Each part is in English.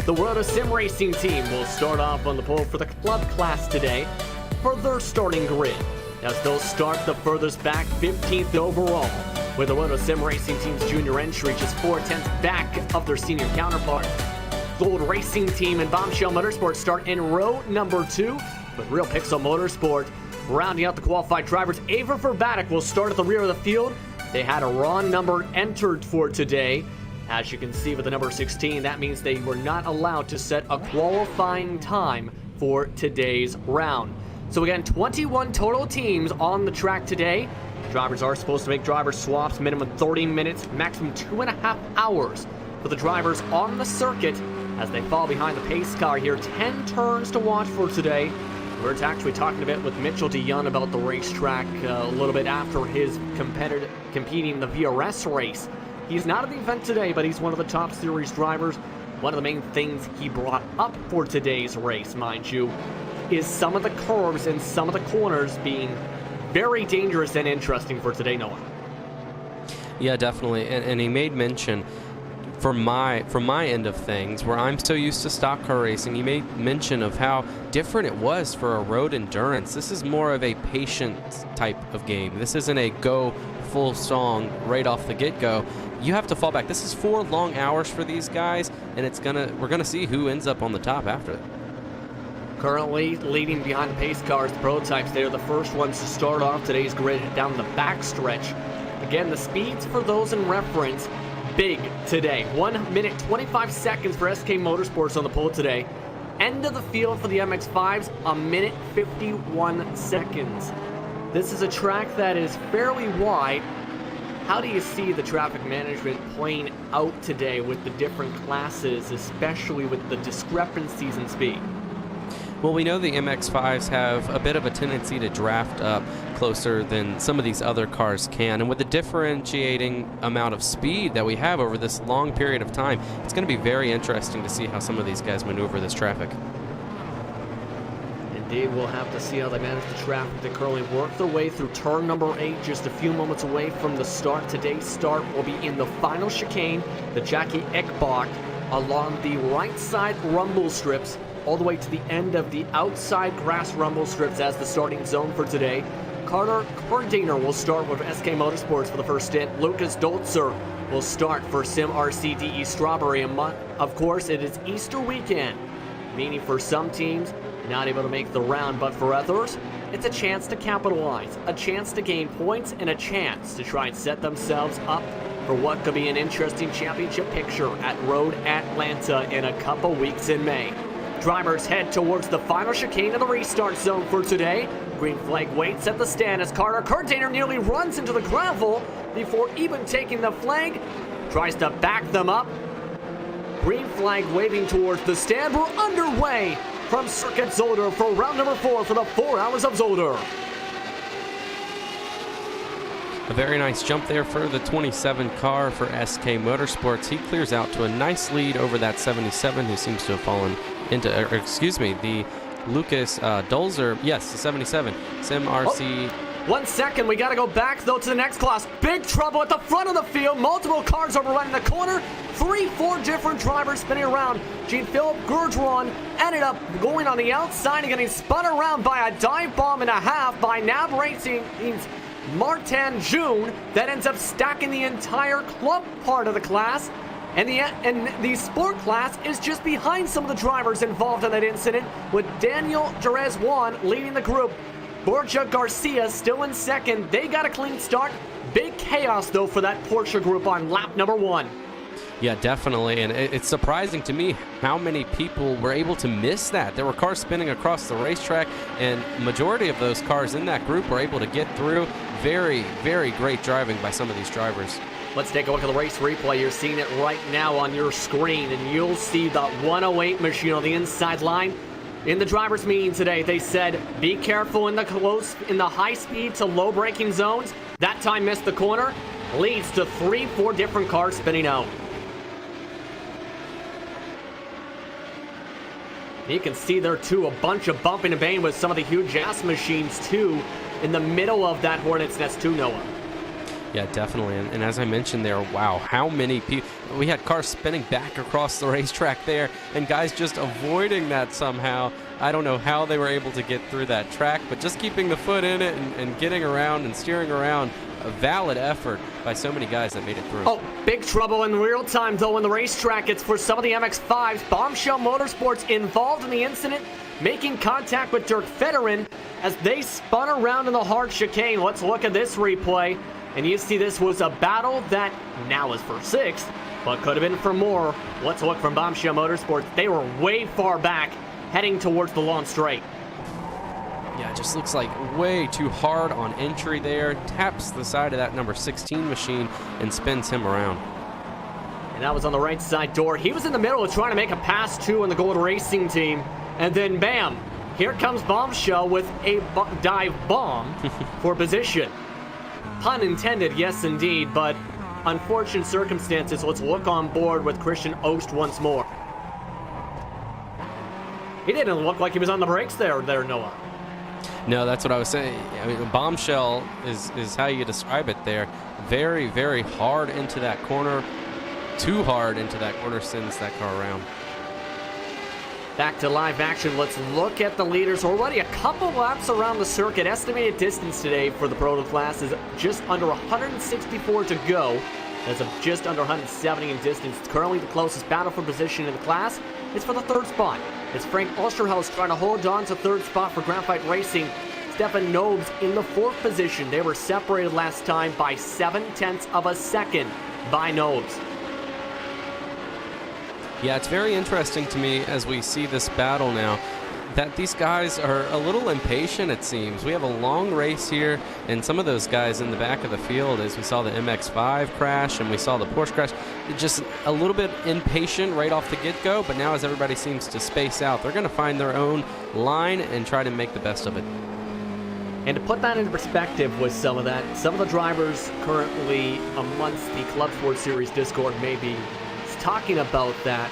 The Roto Sim Racing team will start off on the pole for the club class today for their starting grid, as they'll start the furthest back, 15th overall, with the Roto Sim Racing team's junior entry just 4/10 back of their senior counterpart. Gold Racing Team and Bombshell Motorsport start in row number 2, with Real Pixel Motorsport rounding out the qualified drivers. IVRA ClubSport will start at the rear of the field. They had a wrong number entered for today. As you can see with the number 16, that means they were not allowed to set a qualifying time for today's round. So again, 21 total teams on the track today. Drivers are supposed to make driver swaps, minimum 30 minutes, maximum 2.5 hours for the drivers on the circuit as they fall behind the pace car here. 10 turns to watch for today. We're actually talking a bit with Mitchell DeYoung about the racetrack a little bit after his competing in the VRS race. He's not at the event today, but he's one of the top series drivers. One of the main things he brought up for today's race, mind you, is some of the curves and some of the corners being very dangerous and interesting for today, Noah. Yeah, definitely. And he made mention, from my end of things, where I'm so used to stock car racing, he made mention of how different it was for a road endurance. This is more of a patience type of game. This isn't a go full song right off the get-go. You have to fall back. This is 4 long hours for these guys, and we're gonna see who ends up on the top after that. Currently leading behind the pace cars, the prototypes. They are the first ones to start off today's grid down the backstretch. Again, the speeds for those in reference, big today. 1 minute 25 seconds for SK Motorsports on the pole today. End of the field for the MX-5s, 1 minute 51 seconds. This is a track that is fairly wide. How do you see the traffic management playing out today with the different classes, especially with the discrepancies in speed? Well, we know the MX-5s have a bit of a tendency to draft up closer than some of these other cars can. And with the differentiating amount of speed that we have over this long period of time, it's going to be very interesting to see how some of these guys maneuver this traffic. Indeed, we'll have to see how they manage the traffic. They currently work their way through turn number 8, just a few moments away from the start. Today's start will be in the final chicane, the Jackie Eckbach, along the right side rumble strips, all the way to the end of the outside grass rumble strips as the starting zone for today. Carter Cordainer will start with SK Motorsports for the first stint. Lucas Dolzer will start for Sim RCDE Strawberry. And of course, it is Easter weekend, meaning for some teams, not able to make the round, but for others, it's a chance to capitalize, a chance to gain points, and a chance to try and set themselves up for what could be an interesting championship picture at Road Atlanta in a couple weeks in May. Drivers head towards the final chicane of the restart zone for today. Green flag waits at the stand as Carter Cordainer nearly runs into the gravel before even taking the flag. Tries to back them up. Green flag waving towards the stand. We're underway from Circuit Zolder for round number 4 for the 4 hours of Zolder. A very nice jump there for the 27 car for SK Motorsports. He clears out to a nice lead over that 77 who seems to have fallen into, the Lucas Dolzer. Yes, the 77. Sim RC. 1 second, we gotta go back though to the next class. Big trouble at the front of the field. Multiple cars overrunning the corner. 3-4 different drivers spinning around. Jean-Philippe Gourdron ended up going on the outside and getting spun around by a dive bomb and a half by NAB Racing's Martin June. That ends up stacking the entire club part of the class. And the sport class is just behind some of the drivers involved in that incident, with Daniel Jerez Juan leading the group. Borja Garcia still in second. They got a clean start. Big chaos, though, for that Porsche group on lap number 1. Yeah, definitely. And it's surprising to me how many people were able to miss that. There were cars spinning across the racetrack, and majority of those cars in that group were able to get through. Very, very great driving by some of these drivers. Let's take a look at the race replay. You're seeing it right now on your screen, and you'll see the 108 machine on the inside line. In the drivers' meeting today, they said, be careful in the high speed to low braking zones. That time missed the corner. Leads to 3-4 different cars spinning out. You can see there, too, a bunch of bumping and banging with some of the huge ass machines, too, in the middle of that Hornet's Nest, too, Noah. Yeah, definitely. And as I mentioned there, wow, how many people. We had cars spinning back across the racetrack there, and guys just avoiding that somehow. I don't know how they were able to get through that track, but just keeping the foot in it and getting around and steering around. A valid effort by so many guys that made it through. Oh, big trouble in real time, though, in the racetrack. It's for some of the MX-5s. Bombshell Motorsports involved in the incident, making contact with Dirk Federer as they spun around in the hard chicane. Let's look at this replay. And you see this was a battle that now is for 6th, but could have been for more. Let's look from Bombshell Motorsports. They were way far back, heading towards the long straight. Yeah, it just looks like way too hard on entry there. Taps the side of that number 16 machine and spins him around. And that was on the right side door. He was in the middle of trying to make a pass too on the Gold Racing team. And then bam, here comes Bombshell with a dive bomb for position. Pun intended, yes indeed, but unfortunate circumstances. Let's look on board with Christian Ost once more. He didn't look like he was on the brakes there, Noah. No, that's what I was saying. I mean, Bombshell is how you describe it there. Very, very hard into that corner. Too hard into that corner, sends that car around. Back to live action. Let's look at the leaders. Already a couple laps around the circuit. Estimated distance today for the Proto class is just under 164 to go. That's just under 170 in distance. It's currently the closest battle for position in the class. It's for the 3rd spot. It's Frank Osterhaus trying to hold on to 3rd spot for Graphite Racing. Stefan Nobes in the 4th position. They were separated last time by 0.7 of a second by Nobes. Yeah, it's very interesting to me as we see this battle now that these guys are a little impatient, it seems. We have a long race here, and some of those guys in the back of the field, as we saw the MX-5 crash and we saw the Porsche crash, just a little bit impatient right off the get-go, but now as everybody seems to space out, they're going to find their own line and try to make the best of it. And to put that into perspective with some of the drivers currently amongst the Club Sport Series Discord may be talking about that.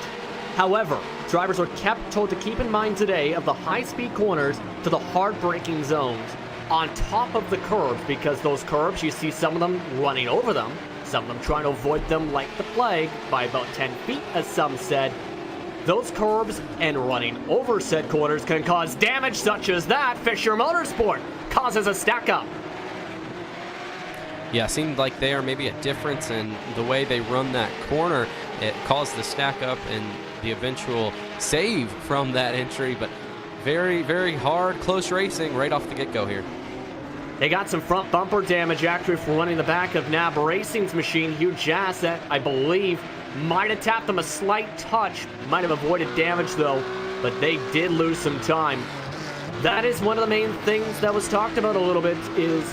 However, drivers are kept told to keep in mind today of the high-speed corners to the hard braking zones on top of the curbs, because those curbs, you see some of them running over them, some of them trying to avoid them like the plague by about 10 feet, as some said. Those curbs and running over said corners can cause damage such as that. Fisher Motorsport causes a stack-up. Yeah, seemed like there may be a difference in the way they run that corner. It caused the stack up and the eventual save from that entry, but very, very hard, close racing right off the get-go here. They got some front bumper damage actually for running the back of NAB Racing's machine. Hugh Jass, that I believe might have tapped them a slight touch, might have avoided damage though, but they did lose some time. That is one of the main things that was talked about a little bit is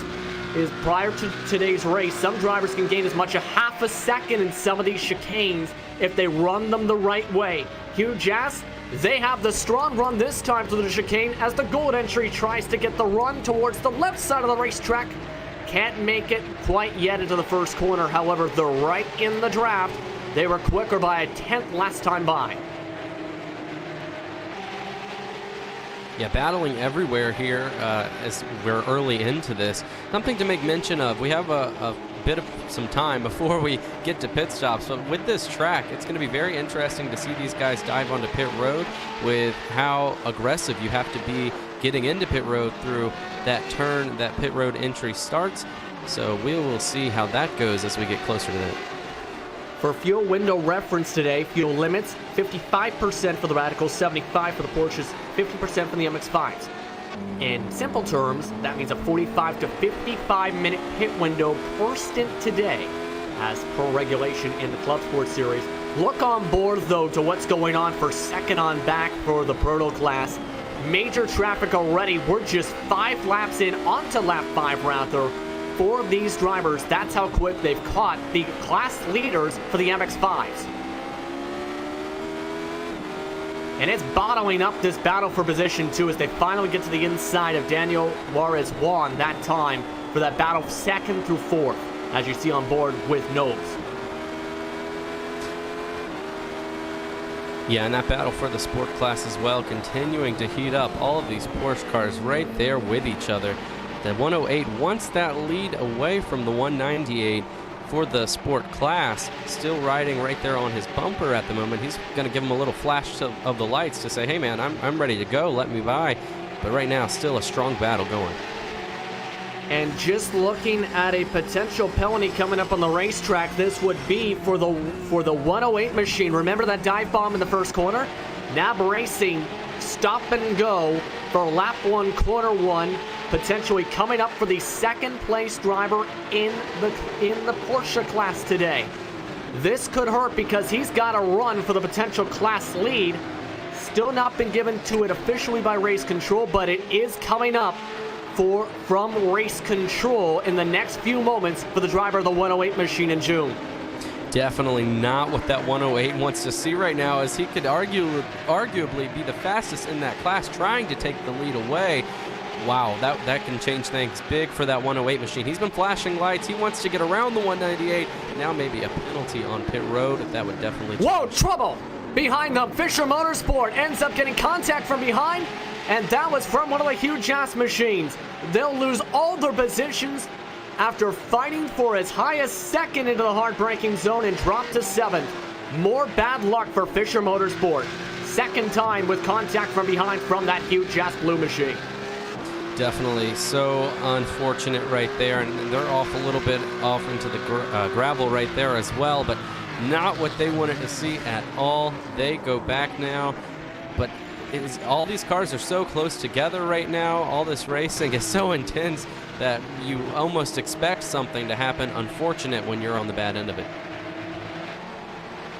prior to today's race, some drivers can gain as much as half a second in some of these chicanes if they run them the right way. Hugh Jass, they have the strong run this time through the chicane as the gold entry tries to get the run towards the left side of the racetrack. Can't make it quite yet into the first corner. However, they're right in the draft. They were quicker by a 10th last time by. Yeah, battling everywhere here as we're early into this. Something to make mention of. We have a bit of some time before we get to pit stops, but with this track, it's going to be very interesting to see these guys dive onto pit road with how aggressive you have to be getting into pit road through that turn that pit road entry starts. So we will see how that goes as we get closer to that. For fuel window reference today, fuel limits 55% for the Radicals, 75% for the Porsches, 50% for the MX-5s. In simple terms, that means a 45 to 55 minute pit window per stint today, as per regulation in the Club Sport Series. Look on board though to what's going on for second on back for the Proto class. Major traffic already. We're just 5 laps in onto lap 5 rather. 4 of these drivers, that's how quick they've caught the class leaders for the MX-5s. And it's bottling up this battle for position too as they finally get to the inside of Daniel Juarez Juan that time for that battle 2nd through 4th, as you see on board with Nobes. Yeah, and that battle for the sport class as well, continuing to heat up. All of these Porsche cars right there with each other. The 108 wants that lead away from the 198 for the sport class. Still riding right there on his bumper at the moment. He's going to give him a little flash of the lights to say, hey man, I'm ready to go, let me by. But right now, still a strong battle going. And just looking at a potential penalty coming up on the racetrack, this would be for the 108 machine. Remember that dive bomb in the first corner? NAB Racing stop and go for lap 1, corner 1, potentially coming up for the second place driver in the Porsche class today. This could hurt because he's got to run for the potential class lead. Still not been given to it officially by race control, but it is coming up from race control in the next few moments for the driver of the 108 machine in June. Definitely not what that 108 wants to see right now, as he could arguably be the fastest in that class, trying to take the lead away. Wow, that can change things big for that 108 machine. He's been flashing lights. He wants to get around the 198. Now maybe a penalty on pit road. That would definitely change. Whoa, trouble! Behind them, Fisher Motorsport ends up getting contact from behind, and that was from one of the huge-ass machines. They'll lose all their positions after fighting for as high as second into the hard braking zone and drop to 7th. More bad luck for Fisher Motorsport. Second time with contact from behind from that huge-ass blue machine. Definitely so unfortunate right there, and they're off a little bit off into the gravel right there as well, but not what they wanted to see at all. They go back now, but all these cars are so close together right now. All this racing is so intense that you almost expect something to happen. Unfortunate when you're on the bad end of it.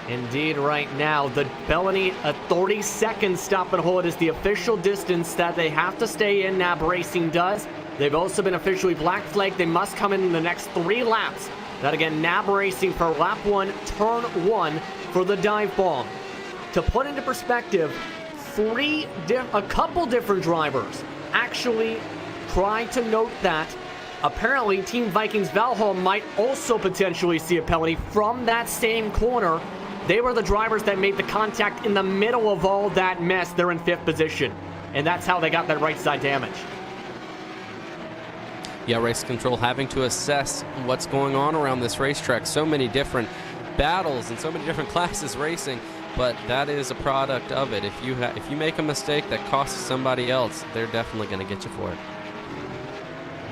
Indeed, right now, the Bellany, a 30-second stop and hold is the official distance that they have to stay in. NAB Racing does. They've also been officially black flagged. They must come in the next 3 laps. That again, NAB Racing for lap 1, turn 1 for the dive bomb. To put into perspective, a couple different drivers actually tried to note that apparently Team Vikings Valhall might also potentially see a penalty from that same corner. They were the drivers that made the contact in the middle of all that mess. They're in 5th position, and that's how they got that right side damage. Yeah, race control having to assess what's going on around this racetrack. So many different battles and so many different classes racing, but that is a product of it. If you make a mistake that costs somebody else, they're definitely going to get you for it.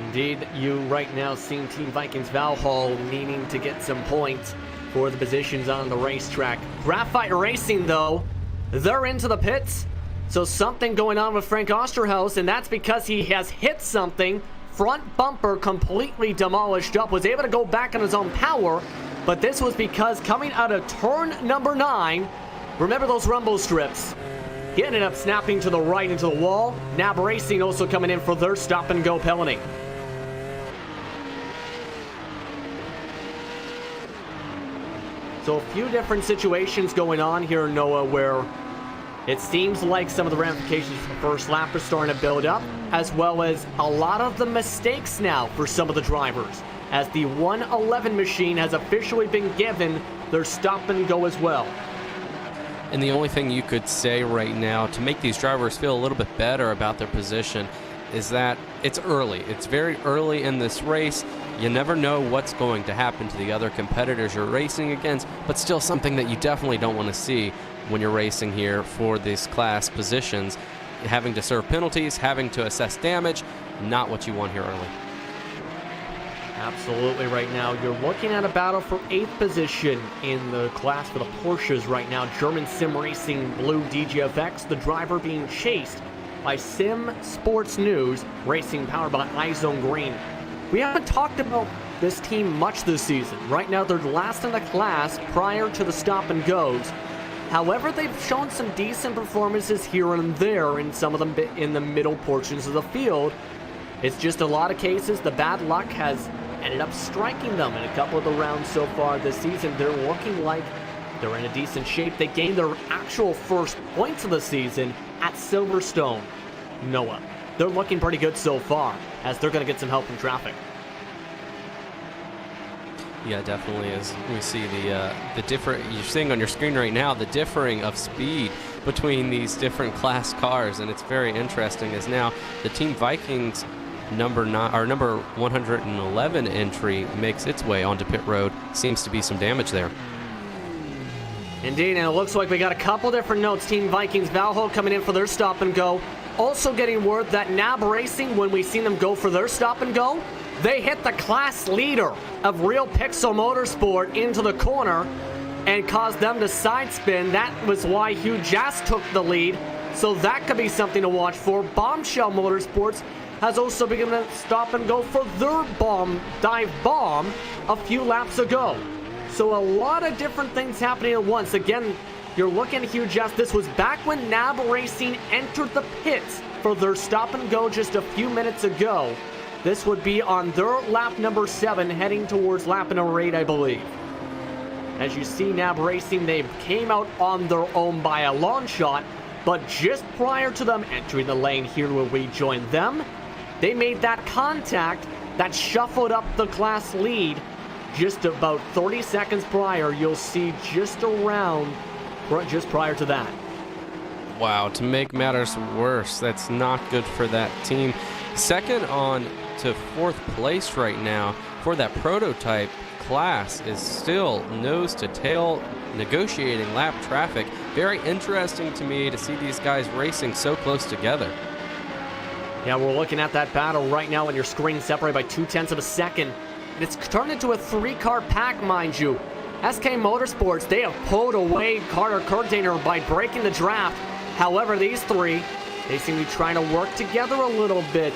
Indeed, you right now seeing Team Vikings Valhall needing to get some points for the positions on the racetrack. Graphite Racing, though, they're into the pits. So something going on with Frank Osterhaus, and that's because he has hit something. Front bumper completely demolished up, was able to go back on his own power, but this was because coming out of turn number 9, remember those rumble strips, he ended up snapping to the right into the wall. NAB Racing also coming in for their stop and go penalty. So a few different situations going on here, Noah, where it seems like some of the ramifications from the first lap are starting to build up, as well as a lot of the mistakes now for some of the drivers, as the 111 machine has officially been given their stop and go as well. And the only thing you could say right now to make these drivers feel a little bit better about their position is that it's early. It's very early in this race. You never know what's going to happen to the other competitors you're racing against, but still something that you definitely don't want to see when you're racing here for these class positions. Having to serve penalties, having to assess damage, not what you want here early. Absolutely. Right now, you're looking at a battle for 8th position in the class for the Porsches right now. German Sim Racing Blue DGFX, the driver being chased by Sim Sports News Racing, powered by iZone Green. We haven't talked about this team much this season. Right now, they're last in the class prior to the stop and goes. However, they've shown some decent performances here and there in some of them in the middle portions of the field. It's just a lot of cases, the bad luck has ended up striking them in a couple of the rounds so far this season. They're looking like they're in a decent shape. They gained their actual first points of the season at Silverstone. Noah, they're looking pretty good so far, as they're going to get some help from traffic. Yeah, definitely. As we see the different, you're seeing on your screen right now, the differing of speed between these different class cars, and it's very interesting as now the Team Vikings number 111 entry makes its way onto pit road. Seems to be some damage there. Indeed, and it looks like we got a couple different notes. Team Vikings, Valho coming in for their stop and go. Also getting word that NAB Racing, when we seen them go for their stop and go, they hit the class leader of Real Pixel Motorsport into the corner and caused them to side spin. That was why Hugh Jass took the lead, so that could be something to watch for. Bombshell Motorsports has also begun to stop and go for their dive bomb a few laps ago. So a lot of different things happening at once. Again, you're looking at Hugh Jass. This was back when NAB Racing entered the pits for their stop and go just a few minutes ago. This would be on their lap number 7, heading towards lap number 8, I believe. As you see, NAB Racing, they came out on their own by a long shot, but just prior to them entering the lane here where we joined them, they made that contact that shuffled up the class lead just about 30 seconds prior. You'll see just prior to that. Wow, to make matters worse, that's not good for that team. Second on to 4th place right now for that prototype class is still nose to tail negotiating lap traffic. Very interesting to me to see these guys racing so close together. Yeah, we're looking at that battle right now on your screen, separated by 0.2 of a second. It's turned into a 3-car pack, mind you. SK Motorsports, they have pulled away Carter Kurdaner by breaking the draft. However, these three, they seem to be trying to work together a little bit.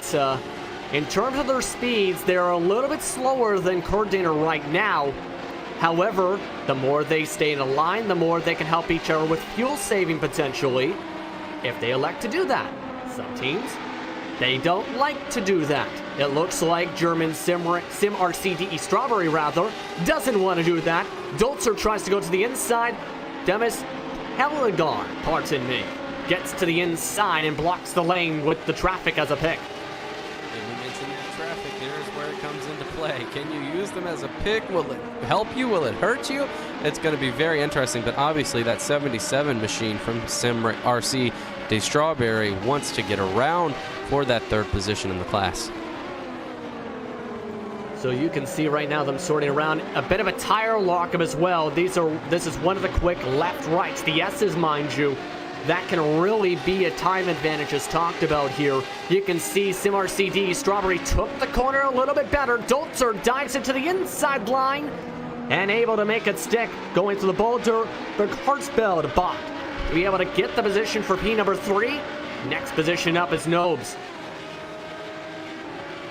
In terms of their speeds, they're a little bit slower than Kurdaner right now. However, the more they stay in a line, the more they can help each other with fuel saving potentially, if they elect to do that. Some teams, they don't like to do that. It looks like German Sim RCDE Strawberry, rather, doesn't want to do that. Dolzer tries to go to the inside. Demis Heligar, pardon me, gets to the inside and blocks the lane with the traffic as a pick. And we mentioned that traffic. There's where it comes into play. Can you use them as a pick? Will it help you? Will it hurt you? It's going to be very interesting, but obviously that 77 machine from Sim RC De Strawberry wants to get around for that 3rd position in the class. So you can see right now them sorting around. A bit of a tire lockup as well. This is one of the quick left-rights. The S's, mind you. That can really be a time advantage as talked about here. You can see Sim RCD Strawberry took the corner a little bit better. Dolzer dives into the inside line and able to make it stick. Going to the boulder, the Hartsbell bot to be able to get the position for P number 3. Next position up is Nobes.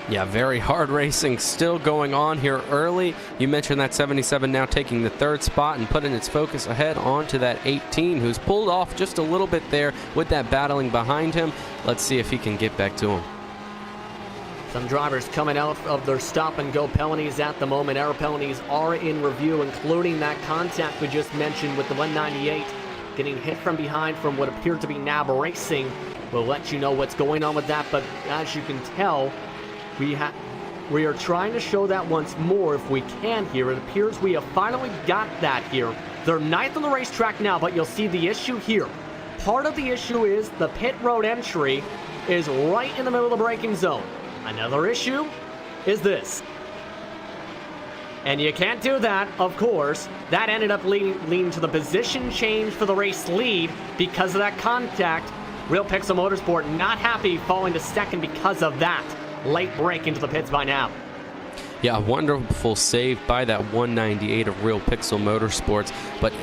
Yeah, very hard racing still going on here early. You mentioned that 77 now taking the 3rd spot and putting its focus ahead onto that 18, who's pulled off just a little bit there with that battling behind him. Let's see if he can get back to him. Some drivers coming out of their stop-and-go penalties at the moment. Error penalties are in review, including that contact we just mentioned with the 198. Getting hit from behind from what appeared to be NAB Racing. We'll let you know what's going on with that, but as you can tell, we are trying to show that once more if we can here. It appears we have finally got that here. They're 9th on the racetrack now, but you'll see the issue here. Part of the issue is the pit road entry is right in the middle of the braking zone. Another issue is this. And you can't do that, of course. That ended up leading to the position change for the race lead because of that contact. Real Pixel Motorsport not happy falling to 2nd because of that. Late break into the pits by now. Yeah, a wonderful save by that 198 of Real Pixel Motorsports. But,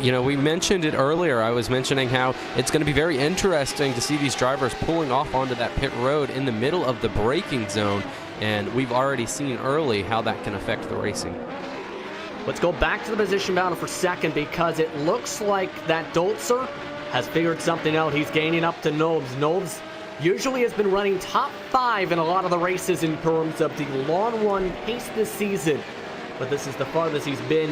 you know, we mentioned it earlier. I was mentioning how it's going to be very interesting to see these drivers pulling off onto that pit road in the middle of the braking zone. And we've already seen early how that can affect the racing. Let's go back to the position battle for 2nd because it looks like that Dolzer has figured something out. He's gaining up to Nobes. Nobes usually has been running top 5 in a lot of the races in terms of the long run pace this season. But this is the farthest he's been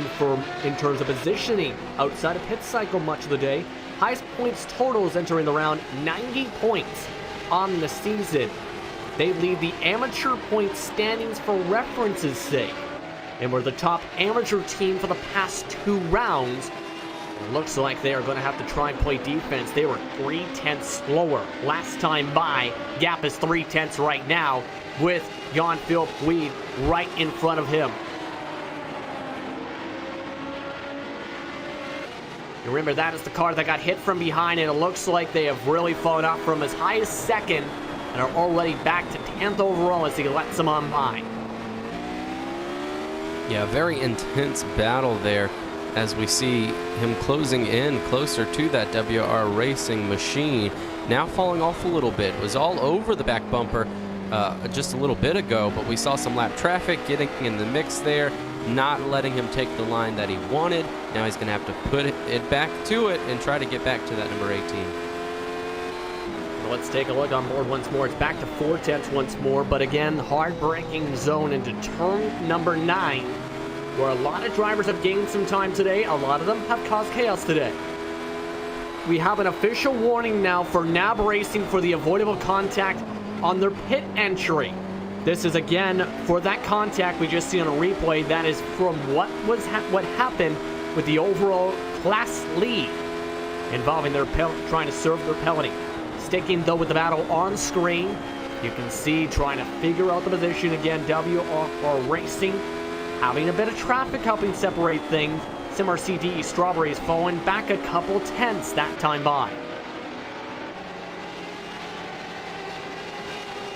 in terms of positioning outside of pit cycle much of the day. Highest points totals entering the round, 90 points on the season. They lead the amateur point standings for reference's sake. And we're the top amateur team for the past 2 rounds. Looks like they are going to have to try and play defense. They were 3/10 slower last time by. Gap is 3/10 right now with Jan-Philipp Weed right in front of him. You remember, that is the car that got hit from behind, and it looks like they have really fallen off from as high as second and are already back to 10th overall as he lets them on by. Yeah, very intense battle there as we see him closing in closer to that WR Racing machine. Now falling off a little bit. Was all over the back bumper just a little bit ago, but we saw some lap traffic getting in the mix there, not letting him take the line that he wanted. Now he's going to have to put it back to it and try to get back to that number 18. Well, let's take a look on board once more. It's back to 4/10 once more, but again, hard braking zone into turn number 9, where a lot of drivers have gained some time today. A lot of them have caused chaos today. We have an official warning now for NAB Racing for the avoidable contact on their pit entry. This is again for that contact we just see on a replay. That is from what happened with the overall class lead involving their trying to serve their penalty. Sticking though with the battle on screen, you can see trying to figure out the position again. WR Racing having a bit of traffic helping separate things. SimRCDE Strawberry is falling back a couple tenths that time by.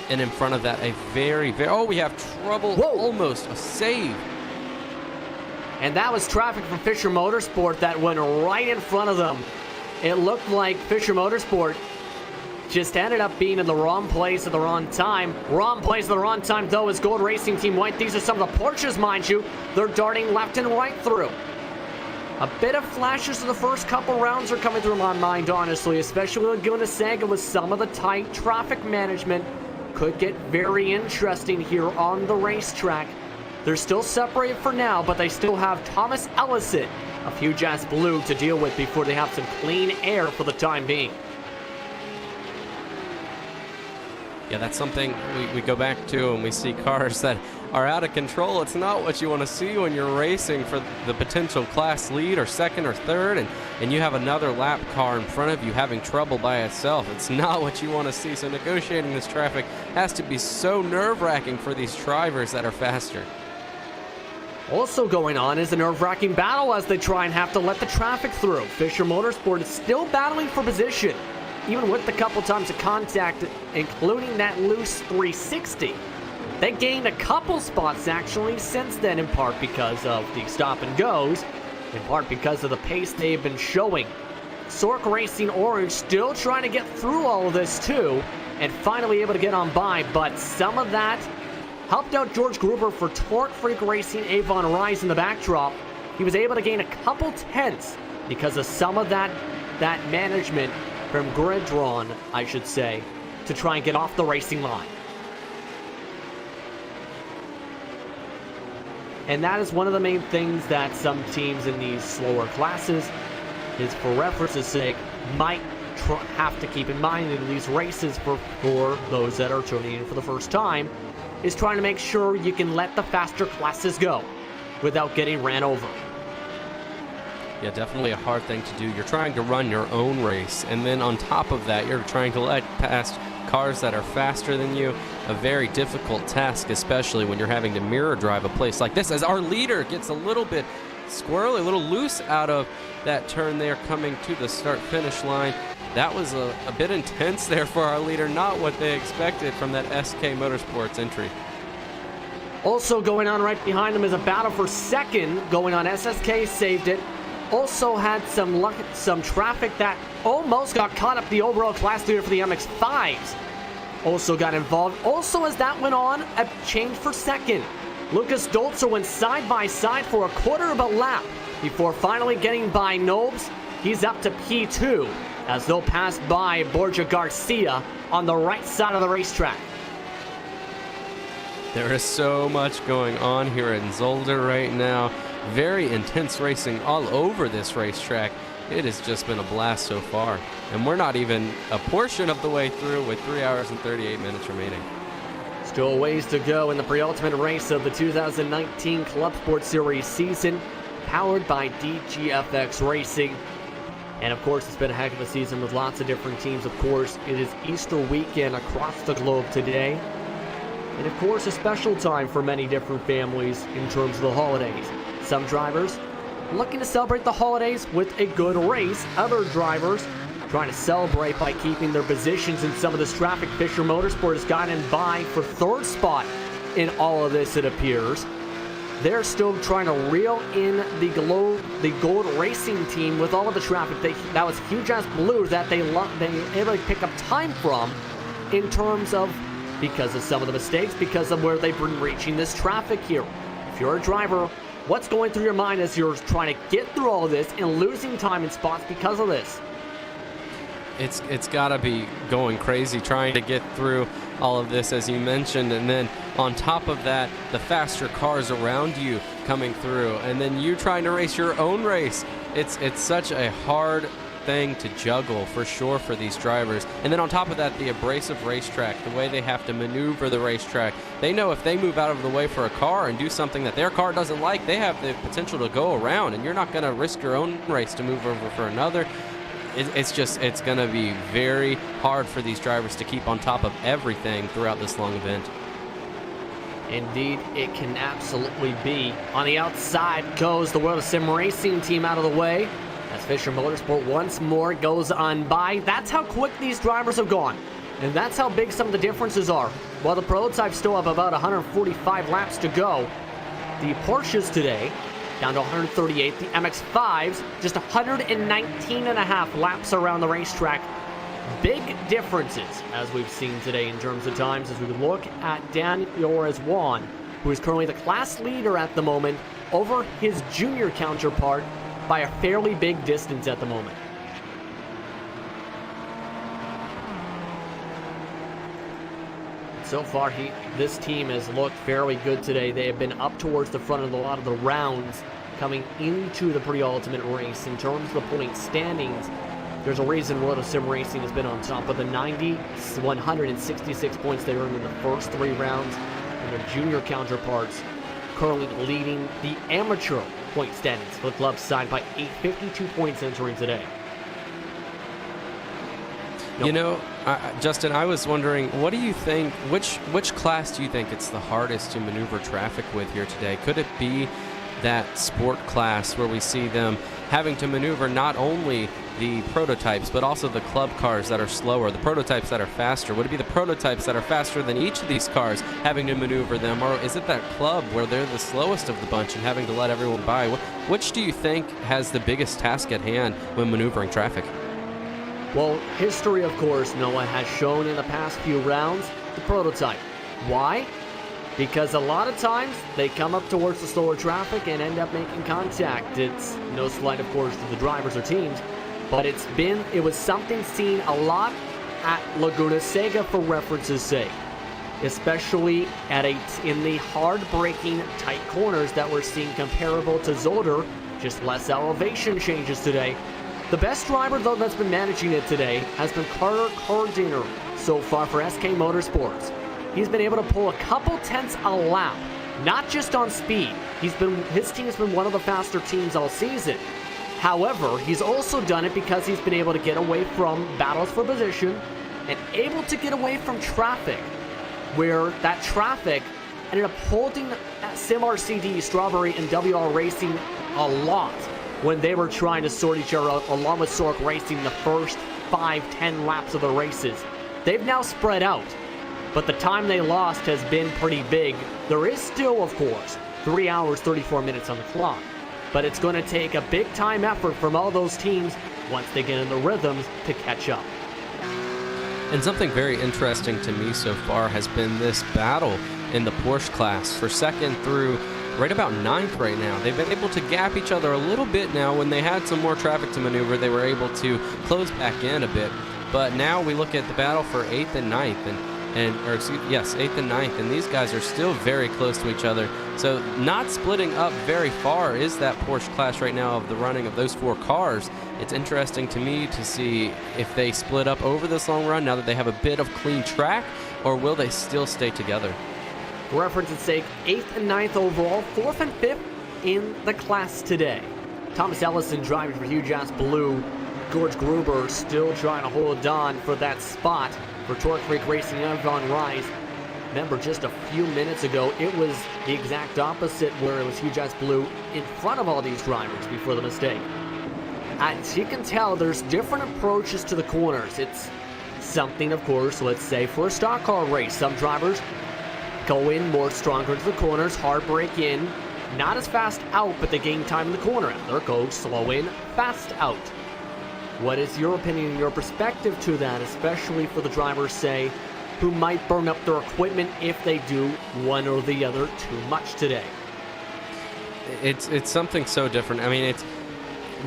And in front of that, a very, oh, we have trouble. Whoa. Almost a save. And that was traffic from Fisher Motorsport that went right in front of them. It looked like Fisher Motorsport just ended up being in the wrong place at the wrong time. Wrong place at the wrong time, though, is Gold Racing Team White. These are some of the Porsches, mind you. They're darting left and right through. A bit of flashes of the first couple rounds are coming through my mind, honestly, especially when Gunnasaga with some of the tight traffic management. Could get very interesting here on the racetrack. They're still separated for now, but they still have Thomas Ellison, a few jets blue, to deal with before they have some clean air for the time being. Yeah, that's something we go back to, and we see cars that are out of control. It's not what you want to see when you're racing for the potential class lead or second or third, and you have another lap car in front of you having trouble by itself. It's not what you want to see. So negotiating this traffic has to be so nerve-wracking for these drivers that are faster. Also going on is a nerve-wracking battle as they try and have to let the traffic through. Fisher Motorsport is still battling for position, even with the couple times of contact, including that loose 360. They gained a couple spots actually since then, in part because of the stop and goes, in part because of the pace they've been showing. Sork Racing Orange still trying to get through all of this too, and finally able to get on by, but some of that helped out George Gruber for Torque Freak Racing, Avon Rise in the backdrop. He was able to gain a couple tenths because of some of that management from grid drawn, I should say, to try and get off the racing line. And that is one of the main things that some teams in these slower classes, is for reference's sake, might have to keep in mind in these races for those that are tuning in for the first time, is trying to make sure you can let the faster classes go without getting ran over. Yeah, definitely a hard thing to do. You're trying to run your own race, and then on top of that, you're trying to let past cars that are faster than you. A very difficult task, especially when you're having to mirror drive a place like this, as our leader gets a little bit squirrely, a little loose out of that turn there coming to the start-finish line. That was a bit intense there for our leader, not what they expected from that SK Motorsports entry. Also going on right behind them is a battle for second going on. SSK saved it. Also had some traffic that almost got caught up. The overall class leader for the MX-5s also got involved. Also, as that went on, a change for second. Lucas Dolzer went side by side for a quarter of a lap before finally getting by Nobes. He's up to P2 as they'll pass by Borja Garcia on the right side of the racetrack. There is so much going on here in Zolder right now. Very intense racing all over this racetrack. It has just been a blast so far. And we're not even a portion of the way through with 3 hours and 38 minutes remaining. Still a ways to go in the pre-ultimate race of the 2019 Club Sport Series season, powered by DGFX Racing. And of course, it's been a heck of a season with lots of different teams. Of course, it is Easter weekend across the globe today. And of course, a special time for many different families in terms of the holidays. Some drivers looking to celebrate the holidays with a good race. Other drivers trying to celebrate by keeping their positions in some of this traffic. Fisher Motorsport has gotten by for third spot in all of this, it appears. They're still trying to reel in the gold racing team with all of the traffic. That was huge ass blue that they were able to pick up time from in terms of because of some of the mistakes, because of where they've been reaching this traffic here. If you're a driver, what's going through your mind as you're trying to get through all of this and losing time in spots because of this? It's got to be going crazy trying to get through all of this, as you mentioned, and then on top of that, the faster cars around you coming through, and then you trying to race your own race. It's such a hard thing to juggle for sure for these drivers. And then on top of that, the abrasive racetrack, the way they have to maneuver the racetrack. They know if they move out of the way for a car and do something that their car doesn't like, they have the potential to go around, and you're not going to risk your own race to move over for another. It's going to be very hard for these drivers to keep on top of everything throughout this long event. Indeed, it can absolutely be. On the outside goes the World of Sim Racing team out of the way as Fisher Motorsport once more goes on by. That's how quick these drivers have gone, and that's how big some of the differences are. While the prototypes still have about 145 laps to go, the Porsches today down to 138. The MX-5s just 119 and a half laps around the racetrack. Big differences as we've seen today in terms of times as we look at Dan Juan, who is currently the class leader at the moment over his junior counterpart by a fairly big distance at the moment. So far, this team has looked fairly good today. They have been up towards the front of a lot of the rounds coming into the pre-ultimate race. In terms of the point standings, there's a reason World of Sim Racing has been on top of the 166 points they earned in the first 3 rounds, and their junior counterparts currently leading the amateur point standings for the club side by 852 points entering today. You know, Justin, I was wondering, what do you think, which class do you think it's the hardest to maneuver traffic with here today? Could it be that sport class where we see them having to maneuver not only the prototypes, but also the club cars that are slower, the prototypes that are faster? Would it be the prototypes that are faster than each of these cars having to maneuver them, or is it that club where they're the slowest of the bunch and having to let everyone by? Which do you think has the biggest task at hand when maneuvering traffic? Well, history, of course, Noah, has shown in the past few rounds the prototype. Why? Because a lot of times they come up towards the slower traffic and end up making contact. It's no slight, of course, to the drivers or teams, but it was something seen a lot at Laguna Seca for reference's sake, especially in the hard-braking tight corners that we're seeing comparable to Zolder, just less elevation changes today. The best driver, though, that's been managing it today has been Carter Cardiner so far for SK Motorsports. He's been able to pull a couple tenths a lap, not just on speed. His team's been one of the faster teams all season. However, he's also done it because he's been able to get away from battles for position and able to get away from traffic, where that traffic ended up holding Sim RCD, Strawberry, and WR Racing a lot when they were trying to sort each other out, along with Sork Racing the first 5-10 laps of the races. They've now spread out, but the time they lost has been pretty big. There is still, of course, 3 hours, 34 minutes on the clock, but it's going to take a big-time effort from all those teams once they get in the rhythms to catch up. And something very interesting to me so far has been this battle in the Porsche class for second through right about 9th right now. They've been able to gap each other a little bit now. When they had some more traffic to maneuver, they were able to close back in a bit. But now we look at the battle for 8th and 9th, 8th and 9th, and these guys are still very close to each other. So not splitting up very far is that Porsche class right now of the running of those 4 cars. It's interesting to me to see if they split up over this long run now that they have a bit of clean track, or will they still stay together? For reference's sake, 8th and 9th overall, 4th and 5th in the class today. Thomas Ellison driving for Huge Ass Blue George Gruber still trying to hold on for that spot for Torque Freak Racing and Von Rise. Remember, just a few minutes ago, it was the exact opposite, where it was Huge Ice Blue in front of all these drivers before the mistake. As you can tell, there's different approaches to the corners. It's something, of course, let's say for a stock car race. Some drivers go in more stronger to the corners, hard brake in, not as fast out, but they gain time in the corner. Others go slow in, fast out. What is your opinion and your perspective to that, especially for the drivers, say, who might burn up their equipment if they do one or the other too much today? It's something so different. I mean, it's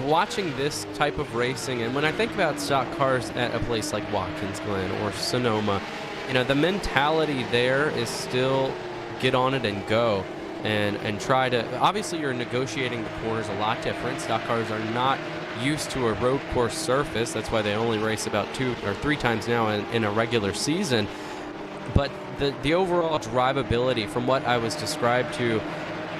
watching this type of racing, and when I think about stock cars at a place like Watkins Glen or Sonoma, you know, the mentality there is still get on it and go and try to, obviously you're negotiating the corners a lot different. Stock cars are not used to a road course surface. That's why they only race about 2 or 3 times now in a regular season. But the overall drivability, from what I was described to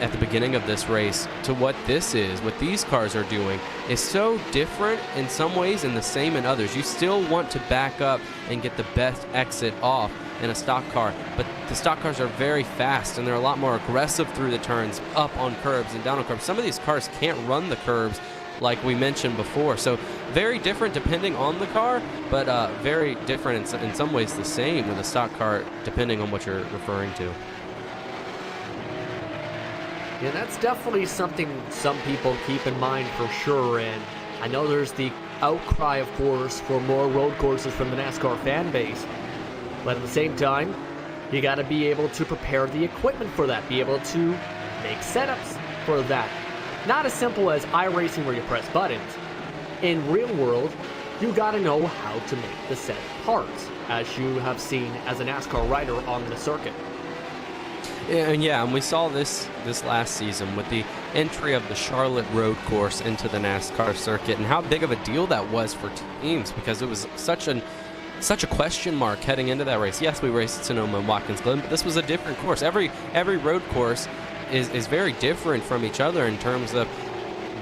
at the beginning of this race to what this is, what these cars are doing, is so different in some ways and the same in others. You still want to back up and get the best exit off in a stock car, but the stock cars are very fast and they're a lot more aggressive through the turns, up on curbs and down on curbs. Some of these cars can't run the curbs like we mentioned before. So very different depending on the car, but very different in some ways the same with a stock car depending on what you're referring to. Yeah, that's definitely something some people keep in mind for sure, and I know there's the outcry, of course, for more road courses from the NASCAR fan base, but at the same time, you got to be able to prepare the equipment for that, be able to make setups for that. Not as simple as iRacing where you press buttons. In real world, you got to know how to make the set parts, as you have seen as a NASCAR rider on the circuit. And we saw this last season with the entry of the Charlotte Road Course into the NASCAR circuit, and how big of a deal that was for teams, because it was such a question mark heading into that race. Yes, we raced at Sonoma and Watkins Glen, but this was a different course. Every road course is very different from each other in terms of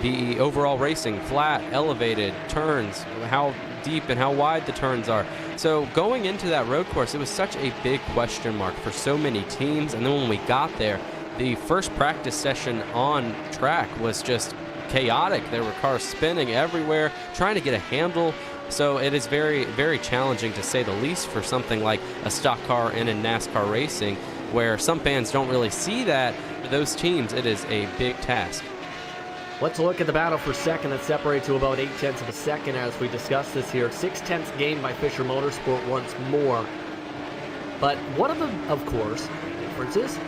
the overall racing, flat, elevated, turns, how deep and how wide the turns are. So going into that road course, it was such a big question mark for so many teams. And then when we got there, the first practice session on track was just chaotic. There were cars spinning everywhere, trying to get a handle. So it is very, very challenging, to say the least, for something like a stock car and in NASCAR racing, where some fans don't really see that. For those teams, it is a big task. Let's look at the battle for second that separated to about 0.8 of a second as we discuss this here. 6/10 gain by Fisher Motorsport once more. But one of the, of course, differences,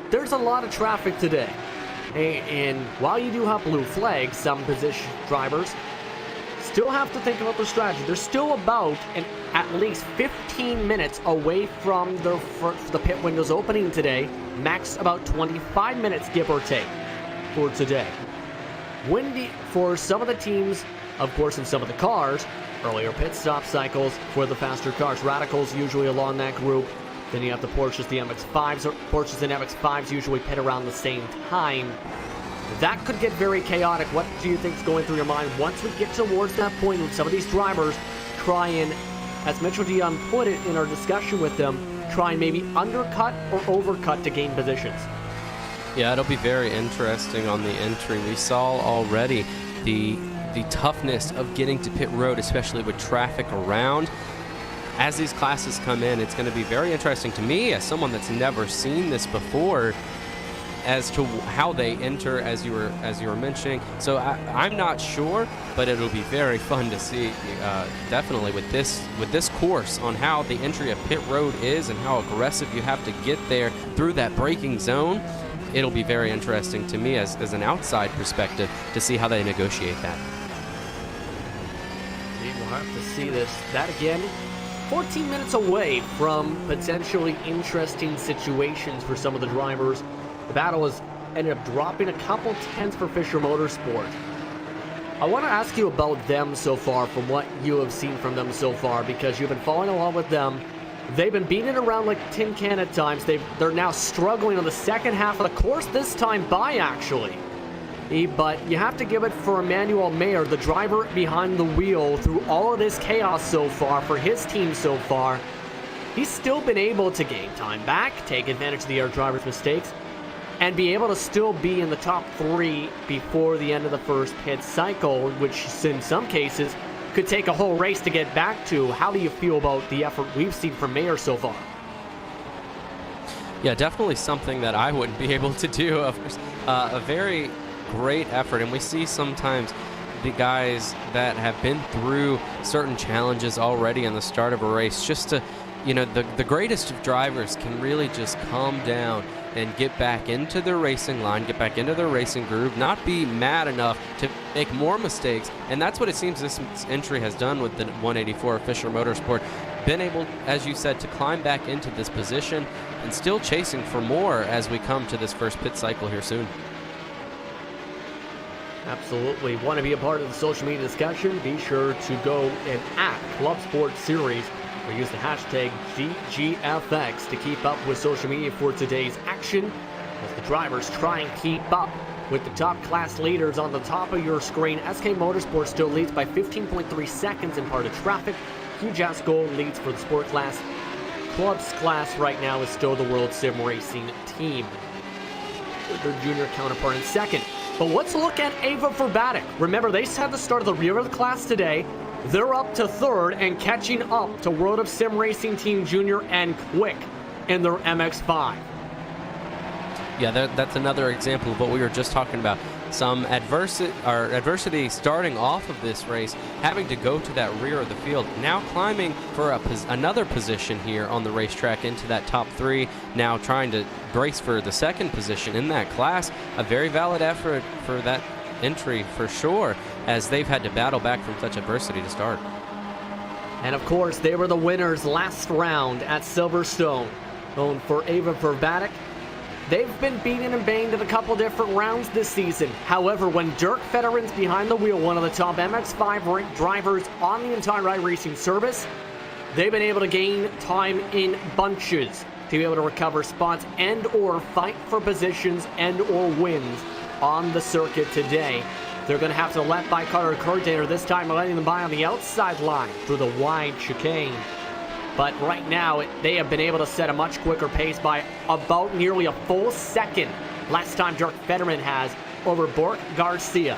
there's a lot of traffic today. And while you do have blue flags, some position drivers still have to think about their strategy. They're still about at least 15 minutes away from the pit windows opening today. Max about 25 minutes, give or take, for today. Windy for some of the teams, of course, in some of the cars. Earlier pit stop cycles for the faster cars. Radicals usually along that group. Then you have the Porsches, the MX-5s. Porsches and MX-5s usually pit around the same time. That could get very chaotic. What do you think is going through your mind once we get towards that point when some of these drivers try and, as Mitchell Dion put it in our discussion with them, try and maybe undercut or overcut to gain positions? Yeah, it'll be very interesting on the entry. We saw already the toughness of getting to pit road, especially with traffic around. As these classes come in, it's going to be very interesting to me, as someone that's never seen this before, as to how they enter, as you were mentioning. So I'm not sure, but it'll be very fun to see, definitely with this course, on how the entry of pit road is and how aggressive you have to get there through that braking zone. It'll be very interesting to me as an outside perspective to see how they negotiate that. We'll have to see this. That again, 14 minutes away from potentially interesting situations for some of the drivers. The battle has ended up dropping a couple tenths for Fisher Motorsport. I want to ask you about them so far, from what you have seen from them so far, because you've been following along with them. They've been beating it around like tin can at times. They're now struggling on the second half of the course, this time by, actually. But you have to give it for Emmanuel Mayer, the driver behind the wheel, through all of this chaos so far for his team so far. He's still been able to gain time back, take advantage of the other driver's mistakes, and be able to still be in the top 3 before the end of the first pit cycle, which in some cases could take a whole race to get back to. How do you feel about the effort we've seen from Mayer so far? Yeah, definitely something that I wouldn't be able to do. A very great effort, and we see sometimes the guys that have been through certain challenges already in the start of a race, just to, the greatest of drivers can really just calm down and get back into the racing line, get back into the racing groove, not be mad enough to make more mistakes. And that's what it seems this entry has done with the 184 Fisher Motorsport. Been able, as you said, to climb back into this position and still chasing for more as we come to this first pit cycle here soon. Absolutely. Want to be a part of the social media discussion? Be sure to go and @ClubSport Series or use the hashtag GGFX to keep up with social media for today's action as the drivers try and keep up with the top class leaders on the top of your screen. SK Motorsport still leads by 15.3 seconds in part of traffic. Huge Ass Gold leads for the sport class. Clubs class right now is still the World Sim Racing team, with their junior counterpart in second. But let's look at Ava Verbatic. Remember, they had the start of the rear of the class today. They're up to third and catching up to World of Sim Racing Team Junior and Quick in their MX-5. Yeah, that's another example of what we were just talking about. Some adversity starting off of this race, having to go to that rear of the field. Now climbing for another position here on the racetrack into that top 3. Now trying to brace for the second position in that class. A very valid effort for that entry for sure, as they've had to battle back from such adversity to start. And of course, they were the winners last round at Silverstone. Going for Ava Verbatic. They've been beaten and banged in a couple different rounds this season. However, when Dirk Federer's behind the wheel, one of the top MX-5 drivers on the entire iRacing service, they've been able to gain time in bunches to be able to recover spots and or fight for positions and or wins on the circuit today. They're going to have to let by Carter Coordinator, this time letting them by on the outside line through the wide chicane. But right now, they have been able to set a much quicker pace by about nearly a full second. Last time Dirk Federer has over Bork Garcia.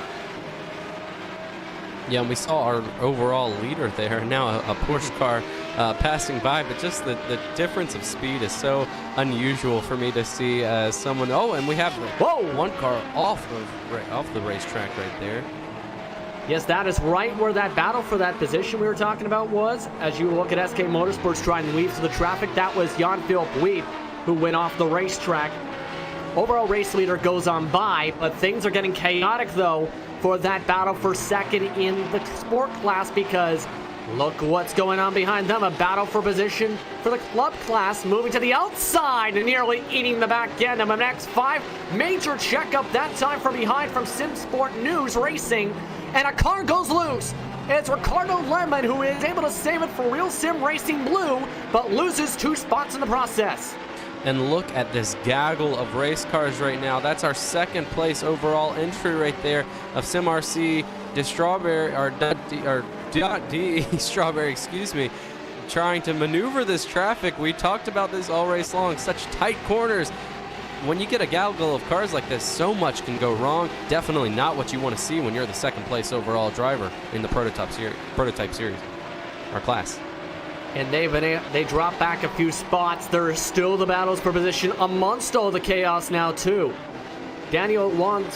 Yeah, and we saw our overall leader there. Now a Porsche car passing by, but just the difference of speed is so unusual for me to see someone. Oh, and we have one car off the racetrack right there. Yes, that is right where that battle for that position we were talking about was. As you look at SK Motorsports trying to weave through the traffic, that was Jan-Philipp Weeb who went off the racetrack. Overall race leader goes on by, but things are getting chaotic though for that battle for second in the sport class, because look what's going on behind them. A battle for position for the club class, moving to the outside and nearly eating the back end of an X5. Major checkup that time from behind from SimSport News Racing. And a car goes loose. It's Ricardo Lemon who is able to save it for Real Sim Racing Blue, but loses 2 spots in the process. And look at this gaggle of race cars right now. That's our second place overall entry right there of SimRC DE Strawberry, excuse me, trying to maneuver this traffic. We talked about this all race long, such tight corners. When you get a gaggle of cars like this, so much can go wrong. Definitely not what you want to see when you're the second place overall driver in the prototype series, or class. And they drop back a few spots. There are still the battles for position amongst all the chaos now too. Daniel Juan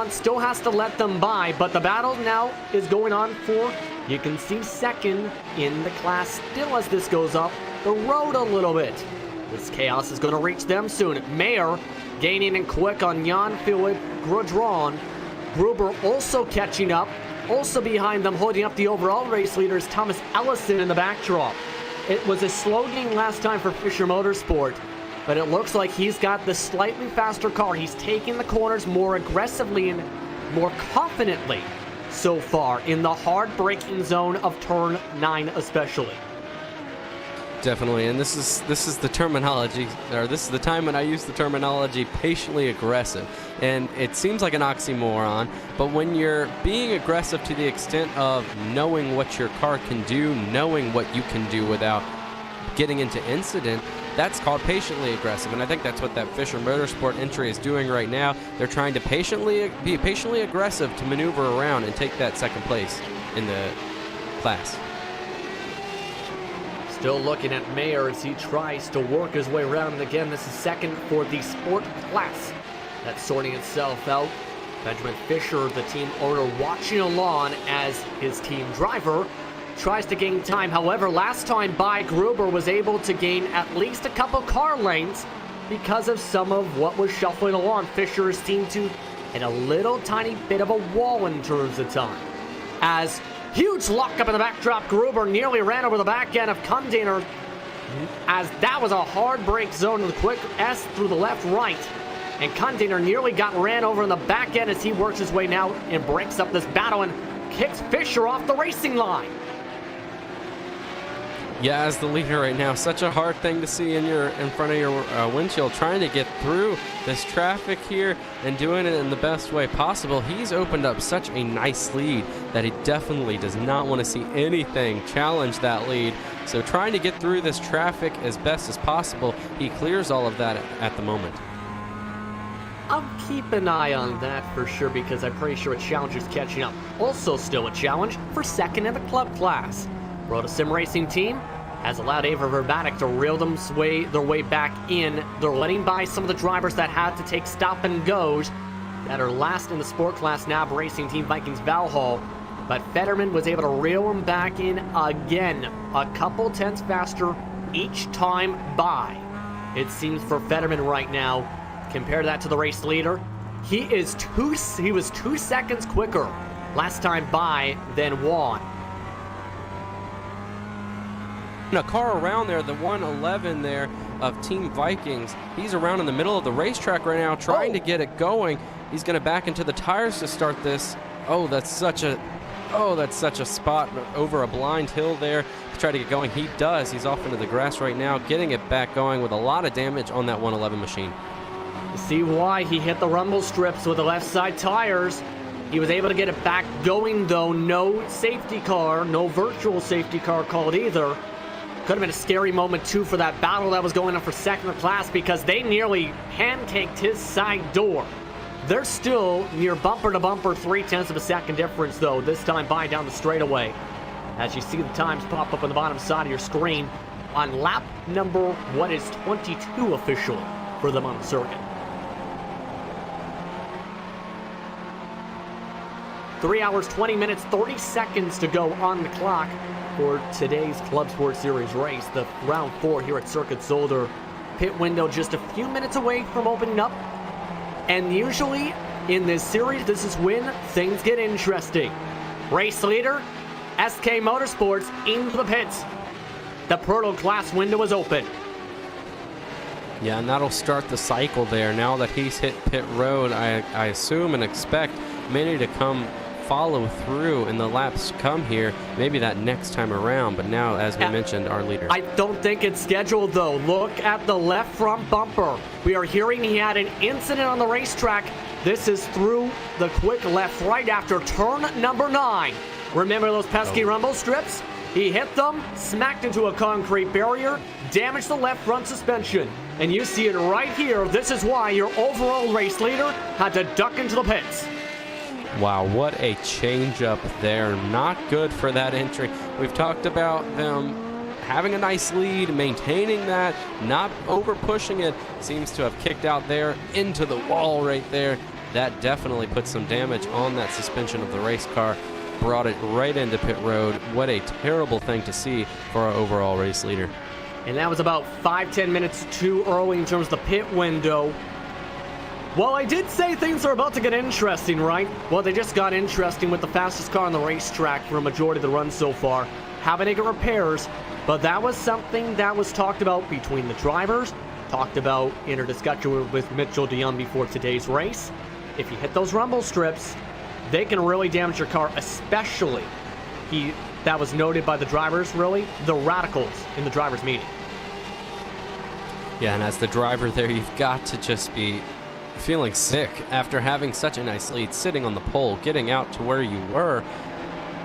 still has to let them by, but the battle now is going on for, you can see, second in the class still as this goes up the road a little bit. This chaos is going to reach them soon. Mayer gaining and quick on Jan-Philipp Grudron. Gruber also catching up. Also behind them, holding up the overall race leader, is Thomas Ellison in the backdrop. It was a slow game last time for Fisher Motorsport, but it looks like he's got the slightly faster car. He's taking the corners more aggressively and more confidently so far in the hard braking zone of turn 9 especially. Definitely, and this is the terminology, or this is the time when I use the terminology patiently aggressive. And it seems like an oxymoron, but when you're being aggressive to the extent of knowing what your car can do, knowing what you can do without getting into incident, that's called patiently aggressive. And I think that's what that Fisher Motorsport entry is doing right now. They're trying to be patiently aggressive to maneuver around and take that second place in the class. Still looking at Mayer as he tries to work his way around. And again, this is second for the sport class. That's sorting itself out. Benjamin Fisher, the team owner, watching along as his team driver tries to gain time. However, last time by, Gruber was able to gain at least a couple car lengths because of some of what was shuffling along. Fisher seemed to hit a little tiny bit of a wall in terms of time. As huge lockup in the backdrop, Gruber nearly ran over the back end of Kundaner, as that was a hard brake zone with a quick S through the left-right. And Kundaner nearly got ran over in the back end as he works his way now and breaks up this battle and kicks Fisher off the racing line. Yeah, as the leader right now, such a hard thing to see in front of your windshield, trying to get through this traffic here and doing it in the best way possible. He's opened up such a nice lead that he definitely does not want to see anything challenge that lead. So trying to get through this traffic as best as possible, he clears all of that at the moment. I'll keep an eye on that for sure, because I'm pretty sure a challenge is catching up. Also still a challenge for second in the club class. Roto Sim Racing team has allowed Ava Verbatic to reel them their way back in. They're letting by some of the drivers that had to take stop and goes that are last in the sport class now, Racing Team Vikings Valhall. But Fetterman was able to reel them back in again, a couple tenths faster each time by. It seems for Fetterman right now, compare that to the race leader, he was 2 seconds quicker last time by than Juan. A car around there, the 111 there of Team Vikings, he's around in the middle of the racetrack right now trying to get it going. He's going to back into the tires to start this. That's such a spot over a blind hill there to try to get going. He does. He's off into the grass right now, getting it back going with a lot of damage on that 111 machine. You see why he hit the rumble strips with the left side tires. He was able to get it back going though. No safety car, no virtual safety car called either. Could have been a scary moment, too, for that battle that was going on for second class, because they nearly pancaked his side door. They're still near bumper-to-bumper, 0.3 of a second difference, though, this time by down the straightaway. As you see the times pop up on the bottom side of your screen on lap number, 22 officially for them on the circuit. 3 hours, 20 minutes, 30 seconds to go on the clock for today's Club Sport Series race, the round 4 here at Circuit Zolder. Pit window just a few minutes away from opening up. And usually in this series, this is when things get interesting. Race leader, SK Motorsports, into the pits. The Proto Class window is open. Yeah, and that'll start the cycle there. Now that he's hit pit road, I assume and expect many to come follow through in the laps to come here, maybe that next time around. But now, as we mentioned, our leader. I don't think it's scheduled, though. Look at the left front bumper. We are hearing he had an incident on the racetrack. This is through the quick left right after turn number 9. Remember those pesky rumble strips? He hit them, smacked into a concrete barrier, damaged the left front suspension. And you see it right here. This is why your overall race leader had to duck into the pits. Wow, what a change up there. Not good for that entry. We've talked about them having a nice lead, maintaining that, not over pushing it. Seems to have kicked out there into the wall right there. That definitely put some damage on that suspension of the race car. Brought it right into pit road. What a terrible thing to see for our overall race leader. And that was about 5-10 minutes too early in terms of the pit window. Well, I did say things are about to get interesting, right? Well, they just got interesting with the fastest car on the racetrack for a majority of the run so far, having to get repairs. But that was something that was talked about between the drivers, talked about in a discussion with Mitchell DeYoung before today's race. If you hit those rumble strips, they can really damage your car, especially that was noted by the drivers, really, the radicals in the drivers' meeting. Yeah, and as the driver there, you've got to just be feeling sick after having such a nice lead, sitting on the pole, getting out to where you were,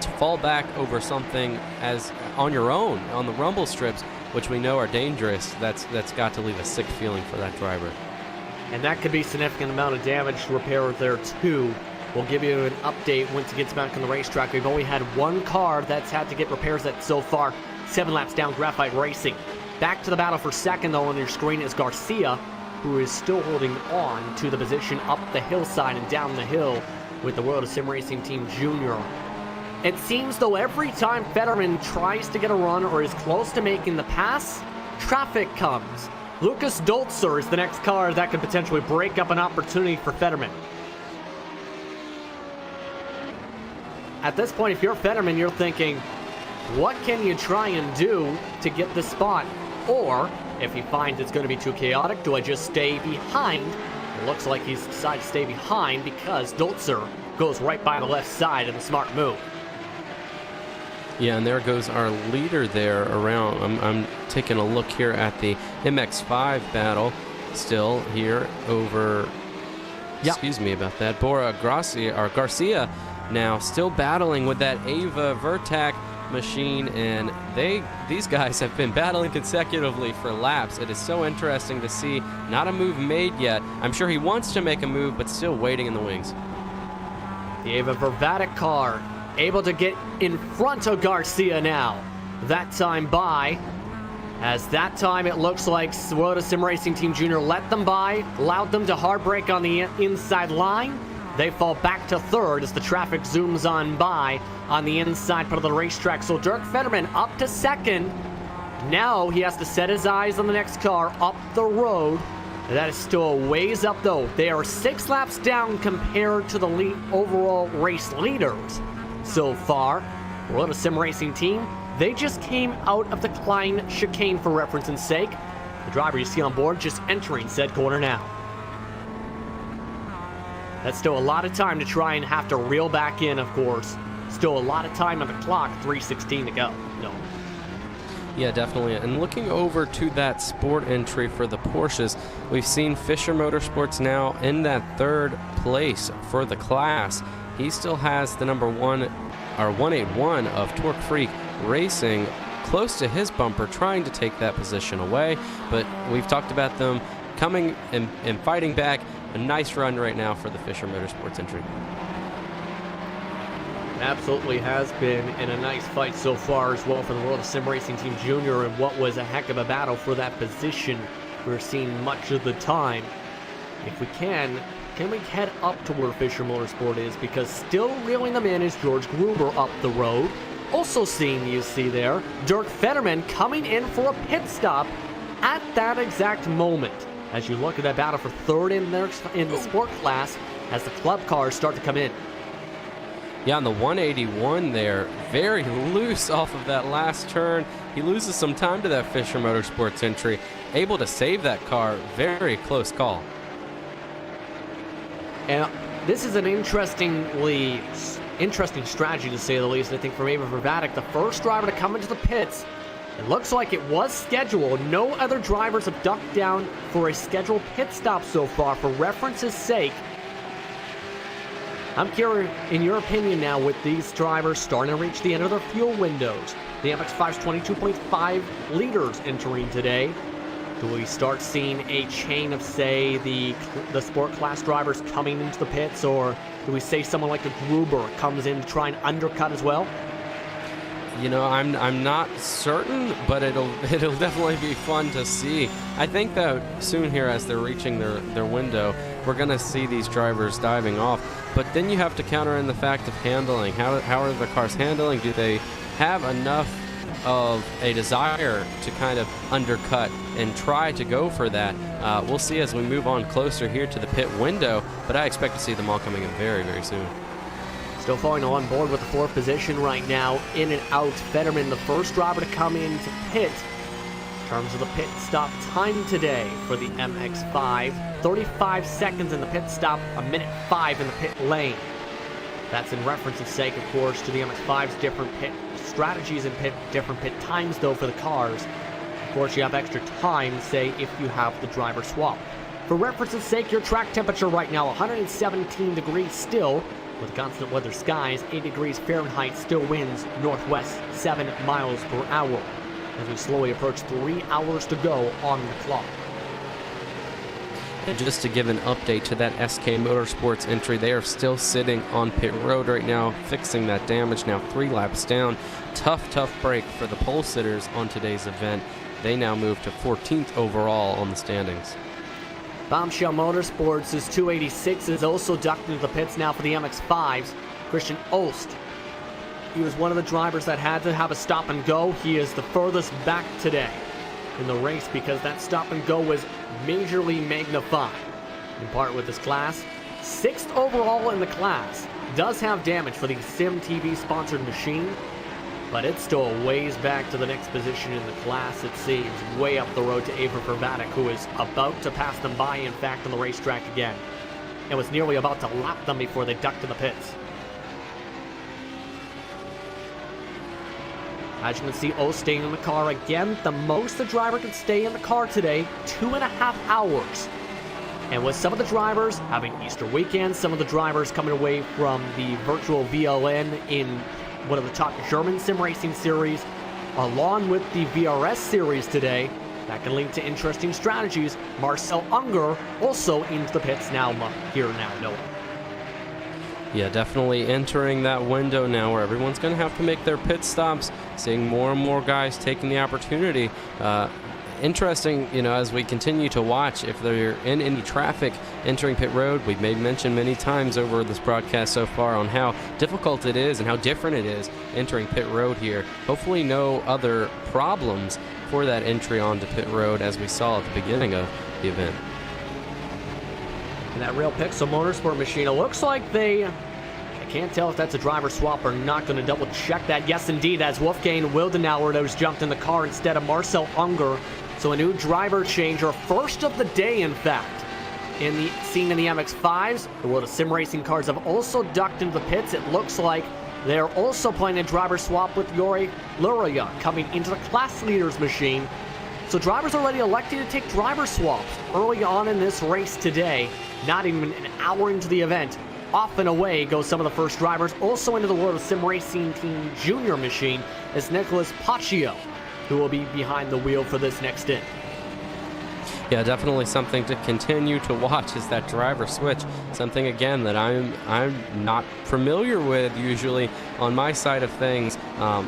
to fall back over something as on your own on the rumble strips, which we know are dangerous. That's got to leave a sick feeling for that driver. And that could be a significant amount of damage to repair there too. We'll give you an update once it gets back on the racetrack. We've only had one car that's had to get repairs that so far 7 laps down, Graphite Racing. Back to the battle for second though on your screen is Garcia, who is still holding on to the position up the hillside and down the hill with the World of Sim Racing Team Junior. It seems though every time Fetterman tries to get a run or is close to making the pass, traffic comes. Lucas Dolzer is the next car that could potentially break up an opportunity for Fetterman. At this point, if you're Fetterman, you're thinking, what can you try and do to get the spot? Or, if he finds it's going to be too chaotic, do I just stay behind? It looks like he's decided to stay behind because Dolzer goes right by the left side in the smart move. Yeah, and there goes our leader there around. I'm taking a look here at the MX-5 battle still here over, excuse me about that, Garcia now still battling with that Ava Vertac machine, and these guys have been battling consecutively for laps. It is so interesting to see. Not a move made yet. I'm sure he wants to make a move, but still waiting in the wings. The Ava Vervatic car able to get in front of Garcia now. That time by, as that time it looks like World of Sim Racing Team Junior let them by, allowed them to hard brake on the inside line. They fall back to third as the traffic zooms on by on the inside part of the racetrack. So Dirk Fetterman up to second. Now he has to set his eyes on the next car up the road. That is still a ways up though. They are 6 laps down compared to the overall race leaders so far. World of Sim Racing Team, they just came out of the Klein chicane for reference's sake. The driver you see on board just entering said corner now. That's still a lot of time to try and have to reel back in, of course. Still a lot of time on the clock, 3:16 to go. No. Yeah, definitely. And looking over to that sport entry for the Porsches, we've seen Fisher Motorsports now in that 3rd place for the class. He still has the number 181 of Torque Freak Racing close to his bumper, trying to take that position away. But we've talked about them coming and fighting back. A nice run right now for the Fisher Motorsports entry. Absolutely has been in a nice fight so far as well for the World of Sim Racing Team Junior, and what was a heck of a battle for that position we're seeing much of the time. If we can we head up to where Fisher Motorsport is, because still reeling them in is George Gruber up the road. Also seeing, you see there, Dirk Fetterman coming in for a pit stop at that exact moment. As you look at that battle for third in the sport class as the club cars start to come in. Yeah, on the 181 there, very loose off of that last turn. He loses some time to that Fisher Motorsports entry. Able to save that car. Very close call. And this is an interesting strategy, to say the least, I think, from Ava Vervatic, the first driver to come into the pits. It looks like it was scheduled. No other drivers have ducked down for a scheduled pit stop so far, for reference's sake. I'm curious, in your opinion now, with these drivers starting to reach the end of their fuel windows, the MX-5's 22.5 liters entering today, do we start seeing a chain of, say, the sport class drivers coming into the pits, or do we say someone like a Gruber comes in to try and undercut as well? You know, I'm not certain, but it'll definitely be fun to see. I think that soon here, as they're reaching their window, we're going to see these drivers diving off. But then you have to counter in the fact of handling. How are the cars handling? Do they have enough of a desire to kind of undercut and try to go for that? We'll see as we move on closer here to the pit window, but I expect to see them all coming in very, very soon. Still following on board with the 4th position right now, in and out. Fetterman, the first driver to come into pit. In terms of the pit stop time today for the MX-5, 35 seconds in the pit stop, a minute 5 in the pit lane. That's in reference's sake, of course, to the MX-5's different pit strategies and different pit times, though, for the cars. Of course, you have extra time, say, if you have the driver swap. For reference's sake, your track temperature right now, 117 degrees still, with constant weather skies, 8 degrees Fahrenheit, still winds northwest 7 miles per hour. As we slowly approach 3 hours to go on the clock. And just to give an update to that SK Motorsports entry, they are still sitting on pit road right now, fixing that damage, now 3 laps down. Tough break for the pole sitters on today's event. They now move to 14th overall on the standings. Bombshell Motorsports' 286 is also ducked into the pits now for the MX-5s. Christian Olst. He was one of the drivers that had to have a stop and go. He is the furthest back today in the race because that stop and go was majorly magnified. In part with this class, 6th overall in the class. Does have damage for the Sim TV sponsored machine, but it's still a ways back to the next position in the class, it seems. Way up the road to IVRA ClubSport, who is about to pass them by, in fact, on the racetrack again. And was nearly about to lap them before they ducked in the pits. As you can see, O staying in the car again. The most the driver can stay in the car today, 2.5 hours. And with some of the drivers having Easter weekend, some of the drivers coming away from the virtual VLN in one of the top German sim racing series, along with the VRS series today, that can lead to interesting strategies. Marcel Unger also into the pits now, here now, Noah. Yeah, definitely entering that window now where everyone's going to have to make their pit stops, seeing more and more guys taking the opportunity. Interesting, as we continue to watch, if they're in any traffic entering pit road. We've made mention many times over this broadcast so far on how difficult it is and how different it is entering pit road here. Hopefully no other problems for that entry onto pit road as we saw at the beginning of the event. And that Real Pixel Motorsport machine, it looks like I can't tell if that's a driver swap or not. Going to double check that. Yes, indeed, as Wolfgang Wildenauer has jumped in the car instead of Marcel Unger. So a new driver change, or first of the day, in fact, seen in the MX-5s. The world of sim racing cars have also ducked into the pits. It looks like they're also playing a driver swap with Yuri Luria coming into the class leaders machine. So drivers already elected to take driver swaps early on in this race today. Not even an hour into the event. Off and away go some of the first drivers. Also into the World of Sim Racing Team Junior machine is Nicholas Paccio, who will be behind the wheel for this next stint. Yeah, definitely something to continue to watch is that driver switch. Something, again, that I'm not familiar with usually on my side of things.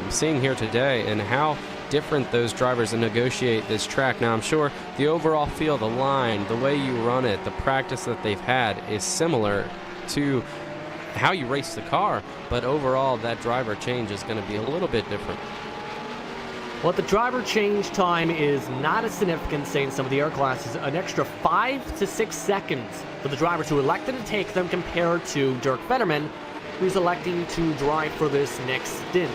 Seeing here today and how different those drivers negotiate this track. Now, I'm sure the overall feel, the line, the way you run it, the practice that they've had is similar to how you race the car, but overall that driver change is going to be a little bit different. Well, the driver change time is not as significant, say, in some of the air classes. An extra 5 to 6 seconds for the drivers who elected to take them compared to Dirk Fetterman, who's electing to drive for this next stint.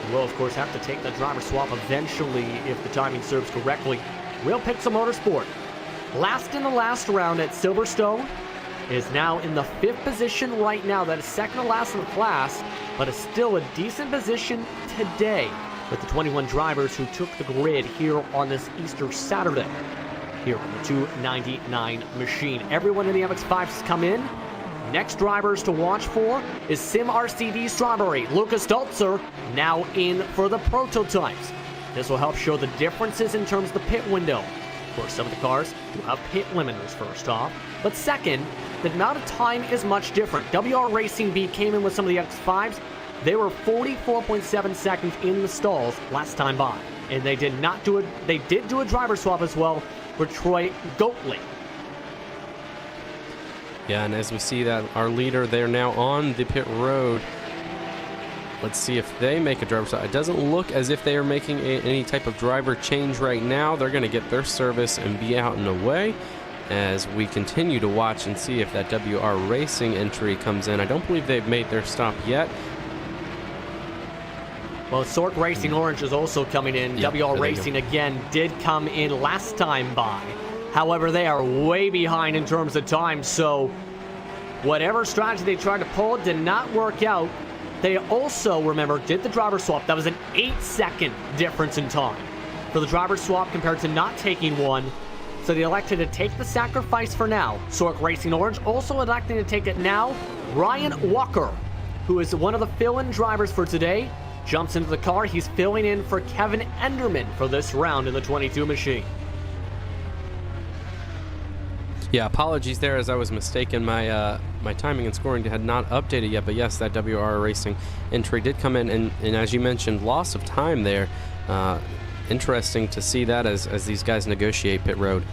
He will, of course, have to take that driver swap eventually if the timing serves correctly. Real Pixel Motorsport, last in the last round at Silverstone, is now in the 5th position right now. That is second to last in the class, but is still a decent position today with the 21 drivers who took the grid here on this Easter Saturday here on the 299 machine. Everyone in the MX-5 has come in. Next drivers to watch for is Sim RCD Strawberry. Lucas Stolzer now in for the prototypes. This will help show the differences in terms of the pit window. Of course, some of the cars do have pit limiters first off, but second, the amount of time is much different. WR Racing B came in with some of the X5s. They were 44.7 seconds in the stalls last time by, and they did not do it. They did do a driver swap as well for Troy Goatley. Yeah, and as we see that our leader, they're now on the pit road. Let's see if they make a driver swap. It doesn't look as if they are making any type of driver change right now. They're going to get their service and be out and away as we continue to watch and see if that WR Racing entry comes in. I don't believe they've made their stop yet. Well, Sork Racing Orange is also coming in. Yep, WR Racing, again, did come in last time by. However, they are way behind in terms of time, so whatever strategy they tried to pull did not work out They also, remember, did the driver swap. That was an 8-second difference in time for the driver swap compared to not taking one. So they elected to take the sacrifice for now. Sork Racing Orange also electing to take it now. Ryan Walker, who is one of the fill-in drivers for today, jumps into the car. He's filling in for Kevin Enderman for this round in the 22 machine. Yeah, apologies there as I was mistaken. My my timing and scoring had not updated yet, but yes, that WR Racing entry did come in, and as you mentioned, loss of time there. Interesting to see that as these guys negotiate pit road.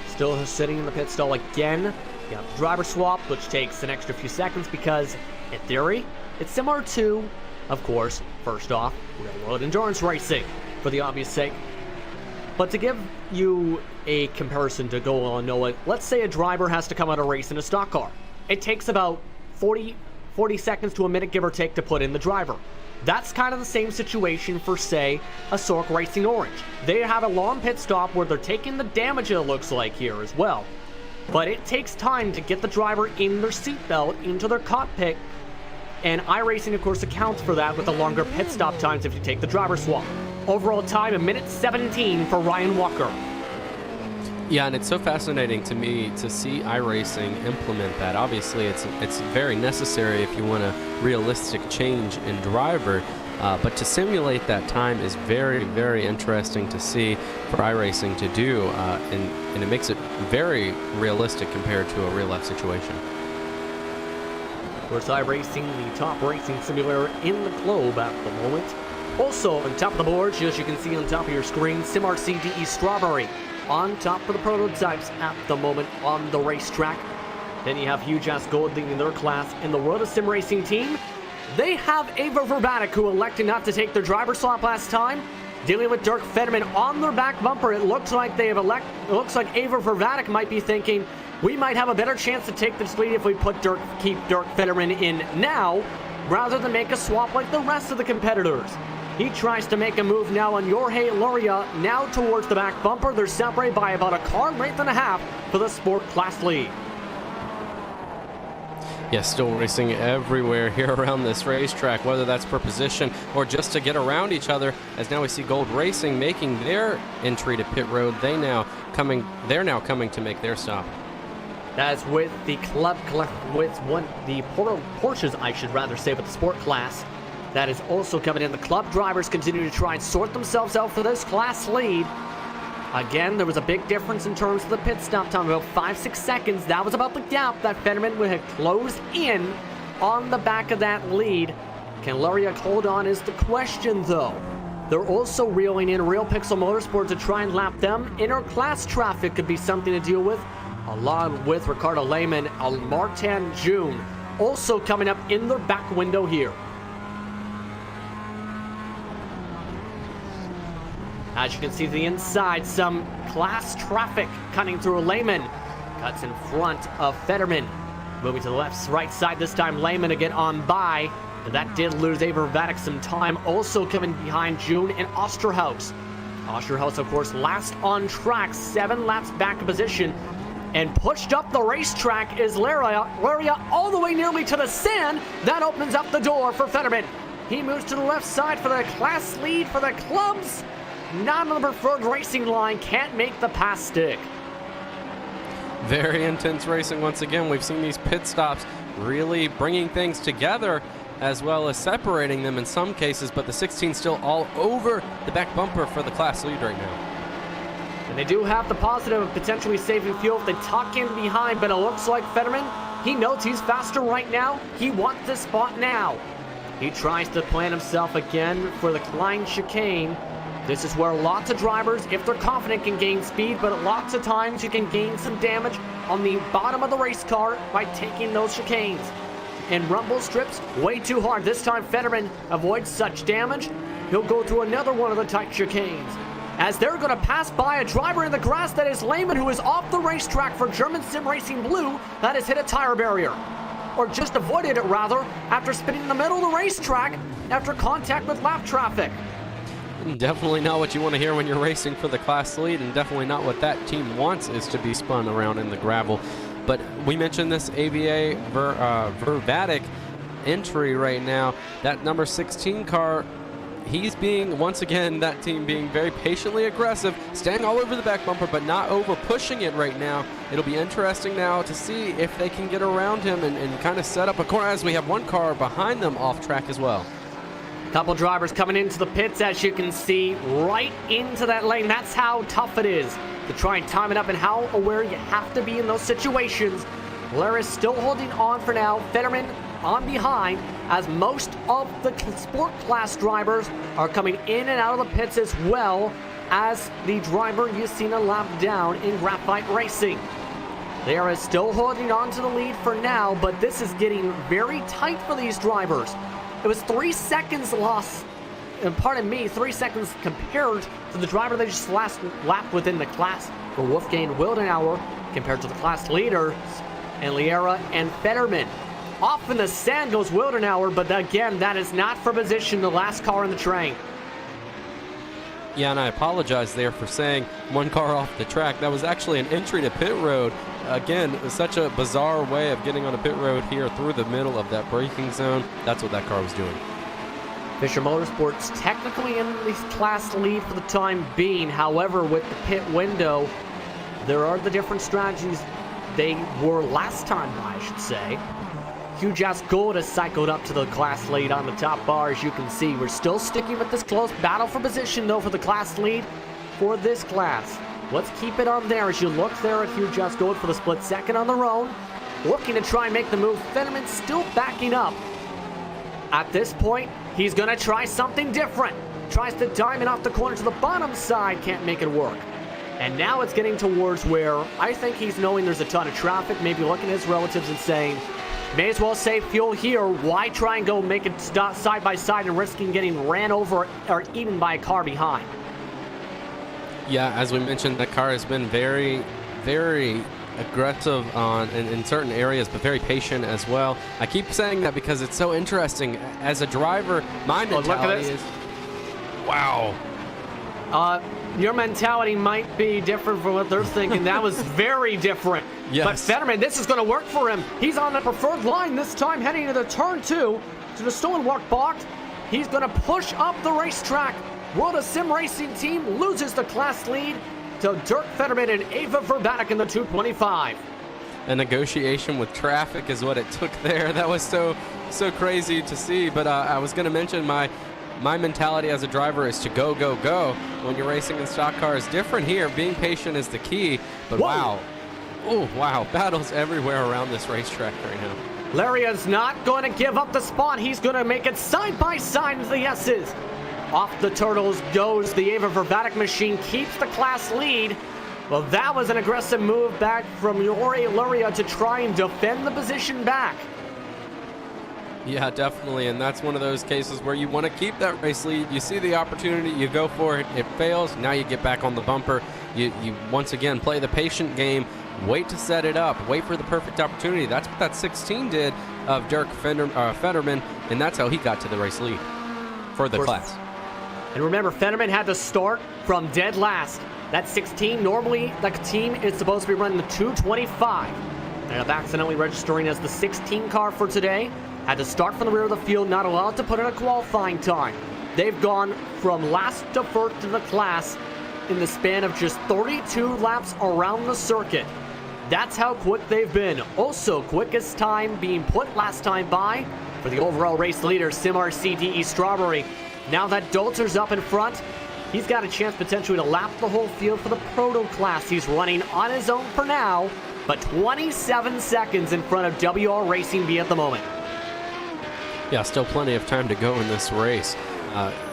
Still sitting in the pit stall again. You have the driver swap, which takes an extra few seconds because, in theory, it's similar to, of course, first off, real-world endurance racing, for the obvious sake. But to give you a comparison to go on, Noah, let's say a driver has to come out of race in a stock car. It takes about 40 seconds to a minute, give or take, to put in the driver. That's kind of the same situation for, say, a Sork Racing Orange. They have a long pit stop where they're taking the damage, it looks like, here as well. But it takes time to get the driver in their seatbelt, into their cockpit, and iRacing, of course, accounts for that with the longer pit stop times if you take the driver swap. Overall time, 1:17 for Ryan Walker. Yeah, and it's so fascinating to me to see iRacing implement that. Obviously, it's very necessary if you want a realistic change in driver, but to simulate that time is very, very interesting to see for iRacing to do, and it makes it very realistic compared to a real-life situation. Of course, iRacing, the top racing simulator in the globe at the moment. Also, on top of the board, as you can see on top of your screen, SimRC DE Strawberry on top of the prototypes at the moment on the racetrack. Then you have Huge Ass Gold leading their class in the World of Sim Racing team. They have Ava Verbatic, who elected not to take their driver swap last time, dealing with Dirk Fetterman on their back bumper. It looks like Ava Verbatic might be thinking, we might have a better chance to take this lead if we keep Dirk Fetterman in now, rather than make a swap like the rest of the competitors. He tries to make a move now on Jorge Luria, now towards the back bumper. They're separated by about a car length and a half for the Sport Class lead. Yeah, still racing everywhere here around this racetrack, whether that's per position or just to get around each other, as now we see Gold Racing making their entry to pit road. They're now coming to make their stop. That's with the Porsches, I should rather say, with the Sport Class. That is also coming in. The club drivers continue to try and sort themselves out for this class lead. Again, there was a big difference in terms of the pit stop time, about 5-6 seconds. That was about the gap that Fetterman would have closed in on the back of that lead. Can Luria hold on is the question, though. They're also reeling in Real Pixel Motorsport to try and lap them. Inter-class traffic could be something to deal with, along with Ricardo Lehman and Martin June, also coming up in their back window here. As you can see to the inside, some class traffic cutting through. Lehman cuts in front of Fetterman. Moving to the right side this time, Lehman to get on by. And that did lose Avervatic some time. Also coming behind June and Osterhaus. Osterhaus, of course, last on track, 7 laps back in position. And pushed up the racetrack is Luria all the way nearly to the sand. That opens up the door for Fetterman. He moves to the left side for the class lead for the clubs. Not on the preferred racing line, can't make the pass stick. Very intense racing once again. We've seen these pit stops really bringing things together as well as separating them in some cases, but the 16 still all over the back bumper for the class lead right now. And they do have the positive of potentially saving fuel if they tuck in behind, but it looks like Fetterman, he knows he's faster right now. He wants this spot now. He tries to plan himself again for the Klein chicane. This is where lots of drivers, if they're confident, can gain speed, but lots of times you can gain some damage on the bottom of the race car by taking those chicanes. And rumble strips way too hard. This time Fetterman avoids such damage. He'll go through another one of the tight chicanes. As they're going to pass by a driver in the grass, that is Lehman, who is off the racetrack for German Sim Racing Blue. That has hit a tire barrier. Or just avoided it, rather, after spinning in the middle of the racetrack after contact with lap traffic. Definitely not what you want to hear when you're racing for the class lead, and definitely not what that team wants is to be spun around in the gravel. But we mentioned this AVA Verbatic, entry right now. That number 16 car, he's being, once again, that team being very patiently aggressive, staying all over the back bumper, but not over pushing it right now. It'll be interesting now to see if they can get around him and kind of set up a corner, as we have one car behind them off track as well. Couple drivers coming into the pits, as you can see, right into that lane. That's how tough it is to try and time it up and how aware you have to be in those situations. Laris still holding on for now. Fetterman on behind, as most of the sport class drivers are coming in and out of the pits, as well as the driver you've seen a lap down in Graphite Racing. They are still holding on to the lead for now, but this is getting very tight for these drivers. It was 3 seconds lost, and pardon me, 3 seconds compared to the driver they just last lapped within the class for Wolfgang Wildenauer compared to the class leaders and Liera and Fetterman. Off in the sand goes Wildenauer, but again, that is not for position, the last car in the train. Yeah, and I apologize there for saying one car off the track. That was actually an entry to pit road. Again, such a bizarre way of getting on a pit road here through the middle of that braking zone. That's what that car was doing. Fisher Motorsports technically in the class lead for the time being. However, with the pit window, there are the different strategies they were last time, I should say. Huge Ass Gold has cycled up to the class lead on the top bar, as you can see. We're still sticking with this close battle for position, though, for the class lead for this class. Let's keep it on there as you look there at Huge Ass Gold for the split second on their own. Looking to try and make the move. Fetterman still backing up. At this point, he's going to try something different. Tries to diamond off the corner to the bottom side. Can't make it work. And now it's getting towards where I think he's knowing there's a ton of traffic. Maybe looking at his relatives and saying, may as well save fuel here. Why try and go make it side by side and risking getting ran over or eaten by a car behind? Yeah, as we mentioned, that car has been very, very aggressive in certain areas, but very patient as well. I keep saying that because it's so interesting. As a driver, my mentality is, wow. Your mentality might be different from what they're thinking. That was very different. Yes. But Fetterman, this is going to work for him. He's on the preferred line this time, heading to the turn 2 to the Stonework box. He's going to push up the racetrack. World of Sim Racing Team loses the class lead to Dirk Fetterman and Ava Verbatic in the 225. A negotiation with traffic is what it took there. That was so crazy to see. But I was going to mention my mentality as a driver is to go, go, go. When you're racing in stock cars, different here. Being patient is the key. But whoa. Wow. Oh, wow. Battles everywhere around this racetrack right now. Laria's not going to give up the spot. He's going to make it side by side with the S's. Off the turtles goes the Ava Verbatic machine, keeps the class lead. Well, that was an aggressive move back from Yori Luria to try and defend the position back. Yeah, definitely, and that's one of those cases where you want to keep that race lead. You see the opportunity, you go for it, it fails, now you get back on the bumper. You once again play the patient game, wait to set it up, wait for the perfect opportunity. That's what that 16 did of Dirk Fetterman, and that's how he got to the race lead for the class. And remember, Fetterman had to start from dead last. That 16, normally the team is supposed to be running the 225. Ended up accidentally registering as the 16 car for today. Had to start from the rear of the field, not allowed to put in a qualifying time. They've gone from last to first in the class in the span of just 32 laps around the circuit. That's how quick they've been. Also, quickest time being put last time by for the overall race leader, SimRC DE Strawberry. Now that Dolter's up in front, he's got a chance potentially to lap the whole field for the proto class. He's running on his own for now, but 27 seconds in front of WR Racing B at the moment. Yeah, still plenty of time to go in this race.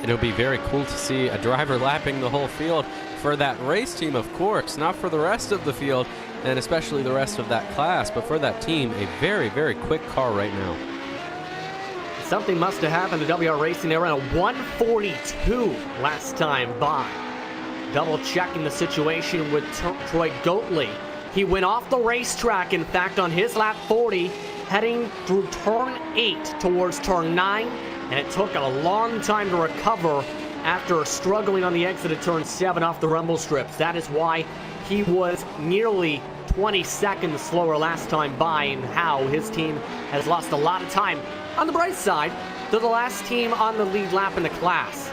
It'll be very cool to see a driver lapping the whole field for that race team, of course, not for the rest of the field, and especially the rest of that class, but for that team, a very, very quick car right now. Something must have happened to WR Racing. They ran a 142 last time by. Double checking the situation with Troy Goatley. He went off the racetrack, in fact, on his lap 40, heading through turn 8 towards turn 9, and it took a long time to recover after struggling on the exit of turn 7 off the rumble strips. That is why he was nearly 20 seconds slower last time by, and how his team has lost a lot of time On the bright side, they're the last team on the lead lap in the class.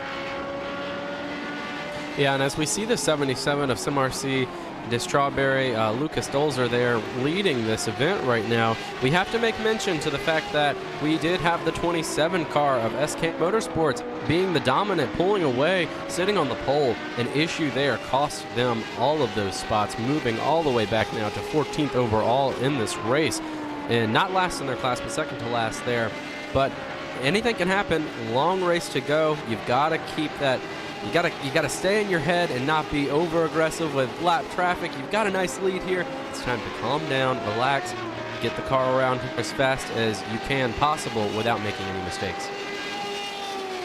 Yeah, and as we see the 77 of SimRC de Strawberry, Lucas Zolder there leading this event right now, we have to make mention to the fact that we did have the 27 car of SK Motorsports being the dominant, pulling away, sitting on the pole. An issue there cost them all of those spots, moving all the way back now to 14th overall in this race. And not last in their class, but second to last there. But anything can happen. Long race to go. You've got to keep that. You gotta stay in your head and not be over aggressive with lap traffic. You've got a nice lead here. It's time to calm down, relax, get the car around as fast as you can possible without making any mistakes.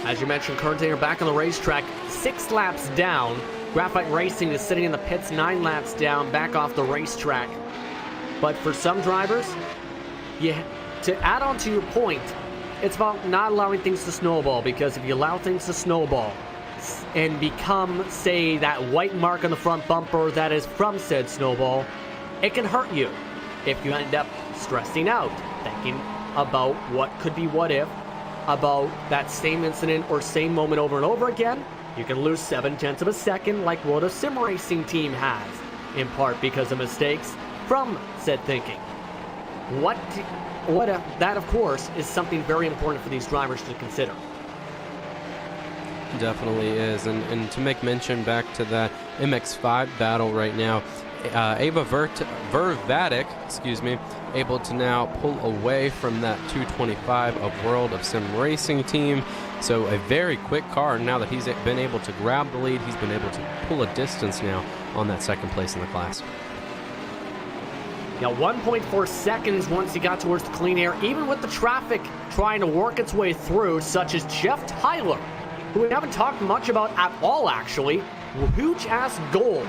As you mentioned, currently you're back on the racetrack, 6 laps down. Graphite Racing is sitting in the pits 9 laps down, back off the racetrack. But for some drivers, to add on to your point, it's about not allowing things to snowball, because if you allow things to snowball and become, say, that white mark on the front bumper that is from said snowball, it can hurt you if you end up stressing out, thinking about what could be what if, about that same incident or same moment over and over again. You can lose 7/10 of a second like what a sim racing team has, in part because of mistakes from said thinking. That, of course, is something very important for these drivers to consider. Definitely is. And to make mention back to that MX5 battle right now, Ava Vervatic, able to now pull away from that 225 of World of Sim Racing team. So a very quick car. Now that he's been able to grab the lead, he's been able to pull a distance now on that second place in the class. Now 1.4 seconds once he got towards the clean air, even with the traffic trying to work its way through, such as Jeff Tyler, who we haven't talked much about at all, actually. Huge-ass Gold.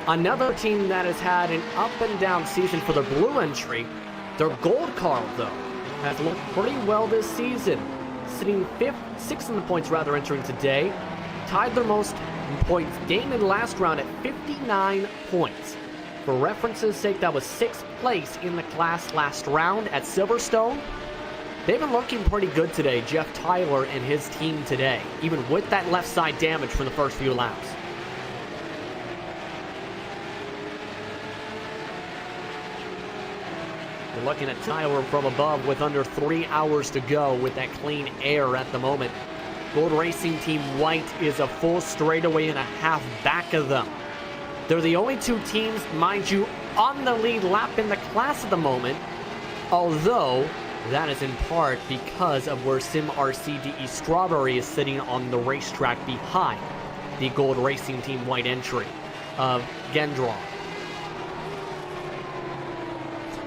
Another team that has had an up-and-down season for their blue entry. Their gold car, though, has looked pretty well this season, sitting 6th in the points, entering today. Tied their most points gained in the last round at 59 points. For reference's sake, that was 6th place in the class last round at Silverstone. They've been looking pretty good today, Jeff Tyler and his team today, even with that left side damage from the first few laps. We're looking at Tyler from above with under 3 hours to go with that clean air at the moment. Gold Racing Team White is a full straightaway and a half back of them. They're the only 2 teams, mind you, on the lead lap in the class at the moment, although that is in part because of where SimRC de Strawberry is sitting on the racetrack behind the Gold Racing Team White entry of Gendron.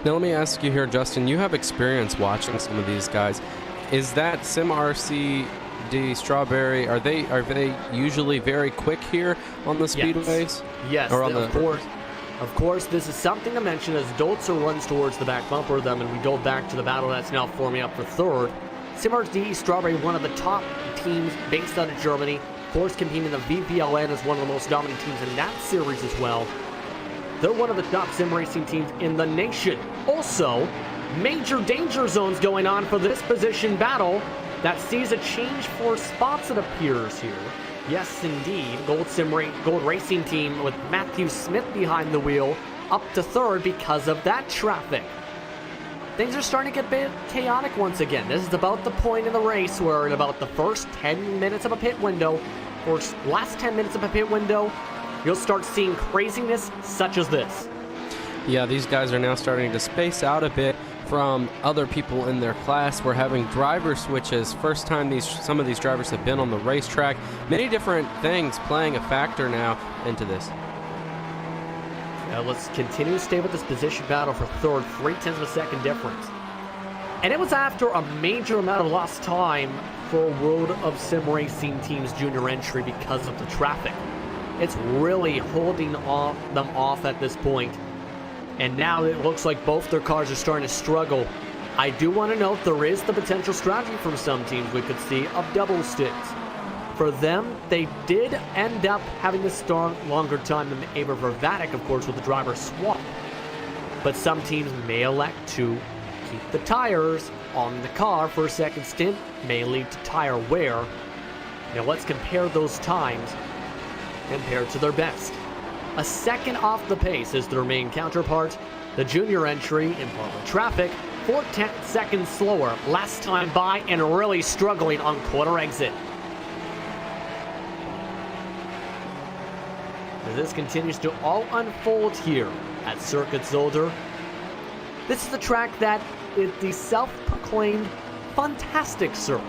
Now let me ask you here, Justin, you have experience watching some of these guys. Is that SimRC de Strawberry, are they usually very quick here on the speedways? Yes, or on Of course, this is something to mention as Dolzer runs towards the back bumper of them, and we go back to the battle that's now forming up for third. SimRC Strawberry, one of the top teams based out of Germany, of course competing in the VPLN as one of the most dominant teams in that series as well. They're one of the top sim racing teams in the nation. Also, major danger zones going on for this position battle that sees a change for spots, it appears here. Yes, indeed. Gold Racing Team with Matthew Smith behind the wheel up to third because of that traffic. Things are starting to get a bit chaotic once again. This is about the point in the race where in about the first 10 minutes of a pit window, or last 10 minutes of a pit window, you'll start seeing craziness such as this. Yeah, these guys are now starting to space out a bit from other people in their class. We're having driver switches. First time some of these drivers have been on the racetrack. Many different things playing a factor now into this. Let's continue to stay with this position battle for third, 0.3 of a second difference. And it was after a major amount of lost time for World of Sim Racing Team's junior entry because of the traffic. It's really holding them off at this point. And now it looks like both their cars are starting to struggle. I do want to note there is the potential strategy from some teams we could see of double stints. For them, they did end up having to start longer time than Ava Vervatic, of course, with the driver swap. But some teams may elect to keep the tires on the car for a second stint may lead to tire wear. Now let's compare those times compared to their best. A second off the pace is their main counterpart. The junior entry in Portland traffic, 4/10 seconds slower, last time by, and really struggling on quarter exit. As this continues to all unfold here at Circuit Zolder. This is the track that is the self-proclaimed fantastic circuit,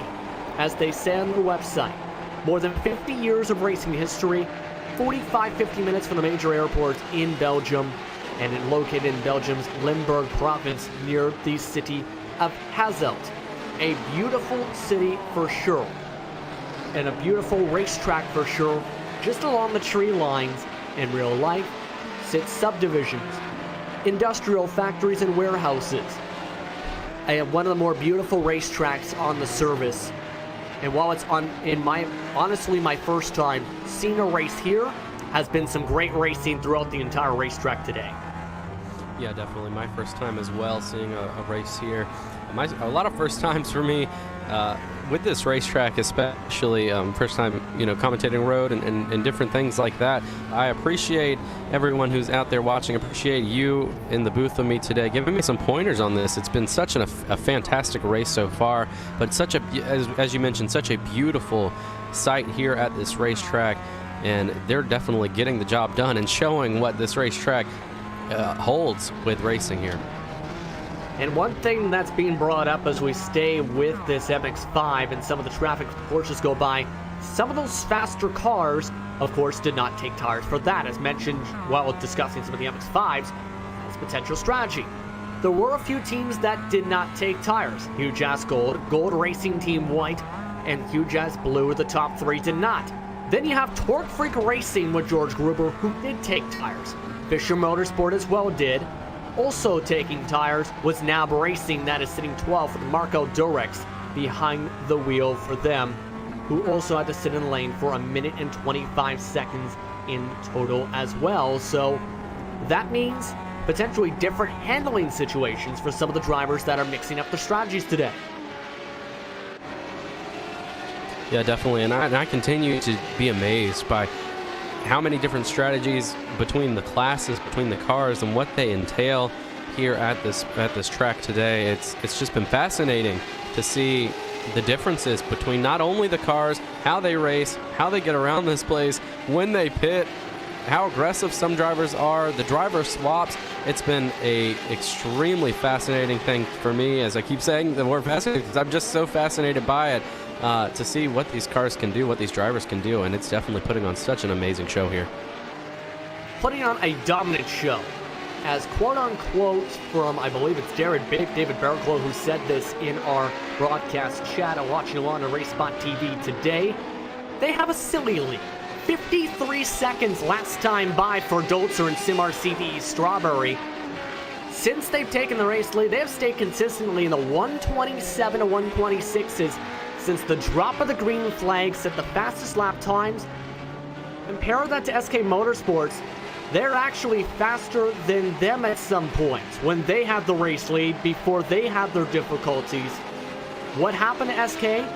as they say on their website. More than 50 years of racing history, 45-50 minutes from the major airports in Belgium, and located in Belgium's Limburg province near the city of Hasselt. A beautiful city for sure, and a beautiful racetrack for sure. Just along the tree lines, in real life, sit subdivisions, industrial factories and warehouses. I have one of the more beautiful racetracks on the service. And while it's honestly my first time seeing a race here, has been some great racing throughout the entire racetrack today. Yeah, definitely my first time as well, seeing a race here. A lot of first times for me with this racetrack, especially first time, commentating road and different things like that. I appreciate everyone who's out there watching. Appreciate you in the booth with me today, giving me some pointers on this. It's been such a fantastic race so far, but such a, as you mentioned, such a beautiful sight here at this racetrack, and they're definitely getting the job done and showing what this racetrack holds with racing here. And one thing that's being brought up as we stay with this MX-5 and some of the traffic Porsches go by, some of those faster cars, of course, did not take tires for that. As mentioned while discussing some of the MX-5s, that's potential strategy. There were a few teams that did not take tires. Huge Ass Gold, Gold Racing Team White, and Huge Ass Blue, the top three, did not. Then you have Torque Freak Racing with George Gruber, who did take tires. Fisher Motorsport as well did. Also taking tires was Nab Racing, that is sitting 12th with Marco Durex behind the wheel for them, who also had to sit in the lane for 1 minute and 25 seconds in total as well. So that means potentially different handling situations for some of the drivers that are mixing up their strategies today. Yeah, definitely, and I continue to be amazed by how many different strategies between the classes, between the cars, and what they entail here at this track today. It's just been fascinating to see the differences between not only the cars, how they race, how they get around this place, when they pit, how aggressive some drivers are, the driver swaps. It's been a extremely fascinating thing for me. As I keep saying the word fascinating, because I'm just so fascinated by it. To see what these cars can do, what these drivers can do, and it's definitely putting on such an amazing show here. Putting on a dominant show. As quote-unquote from, I believe it's David Barraclough, who said this in our broadcast chat and watching along on RacespotTV today, they have a silly lead. 53 seconds last time by for Dolzer and SimRCV Strawberry. Since they've taken the race lead, they have stayed consistently in the 127 to 126s since the drop of the green flag set the fastest lap times. Compare that to SK Motorsports. They're actually faster than them at some points when they had the race lead before they had their difficulties. What happened to SK?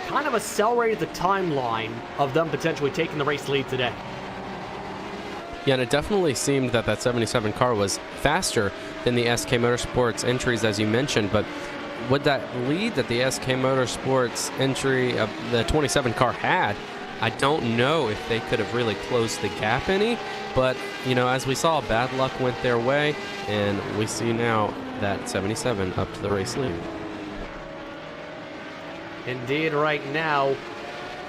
Kind of accelerated the timeline of them potentially taking the race lead today. Yeah, and it definitely seemed that 77 car was faster than the SK Motorsports entries, as you mentioned, but with that lead that the SK Motorsports entry of the 27 car had, I don't know if they could have really closed the gap any, but as we saw, bad luck went their way, and we see now that 77 up to the race lead. Indeed, right now,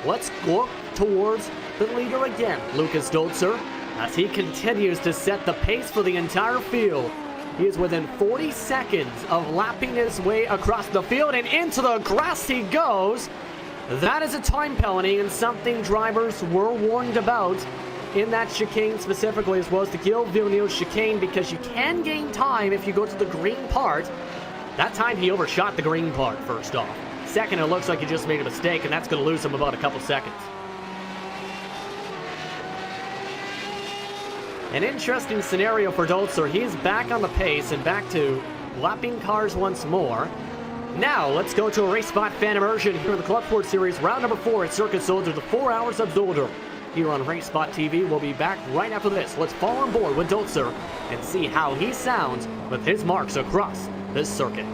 let's look towards the leader again, Lucas Dolzer, as he continues to set the pace for the entire field. He is within 40 seconds of lapping his way across the field, and into the grass he goes. That is a time penalty, and something drivers were warned about in that chicane specifically, as well as the Gil Villeneuve chicane, because you can gain time if you go to the green part. That time he overshot the green part, first off. Second, it looks like he just made a mistake, and that's going to lose him about a couple seconds. An interesting scenario for Dolzer. He's back on the pace and back to lapping cars once more. Now, let's go to a Race Spot fan immersion here in the Club Sport Series, round number 4 at Circuit Zolder, the 4 hours of Zolder. Here on RacespotTV, we'll be back right after this. Let's fall on board with Zolder and see how he sounds with his marks across this circuit.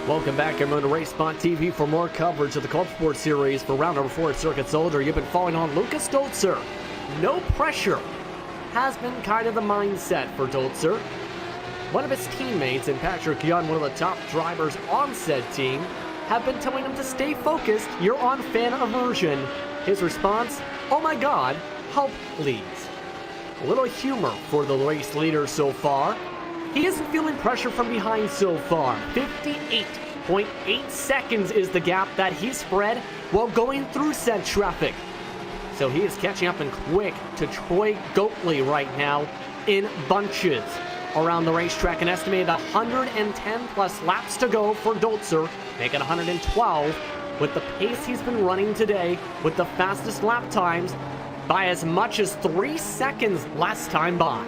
Welcome back, everyone, to RacespotTV for more coverage of the Club Sport Series for round number 4 at Circuit Zolder. You've been following on Lucas Zolder. No pressure has been kind of the mindset for Zolder. One of his teammates, and Patrick Young, one of the top drivers on said team, have been telling him to stay focused, you're on fan aversion. His response, oh my god, help please. A little humor for the race leader so far. He isn't feeling pressure from behind so far. 58.8 seconds is the gap that he spread while going through said traffic. So he is catching up and quick to Troy Goatley right now in bunches around the racetrack. An estimated 110 plus laps to go for Zolder, making 112 with the pace he's been running today, with the fastest lap times by as much as 3 seconds last time by.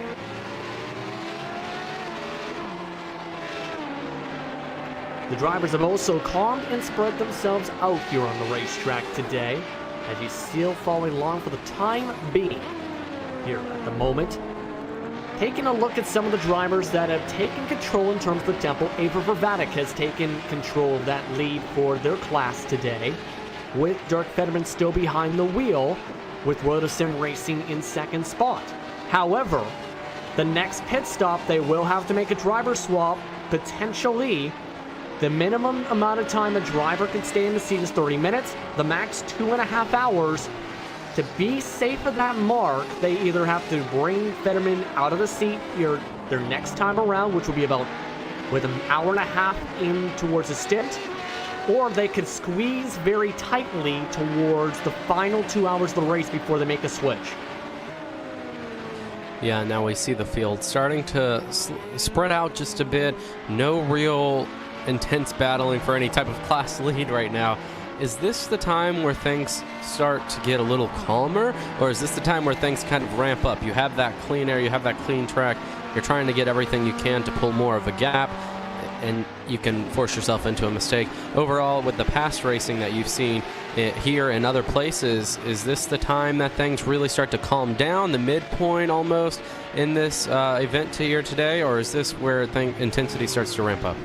The drivers have also calmed and spread themselves out here on the racetrack today, as he's still following along for the time being here at the moment. Taking a look at some of the drivers that have taken control in terms of the tempo, IVRA has taken control of that lead for their class today, with Dirk Fetterman still behind the wheel, with RotoSim Racing in second spot. However, the next pit stop, they will have to make a driver swap, potentially. The minimum amount of time a driver can stay in the seat is 30 minutes, the max 2.5 hours. To be safe at that mark, they either have to bring Fetterman out of the seat their next time around, which will be about with an hour and a half in towards the stint, or they could squeeze very tightly towards the final 2 hours of the race before they make a switch. Yeah, now we see the field starting to spread out just a bit. No real intense battling for any type of class lead right now. Is this the time where things start to get a little calmer, or is this the time where things kind of ramp up? You have that clean air, you have that clean track, you're trying to get everything you can to pull more of a gap, and you can force yourself into a mistake. Overall, with the past racing that you've seen here and other places, is this the time that things really start to calm down, the midpoint almost in this event here today, or is this where intensity starts to ramp up?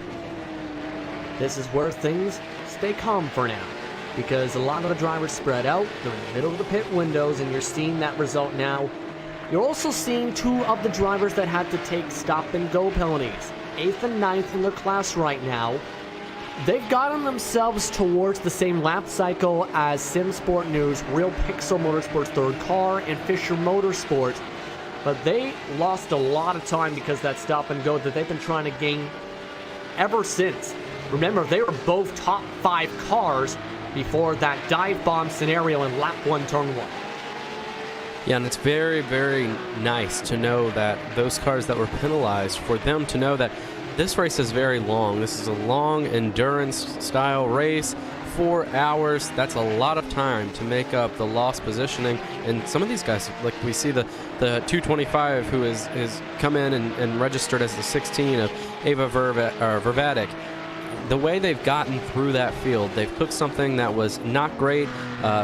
This is where things stay calm for now, because a lot of the drivers spread out. They're in the middle of the pit windows, and you're seeing that result now. You're also seeing two of the drivers that had to take stop-and-go penalties, 8th and 9th in their class right now. They've gotten themselves towards the same lap cycle as SimSport News, Real Pixel Motorsports Third Car, and Fisher Motorsport, but they lost a lot of time because that stop-and-go that they've been trying to gain ever since. Remember, they were both top 5 cars before that dive bomb scenario in lap 1, turn 1. Yeah, and it's very, very nice to know that those cars that were penalized, for them to know that this race is very long. This is a long endurance-style race, 4 hours. That's a lot of time to make up the lost positioning. And some of these guys, like we see the 225 who is come in and registered as the 16 of Ava Vervatic. The way they've gotten through that field, they've took something that was not great,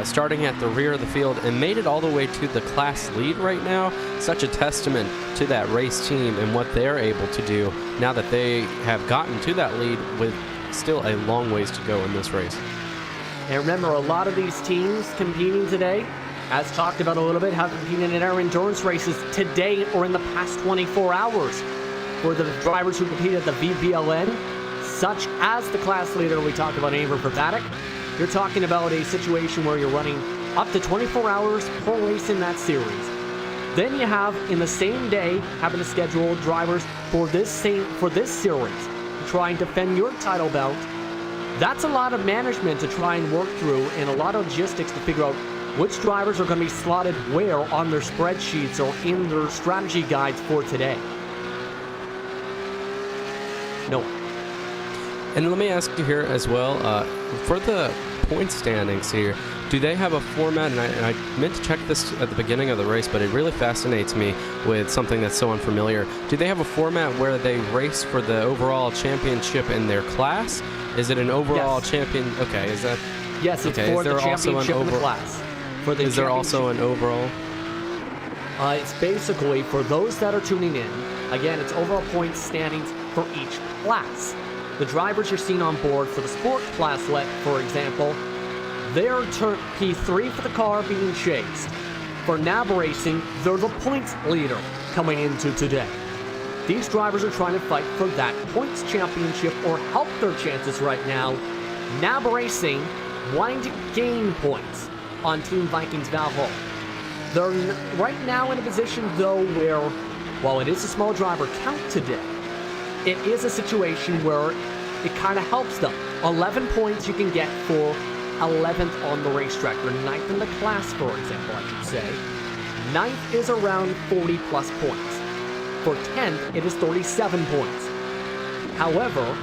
starting at the rear of the field, and made it all the way to the class lead right now. Such a testament to that race team and what they're able to do now that they have gotten to that lead with still a long ways to go in this race. And remember, a lot of these teams competing today, as talked about a little bit, have competed in our endurance races today or in the past 24 hours. For the drivers who competed at the VBLN, such as the class leader we talked about, Ava Vervatic, you're talking about a situation where you're running up to 24 hours per race in that series. Then you have, in the same day, having to schedule drivers for this series to try and defend your title belt. That's a lot of management to try and work through, and a lot of logistics to figure out which drivers are going to be slotted where on their spreadsheets or in their strategy guides for today. No. And let me ask you here as well, for the point standings here, do they have a format? And I meant to check this at the beginning of the race, but it really fascinates me with something that's so unfamiliar. Do they have a format where they race for the overall championship in their class? Is it an overall champion? Okay, is that? Yes, it's for the championship in the class. Is there also an overall? It's basically, for those that are tuning in, again, it's overall point standings for each class. The drivers you're seeing on board for the sport class, for example, they're P3 for the car being chased. For NAB Racing, they're the points leader coming into today. These drivers are trying to fight for that points championship or help their chances right now NAB Racing wanting to gain points on Team Vikings Valhalla. They're right now in a position, though, where, while it is a small driver count today, it is a situation where it kind of helps them. 11 points you can get for 11th on the racetrack, or 9th in the class, for example, I should say. 9th is around 40 plus points. For 10th, it is 37 points. However,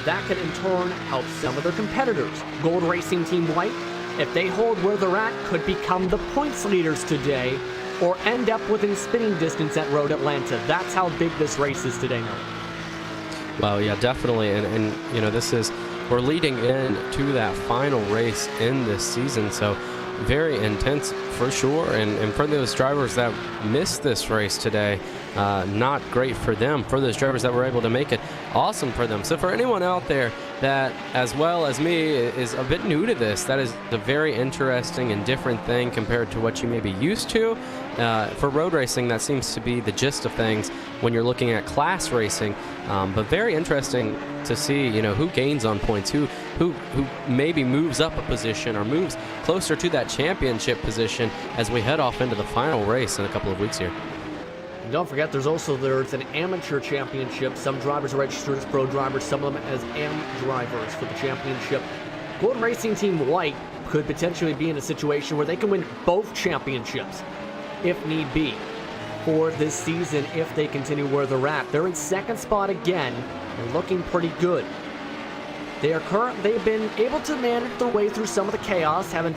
that could in turn help some of their competitors. Gold Racing Team White, if they hold where they're at, could become the points leaders today or end up within spinning distance at Road Atlanta. That's how big this race is today, Noah. Well, yeah, definitely. And you know, we're leading in to that final race in this season. So very intense for sure. And for those drivers that missed this race today, not great for them. For those drivers that were able to make it, awesome for them. So for anyone out there that, as well as me, is a bit new to this, that is a very interesting and different thing compared to what you may be used to. For road racing, that seems to be the gist of things when you're looking at class racing. But very interesting to see, you know, who gains on points, who maybe moves up a position or moves closer to that championship position as we head off into the final race in a couple of weeks here. And don't forget, there's an amateur championship. Some drivers are registered as pro drivers, some of them as AM drivers for the championship. Gold Racing Team White could potentially be in a situation where they can win both championships, if need be, for this season if they continue where they're at. They're in second spot again and looking pretty good. They've been able to manage their way through some of the chaos, they've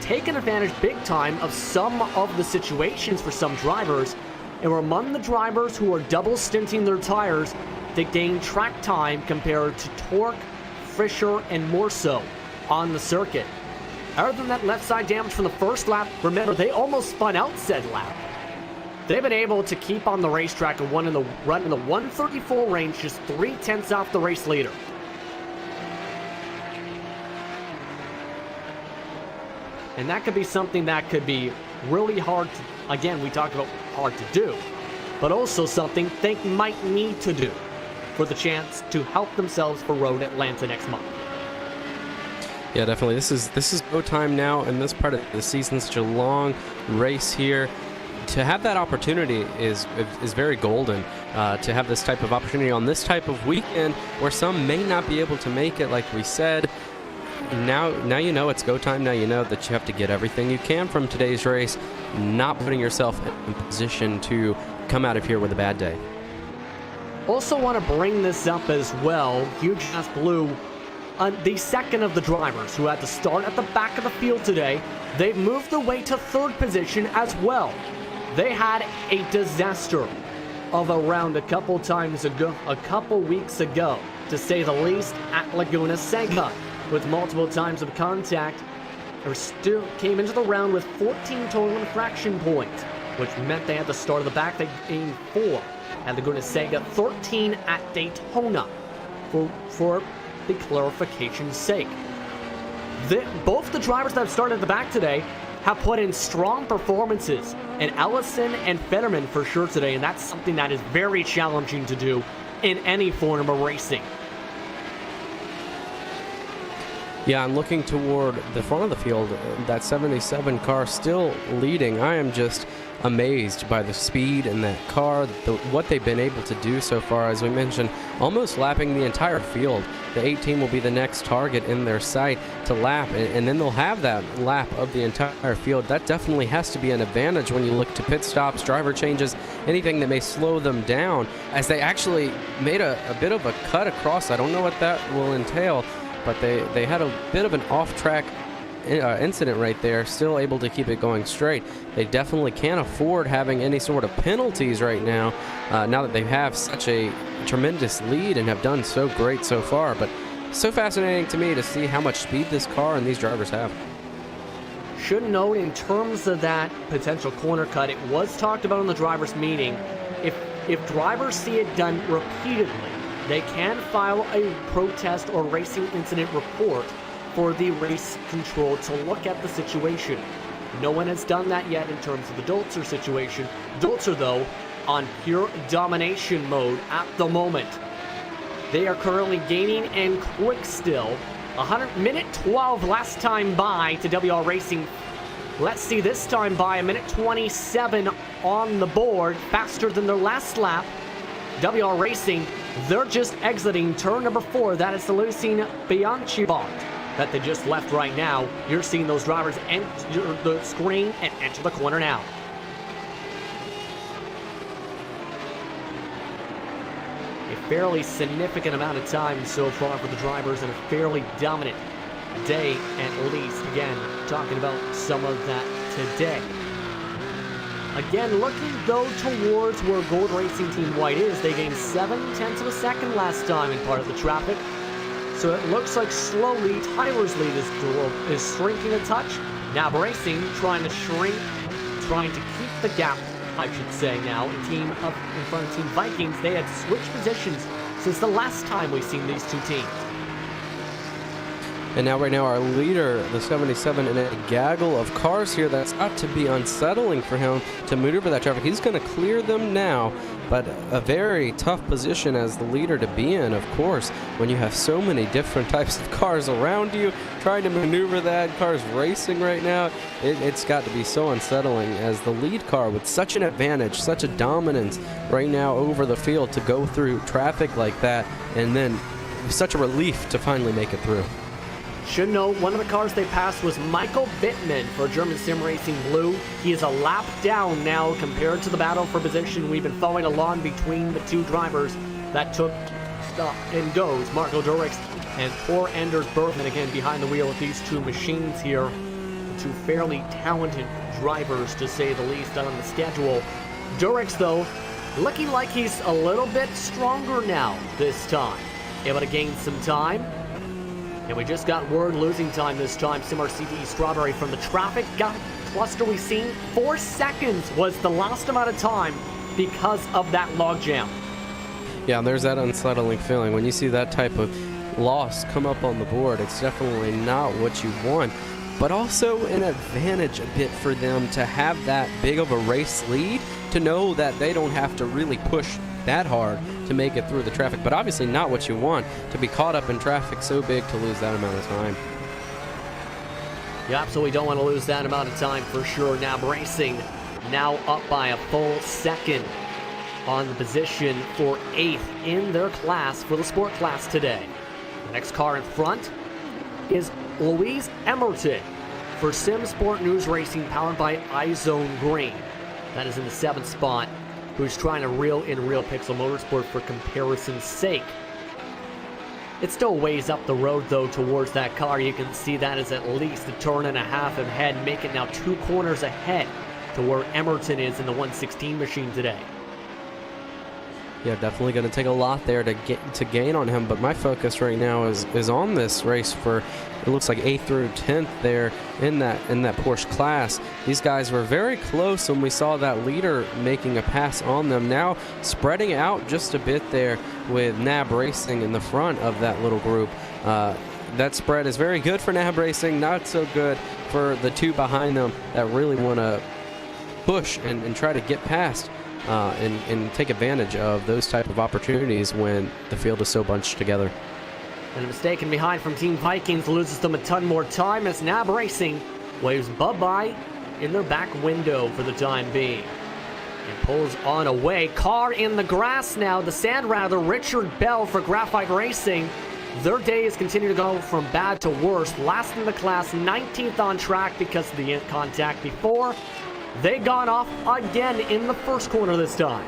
taken advantage big time of some of the situations for some drivers, and were among the drivers who are double stinting their tires to gain track time compared to Torque, Fisher, and more so on the circuit. Other than that left side damage from the first lap, remember, they almost spun out said lap. They've been able to keep on the racetrack and run in the 134 range, just 0.3 off the race leader. And that could be something that could be really hard to, again, we talked about hard to do, but also something they might need to do for the chance to help themselves for Road Atlanta next month. Yeah, definitely. This is go time now, and this part of the season, such a long race here. To have that opportunity is very golden. To have this type of opportunity on this type of weekend where some may not be able to make it, like we said. Now you know it's go time. Now you know that you have to get everything you can from today's race, not putting yourself in position to come out of here with a bad day. Also want to bring this up as well. Huge Ass Blue, the second of the drivers who had to start at the back of the field today, they've moved their way to third position as well. They had a disaster of a round a couple weeks ago, to say the least, at Laguna Seca, with multiple times of contact. They still came into the round with 14 total infraction points, which meant they had to start at the back. They gained 4 at Laguna Seca, 13 at Daytona, for the clarification's sake. Both the drivers that have started at the back today have put in strong performances, and Ellison and Fetterman for sure today, and that's something that is very challenging to do in any form of racing. Yeah, I'm looking toward the front of the field, that 77 car still leading. I am just amazed by the speed in that car, what they've been able to do so far. As we mentioned, almost lapping the entire field. The 18 will be the next target in their sight to lap, and then they'll have that lap of the entire field. That definitely has to be an advantage when you look to pit stops, driver changes, anything that may slow them down, as they actually made a bit of a cut across. I don't know what that will entail, but they had a bit of an off-track incident right there, still able to keep it going straight. They definitely can't afford having any sort of penalties right now, now that they have such a tremendous lead and have done so great so far. But so fascinating to me to see how much speed this car and these drivers have. Should note, in terms of that potential corner cut, it was talked about in the drivers' meeting. If drivers see it done repeatedly, they can file a protest or racing incident report for the race control to look at the situation. No one has done that yet in terms of the Dolzer situation. Dolzer, though, on pure domination mode at the moment. They are currently gaining and quick still minute 12 last time by to WR Racing. Let's see this time by a minute 27 on the board, faster than their last lap. WR Racing, they're just exiting turn number 4. That is the Lucine Bianchi bot that they just left right now. You're seeing those drivers enter the screen and enter the corner now. A fairly significant amount of time so far for the drivers and a fairly dominant day at least. Again, talking about some of that today. Again, looking though towards where Gold Racing Team White is, they gained 0.7 of a second last time in part of the traffic. So it looks like slowly Tyler's lead is shrinking a touch. Now Racing trying to keep the gap, I should say now, in front of Team Vikings. They had switched positions since the last time we've seen these two teams. And now, right now, our leader, the 77, in a gaggle of cars here. That's got to be unsettling for him to maneuver that traffic. He's going to clear them now, but a very tough position as the leader to be in, of course, when you have so many different types of cars around you, trying to maneuver that. Cars racing right now. It's got to be so unsettling as the lead car with such an advantage, such a dominance right now over the field to go through traffic like that, and then such a relief to finally make it through. Should note, one of the cars they passed was Michael Bittman for German Sim Racing Blue. He is a lap down now compared to the battle for position we've been following along between the two drivers that took stop and goes. Marco Durix and poor Anders Bergman again behind the wheel with these two machines here. Two fairly talented drivers, to say the least, on the schedule. Durix, though, looking like he's a little bit stronger now this time. Able to gain some time. And we just got word losing time this time. Simar CTE Strawberry from the traffic cluster we've seen. 4 seconds was the last amount of time because of that logjam. Yeah, there's that unsettling feeling. When you see that type of loss come up on the board, it's definitely not what you want. But also an advantage a bit for them to have that big of a race lead, to know that they don't have to really push that hard to make it through the traffic. But obviously not what you want, to be caught up in traffic so big to lose that amount of time. You absolutely don't want to lose that amount of time for sure. Now Racing now up by a full second on the position for 8th in their class for the sport class today. The next car in front is Louise Emerton for Sim Sport News Racing, powered by iZone Green. That is in the 7th spot, who's trying to reel in Real Pixel Motorsport for comparison's sake. It's still ways up the road, though, towards that car. You can see that is at least a turn and a half ahead, make it now 2 corners ahead to where Emerton is in the 116 machine today. Yeah, definitely going to take a lot there to gain on him, but my focus right now is on this race for, it looks like 8th through 10th there in that Porsche class. These guys were very close when we saw that leader making a pass on them. Now spreading out just a bit there with NAB Racing in the front of that little group. That spread is very good for NAB Racing, not so good for the two behind them that really want to push and try to get past and take advantage of those type of opportunities when the field is so bunched together. And a mistake in behind from Team Vikings loses them a ton more time as NAB Racing waves bye-bye in their back window for the time being. And pulls on away. Car in the grass now. The sand rather. Richard Bell for Graphite Racing. Their day is continuing to go from bad to worse. Last in the class, 19th on track because of the contact before. They got off again in the first corner this time.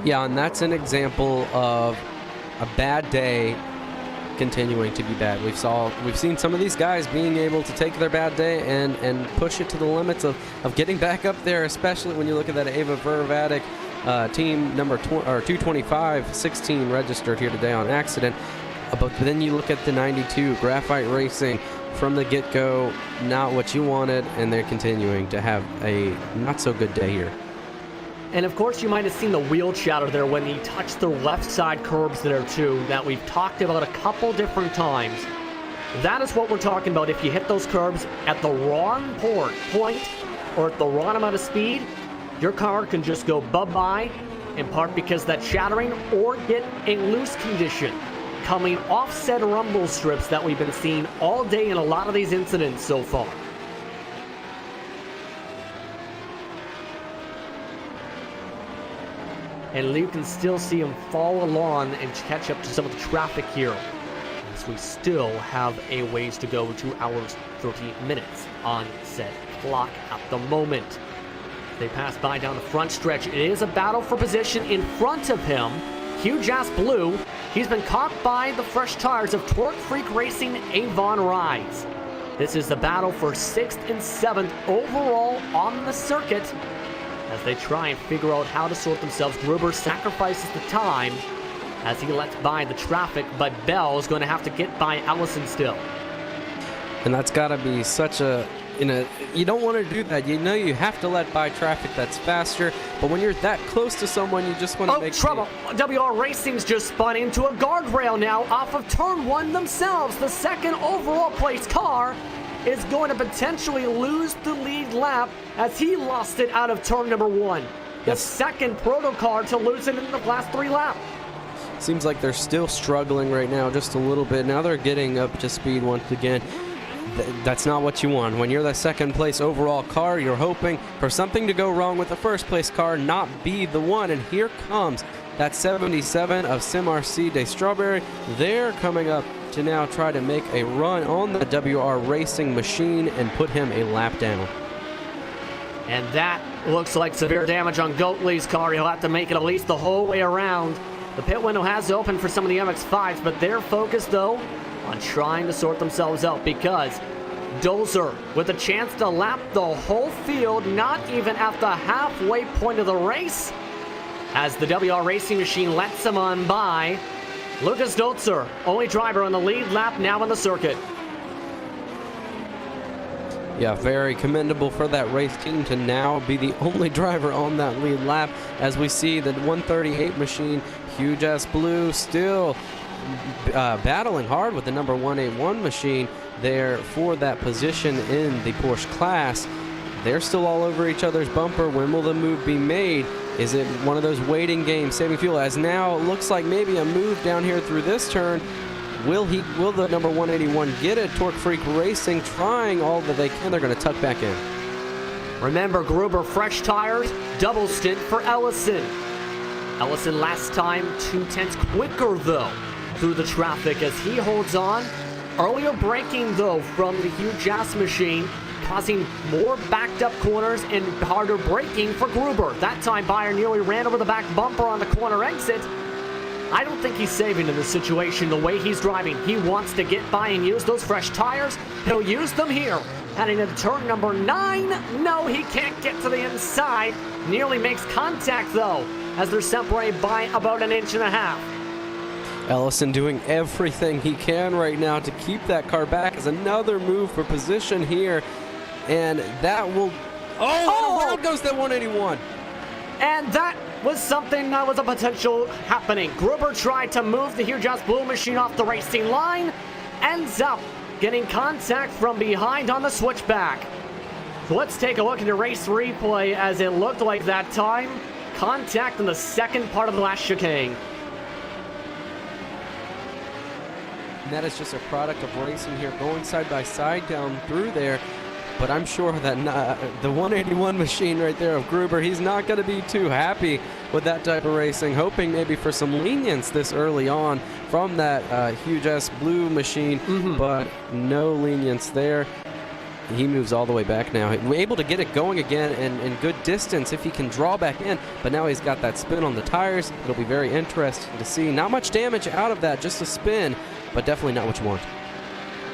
Yeah, and that's an example of a bad day continuing to be bad. We've seen some of these guys being able to take their bad day and push it to the limits of getting back up there, especially when you look at that Ava Vervatic team number 225, 16 registered here today on accident. But then you look at the 92 Graphite Racing. From the get-go, not what you wanted, and they're continuing to have a not-so-good day here. And, of course, you might have seen the wheel chatter there when he touched the left side curbs there, too, that we've talked about a couple different times. That is what we're talking about. If you hit those curbs at the wrong point or at the wrong amount of speed, your car can just go bye-bye, in part because of that shattering, or get a loose condition becoming offset rumble strips that we've been seeing all day in a lot of these incidents so far. And you can still see him follow along and catch up to some of the traffic here, as we still have a ways to go, 2 hours, 30 minutes on said clock at the moment. They pass by down the front stretch. It is a battle for position in front of him. Huge ass blue. He's been caught by the fresh tires of Torque Freak Racing Avon Rise. This is the battle for 6th and 7th overall on the circuit, as they try and figure out how to sort themselves. Gruber sacrifices the time as he lets by the traffic, but Bell is going to have to get by Ellison still. And that's got to be such a, you don't want to do that. You know you have to let by traffic that's faster, but when you're that close to someone, you just want to make trouble. WR Racing's just spun into a guardrail now off of turn 1 themselves. The second overall place car is going to potentially lose the lead lap as he lost it out of turn number 1. The second proto car to lose it in the last 3 laps. Seems like they're still struggling right now just a little bit. Now they're getting up to speed once again. That's not what you want. When you're the second place overall car, you're hoping for something to go wrong with the first place car, not be the one. And here comes that 77 of SimRC de Strawberry. They're coming up to now try to make a run on the WR Racing machine and put him a lap down. And that looks like severe damage on Goatley's car. He'll have to make it at least the whole way around. The pit window has opened for some of the MX-5s, but they're focused, though, on trying to sort themselves out, because Zolder, with a chance to lap the whole field, not even at the halfway point of the race, as the WR Racing machine lets him on by. Lucas Zolder, only driver on the lead lap now on the circuit. Yeah, very commendable for that race team to now be the only driver on that lead lap, as we see the 138 machine, Huge S Blue, still battling hard with the number 181 machine there for that position in the Porsche class. They're still all over each other's bumper. When will the move be made? Is it one of those waiting games, saving fuel? As now it looks like maybe a move down here through this turn. Will the number 181 get it? Torque Freak Racing trying all that they can. They're going to tuck back in. Remember, Gruber, fresh tires, double stint for Ellison. Ellison last time 2/10 quicker, though, through the traffic as he holds on. Earlier braking, though, from the huge ass machine, causing more backed up corners and harder braking for Gruber. That time, Bayer nearly ran over the back bumper on the corner exit. I don't think he's saving in this situation the way he's driving. He wants to get by and use those fresh tires. He'll use them here. Heading into turn number 9. No, he can't get to the inside. Nearly makes contact, though, as they're separated by about 1.5 inches. Ellison doing everything he can right now to keep that car back as another move for position here. And that will... Oh! Around goes that 181. And that was something that was a potential happening. Gruber tried to move the huge ass blue machine off the racing line. Ends up getting contact from behind on the switchback. So let's take a look at the race replay, as it looked like that time contact in the second part of the last chicane. And that is just a product of racing here, going side by side down through there. But I'm sure that the 181 machine right there of Gruber, he's not going to be too happy with that type of racing, hoping maybe for some lenience this early on from that huge S Blue machine, but no lenience there. He moves all the way back now. Able to get it going again and good distance if he can draw back in, but now he's got that spin on the tires. It'll be very interesting to see. Not much damage out of that, just a spin, but definitely not what you want.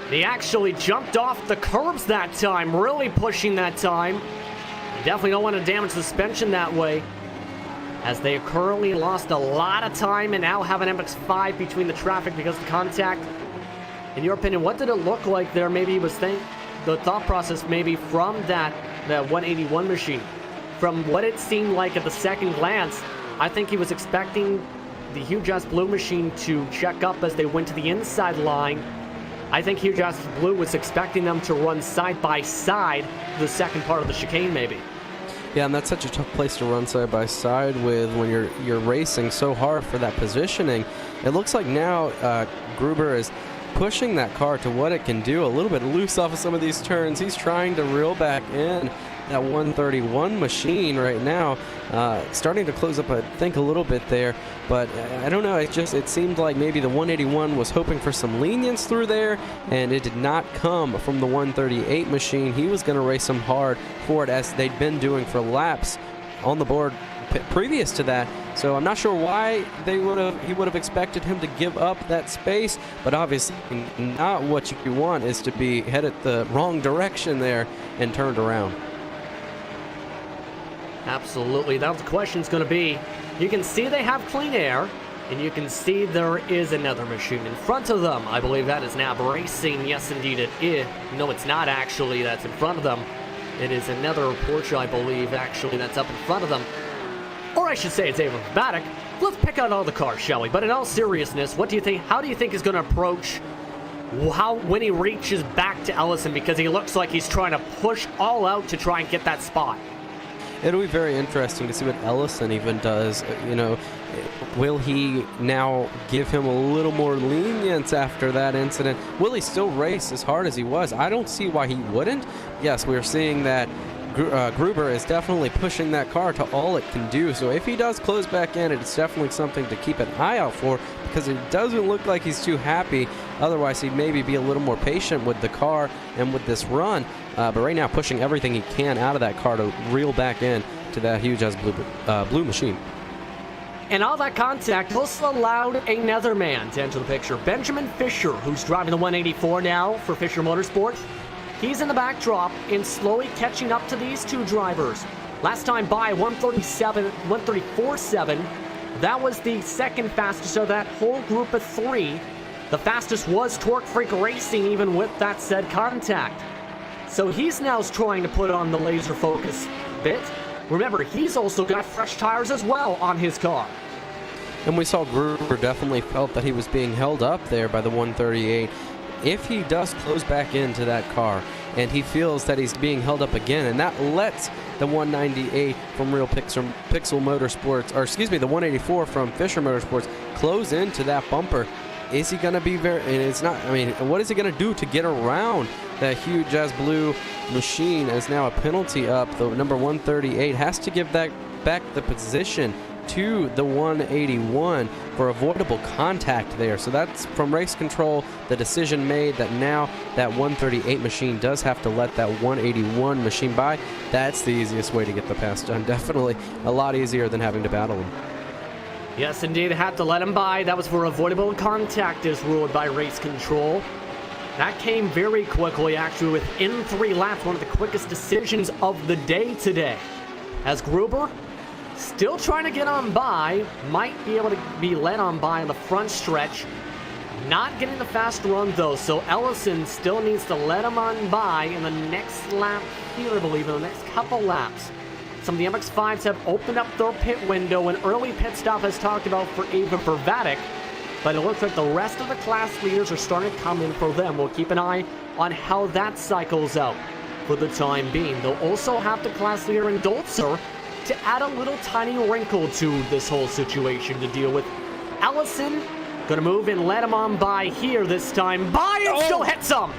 He actually jumped off the curbs that time, really pushing that time. You definitely don't want to damage the suspension that way, as they currently lost a lot of time and now have an MX-5 between the traffic because of the contact. In your opinion, what did it look like there? Maybe he was thinking, the thought process maybe from that 181 machine. From what it seemed like at the second glance, I think he was expecting the huge ass blue machine to check up as they went to the inside line. I think Huge Ass Blue was expecting them to run side by side the second part of the chicane, maybe. Yeah, and that's such a tough place to run side by side with when you're racing so hard for that positioning. It looks like now Gruber is pushing that car to what it can do, a little bit loose off of some of these turns. He's trying to reel back in that 131 machine right now, starting to close up, I think, a little bit there, but I don't know, it seemed like maybe the 181 was hoping for some lenience through there, and it did not come from the 138 machine. He was going to race them hard for it, as they'd been doing for laps on the board previous to that. So I'm not sure why he would have expected him to give up that space, but obviously not what you want is to be headed the wrong direction there and turned around. Absolutely. Now the question's going to be, you can see they have clean air, and you can see there is another machine in front of them. I believe that is NAB Racing. Yes, indeed it is. No, it's not actually that's in front of them. It is another Porsche, I believe, actually, that's up in front of them. Or I should say it's IVRA. Let's pick out all the cars, shall we? But in all seriousness, what do you think? How do you think he's going to approach when he reaches back to Ellison? Because he looks like he's trying to push all out to try and get that spot. It'll be very interesting to see what Ellison even does. You know, will he now give him a little more lenience after that incident? Will he still race as hard as he was? I don't see why he wouldn't. Yes, we're seeing that Gruber is definitely pushing that car to all it can do. So if he does close back in, it's definitely something to keep an eye out for, because it doesn't look like he's too happy. Otherwise, he'd maybe be a little more patient with the car and with this run. But right now, pushing everything he can out of that car to reel back in to that huge-ass blue machine. And all that contact also allowed another man to enter the picture. Benjamin Fisher, who's driving the 184 now for Fisher Motorsport. He's in the backdrop and slowly catching up to these two drivers. Last time by, 134.7. That was the second fastest of that whole group of three. The fastest was Torque Freak Racing, even with that said contact. So he's now trying to put on the laser focus bit. Remember, he's also got fresh tires as well on his car. And we saw Gruber definitely felt that he was being held up there by the 138. If he does close back into that car and he feels that he's being held up again, and that lets the 198 from Real Pixel Motorsports, or excuse me, the 184 from Fisher Motorsports close into that bumper, is he going to be very, and it's not, I mean, what is he going to do to get around that huge ass blue machine? As now a penalty up. The number 138 has to give that back the position to the 181 for avoidable contact there. So that's from race control, the decision made that now that 138 machine does have to let that 181 machine by. That's the easiest way to get the pass done. Definitely a lot easier than having to battle him. Yes, indeed, had to let him by. That was for avoidable contact as ruled by race control. That came very quickly, actually, within 3 laps, one of the quickest decisions of the day today. As Gruber, still trying to get on by, might be able to be led on by in the front stretch. Not getting the fast run, though, so Ellison still needs to let him on by in the next lap here, I believe, in the next couple laps. Some of the MX-5s have opened up their pit window. An early pit stop has talked about for IVRA, but it looks like the rest of the class leaders are starting to come in for them. We'll keep an eye on how that cycles out for the time being. They'll also have the class leader in Zolder to add a little tiny wrinkle to this whole situation to deal with. Ellison gonna move and let him on by here this time. By and still hits him!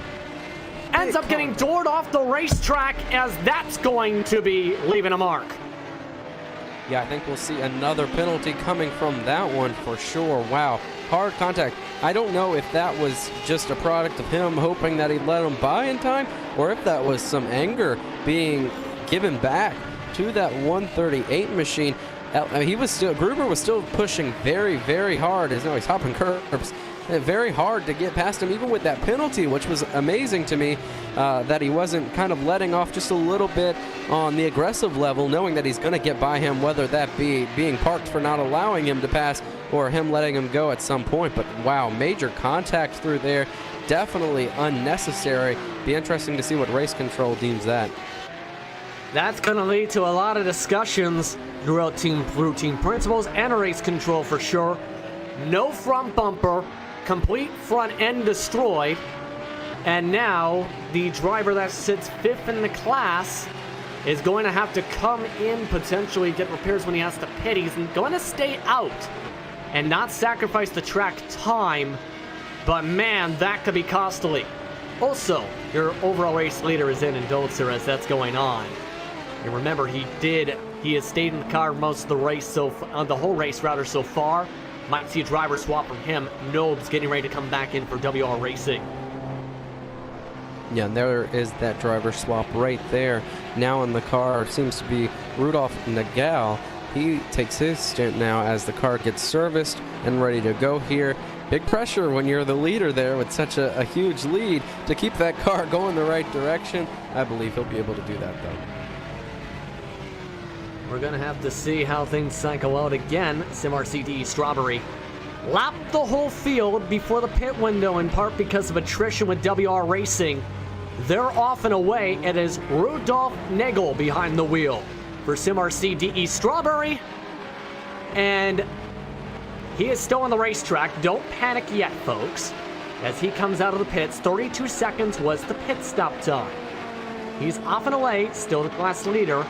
Ends up getting doored off the racetrack, as that's going to be leaving a mark. Yeah, I think we'll see another penalty coming from that one for sure. Wow, hard contact. I don't know if that was just a product of him hoping that he'd let him by in time, or if that was some anger being given back to that 138 machine. I mean, Gruber was still pushing very, very hard. As now he's hopping curbs. Very hard to get past him, even with that penalty, which was amazing to me, that he wasn't kind of letting off just a little bit on the aggressive level, knowing that he's going to get by him, whether that be being parked for not allowing him to pass or him letting him go at some point. But wow, major contact through there, definitely unnecessary. Be interesting to see what race control deems that. That's going to lead to a lot of discussions throughout team principals and race control for sure. No front bumper, complete front end destroyed, and now the driver that sits 5th in the class is going to have to come in, potentially get repairs when he has to pit. He's going to stay out and not sacrifice the track time, but man, that could be costly. Also, your overall race leader is in Dolzer as that's going on. And remember, he has stayed in the car most of the race, the whole race rather so far. Might see a driver swap from him. Nobes getting ready to come back in for WR Racing. Yeah, and there is that driver swap right there. Now in the car seems to be Rudolph Nagel. He takes his stint now as the car gets serviced and ready to go here. Big pressure when you're the leader there with such a huge lead to keep that car going the right direction. I believe he'll be able to do that, though. We're going to have to see how things cycle out again. SimRCD Strawberry lapped the whole field before the pit window, in part because of attrition with WR Racing. They're off and away. It is Rudolph Nagel behind the wheel for SimRCD Strawberry. And he is still on the racetrack. Don't panic yet, folks. As he comes out of the pits, 32 seconds was the pit stop time. He's off and away, still the class leader.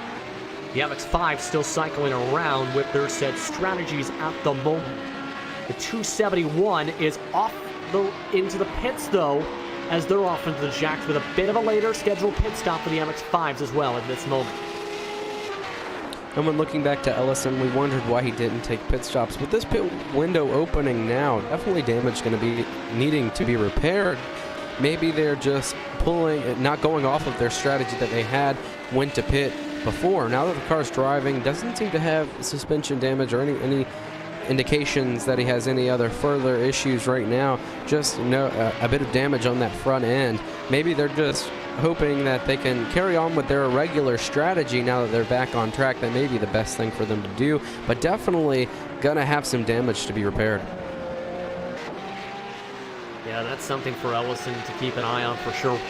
The MX-5 still cycling around with their said strategies at the moment. The 271 is off into the pits, though, as they're off into the jacks with a bit of a later scheduled pit stop for the MX-5s as well at this moment. And when looking back to Ellison, we wondered why he didn't take pit stops. With this pit window opening now, definitely damage going to be needing to be repaired. Maybe they're just not going off of their strategy that they had, went to pit before. Now that the car's driving, doesn't seem to have suspension damage or any indications that he has any other further issues right now. Just a bit of damage on that front end. Maybe they're just hoping that they can carry on with their regular strategy now that they're back on track. That may be the best thing for them to do, but definitely gonna have some damage to be repaired. Yeah, that's something for Ellison to keep an eye on for sure.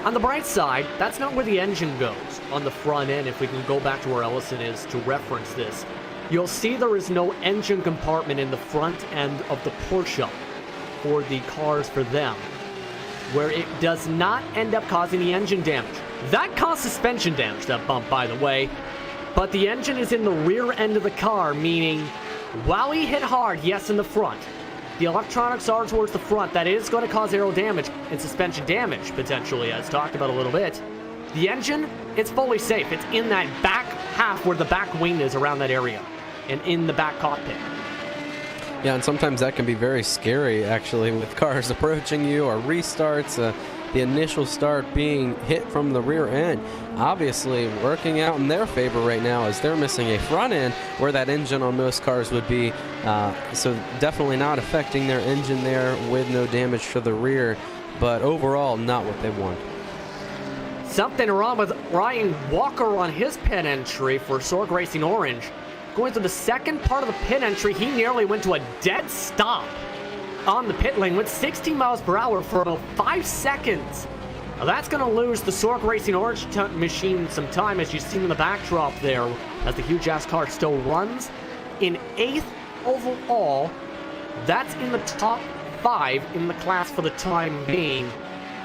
On the bright side, that's not where the engine goes on the front end. If we can go back to where Ellison is to reference this, you'll see there is no engine compartment in the front end of the Porsche for the cars for them, where it does not end up causing the engine damage. That caused suspension damage, that bump, by the way, but the engine is in the rear end of the car, meaning while he hit hard, yes, in the front, the electronics are towards the front. That is going to cause aero damage and suspension damage, potentially, as talked about a little bit. The engine, it's fully safe. It's in that back half where the back wing is, around that area, and in the back cockpit. Yeah, and sometimes that can be very scary, actually, with cars approaching you or restarts. The initial start being hit from the rear end. Obviously, working out in their favor right now as they're missing a front end where that engine on most cars would be. So definitely not affecting their engine there with no damage to the rear, but overall not what they want. Something wrong with Ryan Walker on his pit entry for Sorg Racing Orange. Going through the second part of the pit entry, he nearly went to a dead stop on the pit lane with 16 miles per hour for about 5 seconds. Now that's going to lose the Sorg Racing Orange machine some time, as you see in the backdrop there, as the huge-ass car still runs in 8th overall. That's in the top 5 in the class for the time being.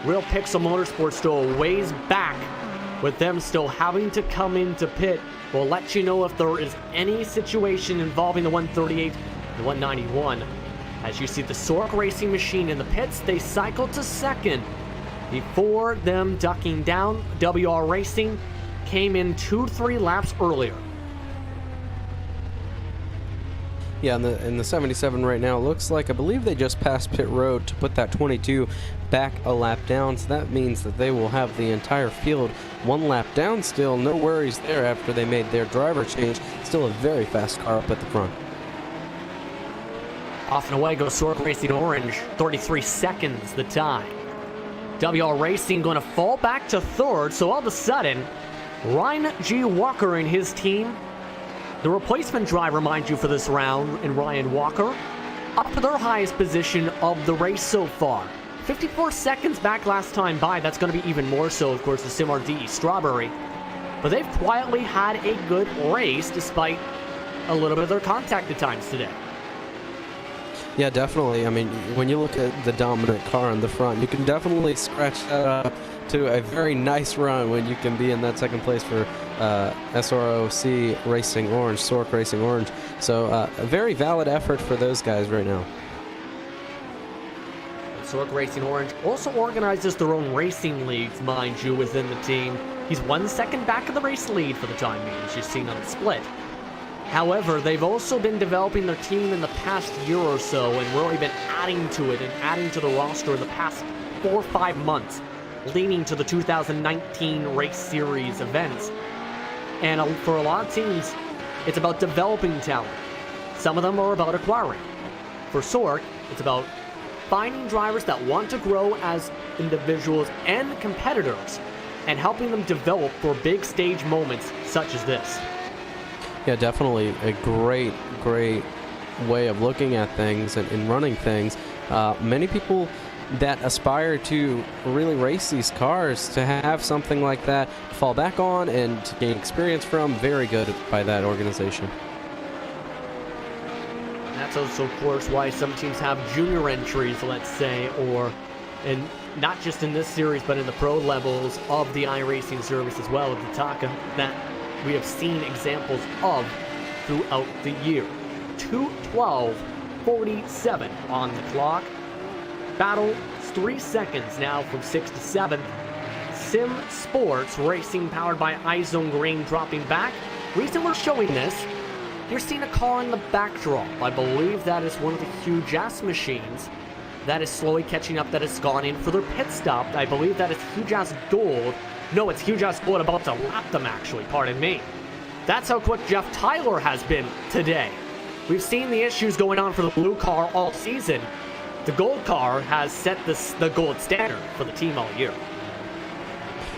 Real Pixel Motorsports still a ways back, with them still having to come into pit. We'll let you know if there is any situation involving the 138 and 191. As you see the Sorg Racing machine in the pits, they cycle to second before them ducking down. WR Racing came in 2-3 laps earlier. Yeah, in the 77 right now, looks like, I believe they just passed pit road to put that 22 back a lap down, so that means that they will have the entire field 1 lap down still. No worries there after they made their driver change. Still a very fast car up at the front. Off and away goes Sorg Racing Orange, 33 seconds the time. WR Racing going to fall back to third, so all of a sudden, Ryan G. Walker and his team, the replacement driver, mind you, for this round, and Ryan Walker, up to their highest position of the race so far. 54 seconds back last time by. That's going to be even more so, of course, the SimRCD Strawberry. But they've quietly had a good race despite a little bit of their contact at times today. Yeah, definitely. I mean, when you look at the dominant car in the front, you can definitely scratch that up to a very nice run when you can be in that second place for SROC Racing Orange, Sork Racing Orange. So a very valid effort for those guys right now. Sork Racing Orange also organizes their own racing leagues, mind you, within the team. He's 1 second back of the race lead for the time being, as you've seen on the split. However, they've also been developing their team in the past year or so and really been adding to it and adding to the roster in the past 4 or 5 months, leading to the 2019 Race Series events. And for a lot of teams, it's about developing talent. Some of them are about acquiring. For Sork, it's about finding drivers that want to grow as individuals and competitors and helping them develop for big stage moments such as this. Yeah, definitely a great way of looking at things and running things. Many people that aspire to really race these cars, to have something like that to fall back on and to gain experience from, very good by that organization. That's also, of course, why some teams have junior entries, let's say, and not just in this series, but in the pro levels of the iRacing service as well, of the TACA, that we have seen examples of throughout the year. 2:12:47 on the clock. Battle 3 seconds now from 6th to 7th. Sim Sports Racing, powered by iZone Green, dropping back. Reason we're showing this, you're seeing a car in the backdrop. I believe that is one of the huge ass machines that is slowly catching up, that has gone in for their pit stop. I believe that is huge ass gold. No, it's huge ass gold about to lap them, actually, pardon me. That's how quick Jeff Tyler has been today. We've seen the issues going on for the blue car all season. The gold car has set the gold standard for the team all year.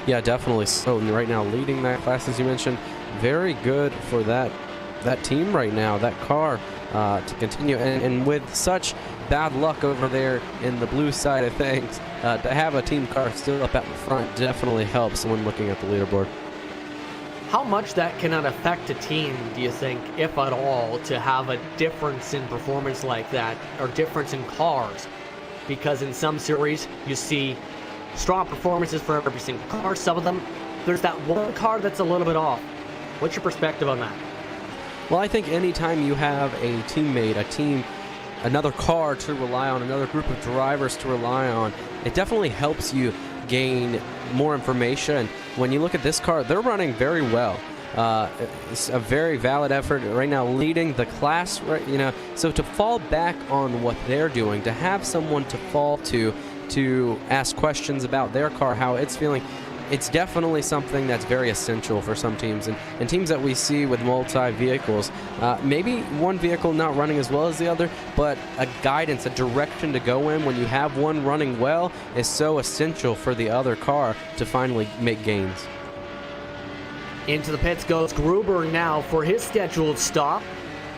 Yeah, definitely. So right now, leading that class, as you mentioned, very good for that team right now, that car, to continue. And with such bad luck over there in the blue side of things, to have a team car still up at the front definitely helps when looking at the leaderboard. How much that can affect a team, do you think, if at all, to have a difference in performance like that, or difference in cars? Because in some series, you see strong performances for every single car. Some of them, there's that one car that's a little bit off. What's your perspective on that? Well, I think anytime you have a teammate, a team, another car to rely on, another group of drivers to rely on, it definitely helps you gain more information. When you look at this car, they're running very well. It's a very valid effort right now, leading the class, right? So to fall back on what they're doing, to have someone to fall to ask questions about their car, how it's feeling, it's definitely something that's very essential for some teams, and teams that we see with multi-vehicles. Maybe one vehicle not running as well as the other, but a guidance, a direction to go in when you have one running well is so essential for the other car to finally make gains. Into the pits goes Gruber now for his scheduled stop,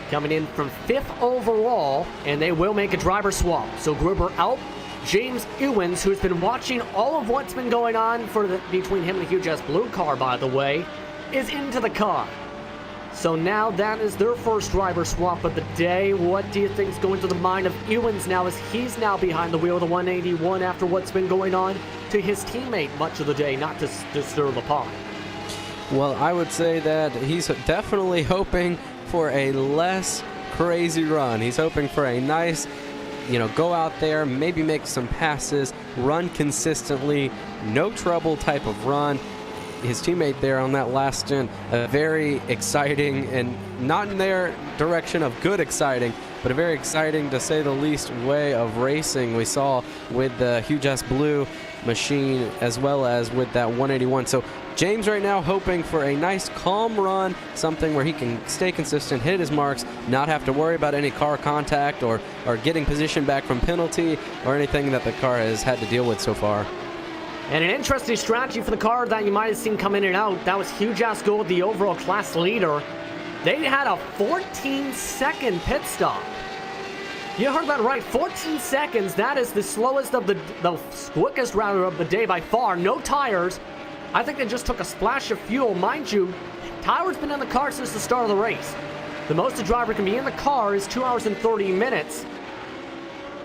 coming in from 5th overall, and they will make a driver swap. So Gruber out. James Ewens, who's been watching all of what's been going on between him and the huge ass blue car, by the way, is into the car. So now that is their first driver swap of the day. What do you think is going through the mind of Ewens now, as he's now behind the wheel of the 181 after what's been going on to his teammate much of the day, not to stir the pot? Well, I would say that he's definitely hoping for a less crazy run. He's hoping for a nice, go out there, maybe make some passes, run consistently, no trouble type of run. His teammate there on that last stint, a very exciting, and not in their direction of good exciting, but a very exciting, to say the least, way of racing we saw with the huge ass blue machine as well as with that 181. So James right now hoping for a nice calm run, something where he can stay consistent, hit his marks, not have to worry about any car contact or getting position back from penalty or anything that the car has had to deal with so far. And an interesting strategy for the car that you might have seen come in and out, that was huge ass gold, the overall class leader. They had a 14-second pit stop. You heard that right, 14 seconds. That is the slowest of the quickest rather of the day by far. No tires. I think they just took a splash of fuel. Mind you, Tyler's been in the car since the start of the race. The most a driver can be in the car is 2 hours and 30 minutes.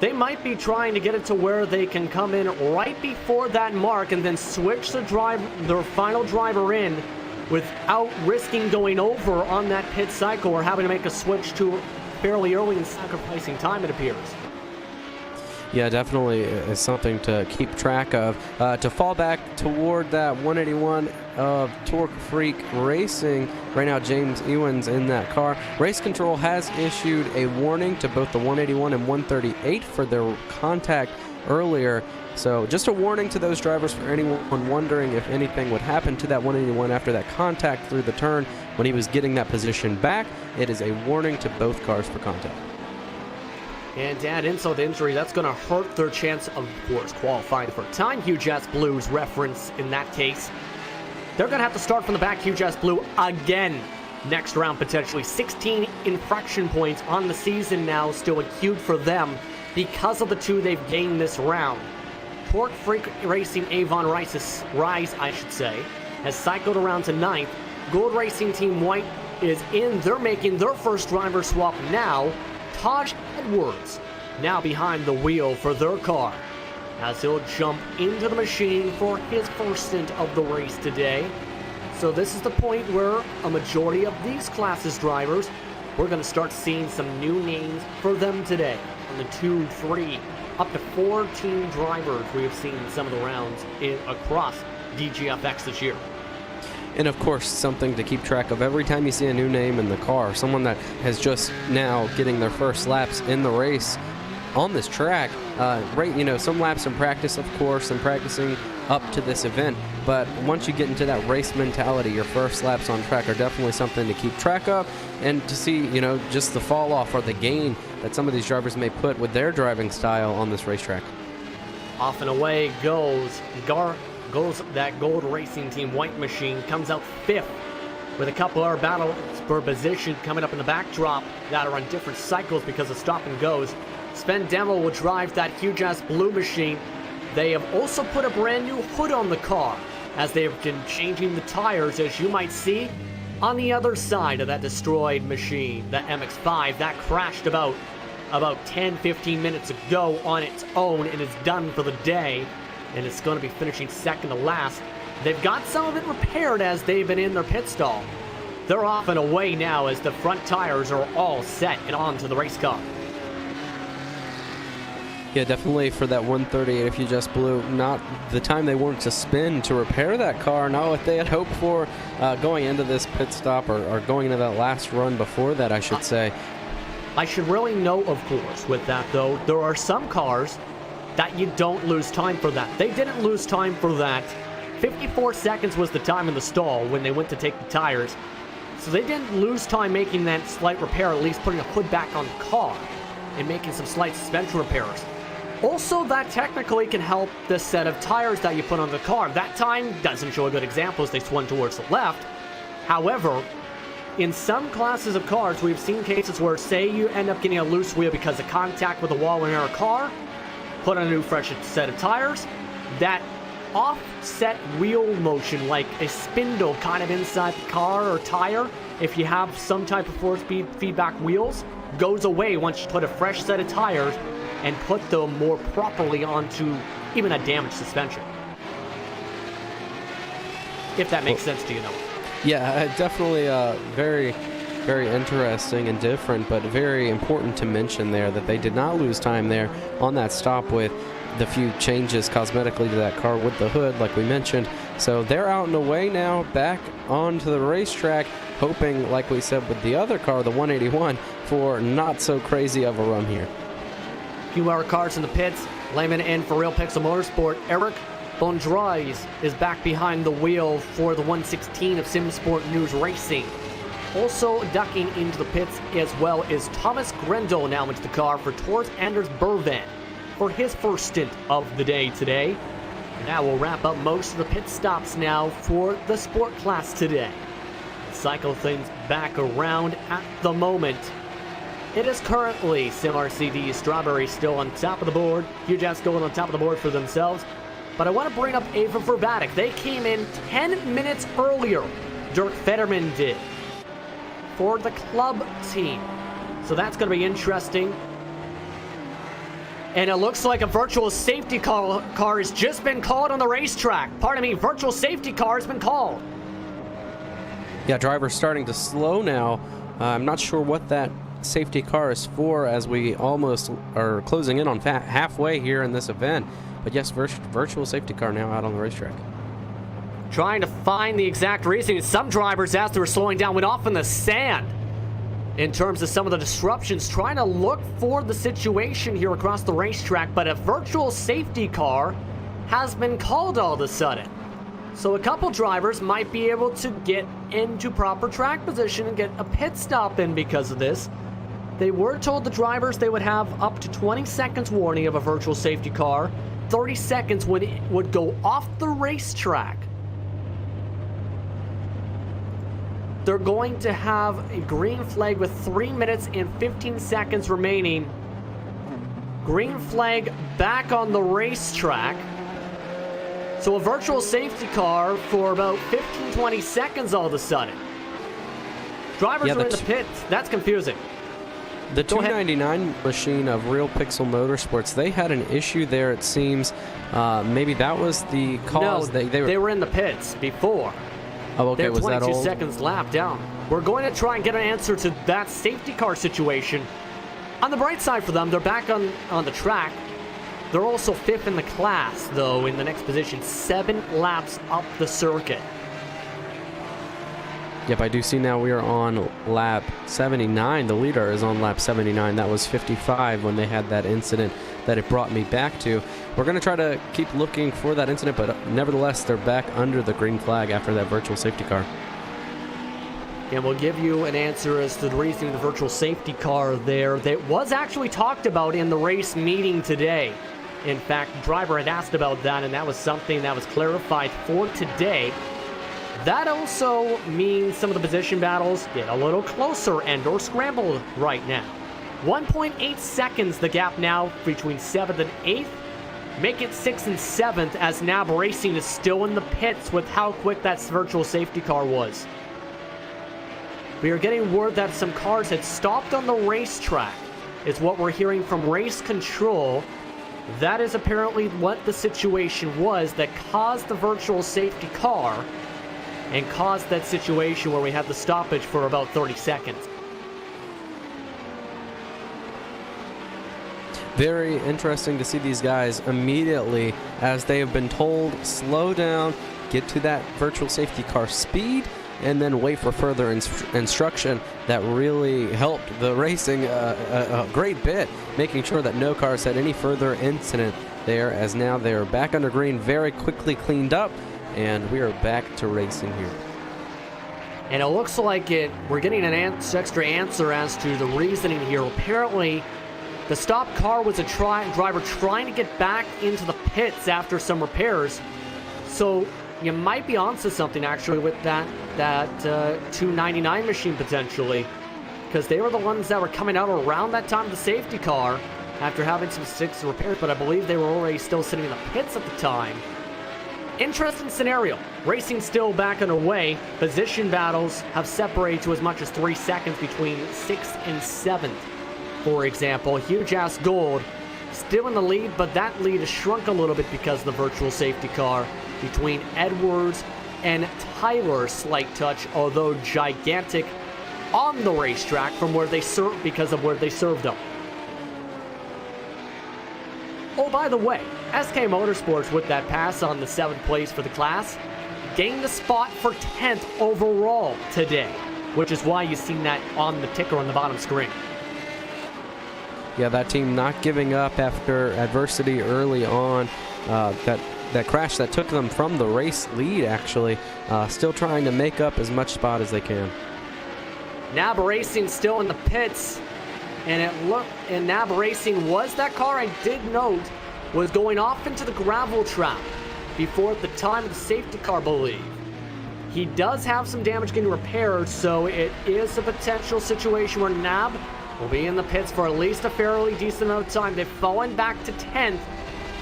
they might be trying to get it to where they can come in right before that mark and then switch their final driver in without risking going over on that pit cycle or having to make a switch to fairly early and sacrificing time, it appears. Yeah, definitely is something to keep track of. To fall back toward that 181 of Torque Freak Racing, right now James Ewan's in that car. Race Control has issued a warning to both the 181 and 138 for their contact earlier. So just a warning to those drivers for anyone wondering if anything would happen to that 181 after that contact through the turn when he was getting that position back. It is a warning to both cars for contact. And to add insult to injury, that's going to hurt their chance of course, qualifying for time. Huge S Blues reference in that case. They're going to have to start from the back, Huge S Blue, again next round potentially. 16 infraction points on the season now, still acute for them because of the 2 they've gained this round. Torque Freak Racing Avon Rise, has cycled around to 9th. Gold Racing Team White is in. They're making their first driver swap now. Taj Edwards now behind the wheel for their car as he'll jump into the machine for his first stint of the race today. So this is the point where a majority of these classes drivers, we're going to start seeing some new names for them today. On the 2, 3, up to 14 drivers we have seen in some of the rounds across DGFX this year. And of course, something to keep track of every time you see a new name in the car, someone that has just now getting their first laps in the race on this track. Some laps in practice, of course, and practicing up to this event. But once you get into that race mentality, your first laps on track are definitely something to keep track of and to see, just the fall off or the gain that some of these drivers may put with their driving style on this racetrack. Off and away goes that Gold Racing Team White machine, comes out 5th with a couple other battles for position coming up in the backdrop that are on different cycles because of stop and goes. Sven Demo will drive that Huge S Blue machine. They have also put a brand new hood on the car as they have been changing the tires, as you might see on the other side of that destroyed machine, the MX-5 that crashed about 10-15 minutes ago on its own and is done for the day. And it's going to be finishing second to last. They've got some of it repaired as they've been in their pit stall. They're off and away now as the front tires are all set and onto the race car. Yeah, definitely for that 138, if you just blew, not the time they wanted to spend to repair that car, not what they had hoped for going into this pit stop or going into that last run before that, I should say. I should really note, of course, with that though, there are some cars that you don't lose time for that. They didn't lose time for that. 54 seconds was the time in the stall when they went to take the tires. So they didn't lose time making that slight repair, at least putting a hood back on the car and making some slight suspension repairs. Also, that technically can help the set of tires that you put on the car. That time doesn't show a good example as they swung towards the left. However, in some classes of cars, we've seen cases where, say you end up getting a loose wheel because of contact with a wall in your car, put on a new fresh set of tires, that offset wheel motion, like a spindle kind of inside the car or tire, if you have some type of force feedback wheels, goes away once you put a fresh set of tires and put them more properly onto even a damaged suspension. If that makes sense to you, Noah. Yeah, definitely very, very interesting and different, but very important to mention there that they did not lose time there on that stop with the few changes cosmetically to that car with the hood, like we mentioned. So they're out and away now, back onto the racetrack, hoping, like we said with the other car, the 181, for not so crazy of a run here. Few more cars in the pits. Layman in for Real Pixel Motorsport. Eric Bondrois is back behind the wheel for the 116 of SimSport News Racing. Also ducking into the pits as well is Thomas Grendel now into the car for Tors Anders Berven for his first stint of the day today. And that will wrap up most of the pit stops now for the sport class today. Cycle things back around at the moment. It is currently SimRCD Strawberry still on top of the board. Huge S going on top of the board for themselves. But I want to bring up Ava Verbatic. They came in 10 minutes earlier. Dirk Fetterman did. For the club team. So that's going to be interesting. And it looks like a virtual safety car has just been called on the racetrack. Pardon me, virtual safety car has been called. Yeah, driver's starting to slow now. I'm not sure what that safety car is for, as we almost are closing in on halfway here in this event. But yes, virtual safety car now out on the racetrack. Trying to find the exact reason. Some drivers, as they were slowing down, went off in the sand. In terms of some of the disruptions, trying to look for the situation here across the racetrack, but a virtual safety car has been called all of a sudden. So a couple drivers might be able to get into proper track position and get a pit stop in because of this. They were told, the drivers, they would have up to 20 seconds warning of a virtual safety car, 30 seconds when it would go off the racetrack. They're going to have a green flag with 3 minutes and 15 seconds remaining. Green flag back on the racetrack. So a virtual safety car for about 15-20 seconds all of a sudden. Drivers are in the pits. That's confusing. The 299 machine of Real Pixel Motorsports, they had an issue there, it seems. Maybe that was the cause. No, they were in the pits before. Oh, okay. They're Was that 22 old? seconds lap down. We're going to try and get an answer to that safety car situation. On the bright side for them, they're back on the track. They're also 5th in the class, though, in the next position, 7 laps up the circuit. Yep, I do see now we are on lap 79. The leader is on lap 79. That was 55 when they had that incident that it brought me back to. We're going to try to keep looking for that incident, but nevertheless, they're back under the green flag after that virtual safety car. And we'll give you an answer as to the reason of the virtual safety car there that was actually talked about in the race meeting today. In fact, the driver had asked about that, and that was something that was clarified for today. That also means some of the position battles get a little closer and or scrambled right now. 1.8 seconds the gap now between 7th and 8th. Make it 6th and 7th as NAB Racing is still in the pits with how quick that virtual safety car was. We are getting word that some cars had stopped on the racetrack, is what we're hearing from race control. That is apparently what the situation was that caused the virtual safety car and caused that situation where we had the stoppage for about 30 seconds. Very interesting to see these guys immediately, as they have been told, slow down, get to that virtual safety car speed, and then wait for further instruction. That really helped the racing a great bit, making sure that no cars had any further incident there, as now they're back under green, very quickly cleaned up, and we are back to racing here. And it looks like we're getting an extra answer as to the reasoning here. Apparently, the stopped car was a driver trying to get back into the pits after some repairs. So you might be onto something actually with that 299 machine potentially, because they were the ones that were coming out around that time of the safety car after having some 6 repairs, but I believe they were already still sitting in the pits at the time. Interesting scenario. Racing still back underway. Position battles have separated to as much as 3 seconds between 6th and 7th. For example, Huge Ass Gold still in the lead, but that lead has shrunk a little bit because of the virtual safety car between Edwards and Tyler. Slight touch, although gigantic on the racetrack from where they served because of where they served them. Oh, by the way, SK Motorsports with that pass on the 7th place for the class gained a spot for 10th overall today, which is why you've seen that on the ticker on the bottom screen. Yeah, that team not giving up after adversity early on. That crash that took them from the race lead, actually. Still trying to make up as much spot as they can. NAB Racing still in the pits. And NAB Racing was that car, I did note, was going off into the gravel trap before the time of the safety car, I believe. He does have some damage getting repaired, so it is a potential situation where NAB will be in the pits for at least a fairly decent amount of time. They've fallen back to 10th.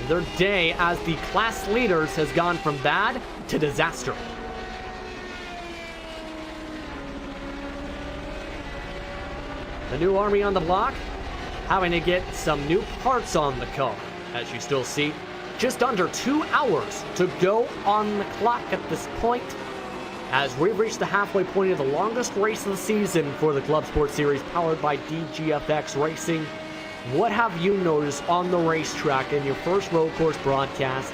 Their day as the class leaders has gone from bad to disaster. The new army on the block. having to get some new parts on the car. As you still see, just under 2 hours to go on the clock at this point, as we've reached the halfway point of the longest race of the season for the Club Sport Series powered by DGFX Racing. What have you noticed on the racetrack in your first road course broadcast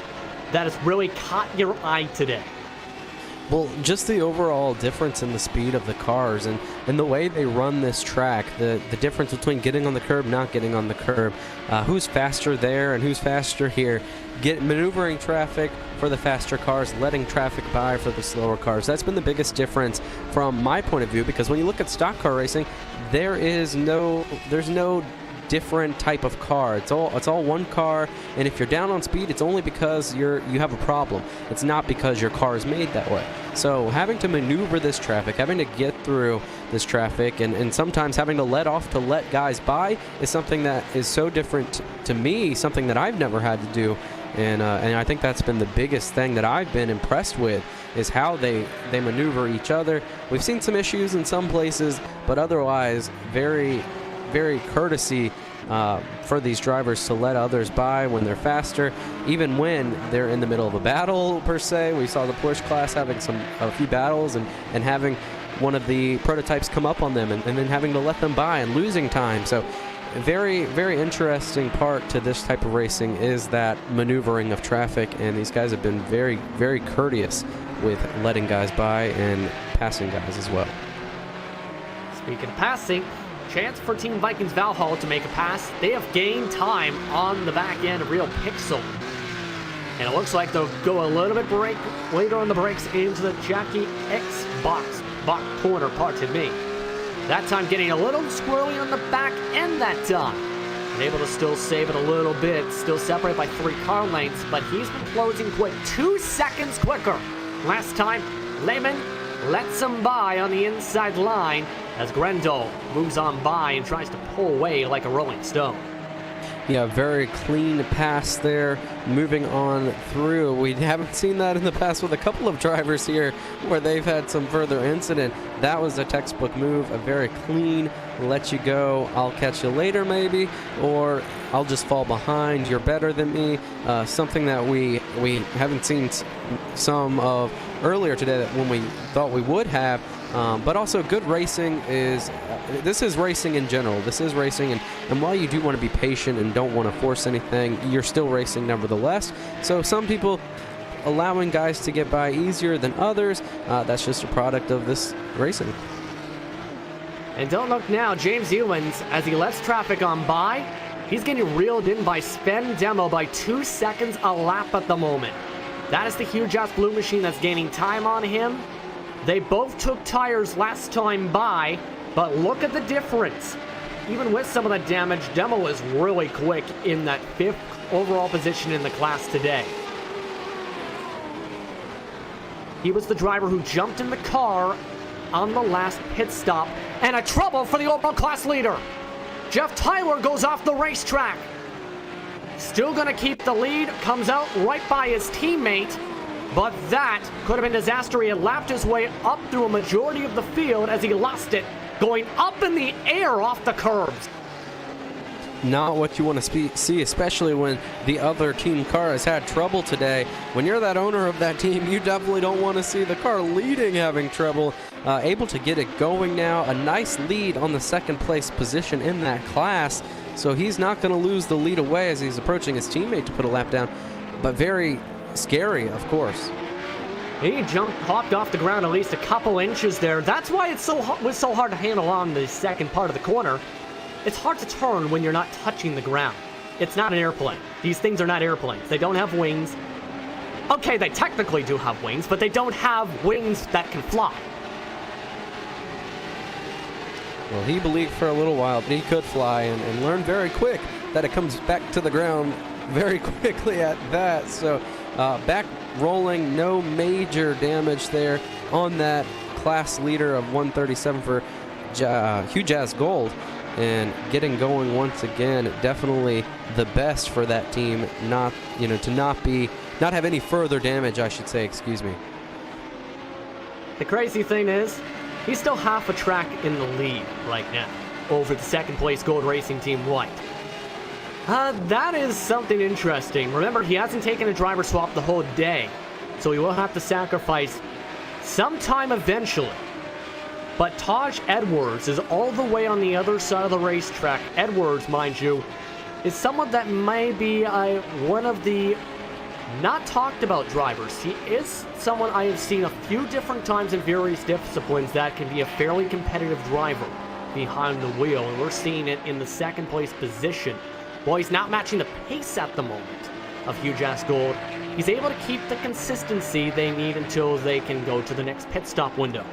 that has really caught your eye today? Well, just the overall difference in the speed of the cars and the way they run this track, the difference between getting on the curb, not getting on the curb, who's faster there and who's faster here, maneuvering traffic for the faster cars, letting traffic by for the slower cars. That's been the biggest difference from my point of view, because when you look at stock car racing, there's no different type of car. It's all one car, and if you're down on speed, it's only because you have a problem. It's not because your car is made that way. So having to maneuver this traffic, having to get through this traffic, and sometimes having to let off to let guys by is something that is so different to me, something that I've never had to do. And I think that's been the biggest thing that I've been impressed with, is how they maneuver each other. We've seen some issues in some places, but otherwise very, very courtesy for these drivers to let others by when they're faster, even when they're in the middle of a battle, per se. We saw the Porsche class having a few battles and having one of the prototypes come up on them and then having to let them by and losing time. So very, very interesting part to this type of racing is that maneuvering of traffic, and these guys have been very, very courteous with letting guys by and passing guys as well. Speaking of passing, chance for Team Vikings Valhalla to make a pass. They have gained time on the back end of Real Pixel. And it looks like they'll go a little bit later on the brakes into the Jackie X box corner, pardon me. That time getting a little squirrely on the back end that time. And able to still save it a little bit, still separated by 3 car lengths, but he's been closing quick, 2 seconds quicker. Last time, Lehman lets him by on the inside line as Grendel moves on by and tries to pull away like a rolling stone. Yeah, very clean pass there, moving on through. We haven't seen that in the past with a couple of drivers here where they've had some further incident. That was a textbook move, a very clean, let you go, I'll catch you later maybe, or I'll just fall behind, you're better than me. Something that we haven't seen some of earlier today that when we thought we would have. But also good racing this is racing in general. This is racing, and while you do want to be patient and don't want to force anything, you're still racing nevertheless. So some people allowing guys to get by easier than others, that's just a product of this racing. And don't look now, James Ewens, as he lets traffic on by, he's getting reeled in by Sven Demo by 2 seconds a lap at the moment. That is the huge-ass blue machine that's gaining time on him. They both took tires last time by, but look at the difference. Even with some of the damage, Demo is really quick in that 5th overall position in the class today. He was the driver who jumped in the car on the last pit stop, and a trouble for the overall class leader. Jeff Tyler goes off the racetrack. Still gonna keep the lead, comes out right by his teammate. But that could have been disaster. He had lapped his way up through a majority of the field as he lost it, going up in the air off the curbs. Not what you want to see, especially when the other team car has had trouble today. When you're that owner of that team, you definitely don't want to see the car leading having trouble. Able to get it going now. A nice lead on the 2nd place position in that class. So he's not going to lose the lead away as he's approaching his teammate to put a lap down. But very scary, of course. He hopped off the ground at least a couple inches there. That's why it was so hard to handle on the second part of the corner. It's hard to turn when you're not touching the ground. It's not an airplane. These things are not airplanes. They don't have wings. Okay, they technically do have wings, but they don't have wings that can fly. Well, he believed for a little while that he could fly and learned very quick that it comes back to the ground very quickly at that. So back rolling, no major damage there on that class leader of 137 for Hugh Jazz Gold, and getting going once again. Definitely the best for that team, not have any further damage, I should say, excuse me. The crazy thing is, he's still half a track in the lead right now. over the second place Gold Racing Team White. That is something interesting. Remember, he hasn't taken a driver swap the whole day, so he will have to sacrifice some time eventually. But Taj Edwards is all the way on the other side of the racetrack. Edwards, mind you, is someone that may be one of the not talked about drivers. He is someone I have seen a few different times in various disciplines that can be a fairly competitive driver behind the wheel, and we're seeing it in the second place position. While he's not matching the pace at the moment of Hugh Jas Gold, he's able to keep the consistency they need until they can go to the next pit stop window.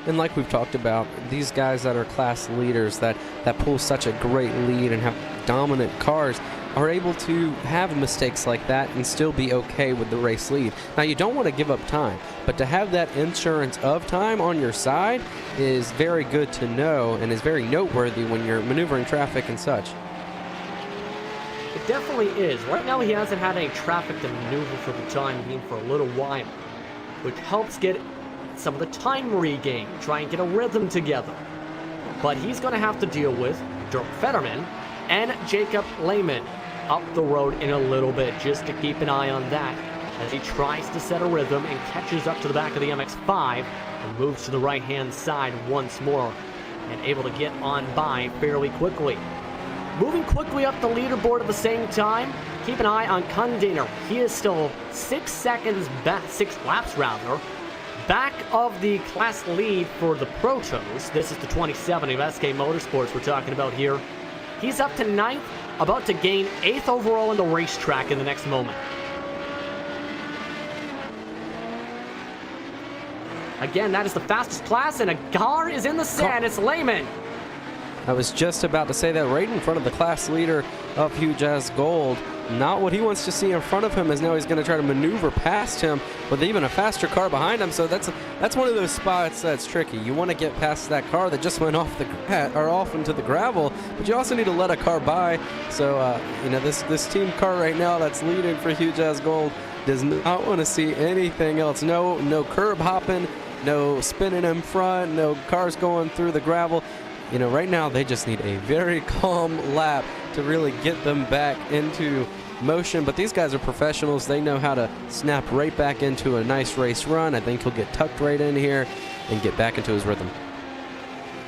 And like we've talked about, these guys that are class leaders that pull such a great lead and have dominant cars are able to have mistakes like that and still be okay with the race lead. Now, you don't want to give up time, but to have that insurance of time on your side is very good to know and is very noteworthy when you're maneuvering traffic and such. It definitely is. Right now, he hasn't had any traffic to maneuver for the time being for a little while, which helps get some of the time regain, try and get a rhythm together. But he's going to have to deal with Dirk Fetterman and Jacob Lehman up the road in a little bit, just to keep an eye on that as he tries to set a rhythm and catches up to the back of the MX-5 and moves to the right-hand side once more and able to get on by fairly quickly. Moving quickly up the leaderboard at the same time, keep an eye on Kundaner. He is still 6 seconds back, 6 laps rather, back of the class lead for the Protos. This is the 2070 of SK Motorsports we're talking about here. He's up to 9th, about to gain 8th overall in the racetrack in the next moment. Again, that is the fastest class, and a car is in the sand. It's Lehman. I was just about to say that right in front of the class leader of Hugh Jas Gold. Not what he wants to see in front of him, as now he's going to try to maneuver past him with even a faster car behind him. So that's one of those spots that's tricky. You want to get past that car that just went off off into the gravel, but you also need to let a car by. So this team car right now that's leading for Hugh Jas Gold does not want to see anything else. No curb hopping, no spinning in front, no cars going through the gravel. Right now they just need a very calm lap to really get them back into motion. But these guys are professionals. They know how to snap right back into a nice race run. I think he'll get tucked right in here and get back into his rhythm.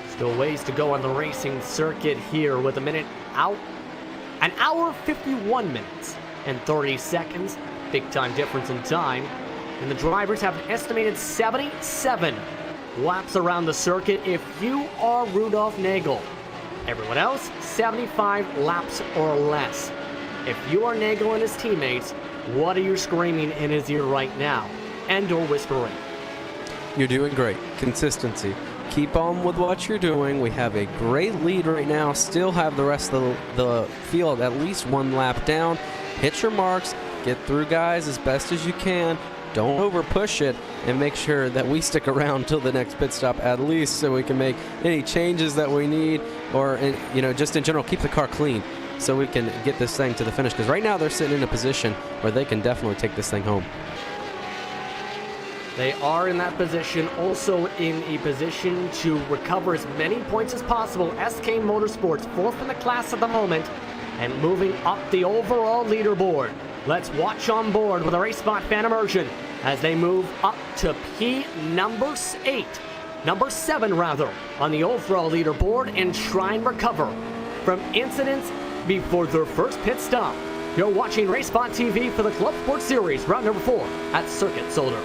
Still ways to go on the racing circuit here with an hour 51 minutes and 30 seconds. Big time difference in time. And the drivers have an estimated 77 laps around the circuit if you are Rudolf Nagel. Everyone else, 75 laps or less. If you are Nagel and his teammates, what are you screaming in his ear right now? And or whispering? You're doing great. Consistency. Keep on with what you're doing. We have a great lead right now. Still have the rest of the field at least one lap down. Hit your marks. Get through guys as best as you can. Don't over push it, and make sure that we stick around till the next pit stop at least, so we can make any changes that we need, or just in general keep the car clean so we can get this thing to the finish, because right now they're sitting in a position where they can definitely take this thing home. They are in that position, also in a position to recover as many points as possible. SK Motorsports, 4th in the class at the moment, and moving up the overall leaderboard. Let's watch on board with a RaceSpot fan immersion as they move up to number 7 on the overall leaderboard, and try and recover from incidents before their first pit stop. You're watching RacespotTV for the Club Sport Series, round number 4 at Circuit Zolder.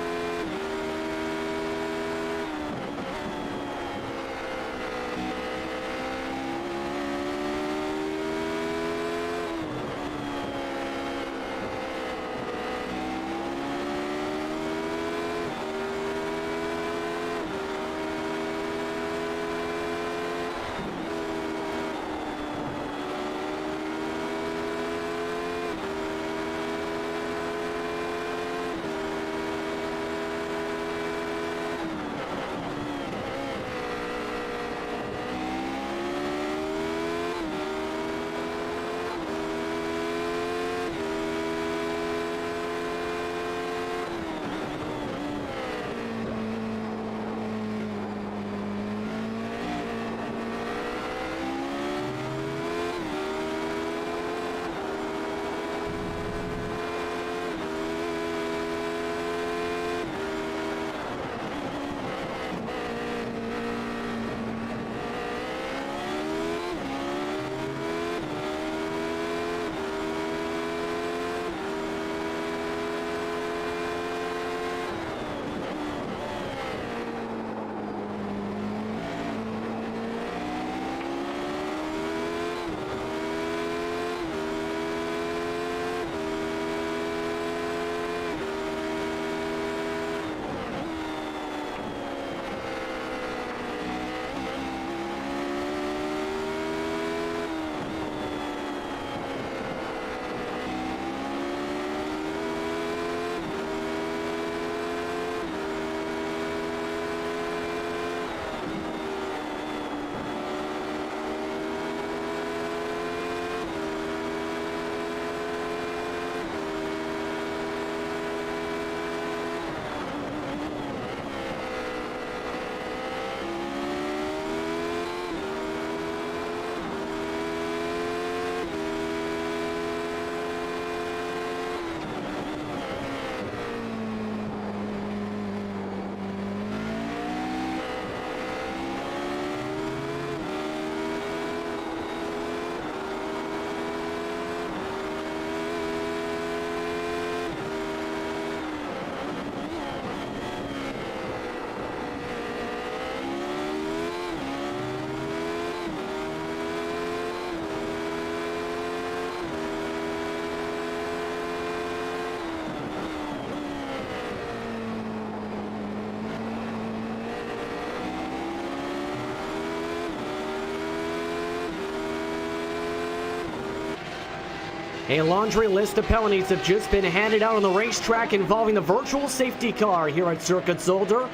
A laundry list of penalties have just been handed out on the racetrack involving the virtual safety car here at Circuit Zolder.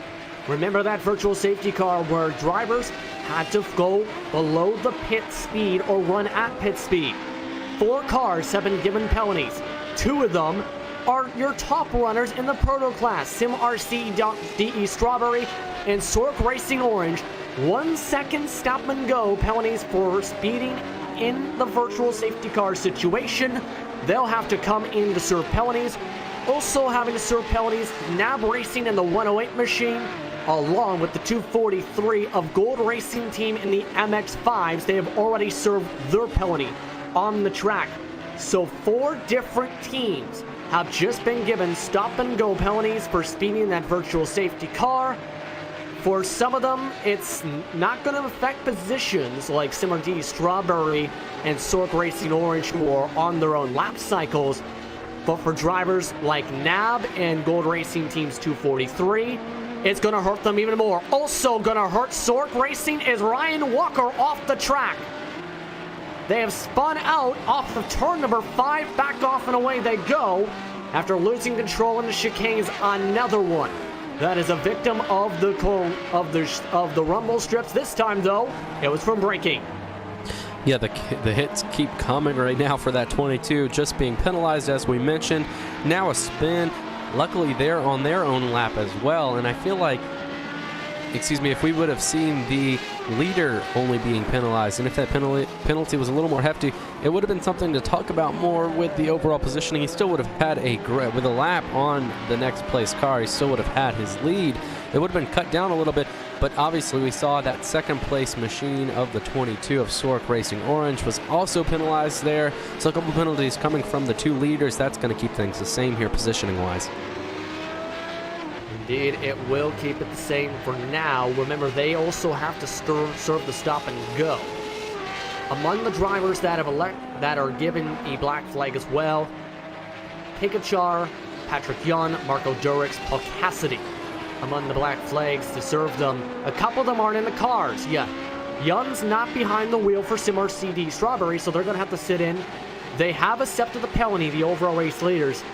Remember that virtual safety car where drivers had to go below the pit speed or run at pit speed. 4 cars have been given penalties. 2 of them are your top runners in the Proto class, Sim RC DE Strawberry and Sork Racing Orange. 1 second stop and go penalties for speeding in the virtual safety car situation. They'll have to come in to serve penalties. Also having to serve penalties, NAB Racing and the 108 machine, along with the 243 of Gold Racing Team in the MX-5s. They have already served their penalty on the track. So 4 different teams have just been given stop and go penalties for speeding that virtual safety car. For some of them, it's not going to affect positions like Simmer D Strawberry and Sork Racing Orange, who are on their own lap cycles. But for drivers like NAB and Gold Racing Team's 243, it's going to hurt them even more. Also going to hurt Sork Racing is Ryan Walker off the track. They have spun out off of turn number 5, back off and away they go after losing control in the chicanes. Another one that is a victim of the rumble strips. This time though, it was from braking. Yeah, the hits keep coming right now for that 22, just being penalized as we mentioned. Now a spin. Luckily they're on their own lap as well, and I feel like, if we would have seen the leader only being penalized, and if that penalty was a little more hefty, it would have been something to talk about more with the overall positioning. He still would have had with a lap on the next place car, he still would have had his lead. It would have been cut down a little bit, but obviously we saw that second place machine of the 22 of Sork Racing Orange was also penalized there. So a couple penalties coming from the 2 leaders. That's going to keep things the same here positioning wise. Indeed, it will keep it the same for now. Remember, they also have to serve the stop and go. Among the drivers that are given a black flag as well, Pikachar, Patrick Young, Marco Durix, Paul Cassidy. Among the black flags to serve them. A couple of them aren't in the cars. Yeah, Young's not behind the wheel for Simmer CD Strawberry, so they're going to have to sit in. They have accepted the penalty, the overall race leaders.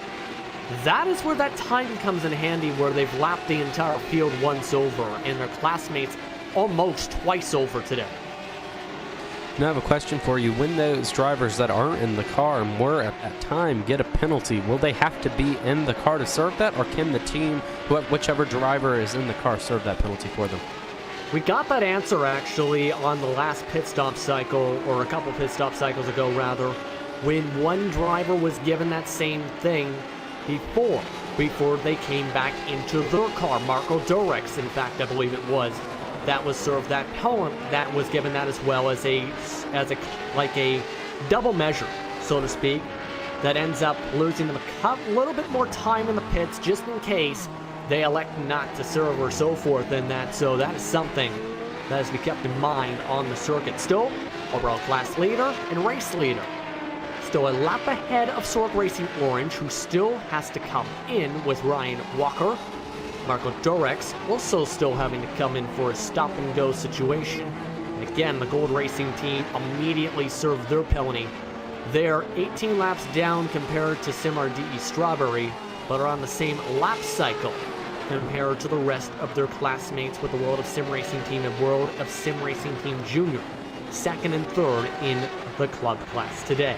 That is where that time comes in handy, where they've lapped the entire field once over and their classmates almost twice over today. Now I have a question for you. When those drivers that aren't in the car and were at that time get a penalty, will they have to be in the car to serve that, or can the team, whichever driver is in the car, serve that penalty for them? We got that answer actually on the last pit stop cycle, or a couple pit stop cycles ago rather, when one driver was given that same thing before they came back into their car. Marco Durex, in fact, I believe it was, that was served that penalty, that was given that as well as a double measure, so to speak, that ends up losing them a little bit more time in the pits just in case they elect not to serve or so forth in that. So that is something that has to be kept in mind on the circuit. Still, overall class leader and race leader. Still a lap ahead of Sork Racing Orange, who still has to come in with Ryan Walker. Marco Durex also still having to come in for a stop-and-go situation. And again, the Gold Racing Team immediately served their penalty. They're 18 laps down compared to Simmer DE Strawberry, but are on the same lap cycle compared to the rest of their classmates with the World of Sim Racing Team and World of Sim Racing Team Junior, second and third in the club class today.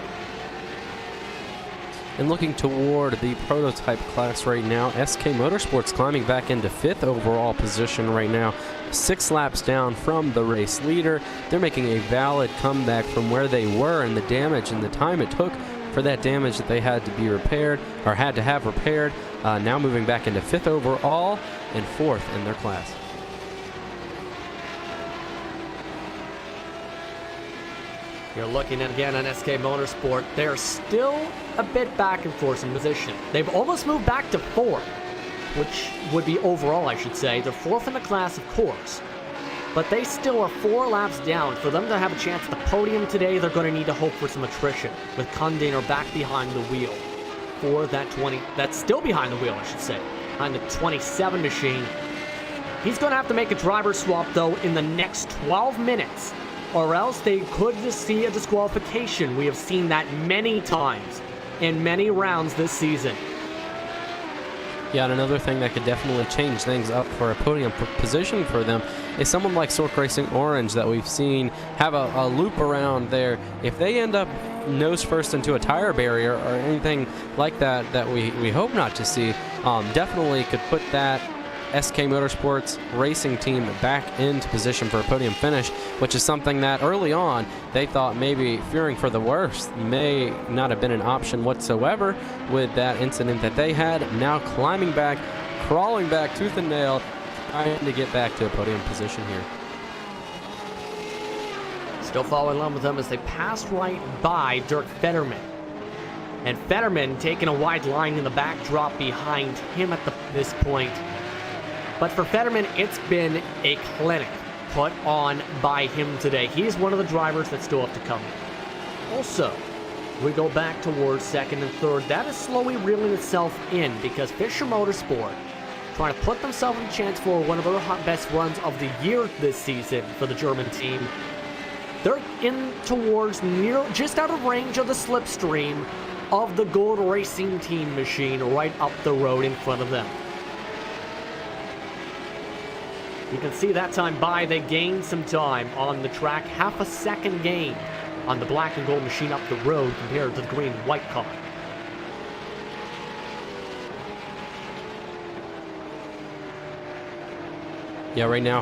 And looking toward the prototype class right now, SK Motorsports climbing back into 5th overall position right now, 6 laps down from the race leader. They're making a valid comeback from where they were, and the damage and the time it took for that damage that they had to be repaired, or had to have repaired, now moving back into 5th overall and 4th in their class. You're looking at again on SK Motorsport. They're still a bit back and forth in position. They've almost moved back to 4th, which would be overall, I should say. They're 4th in the class, of course. But they still are 4 laps down. For them to have a chance at the podium today, they're going to need to hope for some attrition, with Condaner back behind the wheel for that 20. That's still behind the wheel, I should say, behind the 27 machine. He's going to have to make a driver swap, though, in the next 12 minutes. Or else they could just see a disqualification. We have seen that many times in many rounds this season. Yeah, and another thing that could definitely change things up for a podium position for them is someone like Sork Racing Orange that we've seen have a loop around there. If they end up nose first into a tire barrier or anything like that that we hope not to see, definitely could put that SK Motorsports racing team back into position for a podium finish, which is something that early on they thought maybe fearing for the worst may not have been an option whatsoever with that incident that they had. Now climbing back, crawling back tooth and nail, trying to get back to a podium position here. Still following along with them as they pass right by Dirk Fetterman. And Fetterman taking a wide line in the backdrop behind him at this point. But for Fetterman, it's been a clinic put on by him today. He's one of the drivers that still have to come. Also, we go back towards second and third. That is slowly reeling itself in because Fisher Motorsport trying to put themselves in a chance for one of their best runs of the year this season for the German team. They're in towards just out of range of the slipstream of the Gold Racing Team machine right up the road in front of them. You can see that time they gained some time on the track, half a second gain on the black and gold machine up the road compared to the green and white car. Yeah, right now,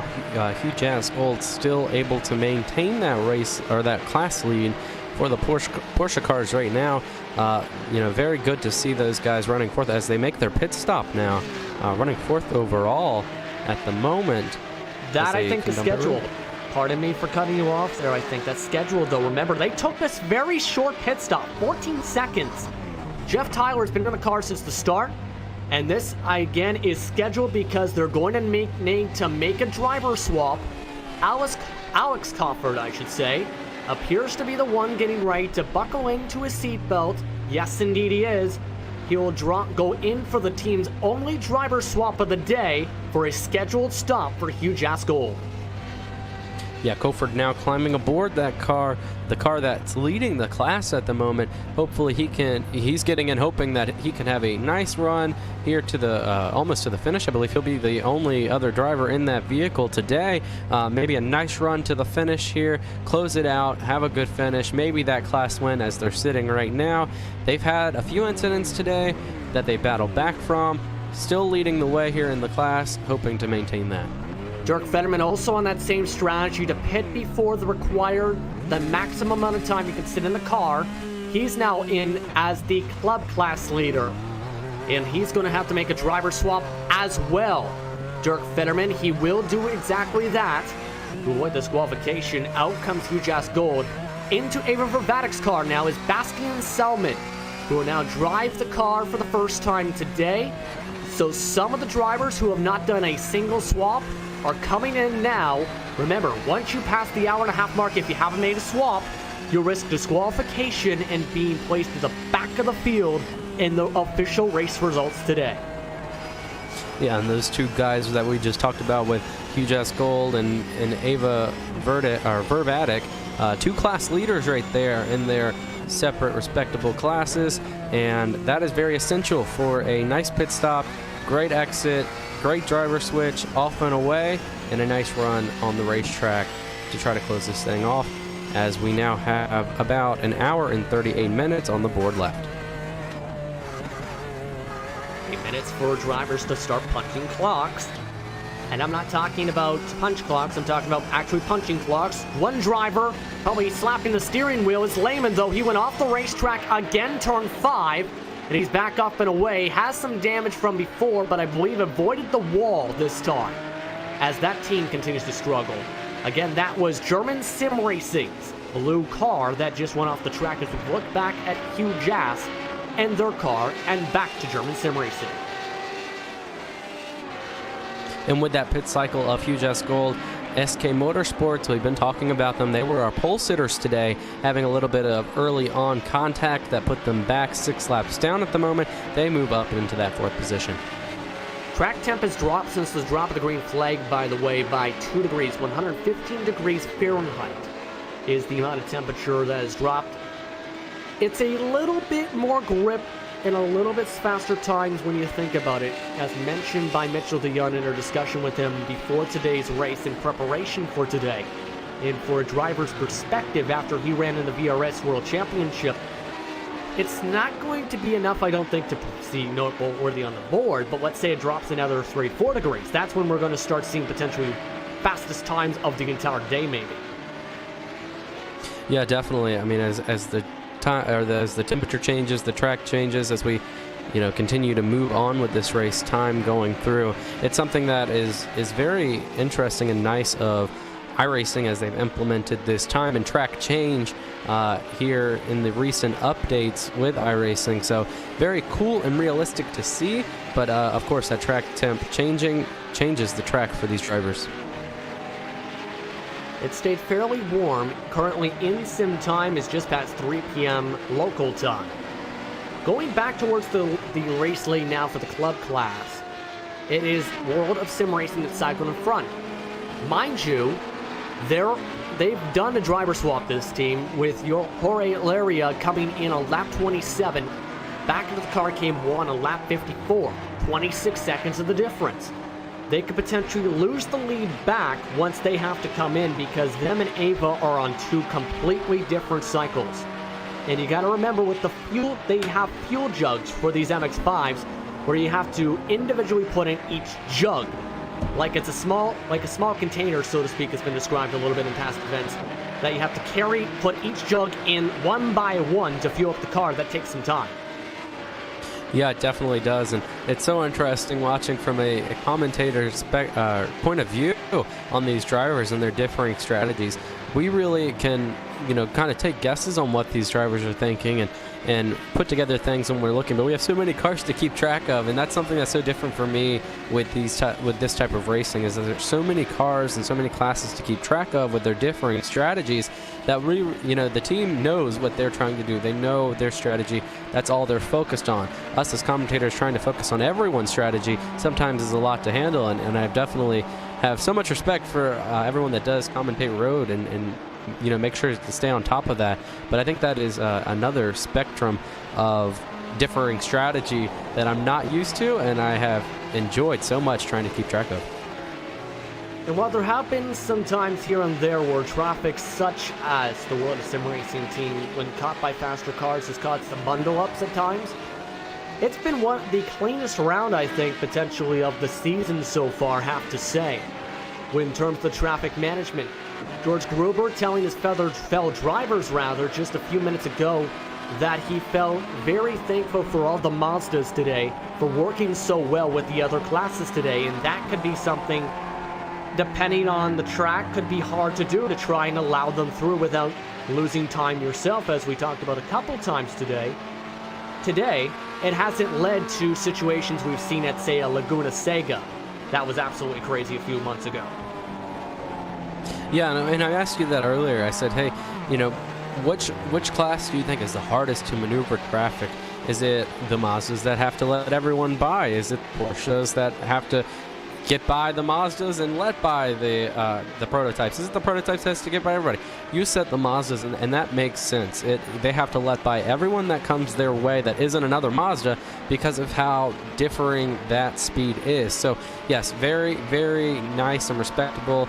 Hugh Jazz Gold still able to maintain that race or that class lead for the Porsche cars right now. Very good to see those guys running fourth as they make their pit stop now, running fourth overall at the moment. That I think is scheduled. Pardon me for cutting you off there. I think that's scheduled though. Remember, they took this very short pit stop, 14 seconds. Jeff Tyler's been in the car since the start. And this, again, is scheduled because they're going to need to make a driver swap. Alex Cofford, I should say, appears to be the one getting ready to buckle into his seatbelt. Yes, indeed he is. He will go in for the team's only driver swap of the day for a scheduled stop for Hugh Jaskold. Yeah, Cofford now climbing aboard that car, the car that's leading the class at the moment. Hopefully he's getting in hoping that he can have a nice run here to the almost to the finish. I believe he'll be the only other driver in that vehicle today. Maybe a nice run to the finish here, close it out, have a good finish, maybe that class win as they're sitting right now. They've had a few incidents today that they battled back from, still leading the way here in the class, hoping to maintain that. Dirk Fetterman also on that same strategy to pit before the maximum amount of time you can sit in the car. He's now in as the club class leader, and he's going to have to make a driver swap as well. Dirk Fetterman, he will do exactly that. To avoid disqualification, out comes Hugh Jaskold. Into Ava Vervatic's car now is Bastian Selman, who will now drive the car for the first time today. So some of the drivers who have not done a single swap are coming in now. Remember, once you pass the hour-and-a-half mark, if you haven't made a swap, you'll risk disqualification and being placed at the back of the field in the official race results today. Yeah, and those two guys that we just talked about with Hugh Jaskold and Ava Vervatic, two class leaders right there in their separate respectable classes, and that is very essential for a nice pit stop, great exit, great driver switch, off and away, and a nice run on the racetrack to try to close this thing off, as we now have about an hour and 38 minutes on the board left. 8 minutes for drivers to start punching clocks. And I'm not talking about punch clocks, I'm talking about actually punching clocks. One driver probably slapping the steering wheel is Lehman, though. He went off the racetrack again, turn 5. And he's back up and away. Has some damage from before, but I believe avoided the wall this time as that team continues to struggle. Again, that was German Sim Racing's blue car that just went off the track as we look back at Hugh Jass and their car and back to German Sim Racing. And with that pit cycle of Hugh Jaskold, SK Motorsports, we've been talking about them. They were our pole sitters today, having a little bit of early on contact that put them back 6 laps down at the moment. They move up into that 4th position. Track temp has dropped since the drop of the green flag, by the way, by 2 degrees. 115 degrees Fahrenheit is the amount of temperature that has dropped. It's a little bit more grip and a little bit faster times when you think about it, as mentioned by Mitchell DeYoung in our discussion with him before today's race in preparation for today. And for a driver's perspective, after he ran in the VRS World Championship, it's not going to be enough, I don't think, to see noteworthy on the board, but let's say it drops another 3-4 degrees. That's when we're going to start seeing potentially fastest times of the entire day, maybe. Yeah, definitely. I mean, as the time or as the temperature changes, the track changes, as we continue to move on with this race, time going through, it's something that is very interesting and nice of iRacing as they've implemented this time and track change here in the recent updates with iRacing. So very cool and realistic to see, but of course that track temp changes the track for these drivers. It stayed fairly warm. Currently in sim time is just past 3 p.m. local time. Going back towards the race lane now for the club class, it is World of Sim Racing that's cycled in front. Mind you, they've done a driver swap, this team, with your Jorge Laria coming in on lap 27. Back into the car came Juan on lap 54. 26 seconds of the difference. They could potentially lose the lead back once they have to come in, because them and Ava are on two completely different cycles. And you got to remember, with the fuel, they have fuel jugs for these MX-5s where you have to individually put in each jug. Like a small container, so to speak, has been described a little bit in past events, that you have to put each jug in one by one to fuel up the car. That takes some time. Yeah, it definitely does, and it's so interesting watching from a commentator's point of view on these drivers and their differing strategies. We really can, kind of take guesses on what these drivers are thinking and put together things when we're looking, but we have so many cars to keep track of, and that's something that's so different for me with this type of racing, is that there's so many cars and so many classes to keep track of with their differing strategies that the team knows what they're trying to do. They know their strategy. That's all they're focused on. Us as commentators trying to focus on everyone's strategy sometimes is a lot to handle, and I definitely have so much respect for everyone that does commentate road and make sure to stay on top of that. But I think that is another spectrum of differing strategy that I'm not used to, and I have enjoyed so much trying to keep track of. And while there have been some times here and there where traffic such as the World of Sim Racing team, when caught by faster cars, has caused some bundle-ups at times, it's been one of the cleanest round, I think, potentially of the season so far, have to say. In terms of the traffic management, George Gruber telling his fellow drivers, just a few minutes ago, that he felt very thankful for all the Mazdas today for working so well with the other classes today, and that could be something, depending on the track, could be hard to do, to try and allow them through without losing time yourself, as we talked about a couple times today. Today, it hasn't led to situations we've seen at, say, a Laguna Seca. That was absolutely crazy a few months ago. Yeah, and I asked you that earlier. I said, hey, which class do you think is the hardest to maneuver traffic? Is it the Mazdas that have to let everyone by? Is it Porsches that have to get by the Mazdas and let by the prototypes? Is it the prototypes that has to get by everybody? You said the Mazdas, and that makes sense. They have to let by everyone that comes their way that isn't another Mazda, because of how differing that speed is. So yes, very, very nice and respectable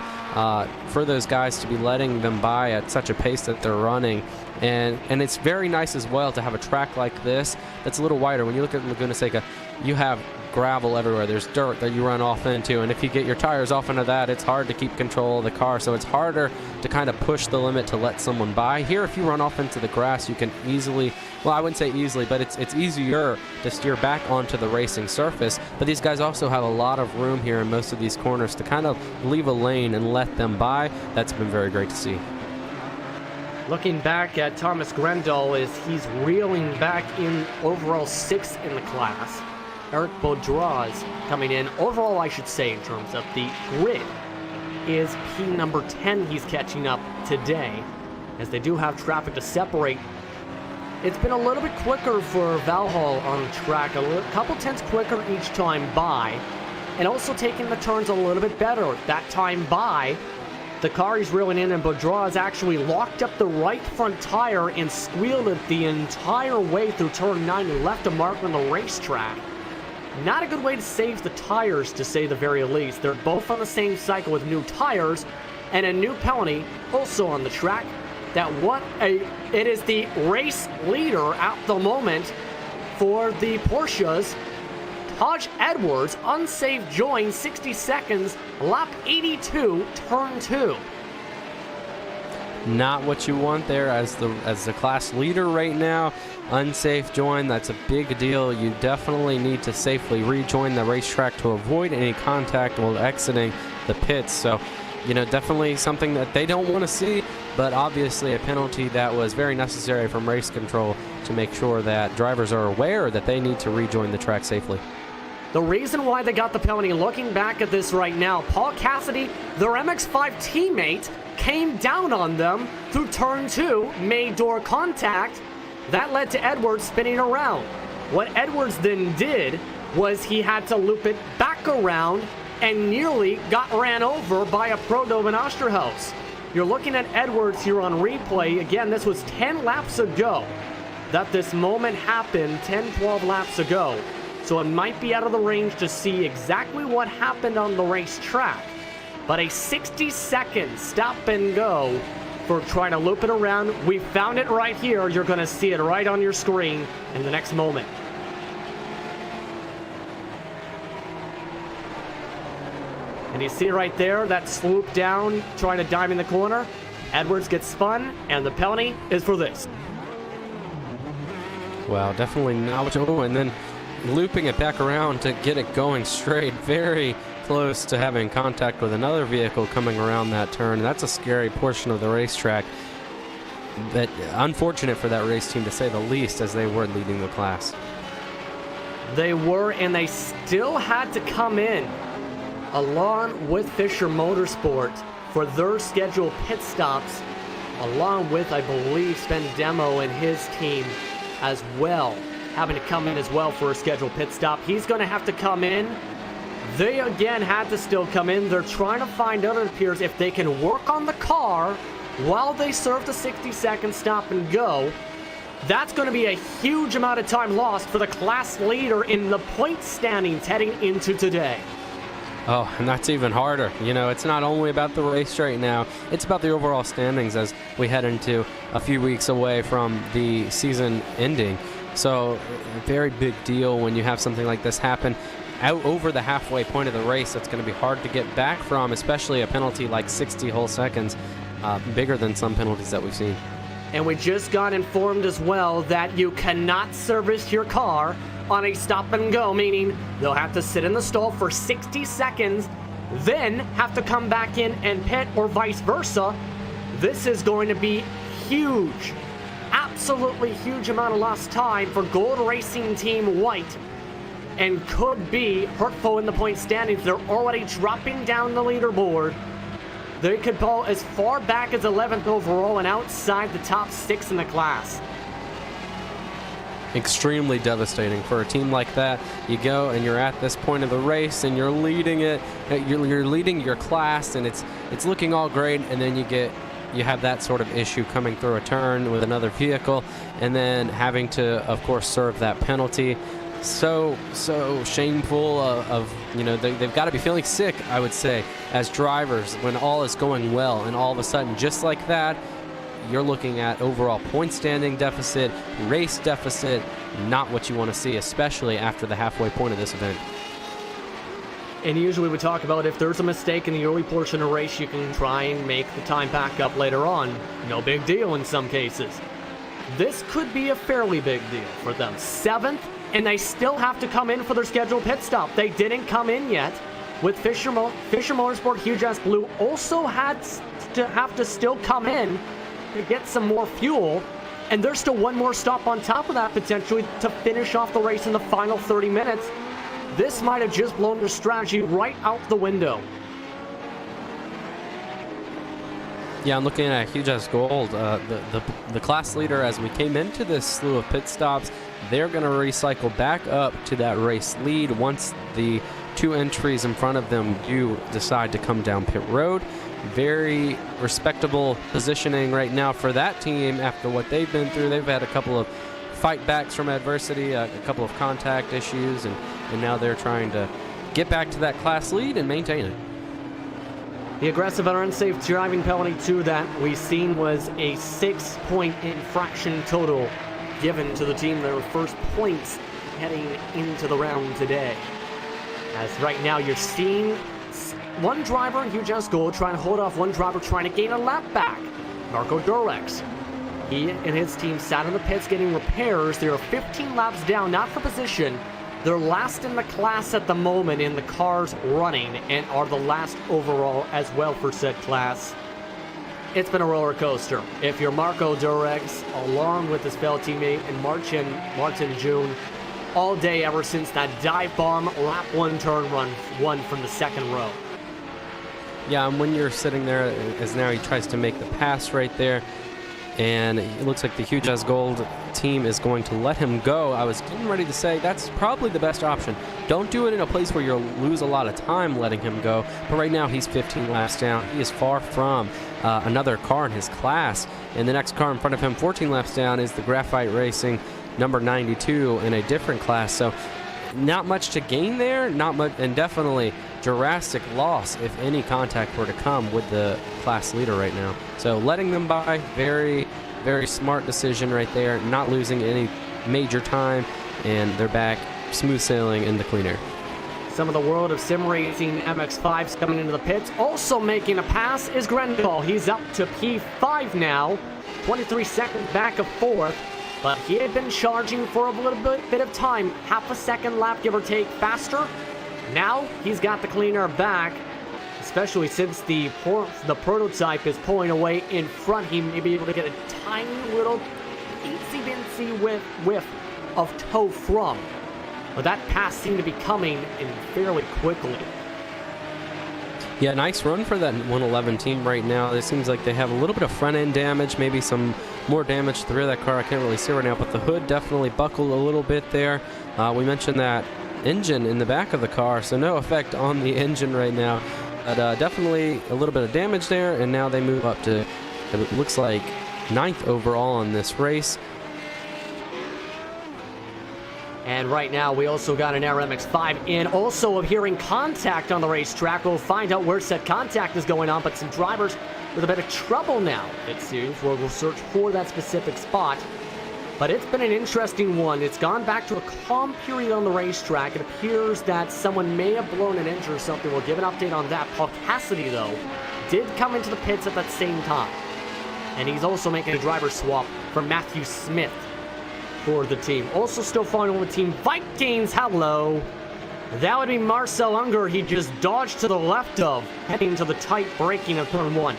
for those guys to be letting them by at such a pace that they're running. And it's very nice as well to have a track like this that's a little wider. When you look at Laguna Seca, you have gravel everywhere. There's dirt that you run off into, and if you get your tires off into that, it's hard to keep control of the car, so it's harder to kind of push the limit to let someone by. Here, if you run off into the grass, you can easily, well, I wouldn't say easily, but it's easier to steer back onto the racing surface. But these guys also have a lot of room here in most of these corners to kind of leave a lane and let them by. That's been very great to see. Looking back at Thomas Grendel, as he's reeling back in overall 6th in the class. Eric Baudraz coming in. Overall, I should say, in terms of the grid, is P number 10 he's catching up today, as they do have traffic to separate. It's been a little bit quicker for Valhall on the track, a couple tenths quicker each time by, and also taking the turns a little bit better. That time by The car he's reeling in, and Baudrois has actually locked up the right front tire and squealed it the entire way through turn 9 and left a mark on the racetrack. Not a good way to save the tires, to say the very least. They're both on the same cycle with new tires and a new penalty also on the track. It is the race leader at the moment for the Porsches. Taj Edwards, unsafe join, 60 seconds, lap 82, turn 2. Not what you want there as the class leader right now. Unsafe join, that's a big deal. You definitely need to safely rejoin the racetrack to avoid any contact while exiting the pits. So, definitely something that they don't want to see, but obviously a penalty that was very necessary from race control to make sure that drivers are aware that they need to rejoin the track safely. The reason why they got the penalty, looking back at this right now, Paul Cassidy, their MX-5 teammate, came down on them through turn 2, made door contact. That led to Edwards spinning around. What Edwards then did was he had to loop it back around and nearly got ran over by a Prodo in Osterhaus. You're looking at Edwards here on replay. Again, this was 10 laps ago that this moment happened, 10, 12 laps ago. So it might be out of the range to see exactly what happened on the racetrack. But a 60-second stop and go for trying to loop it around. We found it right here. You're going to see it right on your screen in the next moment. And you see right there that swoop down, trying to dive in the corner. Edwards gets spun, and the penalty is for this. Wow, definitely not what you want. And then looping it back around to get it going straight, very close to having contact with another vehicle coming around that turn. That's a scary portion of the racetrack. But unfortunate for that race team, to say the least, as they were leading the class. They were, and they still had to come in along with Fisher Motorsport for their scheduled pit stops, along with, I believe, Sven Demo and his team as well, having to come in as well for a scheduled pit stop. He's going to have to come in. They again had to still come in. They're trying to find out, it appears, if they can work on the car while they serve the 60-second stop and go. That's going to be a huge amount of time lost for the class leader in the point standings heading into today. Oh, and that's even harder. It's not only about the race right now, it's about the overall standings as we head into a few weeks away from the season ending. So, a very big deal when you have something like this happen out over the halfway point of the race. It's going to be hard to get back from, especially a penalty like 60 whole seconds, bigger than some penalties that we've seen. And we just got informed as well that you cannot service your car on a stop and go, meaning they'll have to sit in the stall for 60 seconds, then have to come back in and pit, or vice versa. This is going to be huge, absolutely huge amount of lost time for Gold Racing Team White, and could be hurtful in the point standings. They're already dropping down the leaderboard. They could fall as far back as 11th overall and outside the top 6 in the class. Extremely devastating for a team like that. You go and you're at this point of the race and you're leading it. You're leading your class and it's looking all great, and then you have that sort of issue coming through a turn with another vehicle, and then having to, of course, serve that penalty. So shameful they've got to be feeling sick, I would say, as drivers when all is going well, and all of a sudden, just like that, you're looking at overall point standing deficit, race deficit, not what you want to see, especially after the halfway point of this event. And usually we talk about if there's a mistake in the early portion of the race, you can try and make the time back up later on. No big deal in some cases. This could be a fairly big deal for them. 7th, and they still have to come in for their scheduled pit stop. They didn't come in yet. With Fisher Motorsport, Huge S Blue also had to have to still come in to get some more fuel, and there's still one more stop on top of that potentially to finish off the race in the final 30 minutes. This might have just blown their strategy right out the window. Yeah, I'm looking at Huge S Gold, the class leader. As we came into this slew of pit stops, they're going to recycle back up to that race lead once the 2 entries in front of them do decide to come down pit road. Very respectable positioning right now for that team after what they've been through. They've had a couple of fight backs from adversity, a couple of contact issues, and now they're trying to get back to that class lead and maintain it. The aggressive and unsafe driving penalty too that we've seen was a 6-point infraction total given to the team, their first points heading into the round today. As right now you're seeing one driver, Huge Gold, trying to hold off one driver trying to gain a lap back, Marco Durex. He and his team sat in the pits getting repairs. They are 15 laps down, not for position. They're last in the class at the moment in the cars running and are the last overall as well for said class. It's been a roller coaster. If you're Marco Durex, along with his fellow teammate and Martin June, all day ever since that dive bomb lap 1 turn run 1 from the second row. Yeah, and when you're sitting there, as now he tries to make the pass right there, and it looks like the Huge as Gold team is going to let him go. I was getting ready to say that's probably the best option. Don't do it in a place where you'll lose a lot of time letting him go, but right now he's 15 laps down. He is far from another car in his class, and the next car in front of him, 14 laps down, is the Graphite Racing number 92 in a different class. So not much to gain there, not much, and definitely drastic loss if any contact were to come with the class leader right now. So letting them by, very, very smart decision right there, not losing any major time, and they're back smooth sailing in the clean air. Some of the world of sim racing MX-5s coming into the pits. Also making a pass is Grendel. He's up to P5 now, 23 seconds back of 4th. But he had been charging for a little bit of time, half a second lap, give or take, faster. Now he's got the cleaner back, especially since the prototype is pulling away in front. He may be able to get a tiny little itsy-bitsy whiff of toe from. But that pass seemed to be coming in fairly quickly. Yeah, nice run for that 111 team right now. It seems like they have a little bit of front-end damage, maybe some more damage to the rear of that car. I can't really see right now, but the hood definitely buckled a little bit there. We mentioned that engine in the back of the car, so no effect on the engine right now. But definitely a little bit of damage there, and now they move up to, it looks like, 9th overall in this race. And right now, we also got an RMX-5 in. Also hearing contact on the racetrack. We'll find out where said contact is going on, but some drivers with a bit of trouble now, it seems, where we'll search for that specific spot. But it's been an interesting one. It's gone back to a calm period on the racetrack. It appears that someone may have blown an engine or something. We'll give an update on that. Paul Cassidy, though, did come into the pits at that same time. And he's also making a driver swap for Matthew Smith for the team. Also still following on the team Vikings. Hello. That would be Marcel Unger. He just dodged to the left of, heading to the tight braking of turn 1.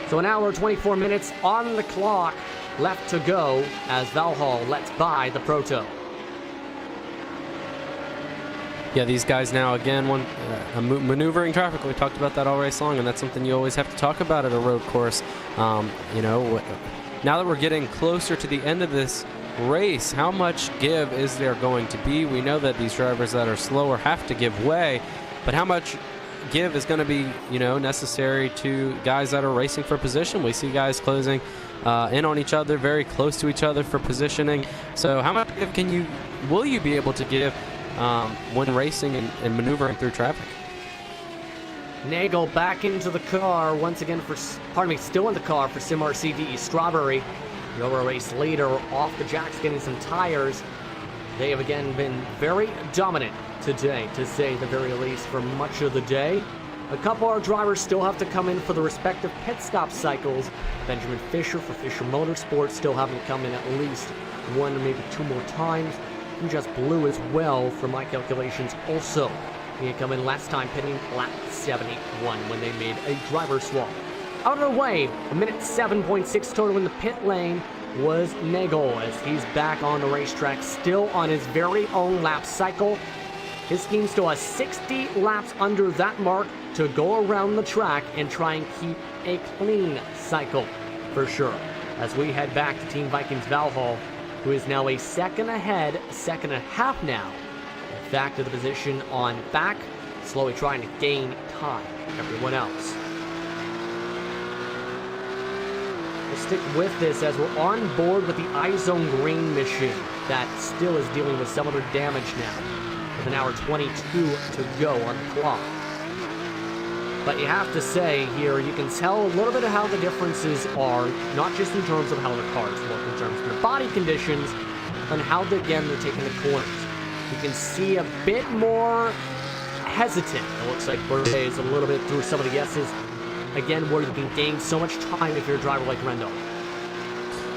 So an hour, 24 minutes on the clock left to go as Valhall lets by the Proto. Yeah, these guys now, again, maneuvering traffic. We talked about that all race long, and that's something you always have to talk about at a road course. You know, now that we're getting closer to the end of this race, how much give is there going to be? We know that these drivers that are slower have to give way, but how much give is going to be, you know, necessary to guys that are racing for position? We see guys closing in on each other, very close to each other for positioning. So how much give will you be able to give when racing and maneuvering through traffic? Nagel back into the car once again still in the car for SimRCDE Strawberry. The over race leader off the jacks getting some tires. They have again been very dominant today, to say the very least, for much of the day. A couple of our drivers still have to come in for the respective pit stop cycles. Benjamin Fisher for Fisher Motorsports still haven't come in at least 1 or maybe 2 more times. He just blew as well, for my calculations, also. He had come in last time pitting lap 71 when they made a driver swap. Out of the way, a minute 7.6 total in the pit lane was Nagel, as he's back on the racetrack, still on his very own lap cycle. His team still has 60 laps under that mark to go around the track and try and keep a clean cycle, for sure. as we head back to Team Vikings Valhall, who is now a second ahead, second and a half now. Back to the position on back, slowly trying to gain time with everyone else. We'll stick with this as we're on board with the iZone Green mission that still is dealing with some of their damage now, with an hour 22 to go on the clock. But you have to say here, you can tell a little bit of how the differences are, not just in terms of how the cars look, in terms of their body conditions, and how, again, they're taking the corners. You can see a bit more hesitant. It looks like Birthday is a little bit through some of the S's. Again, where you can gain so much time if you're a driver like Rendo.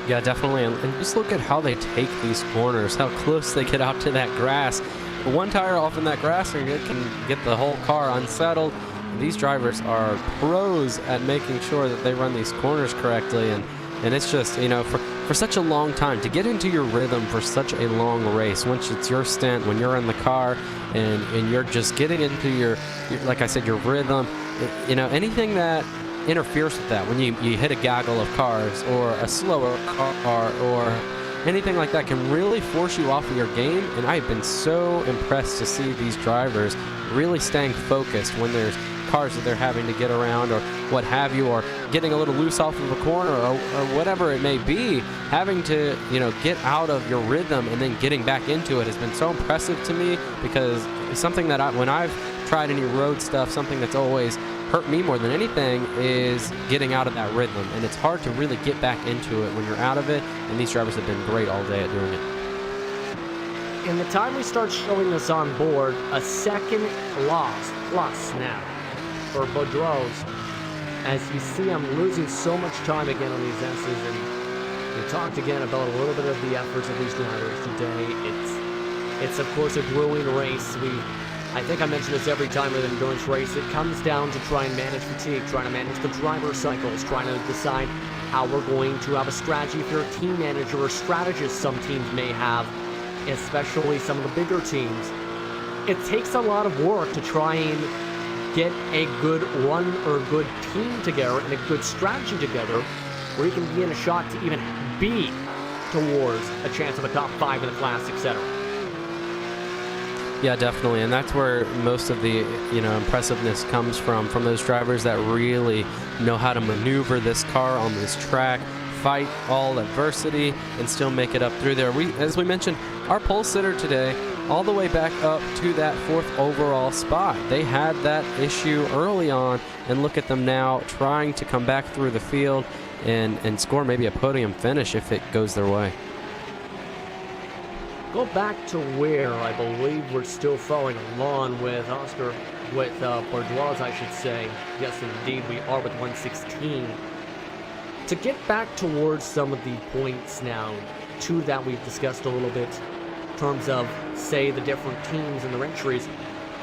Yeah, definitely. And just look at how they take these corners, how close they get out to that grass. One tire off in that grass and it can get the whole car unsettled. These drivers are pros at making sure that they run these corners correctly. And it's just, you know, for such a long time, to get into your rhythm for such a long race, once it's your stint, when you're in the car and you're just getting into your, like I said, your rhythm, you know, anything that interferes with that, when you hit a gaggle of cars or a slower car or anything like that, can really force you off of your game. And I've been so impressed to see these drivers really staying focused when there's cars that they're having to get around or what have you, or getting a little loose off of a corner or whatever it may be. Having to, you know, get out of your rhythm and then getting back into it has been so impressive to me, because it's something that when I've tried any road stuff, something that's always hurt me more than anything is getting out of that rhythm, and it's hard to really get back into it when you're out of it, and these drivers have been great all day at doing it. In the time we start showing this on board, a second loss plus now for Boudreaux. As you see, I'm losing so much time again on these S's, and we talked again about a little bit of the efforts of these drivers today. It's of course a grueling race. I think I mention this every time with an endurance race. It comes down to try and manage fatigue, trying to manage the driver cycles, trying to decide how we're going to have a strategy if you're a team manager or strategist some teams may have, especially some of the bigger teams. It takes a lot of work to try and get a good run or a good team together and a good strategy together where you can be in a shot to even be towards a chance of a top 5 in the class, etc. Yeah, definitely, and that's where most of the, you know, impressiveness comes from those drivers that really know how to maneuver this car on this track, fight all adversity, and still make it up through there. As we mentioned, our pole sitter today, all the way back up to that 4th overall spot. They had that issue early on, and look at them now trying to come back through the field and score maybe a podium finish if it goes their way. Go back to where I believe we're still following along with Bourgeois, I should say. Yes, indeed, we are with 116. To get back towards some of the points now, two that we've discussed a little bit, in terms of, say, the different teams and their entries,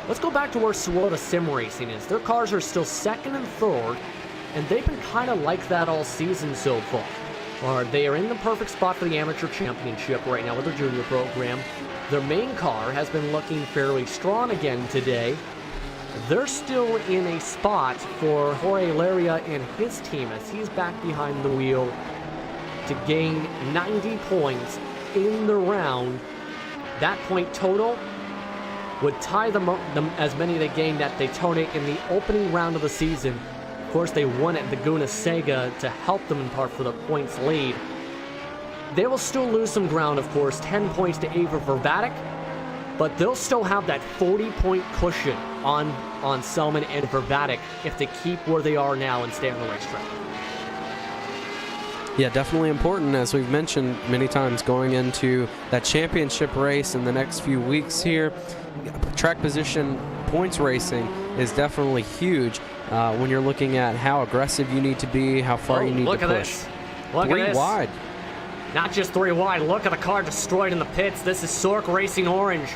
let's go back to where Soroda Sim Racing is. Their cars are still 2nd and 3rd, and they've been kind of like that all season so far. They are in the perfect spot for the Amateur Championship right now with their junior program. Their main car has been looking fairly strong again today. They're still in a spot for Jorge Laria and his team as he's back behind the wheel to gain 90 points in the round. That point total would tie them as many they gained at Daytona in the opening round of the season. Of course, they won at Laguna Seca to help them in part for the points lead. They will still lose some ground, of course, 10 points to IVRA Vervatic, but they'll still have that 40-point cushion on Selman and Vervatic if they keep where they are now and stay on the racetrack. Yeah, definitely important, as we've mentioned many times, going into that championship race in the next few weeks here. Track position points racing is definitely huge when you're looking at how aggressive you need to be, how far you need to push. Look at this. Look at this. 3 wide. Not just 3 wide. Look at the car destroyed in the pits. This is Sork Racing Orange.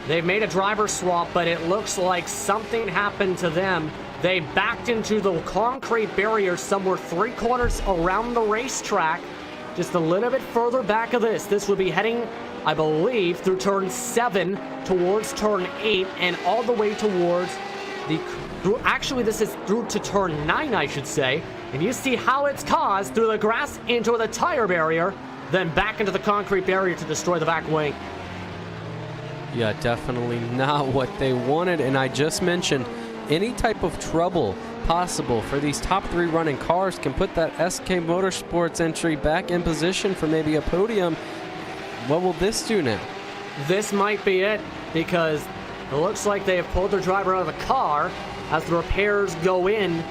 They've made a driver swap, but it looks like something happened to them. They backed into the concrete barrier somewhere 3/4 around the racetrack. Just a little bit further back of this. This would be heading, I believe, through turn 7 towards turn 8 and all the way towards Actually, this is through to turn 9, I should say. And you see how it's caused through the grass into the tire barrier, then back into the concrete barrier to destroy the back wing. Yeah, definitely not what they wanted. And I just mentioned any type of trouble possible for these top 3 running cars can put that SK Motorsports entry back in position for maybe a podium. What will this do now? This might be it, because it looks like they have pulled their driver out of the car as the repairs go in.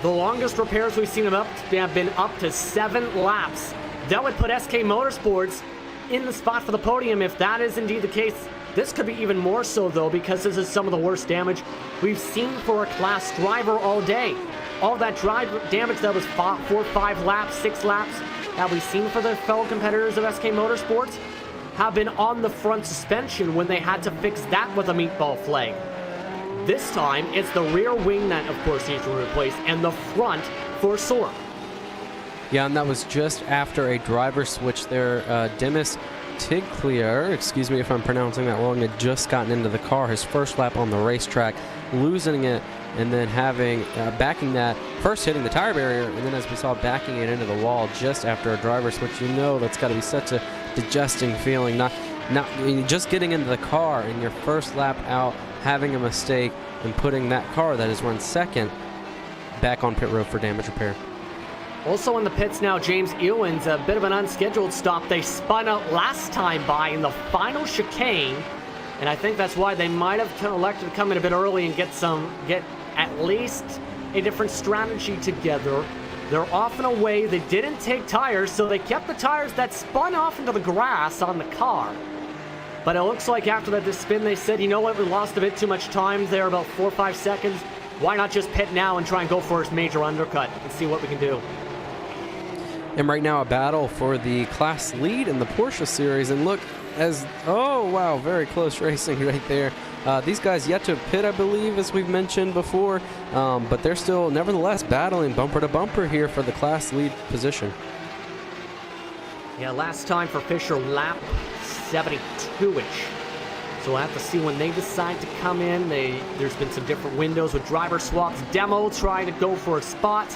The longest repairs we've seen them up have been up to 7 laps. That would put SK Motorsports in the spot for the podium if that is indeed the case. This could be even more so, though, because this is some of the worst damage we've seen for a class driver all day. All that damage that was 4, 5 laps, 6 laps that we've seen for the fellow competitors of SK Motorsports have been on the front suspension when they had to fix that with a meatball flag. This time, it's the rear wing that, of course, needs to be replaced, and the front for sore. Yeah, and that was just after a driver switch there. Demis Tigclier, excuse me if I'm pronouncing that wrong, had just gotten into the car, his first lap on the racetrack, losing it, and then having, backing that, first hitting the tire barrier, and then as we saw, backing it into the wall just after a driver switch. You know that's got to be such a digesting feeling, not just getting into the car in your first lap out, having a mistake, and putting that car that has run second back on pit road for damage repair. Also in the pits now, James Ewens, a bit of an unscheduled stop. They spun out last time by in the final chicane, and I think that's why they might have elected to come in a bit early and get at least a different strategy together. They're off and away. They didn't take tires, so they kept the tires that spun off into the grass on the car. But it looks like after that spin, they said, you know what, we lost a bit too much time there, about 4 or 5 seconds. Why not just pit now and try and go for his major undercut and see what we can do? And right now a battle for the class lead in the Porsche series. And look, oh wow, very close racing right there. These guys yet to pit, I believe, as we've mentioned before. But they're still nevertheless battling bumper to bumper here for the class lead position. Yeah, last time for Fisher, lap 72-ish. So we'll have to see when they decide to come in. There's been some different windows with driver swaps. Demo trying to go for a spot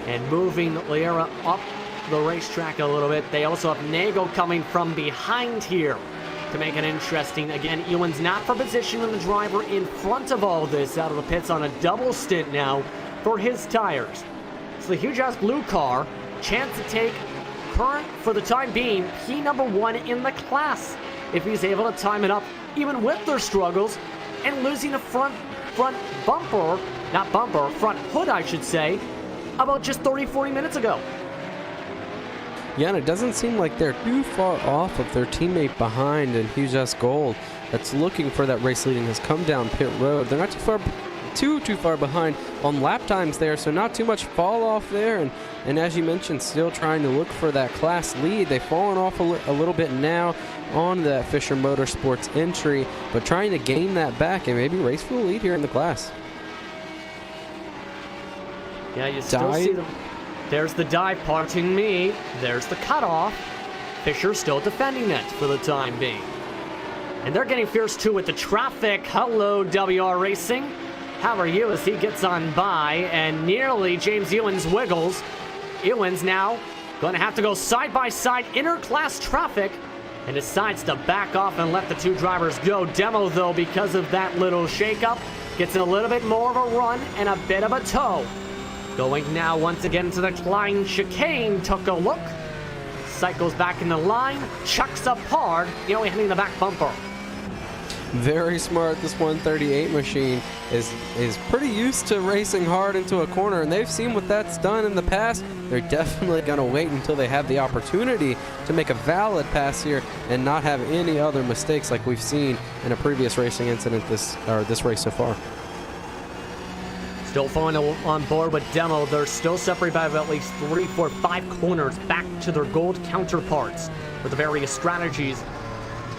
and moving Liera up the racetrack a little bit. They also have Nagel coming from behind here to make it interesting. Again, Ewan's not for position, and the driver in front of all this out of the pits on a double stint now for his tires. So the huge-ass blue car, chance to take current for the time being, P1 in the class, if he's able to time it up, even with their struggles, and losing the front bumper, not bumper, front hood, I should say, about just 30-40 minutes ago. Yeah, and it doesn't seem like they're too far off of their teammate behind in Hughes S. Gold that's looking for that race leading has come down pit road. They're not too far behind on lap times there, so not too much fall off there. And as you mentioned, still trying to look for that class lead. They've fallen off a little bit now on that Fisher Motorsports entry, but trying to gain that back and maybe race for the lead here in the class. Yeah, you still see them. There's the dive, pardon me. There's the cutoff. Fisher still defending it for the time being. And they're getting fierce too with the traffic. Hello, WR Racing. How are you as he gets on by and nearly James Ewens wiggles. Ewens now going to have to go side by side interclass traffic and decides to back off and let the two drivers go. Demo, though, because of that little shakeup, gets a little bit more of a run and a bit of a tow. Going now once again to the Klein chicane, took a look, cycles back in the line, chucks up hard, nearly hitting the back bumper. Very smart. This 138 machine is pretty used to racing hard into a corner, and they've seen what that's done in the past. They're definitely going to wait until they have the opportunity to make a valid pass here and not have any other mistakes like we've seen in a previous racing incident this race so far. Still falling on board with Demo. They're still separated by at least 3, 4, 5 corners back to their gold counterparts with the various strategies.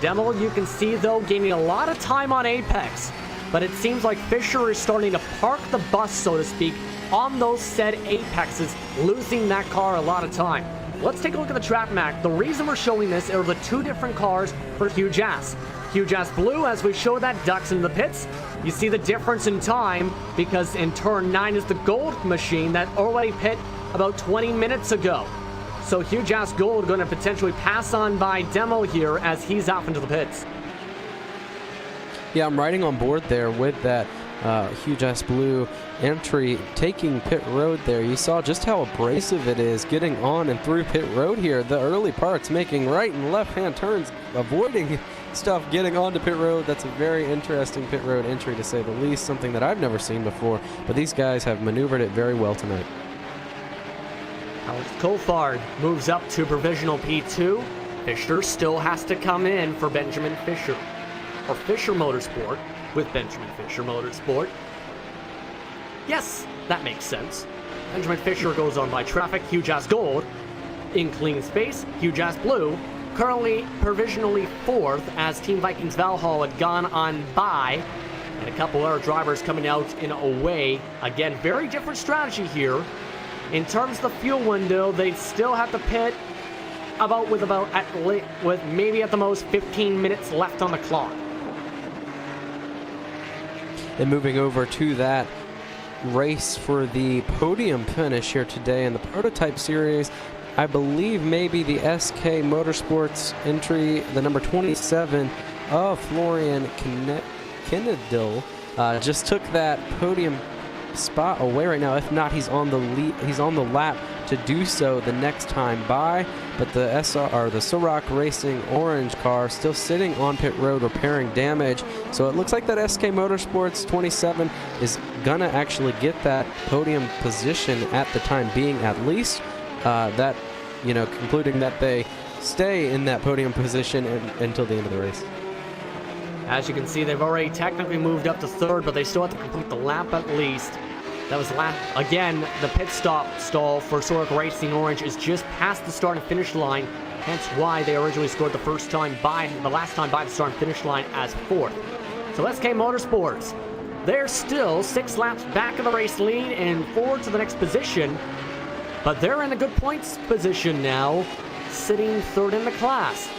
Demo, you can see, though, gaining a lot of time on Apex, but it seems like Fisher is starting to park the bus, so to speak, on those said Apexes, losing that car a lot of time. Let's take a look at the track map. The reason we're showing this are the two different cars for Hugh Jass. Huge Ass Blue, as we show that, ducks in the pits. You see the difference in time because in turn 9 is the Gold machine that already pit about 20 minutes ago. So Huge Ass Gold going to potentially pass on by Demo here as he's off into the pits. Yeah, I'm riding on board there with that Huge Ass Blue entry taking pit road there. You saw just how abrasive it is getting on and through pit road here. The early parts making right and left hand turns, avoiding stuff getting onto pit road. That's a very interesting pit road entry, to say the least, something that I've never seen before, but these guys have maneuvered it very well tonight. Alex Coulthard moves up to provisional P2. Fisher still has to come in for Benjamin Fisher, or Fisher Motorsport with Benjamin Fisher Motorsport. Yes, that makes sense. Benjamin Fisher goes on by traffic. Huge Ass Gold in clean space. Huge Ass Blue currently provisionally 4th as Team Vikings Valhalla had gone on by, and a couple other drivers coming out in a way. Again, very different strategy here. In terms of the fuel window, they still have to pit with maybe at the most 15 minutes left on the clock. And moving over to that race for the podium finish here today in the Prototype Series, I believe maybe the SK Motorsports entry, the number 27 of Florian Kennedil, just took that podium spot away right now. If not, he's on the lead, he's on the lap to do so the next time by. But the the Sorok Racing orange car still sitting on pit road repairing damage. So it looks like that SK Motorsports 27 is gonna actually get that podium position at the time being, at least. That, you know, concluding that they stay in that podium position until the end of the race. As you can see, they've already technically moved up to 3rd, but they still have to complete the lap at least. That was again, the pit stop stall for Sorok Racing Orange is just past the start and finish line, hence why they originally scored the last time by the start and finish line as 4th. So SK Motorsports, they're still 6 laps back of the race lead and forward to the next position, but they're in a good points position now, sitting 3rd in the class.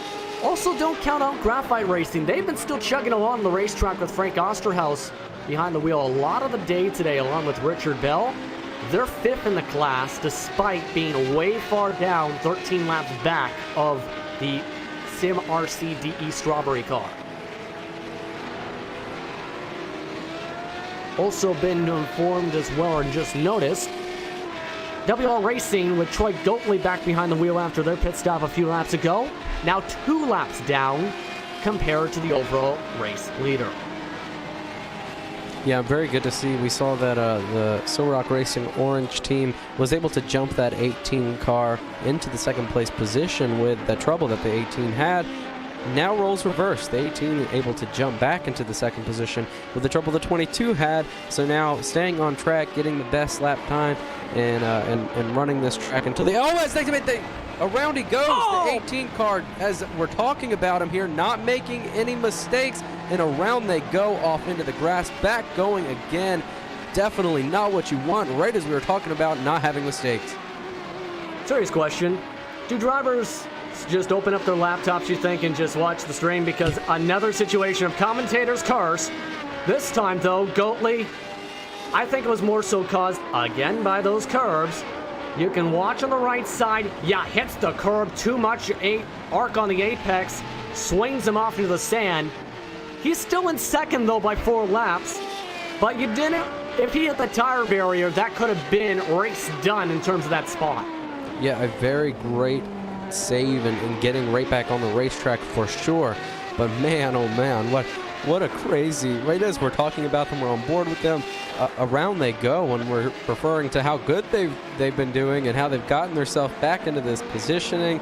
Also, don't count out Graphite Racing. They've been still chugging along the racetrack with Frank Osterhaus behind the wheel a lot of the day today, along with Richard Bell. They're 5th in the class, despite being way far down, 13 laps back of the Sim RC DE Strawberry car. Also been informed as well, and just noticed, WL Racing with Troy Goatley back behind the wheel after their pit stop a few laps ago, now 2 laps down compared to the overall race leader. Yeah, very good to see. We saw that the Sorok Racing Orange team was able to jump that 18 car into the 2nd place position with the trouble that the 18 had. Now roles reversed. The 18 able to jump back into the 2nd position with the trouble the 22 had. So now staying on track, getting the best lap time, and running this track until the around he goes. The 18 car, as we're talking about him here, not making any mistakes, and around they go off into the grass, back going again. Definitely not what you want, right as we were talking about not having mistakes. Serious question. Do drivers just open up their laptops, you think, and just watch the stream? Because another situation of commentators' curse. This time, though, Goatley, I think it was more so caused, again, by those curbs. You can watch on the right side. Yeah, hits the curb too much. Arc on the apex. Swings him off into the sand. He's still in 2nd, though, by 4 laps. But you didn't. If he hit the tire barrier, that could have been race done in terms of that spot. Yeah, a very great save and getting right back on the racetrack for sure. But man, oh man, what a crazy, right as we're talking about them, we're on board with them, around they go, and we're referring to how good they've been doing and how they've gotten themselves back into this positioning.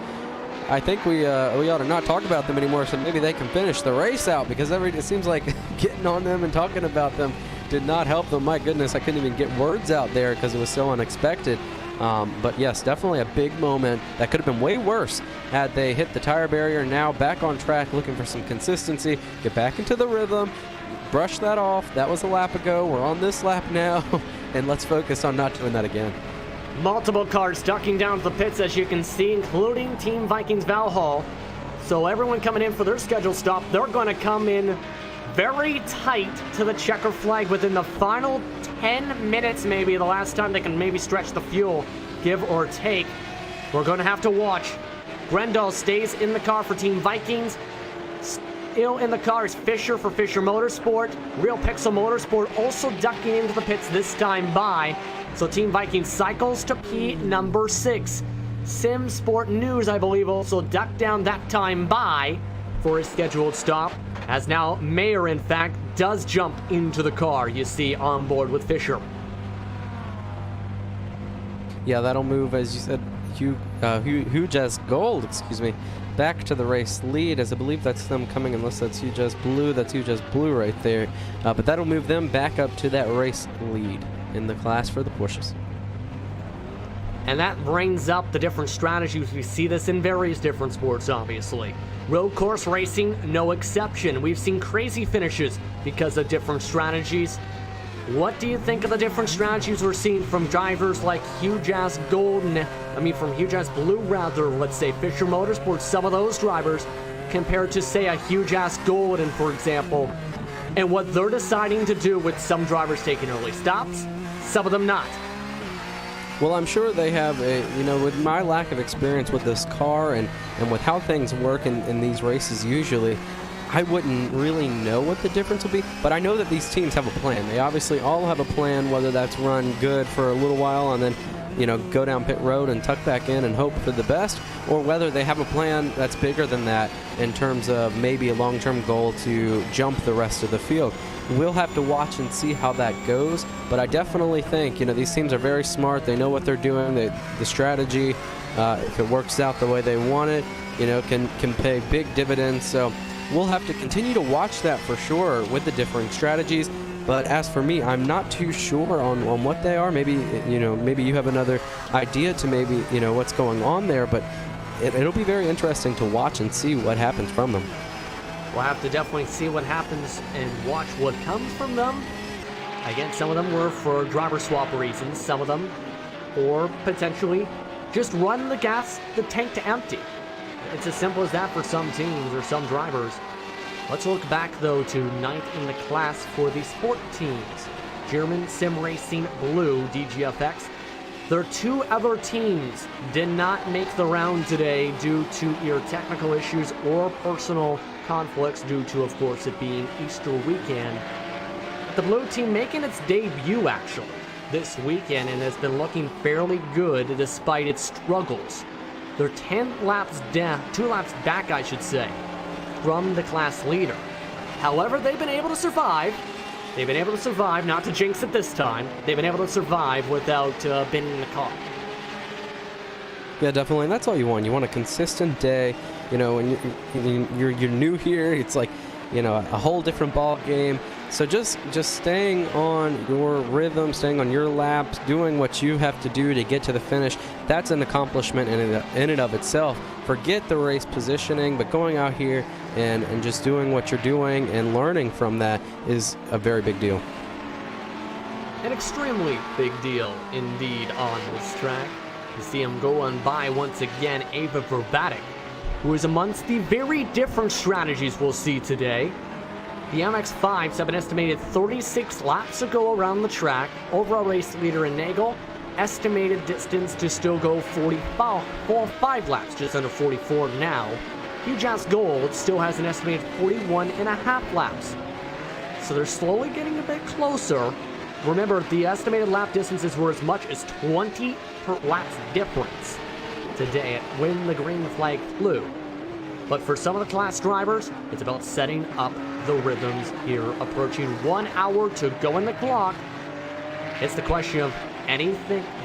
I think we ought to not talk about them anymore, so maybe they can finish the race out, because it seems like getting on them and talking about them did not help them. My goodness, I couldn't even get words out there because it was so unexpected. But yes, definitely a big moment that could have been way worse had they hit the tire barrier. Now back on track, looking for some consistency, get back into the rhythm, brush that off. That was a lap ago. We're on this lap now, and let's focus on not doing that again. Multiple cars ducking down to the pits, as you can see, including Team Vikings Valhalla. So everyone coming in for their scheduled stop, they're going to come in very tight to the checker flag within the final 10 minutes, maybe the last time they can maybe stretch the fuel, give or take. We're going to have to watch. Grendel stays in the car for Team Vikings. Still in the car is Fisher for Fisher Motorsport. Real Pixel Motorsport also ducking into the pits this time by. So Team Vikings cycles to P number 6. Sim Sport News, I believe, also ducked down that time by for his scheduled stop. As now Mayer, in fact, does jump into the car, you see, on board with Fisher. Yeah, that'll move, as you said, Huge as Gold, back to the race lead, as I believe that's them coming, unless that's Huge as Blue. That's Huge as Blue right there. But that'll move them back up to that race lead in the class for the Porsches. And that brings up the different strategies. We see this in various different sports, obviously. Road course racing, no exception. We've seen crazy finishes because of different strategies. What do you think of the different strategies we're seeing from drivers like Huge as from Huge as Blue, rather, let's say Fisher Motorsports, some of those drivers, compared to, say, a Huge as Golden, for example, and what they're deciding to do with some drivers taking early stops, some of them not? Well, I'm sure they have with my lack of experience with this car and with how things work in these races usually, I wouldn't really know what the difference will be, but I know that these teams have a plan. They obviously all have a plan, whether that's run good for a little while and then, go down pit road and tuck back in and hope for the best, or whether they have a plan that's bigger than that in terms of maybe a long-term goal to jump the rest of the field. We'll have to watch and see how that goes, but I definitely think, these teams are very smart. They know what they're doing. The strategy, if it works out the way they want it, can pay big dividends. So we'll have to continue to watch that for sure with the differing strategies. But as for me, I'm not too sure on what they are. Maybe you have another idea to maybe what's going on there. But it'll be very interesting to watch and see what happens from them. We'll have to definitely see what happens and watch what comes from them. Again, some of them were for driver swap reasons. Some of them, or potentially, just run the tank to empty. It's as simple as that for some teams or some drivers. Let's look back, though, to ninth in the class for the sport teams. German Sim Racing Blue, DGFX. Their two other teams did not make the round today due to either technical issues or personal conflicts due to, of course, it being Easter weekend. The blue team making its debut, actually, this weekend and has been looking fairly good despite its struggles. They're 10 laps down, 2 laps back, I should say, from the class leader. However, they've been able to survive. They've been able to survive, not to jinx it this time. They've been able to survive without being in the car. Yeah, definitely. And that's all you want. You want a consistent day. When you're new here, it's like, a whole different ball game. So just staying on your rhythm, staying on your laps, doing what you have to do to get to the finish, that's an accomplishment in and of itself. Forget the race positioning, but going out here and just doing what you're doing and learning from that is a very big deal. An extremely big deal indeed on this track. You see him going by once again, Ava Verbatic, who is amongst the very different strategies we'll see today. The MX-5s have an estimated 36 laps to go around the track. Overall race leader in Nagel, estimated distance to still go 45 laps, just under 44 now. Huge as Gold still has an estimated 41.5 laps. So they're slowly getting a bit closer. Remember, the estimated lap distances were as much as 20 per laps difference today when the green flag flew. But for some of the class drivers, it's about setting up the rhythms here. Approaching 1 hour to go in the clock. It's the question of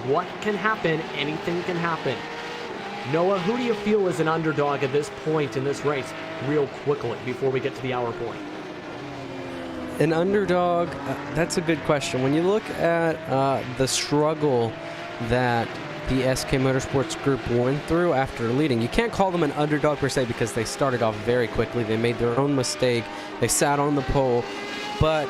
what can happen? Anything can happen. Noah, who do you feel is an underdog at this point in this race, real quickly, before we get to the hour point? An underdog, that's a good question. When you look at the struggle that the SK Motorsports group went through after leading, you can't call them an underdog per se because they started off very quickly. They made their own mistake. They sat on the pole. But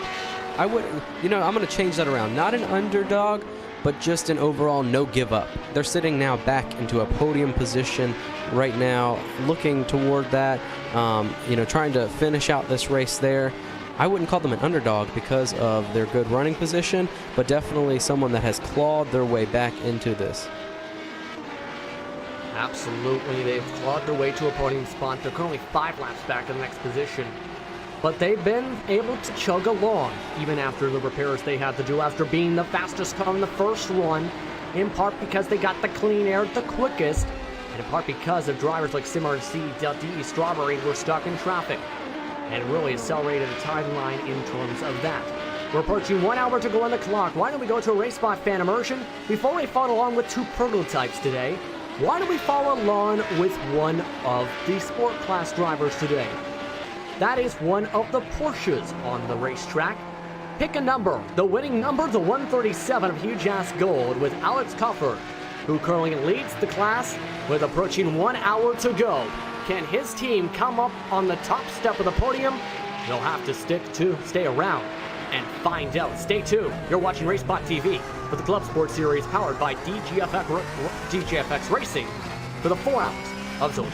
I would, I'm going to change that around. Not an underdog, but just an overall no give up. They're sitting now back into a podium position right now, looking toward that, trying to finish out this race there. I wouldn't call them an underdog because of their good running position, but definitely someone that has clawed their way back into this. Absolutely, they've clawed their way to a podium spot. They're currently 5 laps back in the next position. But they've been able to chug along, even after the repairs they had to do after being the fastest car in the first run, in part because they got the clean air the quickest, and in part because of drivers like Simmer C, D, Strawberry were stuck in traffic, and really accelerated the timeline in terms of that. We're approaching 1 hour to go on the clock. Why don't we go to a RaceSpot fan immersion? Before we follow along with 2 prototypes today, why don't we follow along with one of the sport class drivers today? That is one of the Porsches on the racetrack. Pick a number. The winning number, the 137 of Huge Ass Gold, with Alex Cufford, who currently leads the class with approaching 1 hour to go. Can his team come up on the top step of the podium? They'll have to stay around and find out. Stay tuned. You're watching RacespotTV for the Club Sport Series powered by DGFX Racing for the 4 hours of Zolder.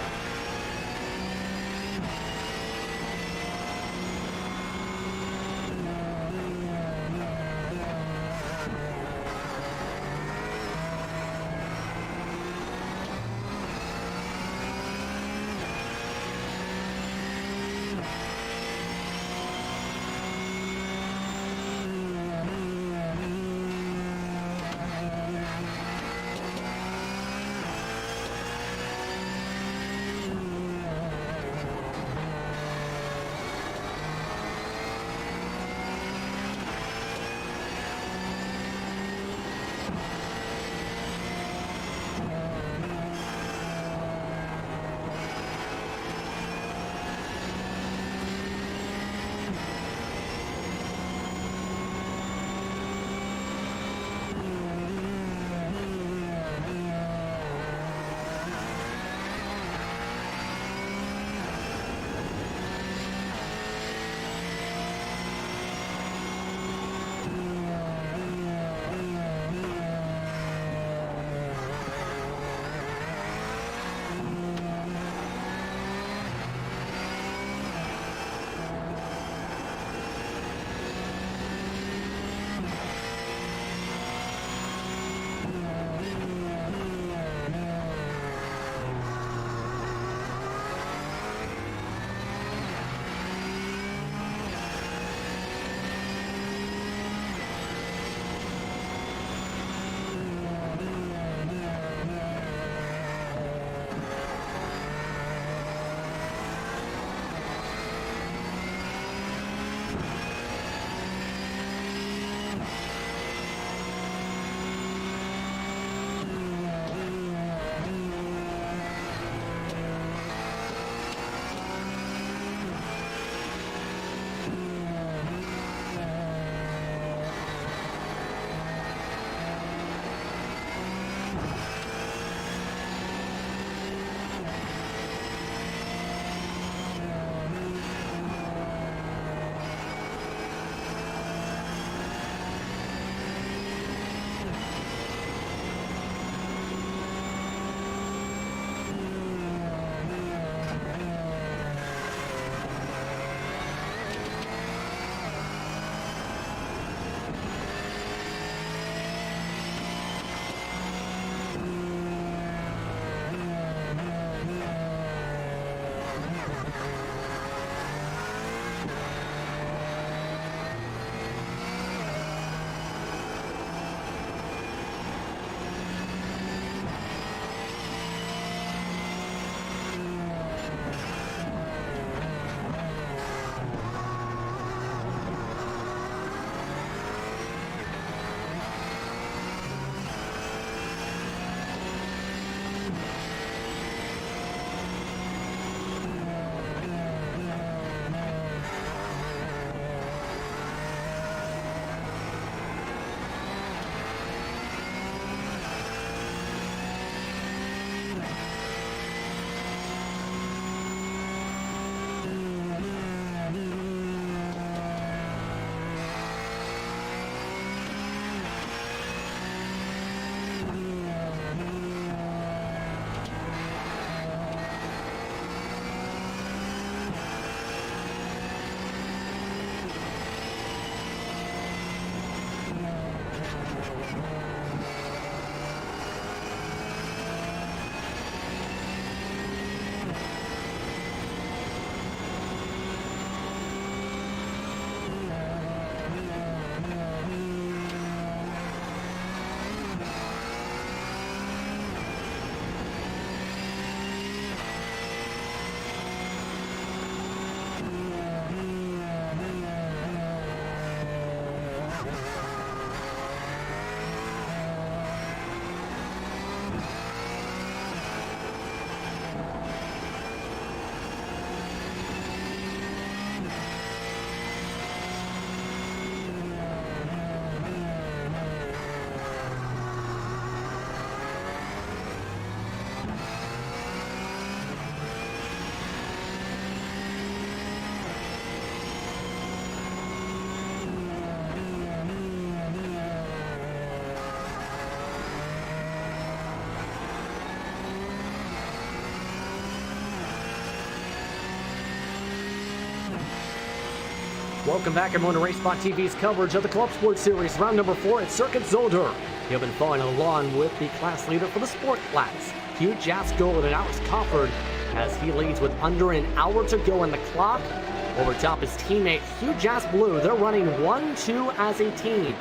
Welcome back, everyone, to RacespotTV's coverage of the Club Sport Series, round number 4 at Circuit Zolder. You've been following along with the class leader for the sport class, Hugh Jaskold and Alex Cofford, as he leads with under an hour to go in the clock. Over top his teammate Hugh Blue. They're running 1-2 as a team.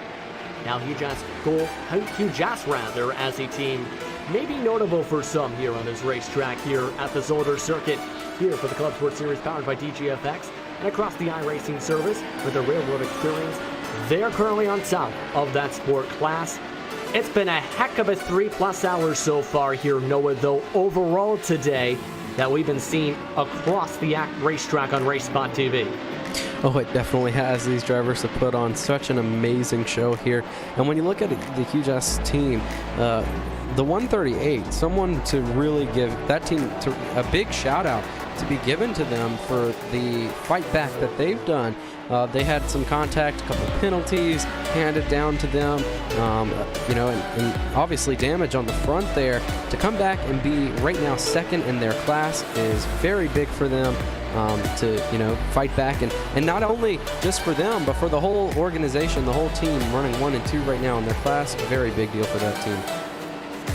Now Hugh Jas as a team may be notable for some here on this racetrack here at the Zolder circuit here for the Club Sport Series powered by DGFX. And across the iRacing service with their railroad experience, they're currently on top of that sport class. It's been a heck of a 3+ hours so far here, Noah, though, overall today that we've been seeing across the racetrack on RacespotTV. Oh, it definitely has. These drivers have put on such an amazing show here. And when you look at the Hugh Jas team, the 138, someone to really give that team a big shout out to be given to them for the fight back that they've done. They had some contact, a couple penalties handed down to them, and obviously damage on the front there. To come back and be right now second in their class is very big for them. To fight back, and not only just for them, but for the whole organization, the whole team running 1 and 2 right now in their class. A very big deal for that team.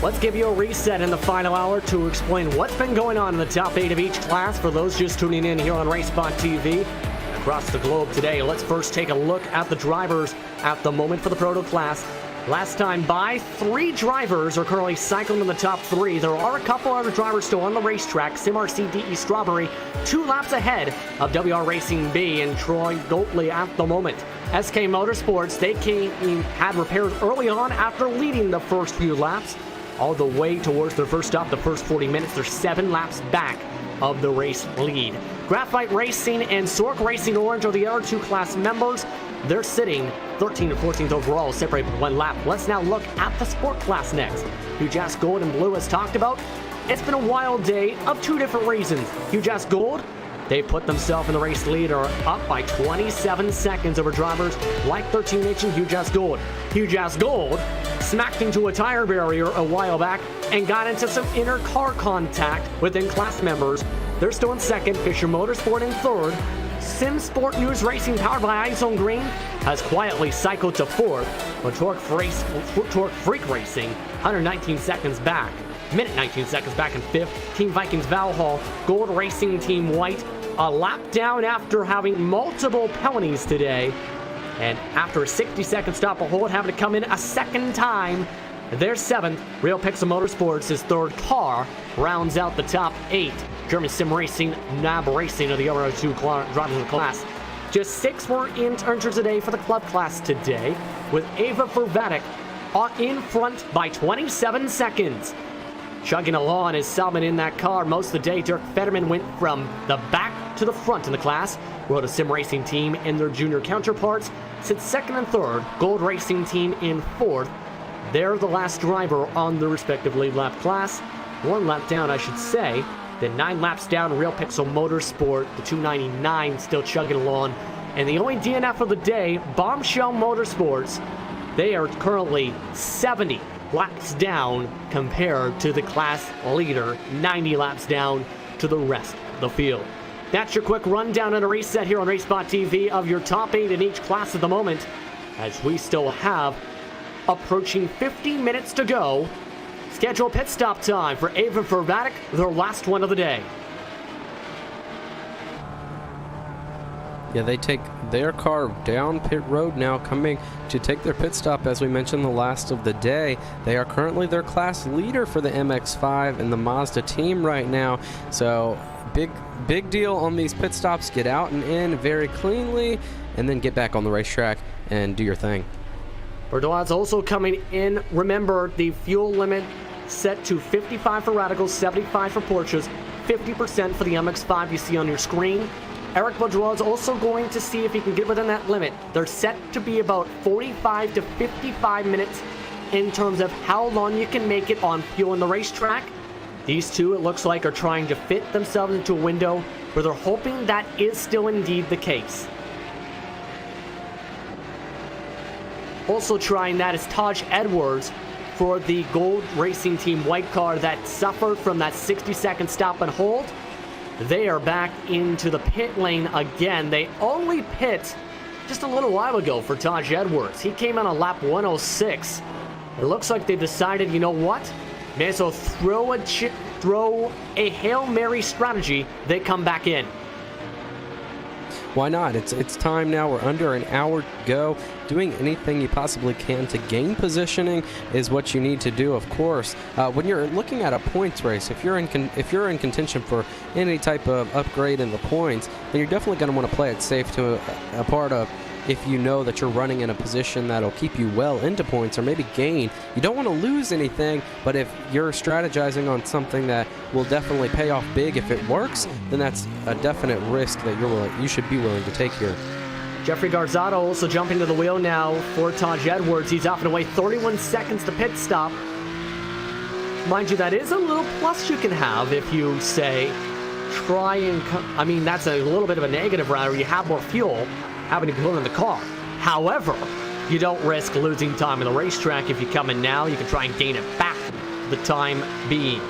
Let's give you a reset in the final hour to explain what's been going on in the top 8 of each class for those just tuning in here on RacespotTV across the globe today. Let's first take a look at the drivers at the moment for the Proto class. Last time by, 3 drivers are currently cycling in the top 3. There are a couple other drivers still on the racetrack. SimRC DE Strawberry 2 laps ahead of WR Racing B and Troy Goatley at the moment. SK Motorsports, they had repairs early on after leading the first few laps. All the way towards their first stop, the first 40 minutes. They're 7 laps back of the race lead. Graphite Racing and Sork Racing Orange are the other 2 class members. They're sitting 13th and 14th overall, separated by 1 lap. Let's now look at the sport class next. Hugh Jaskold and Blue has talked about. It's been a wild day of 2 different reasons. Hugh Jaskold, they put themselves in the race lead, are up by 27 seconds over drivers like their teammate Hugh Jaskold. Hugh Jaskold smacked into a tire barrier a while back and got into some inner car contact within class members. They're still in second. Fisher Motorsport in third. Sim Sport News Racing, powered by iZone Green, has quietly cycled to fourth, but Torque Freak Racing, 119 seconds back. Minute 19 seconds back in fifth. Team Vikings Valhall, Gold Racing Team White, a lap down after having multiple penalties today. And after a 60-second stop and hold, having to come in a second time, they're 7th. Real Pixel Motorsports is 3rd. Car rounds out the top 8. German Sim Racing, NAB Racing are the other 2 drivers in the class. Just 6 were entered today for the club class today, with Ava Vervatic in front by 27 seconds. Chugging along is Salmon in that car most of the day. Dirk Fetterman went from the back to the front in the class. Rode a Sim Racing team and their junior counterparts sits 2nd and 3rd. Gold Racing team in 4th. They're the last driver on the respective lead lap class. 1 lap down, I should say. Then 9 laps down, Real Pixel Motorsport, the 299 still chugging along. And the only DNF of the day, Bombshell Motorsports, they are currently 70 laps down compared to the class leader, 90 laps down to the rest of the field. That's your quick rundown and a reset here on RacespotTV of your top 8 in each class at the moment, as we still have approaching 50 minutes to go. Scheduled pit stop time for IVRA, their last one of the day. Yeah, they take their car down pit road now, coming to take their pit stop, as we mentioned, the last of the day. They are currently their class leader for the MX-5 and the Mazda team right now. So big deal on these pit stops. Get out and in very cleanly, and then get back on the racetrack and do your thing. Bordeaux's also coming in. Remember, the fuel limit set to 55 for Radicals, 75 for Porsches, 50% for the MX-5 you see on your screen. Eric Bordeaux is also going to see if he can get within that limit. They're set to be about 45 to 55 minutes in terms of how long you can make it on fuel in the racetrack. These two, it looks like, are trying to fit themselves into a window where they're hoping that is still indeed the case. Also trying that is Taj Edwards for the Gold Racing Team white car that suffered from that 60-second stop and hold. They are back into the pit lane again. They only pit just a little while ago for Taj Edwards. He came in on lap 106. It looks like they decided, you know what? May as well throw a Hail Mary strategy. They come back in. Why not? It's time now. We're under an hour to go. Doing anything you possibly can to gain positioning is what you need to do, of course. When you're looking at a points race, if you're in contention for any type of upgrade in the points, then you're definitely going to want to play it safe to a part of if you know that you're running in a position that'll keep you well into points or maybe gain. You don't want to lose anything, but if you're strategizing on something that will definitely pay off big if it works, then that's a definite risk that you should be willing to take here. Jeffrey Garzado also jumping to the wheel now for Taj Edwards. He's off and away 31 seconds to pit stop. Mind you, that is a little plus you can have if you say try and I mean, that's a little bit of a negative rather. You have more fuel having to put in the car. However, you don't risk losing time in the racetrack. If you come in now, you can try and gain it back the time being.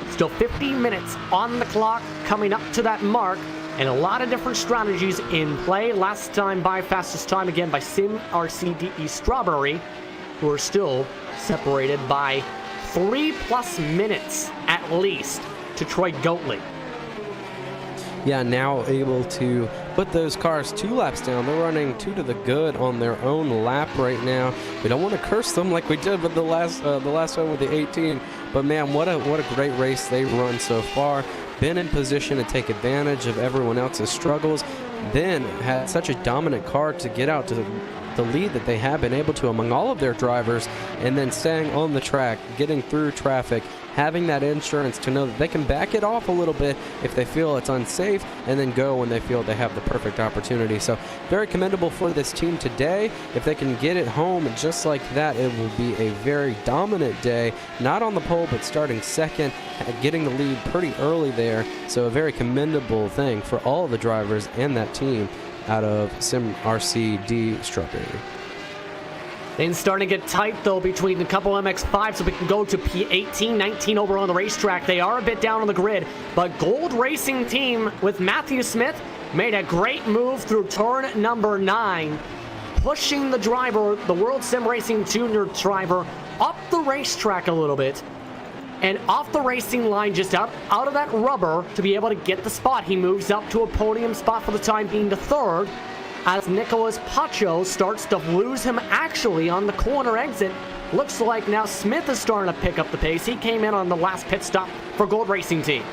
Still 15 minutes on the clock coming up to that mark, and a lot of different strategies in play. Last time by fastest time again by Sim RCDE Strawberry, who are still separated by 3+ minutes at least to Troy Goatley. Yeah, now able to put those cars 2 laps down. They're running 2 to the good on their own lap right now. We don't want to curse them like we did with the last one with the 18. But man, what a great race they've run so far. Been in position to take advantage of everyone else's struggles. Then had such a dominant car to get out to the lead that they have been able to among all of their drivers, and then staying on the track, getting through traffic, having that insurance to know that they can back it off a little bit if they feel it's unsafe, and then go when they feel they have the perfect opportunity. So very commendable for this team today. If they can get it home just like that, it will be a very dominant day, not on the pole but starting second, getting the lead pretty early there. So a very commendable thing for all of the drivers and that team out of Sim RCD Strawberry. Things starting to get tight, though, between a couple MX-5s, so we can go to P18, 19 over on the racetrack. They are a bit down on the grid, but Gold Racing Team with Matthew Smith made a great move through turn number 9, pushing the driver, the World Sim Racing Junior driver, up the racetrack a little bit, and off the racing line, just out of that rubber to be able to get the spot. He moves up to a podium spot for the time being to third, as Nicholas Pacho starts to lose him actually on the corner exit. Looks like now Smith is starting to pick up the pace. He came in on the last pit stop for Gold Racing Team.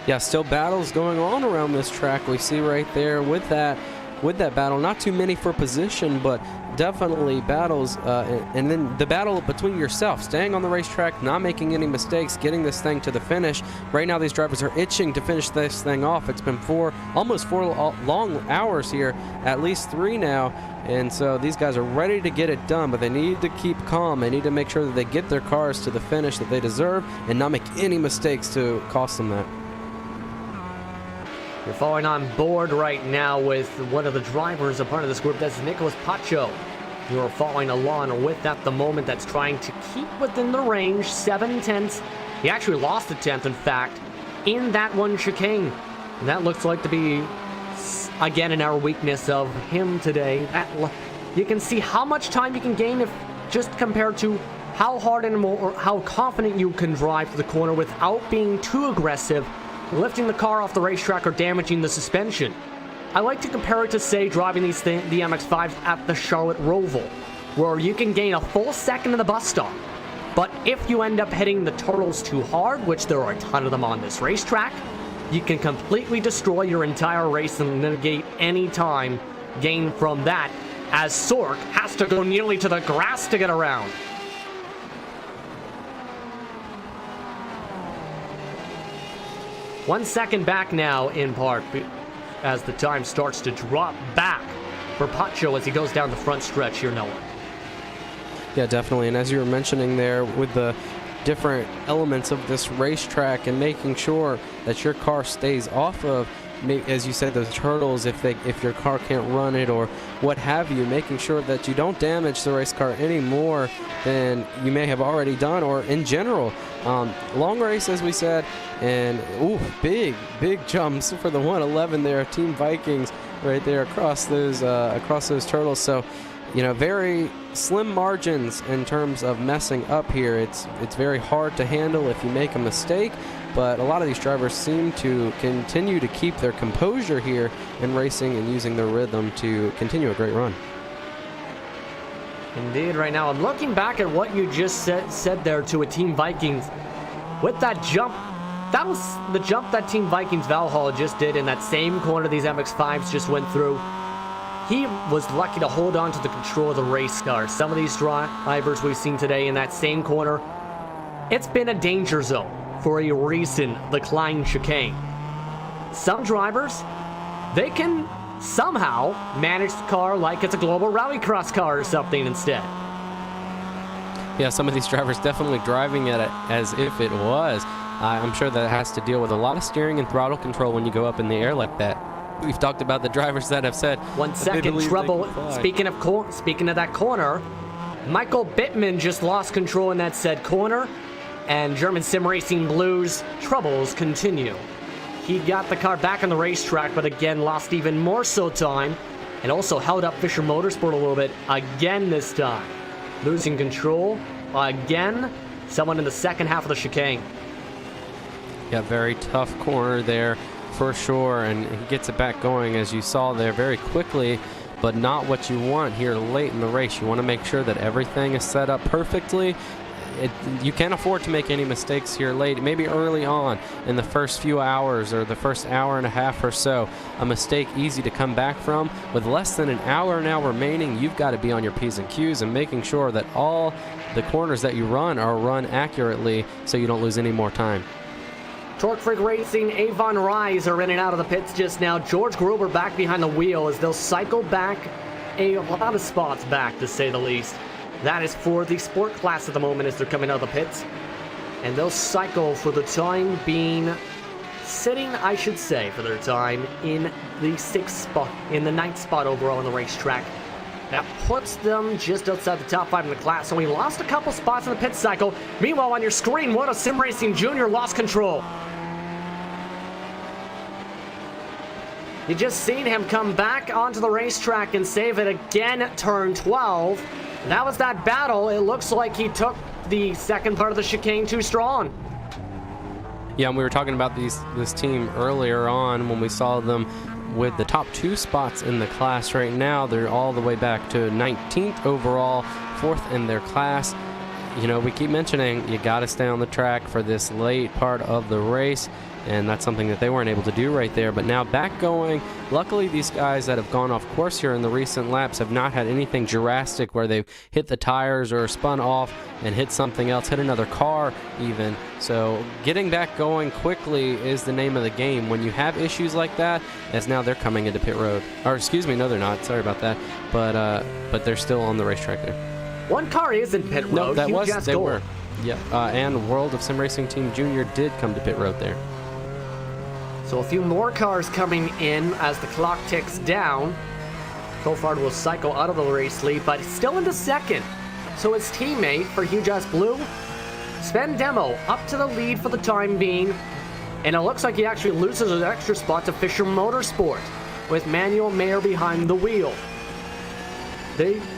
Yeah, still battles going on around this track. We see right there with that battle, not too many for position, but definitely battles, and then the battle between yourself, staying on the racetrack, not making any mistakes, getting this thing to the finish. Right now these drivers are itching to finish this thing off. It's been almost four long hours here, at least 3 now, and so these guys are ready to get it done, but they need to keep calm. They need to make sure that they get their cars to the finish that they deserve and not make any mistakes to cost them that. You're following on board right now with one of the drivers, a part of this group. That's Nicholas Pacho. You're following along with at the moment. That's trying to keep within the range, 7/10. He actually lost a 10th, in fact, in that one chicane. And that looks like to be, again, in our weakness of him today. you can see how much time you can gain if just compared to how hard or how confident you can drive to the corner without being too aggressive, lifting the car off the racetrack or damaging the suspension. I like to compare it to, say, driving the MX-5s at the Charlotte Roval, where you can gain a full second in the bus stop. But if you end up hitting the turtles too hard, which there are a ton of them on this racetrack, you can completely destroy your entire race and negate any time gained from that, as Sork has to go nearly to the grass to get around. One second back now in part as the time starts to drop back for Pacho as he goes down the front stretch here, Noah. Yeah, definitely. And as you were mentioning there with the different elements of this racetrack and making sure that your car stays off of, as you said, those turtles, if your car can't run it or what have you, making sure that you don't damage the race car any more than you may have already done, or in general. Long race, as we said, and big jumps for the 111 there, Team Vikings right there across those turtles. So, very slim margins in terms of messing up here. It's very hard to handle if you make a mistake, but a lot of these drivers seem to continue to keep their composure here in racing and using their rhythm to continue a great run. Indeed, right now I'm looking back at what you just said there to a Team Vikings. With that jump, that was the jump that Team Vikings Valhalla just did in that same corner these MX-5s just went through. He was lucky to hold on to the control of the race car. Some of these drivers we've seen today in that same corner, it's been a danger zone for a reason, the Klein chicane. Some drivers, they can somehow manage the car like it's a global rallycross car or something instead. Yeah, some of these drivers definitely driving at it as if it was. I'm sure that has to deal with a lot of steering and throttle control when you go up in the air like that. We've talked about the drivers that have said 1 second trouble. Speaking of that corner, Michael Bittman just lost control in that said corner, and German Sim Racing Blues troubles continue. He got the car back on the racetrack, but again lost even more so time, and also held up Fisher Motorsport a little bit again this time. Losing control again, someone in the second half of the chicane. Yeah, very tough corner there for sure, and he gets it back going, as you saw there, very quickly, but not what you want here late in the race. You want to make sure that everything is set up perfectly. You can't afford to make any mistakes here late. Maybe early on in the first few hours or the first hour and a half or so, a mistake easy to come back from. With less than an hour now remaining, you've got to be on your P's and Q's and making sure that all the corners that you run are run accurately so you don't lose any more time. Torque Freak Racing, Avon Rise are in and out of the pits just now. George Gruber back behind the wheel as they'll cycle back a lot of spots back, to say the least. That is for the sport class at the moment as they're coming out of the pits. And they'll cycle for the time being, sitting, I should say, for their time in the 6th spot, in the 9th spot overall on the racetrack. That puts them just outside the top 5 in the class. So we lost a couple spots in the pit cycle. Meanwhile, on your screen, what a Sim Racing Jr. lost control. You just seen him come back onto the racetrack and save it again at turn 12. That was that battle. It looks like he took the second part of the chicane too strong. Yeah, and we were talking about this team earlier on when we saw them with the top 2 spots in the class. Right now, they're all the way back to 19th overall, 4th in their class. We keep mentioning you got to stay on the track for this late part of the race, and that's something that they weren't able to do right there. But now back going. Luckily, these guys that have gone off course here in the recent laps have not had anything drastic where they've hit the tires or spun off and hit something else, hit another car even. So getting back going quickly is the name of the game when you have issues like that, as now they're coming into pit road. Or excuse me, no they're not. Sorry about that. But they're still on the racetrack there. One car is in pit road. No, they were. Yeah, and World of Sim Racing Team Junior did come to pit road there. So a few more cars coming in as the clock ticks down. Coulthard will cycle out of the race lead, but still into second. So his teammate for Huge Ass Blue, Sven Demo, up to the lead for the time being. And it looks like he actually loses an extra spot to Fisher Motorsport with Manuel Mayer behind the wheel.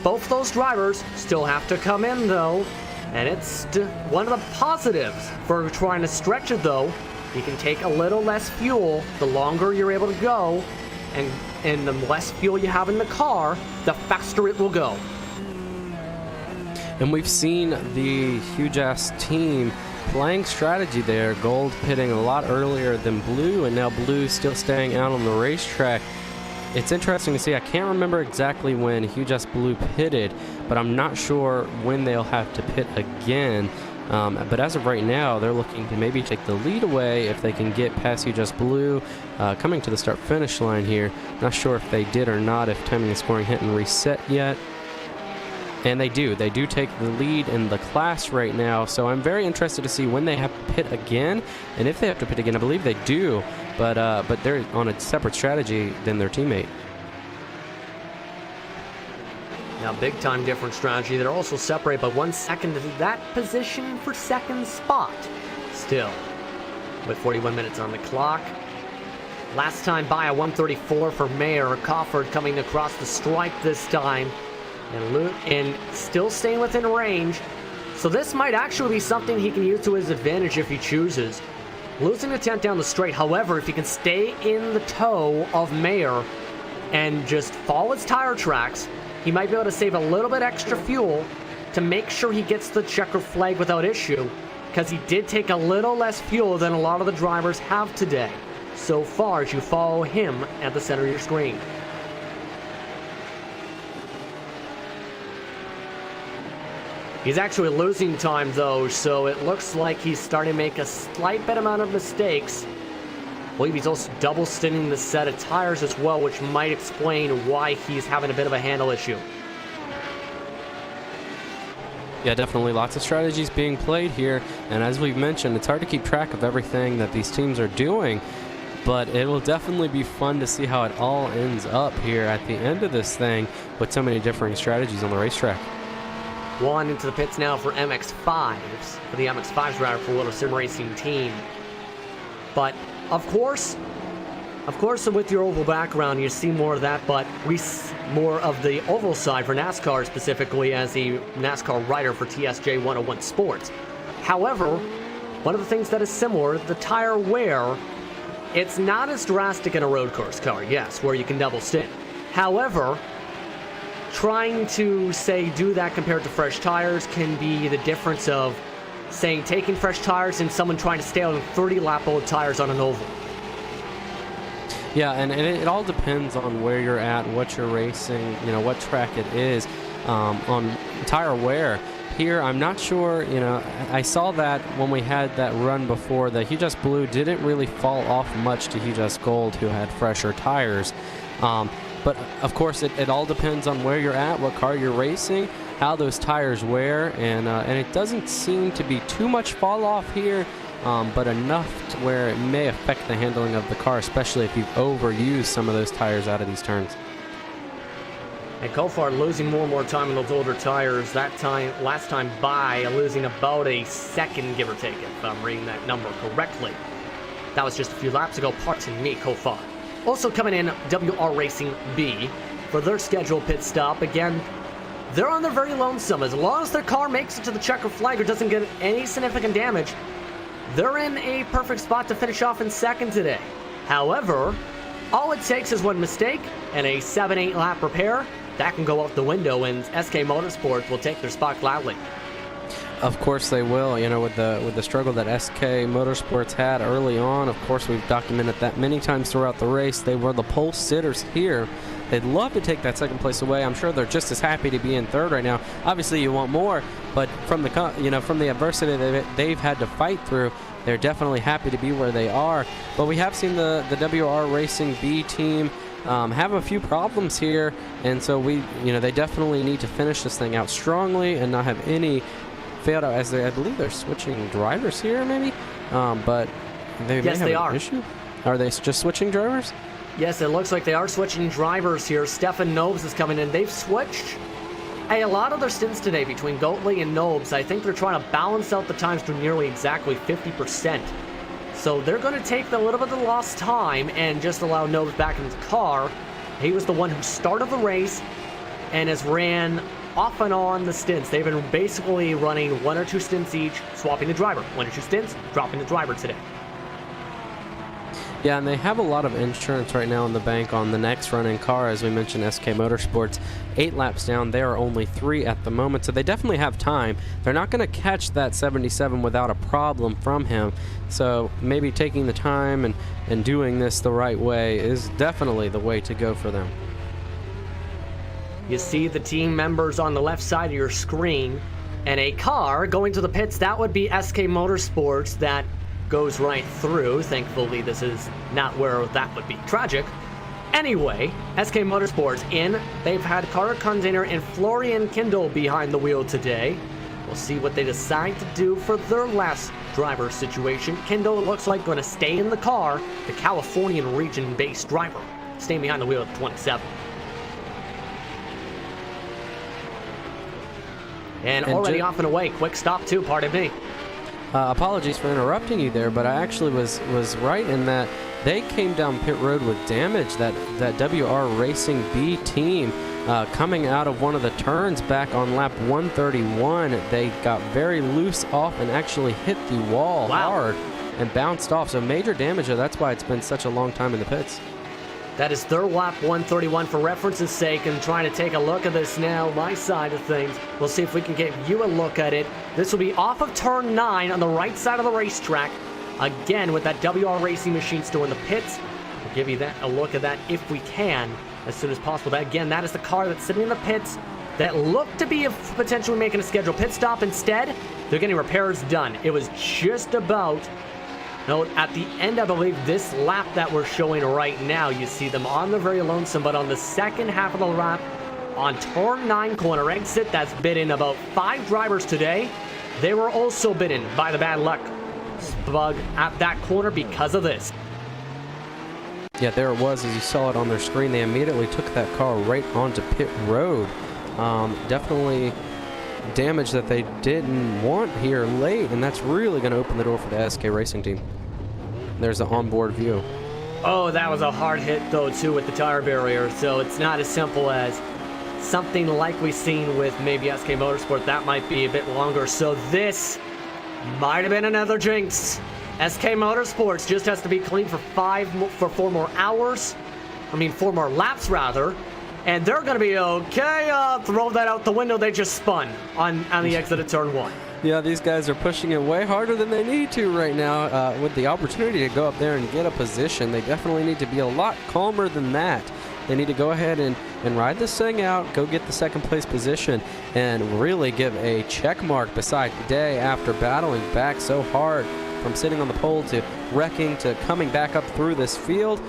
both those drivers still have to come in though, and it's one of the positives for trying to stretch it though. You can take a little less fuel the longer you're able to go, and the less fuel you have in the car, the faster it will go. And we've seen the huge-ass team playing strategy there. Gold pitting a lot earlier than Blue, and now Blue still staying out on the racetrack. It's interesting to see. I can't remember exactly when huge-ass Blue pitted, but I'm not sure when they'll have to pit again. But as of right now, they're looking to maybe take the lead away if they can get past huge-ass Blue coming to the start-finish line here. Not sure if they did or not, if timing and scoring hadn't reset yet. And they do take the lead in the class right now, so I'm very interested to see when they have to pit again, and if they have to pit again. I believe they do, but they're on a separate strategy than their teammate. Now, big time different strategy. They're also separated by 1 second to that position for second spot. Still, with 41 minutes on the clock. Last time by a 134 for Mayer. Cofford coming across the stripe this time. And still staying within range. So this might actually be something he can use to his advantage if he chooses. Losing the 10th down the straight. However, if he can stay in the toe of Mayer and just follow his tire tracks, he might be able to save a little bit extra fuel to make sure he gets the checker flag without issue, because he did take a little less fuel than a lot of the drivers have today so far as you follow him at the center of your screen. He's actually losing time though, so it looks like he's starting to make a slight bit amount of mistakes. I believe he's also double stinting the set of tires as well, which might explain why he's having a bit of a handle issue. Yeah, definitely lots of strategies being played here, and as we've mentioned, it's hard to keep track of everything that these teams are doing, but it will definitely be fun to see how it all ends up here at the end of this thing with so many differing strategies on the racetrack. One into the pits now for MX-5s, for the MX-5s driver for Little Sim Racing team. But of course, with your oval background, you see more of that, but more of the oval side for NASCAR specifically as the NASCAR writer for TSJ 101 Sports. However, one of the things that is similar, the tire wear, it's not as drastic in a road course car, yes, where you can double stint. However, trying to, say, do that compared to fresh tires can be the difference of, saying, taking fresh tires and someone trying to stay on 30-lap-old tires on an oval. Yeah, and it all depends on where you're at, what you're racing, what track it is. On tire wear, here, I'm not sure, I saw that when we had that run before, the Huge Blue didn't really fall off much to Huge Gold, who had fresher tires. But of course, it all depends on where you're at, what car you're racing, how those tires wear, and it doesn't seem to be too much fall off here, but enough to where it may affect the handling of the car, especially if you've overused some of those tires out of these turns. And Kofar losing more and more time on those older tires. Last time by, losing about a second, give or take, if I'm reading that number correctly. That was just a few laps ago. Pardon me, Kofar. Also coming in, WR Racing B for their scheduled pit stop. Again, they're on their very lonesome. As long as their car makes it to the checker flag or doesn't get any significant damage, they're in a perfect spot to finish off in second today. However, all it takes is one mistake and a 7-8 lap repair. That can go out the window, and SK Motorsports will take their spot gladly. Of course they will. With the struggle that SK Motorsports had early on, of course we've documented that many times throughout the race. They were the pole sitters here. They'd love to take that second place away. I'm sure they're just as happy to be in third right now. Obviously you want more, but from the adversity they've had to fight through, they're definitely happy to be where they are. But we have seen the WR Racing B team have a few problems here, and so they definitely need to finish this thing out strongly and not have any failed out, as I believe they're switching drivers here, maybe. But they may have an issue. Are they just switching drivers? Yes, it looks like they are switching drivers here. Stefan Nobes is coming in. They've switched a lot of their stints today between Goatley and Nobes. I think they're trying to balance out the times to nearly exactly 50%. So they're going to take a little bit of the lost time and just allow Nobes back into the car. He was the one who started the race, and has ran off and on the stints. They've been basically running 1 or 2 stints each, swapping the driver. 1 or 2 stints, dropping the driver today. Yeah, and they have a lot of insurance right now in the bank on the next running car. As we mentioned, SK Motorsports, 8 laps down. They are only 3 at the moment, so they definitely have time. They're not going to catch that 77 without a problem from him. So maybe taking the time and doing this the right way is definitely the way to go for them. You see the team members on the left side of your screen, and a car going to the pits. That would be SK Motorsports. That goes right through. Thankfully, this is not where that would be tragic. Anyway, SK Motorsports in. They've had Carter Container and Florian Kindle behind the wheel today. We'll see what they decide to do for their last driver situation. Kindle looks like going to stay in the car, the Californian region-based driver, staying behind the wheel at 27. And already off and away. Quick stop, too. Pardon me. Apologies for interrupting you there, but I actually was right in that they came down pit road with damage. That WR Racing B team coming out of one of the turns back on lap 131, they got very loose off and actually hit the wall hard and bounced off. So major damage there. That's why it's been such a long time in the pits. That is their lap 131 for reference's sake, and trying to take a look at this now, my side of things. We'll see if we can get you a look at it. This will be off of turn 9 on the right side of the racetrack. Again, with that WR Racing machine still in the pits. We'll give you a look at that if we can as soon as possible. Again, that is the car that's sitting in the pits that looked to be potentially making a scheduled pit stop. Instead, they're getting repairs done. It was just about... No, at the end, I believe, this lap that we're showing right now, you see them on the very lonesome, but on the second half of the lap, on turn 9 corner exit, that's bidden about 5 drivers today. They were also bidden by the bad luck bug at that corner because of this. Yeah, there it was as you saw it on their screen. They immediately took that car right onto pit road. Definitely damage that they didn't want here late, and that's really going to open the door for the SK Racing team. There's the onboard view. Oh, that was a hard hit, though, too, with the tire barrier, so it's not as simple as something like we've seen with maybe SK Motorsport. That might be a bit longer, so this might have been another jinx. SK Motorsports just has to be clean for 4 more hours. I mean, 4 more laps, rather. And they're going to be okay. Throw that out the window. They just spun on the exit of turn 1. Yeah, these guys are pushing it way harder than they need to right now. With the opportunity to go up there and get a position, they definitely need to be a lot calmer than that. They need to go ahead and ride this thing out, go get the second place position, and really give a check mark beside today after battling back so hard from sitting on the pole to wrecking to coming back up through this field.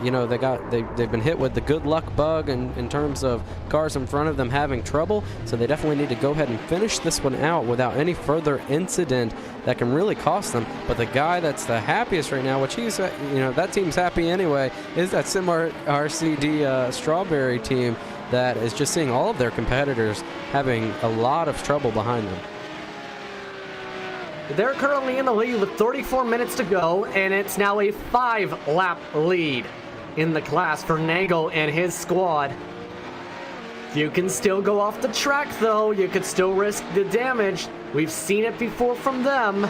You know, they've been hit with the good luck bug in terms of cars in front of them having trouble, so they definitely need to go ahead and finish this one out without any further incident that can really cost them. But the guy that's the happiest right now, which he's, you know, that team's happy anyway, is that Sim RCD Strawberry team that is just seeing all of their competitors having a lot of trouble behind them. They're currently in the lead with 34 minutes to go, and it's now a 5-lap lead in the class for Nagel and his squad. You can still go off the track, though. You could still risk the damage. We've seen it before from them.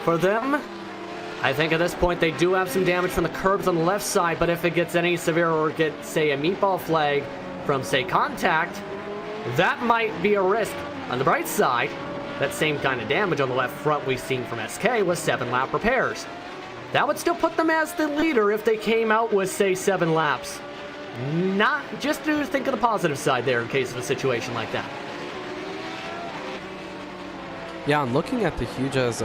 For them, I think at this point they do have some damage from the curbs on the left side, but if it gets any severe or get, say, a meatball flag from, say, contact, that might be a risk. On the bright side, that same kind of damage on the left front we've seen from SK was 7-lap repairs. That would still put them as the leader if they came out with, say, 7 laps. Not just to think of the positive side there in case of a situation like that. Yeah, I'm looking at the Hughes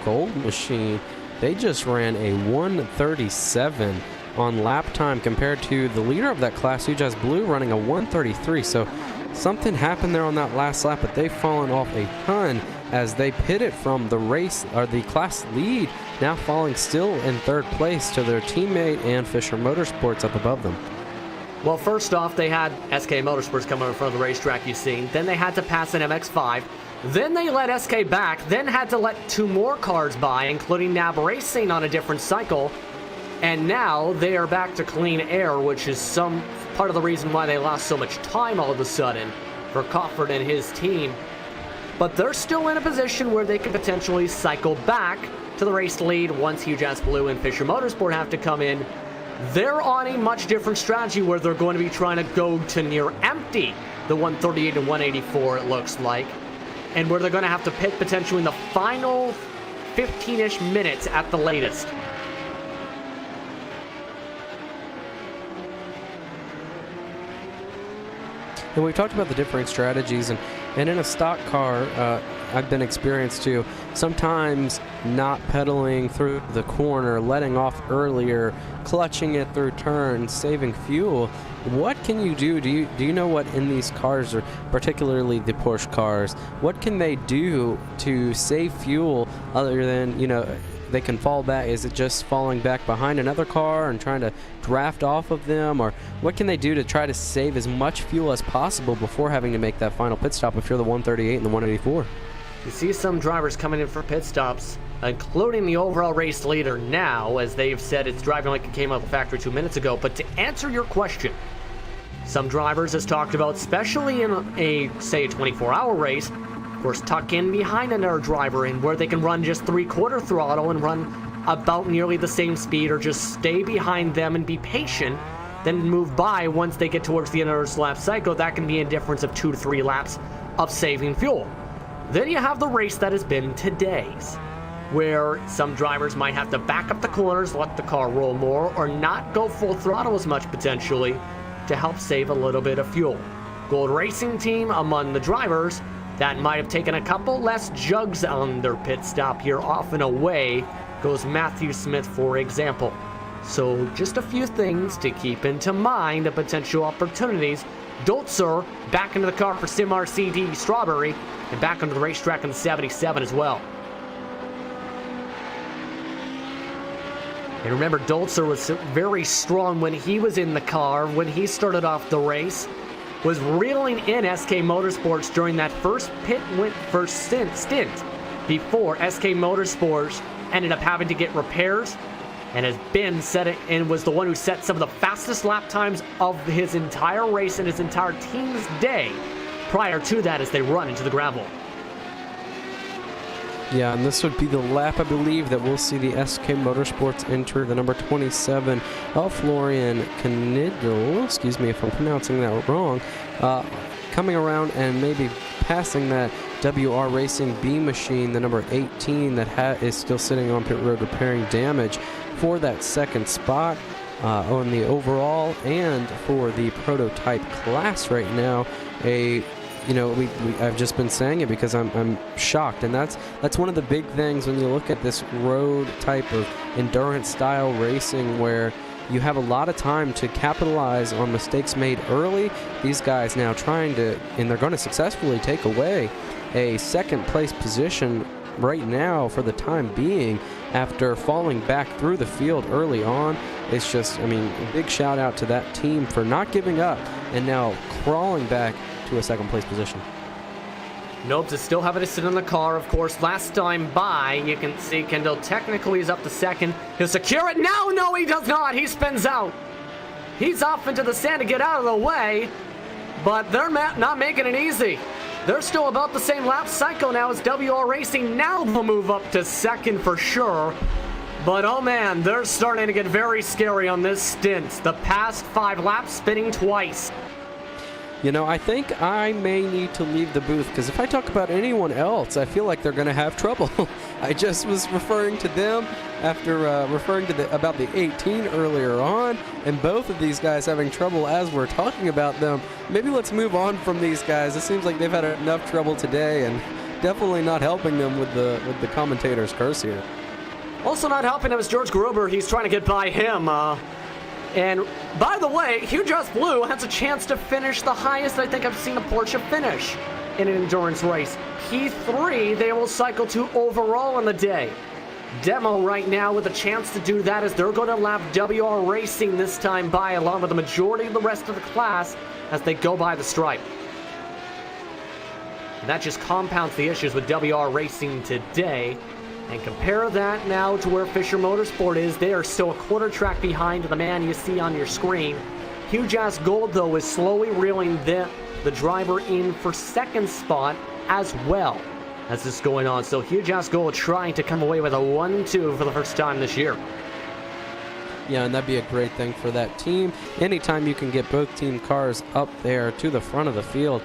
Gold machine. They just ran a 137 on lap time compared to the leader of that class, Hughes Blue, running a 133. So something happened there on that last lap, but they've fallen off a ton as they pitted from the race or the class lead, now falling still in 3rd place to their teammate and Fisher Motorsports up above them. Well, first off, they had SK Motorsports come over in front of the racetrack you've seen. Then they had to pass an MX-5. Then they let SK back. Then had to let 2 more cars by, including NAB Racing on a different cycle. And now they are back to clean air, which is some part of the reason why they lost so much time all of a sudden for Cofford and his team. But they're still in a position where they could potentially cycle back to the race lead once Huge Ass Blue and Fisher Motorsport have to come in. They're on a much different strategy where they're going to be trying to go to near empty the 138 and 184, it looks like, and where they're going to have to pit potentially in the final 15-ish minutes at the latest. And we've talked about the differing strategies, and in a stock car, I've been experienced too, sometimes not pedaling through the corner, letting off earlier, clutching it through turns, saving fuel. What can you do? Do you know what in these cars, or particularly the Porsche cars, what can they do to save fuel other than, they can fall back? Is it just falling back behind another car and trying to draft off of them? Or what can they do to try to save as much fuel as possible before having to make that final pit stop if you're the 138 and the 184? You see some drivers coming in for pit stops, including the overall race leader now, as they've said it's driving like it came out of the factory 2 minutes ago. But to answer your question, some drivers has talked about, especially in a 24-hour race, of course, tuck in behind another driver and where they can run just 3/4 throttle and run about nearly the same speed, or just stay behind them and be patient, then move by once they get towards the end of their lap cycle. That can be a difference of 2 to 3 laps of saving fuel. Then you have the race that has been today's, where some drivers might have to back up the corners, let the car roll more, or not go full throttle as much potentially to help save a little bit of fuel. Gold Racing Team, among the drivers that might have taken a couple less jugs on their pit stop here, off and away goes Matthew Smith, for example. So just a few things to keep into mind of potential opportunities. Dolzer back into the car for Sim RCD Strawberry, and back onto the racetrack in the 77 as well. And remember, Dolzer was very strong when he was in the car, when he started off the race, was reeling in SK Motorsports during that first stint before SK Motorsports ended up having to get repairs, and has been was the one who set some of the fastest lap times of his entire race and his entire team's day prior to that as they run into the gravel. Yeah, and this would be the lap, I believe, that we'll see the SK Motorsports enter the number 27, Florian Knidl, excuse me if I'm pronouncing that wrong, coming around and maybe passing that WR Racing B machine, the number 18, that is still sitting on pit road repairing damage, for that second spot on the overall and for the prototype class right now. I've just been saying it because I'm shocked, and that's one of the big things when you look at this road type of endurance style racing, where you have a lot of time to capitalize on mistakes made early. These guys now trying to, and they're going to successfully take away a second place position right now for the time being after falling back through the field early on. It's just, big shout out to that team for not giving up and now crawling back to a second place position. Nope, just still having to sit in the car. Of course, last time by, you can see Kendall technically is up to second. He'll secure it now. No, he does not. He spins out. He's off into the sand to get out of the way, but they're not making it easy. They're still about the same lap cycle now as WR Racing. Now they'll move up to second for sure. But oh man, they're starting to get very scary on this stint. The past 5 laps spinning twice. I think I may need to leave the booth, because if I talk about anyone else, I feel like they're going to have trouble. I just was referring to them after referring to about the 18 earlier on, and both of these guys having trouble as we're talking about them. Maybe let's move on from these guys. It seems like they've had enough trouble today, and definitely not helping them with the commentator's curse here. Also not helping him is George Gruber. He's trying to get by him. And by the way, Huge Ass Blue has a chance to finish the highest I think I've seen a Porsche finish in an endurance race. P3, they will cycle to overall on the day. Demo right now with a chance to do that, as they're going to lap WR Racing this time by, along with the majority of the rest of the class as they go by the stripe. And that just compounds the issues with WR Racing today. And compare that now to where Fisher Motorsport is. They are still a quarter track behind the man you see on your screen. Huge Ass Gold, though, is slowly reeling the driver in for second spot as well as this is going on. So Huge Ass Gold trying to come away with a 1-2 for the first time this year. Yeah, and that'd be a great thing for that team. Anytime you can get both team cars up there to the front of the field,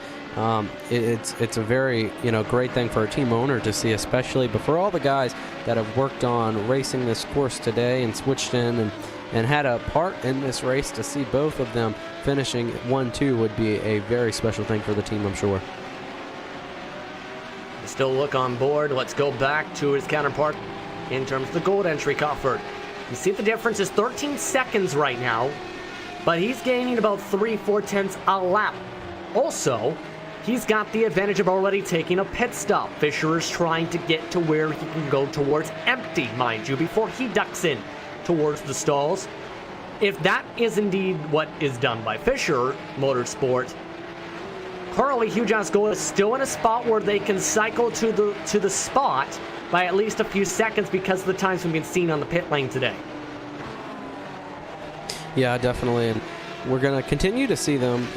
it's a very great thing for a team owner to see, especially. But for all the guys that have worked on racing this course today and switched in and had a part in this race, to see both of them finishing 1-2 would be a very special thing for the team, I'm sure. Still look on board. Let's go back to his counterpart in terms of the gold entry, Cuthbert. You see the difference is 13 seconds right now, but he's gaining about 3/4 tenths a lap. Also, he's got the advantage of already taking a pit stop. Fisher is trying to get to where he can go towards empty, mind you, before he ducks in towards the stalls. If that is indeed what is done by Fisher Motorsport, currently Huge Ass Gold is still in a spot where they can cycle to the spot by at least a few seconds because of the times we've been seen on the pit lane today. Yeah, definitely. And we're going to continue to see them,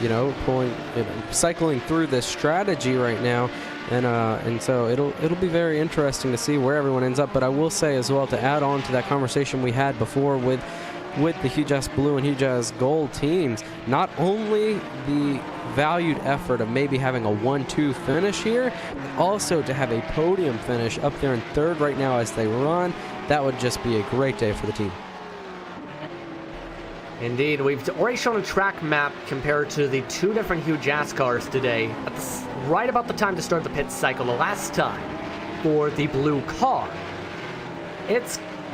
cycling through this strategy right now. And so it'll be very interesting to see where everyone ends up. But I will say as well, to add on to that conversation we had before with the Huge Ass Blue and Huge Ass Gold teams, not only the valued effort of maybe having a 1-2 finish here, but also to have a podium finish up there in third right now as they run, that would just be a great day for the team. Indeed, we've already shown a track map compared to the two different Huge Ass cars today. That's right about the time to start the pit cycle the last time for the blue car.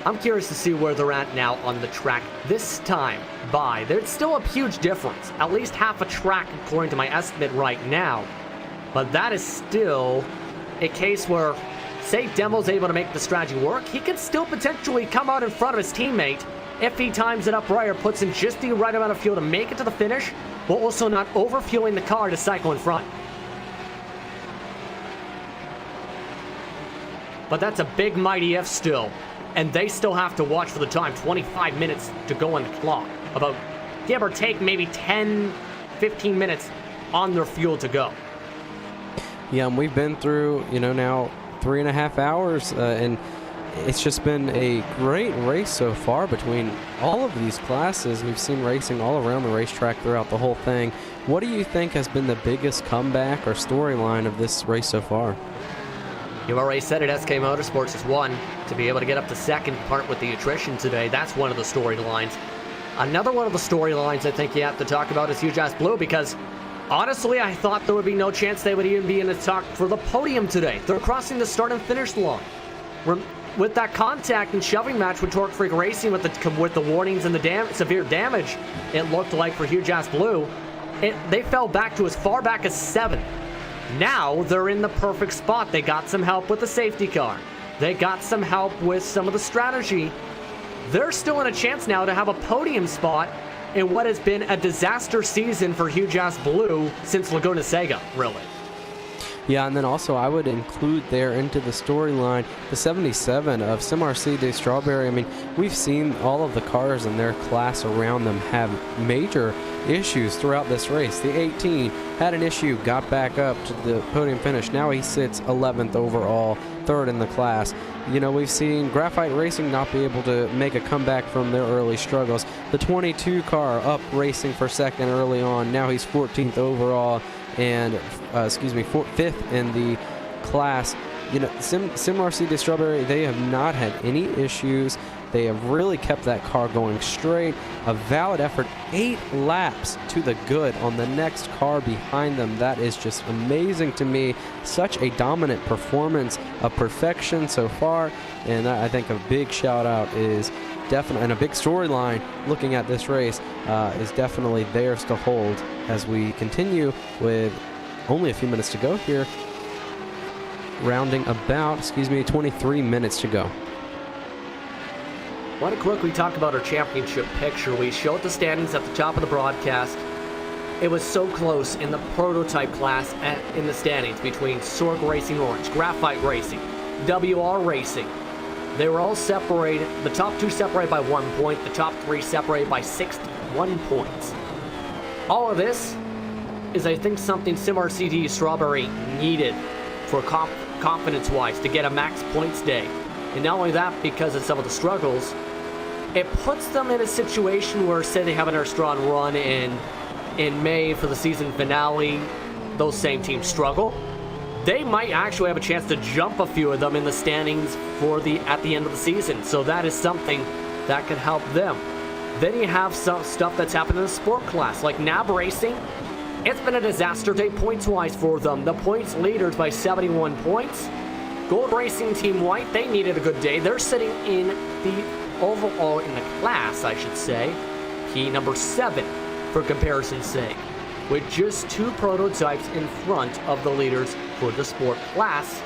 I'm curious to see where they're at now on the track this time by. There's still a huge difference, at least half a track according to my estimate right now. But that is still a case where, say Demo's able to make the strategy work, he could still potentially come out in front of his teammate if he times it up right or puts in just the right amount of fuel to make it to the finish, while also not overfueling the car to cycle in front. But that's a big mighty if still. And they still have to watch for the time. 25 minutes to go on the clock. About, give or take, maybe 10, 15 minutes on their fuel to go. Yeah, and we've been through, now 3.5 hours, and it's just been a great race so far between all of these classes. We've seen racing all around the racetrack throughout the whole thing. What do you think has been the biggest comeback or storyline of this race so far? You already said it, SK Motorsports is one. To be able to get up to second part with the attrition today, that's one of the storylines. Another one of the storylines I think you have to talk about is Huge Ass Blue, because honestly, I thought there would be no chance they would even be in the talk for the podium today. They're crossing the start and finish line. With that contact and shoving match with Torque Freak Racing, with the warnings and the severe damage, it looked like for Huge Ass Blue, they fell back to as far back as 7th. Now they're in the perfect spot. They got some help with the safety car. They got some help with some of the strategy. They're still in a chance now to have a podium spot in what has been a disaster season for Huge Ass Blue since Laguna Seca, really. Yeah, and then also I would include there into the storyline the 77 of SimRC de Strawberry. I mean, we've seen all of the cars in their class around them have major issues throughout this race. The 18 had an issue, got back up to the podium finish. Now he sits 11th overall, third in the class. We've seen Graphite Racing not be able to make a comeback from their early struggles. The 22 car up racing for second early on. Now he's 14th overall and, 5th in the class. SimRC de Strawberry, they have not had any issues. They have really kept that car going straight. A valid effort, 8 laps to the good on the next car behind them. That is just amazing to me. Such a dominant performance of perfection so far. And I think a big shout out is definitely, and a big storyline looking at this race is definitely theirs to hold as we continue with only a few minutes to go here. Rounding about, 23 minutes to go. Want to quickly talk about our championship picture. We showed the standings at the top of the broadcast. It was so close in the prototype class in the standings between Sorg Racing Orange, Graphite Racing, WR Racing, They were all separated, the top 2 separated by 1 point, the top 3 separated by 61 points. All of this is, I think, something similar to CTE Strawberry needed for confidence-wise to get a max points day. And not only that, because of some of the struggles, it puts them in a situation where, say they have another strong run in May for the season finale, those same teams struggle, they might actually have a chance to jump a few of them in the standings at the end of the season. So that is something that could help them. Then you have some stuff that's happened in the sport class, like NAB Racing. It's been a disaster day points-wise for them. The points leaders by 71 points. Gold Racing Team White, they needed a good day. They're sitting in the overall in the class, I should say, P number 7 for comparison's sake, with just 2 prototypes in front of the leaders for the sport class.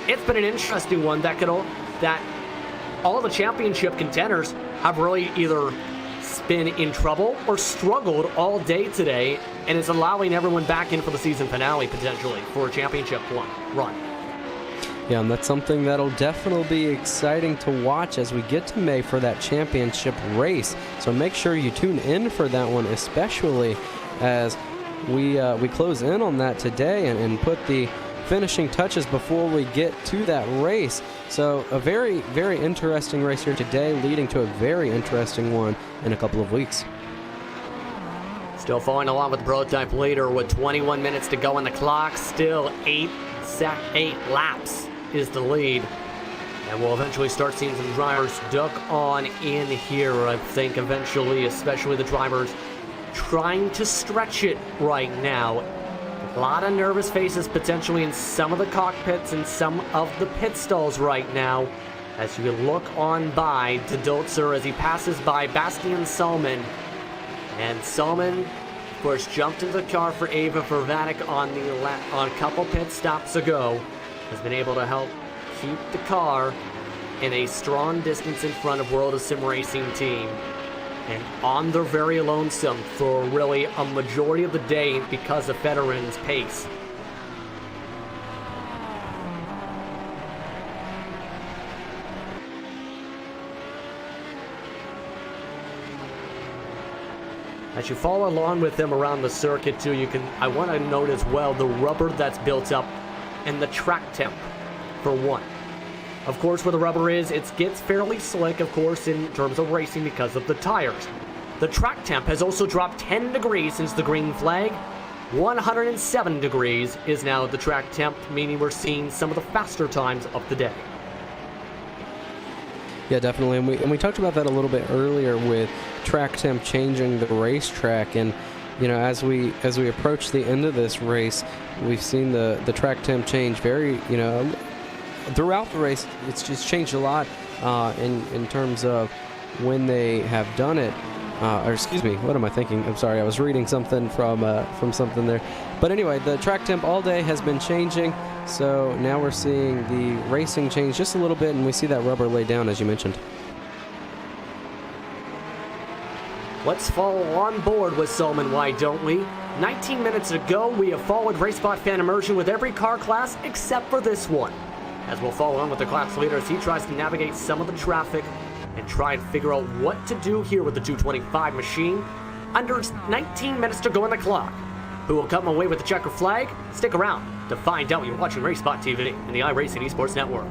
It's been an interesting one that all the championship contenders have really either been in trouble or struggled all day today, and it's allowing everyone back in for the season finale potentially for a championship run. Yeah, and that's something that'll definitely be exciting to watch as we get to May for that championship race. So make sure you tune in for that one, especially as we close in on that today and put the finishing touches before we get to that race. So a very, very interesting race here today, leading to a very interesting one in a couple of weeks. Still following along with the prototype leader with 21 minutes to go on the clock. Still 8 laps is the lead. And we'll eventually start seeing some drivers duck on in here, I think, eventually, especially the drivers trying to stretch it right now. A lot of nervous faces potentially in some of the cockpits and some of the pit stalls right now. As you look on by to Dolzer as he passes by Bastian Salmon. And Salmon, of course, jumped into the car for Ava Vervatic on a couple pit stops ago. Has been able to help keep the car in a strong distance in front of World of Sim Racing team. And on their very lonesome for really a majority of the day because of Federer's pace. As you follow along with them around the circuit too, I want to note as well the rubber that's built up and the track temp for one. Of course, where the rubber is, it gets fairly slick, of course, in terms of racing because of the tires. The track temp has also dropped 10 degrees since the green flag. 107 degrees is now the track temp, meaning we're seeing some of the faster times of the day. Yeah, definitely, and we talked about that a little bit earlier with track temp changing the racetrack, and you know, as we approach the end of this race, we've seen the track temp change very, you know, throughout the race. It's just changed a lot in terms of when they have done it. Or excuse me, what am I thinking? I'm sorry, I was reading something from something there. But anyway, the track temp all day has been changing, so now we're seeing the racing change just a little bit, and we see that rubber lay down, as you mentioned. Let's follow on board with Solomon, why don't we? 19 minutes ago, we have followed RaceSpot Fan Immersion with every car class except for this one. As we'll follow on with the class leader as he tries to navigate some of the traffic and try and figure out what to do here with the 225 machine. Under 19 minutes to go on the clock. Who will come away with the checker flag? Stick around to find out. You're watching RaceSpotTV and the iRacing Esports Network.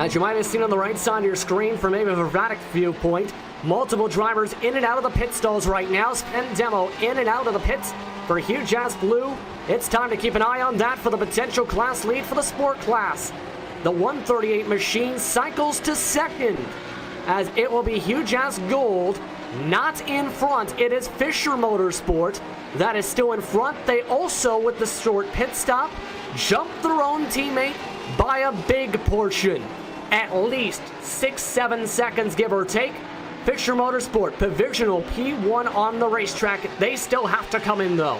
As you might have seen on the right side of your screen from maybe a erratic viewpoint, multiple drivers in and out of the pit stalls right now. Spin demo in and out of the pits for Hugh Jazz Blue. It's time to keep an eye on that for the potential class lead for the sport class. The 138 machine cycles to second, as it will be Hugh Jazz Gold. Not in front, it is Fisher Motorsport that is still in front. They also, with the short pit stop, jumped their own teammate by a big portion. At least 6-7 seconds, give or take. Fisher Motorsport, provisional P1 on the racetrack. They still have to come in, though.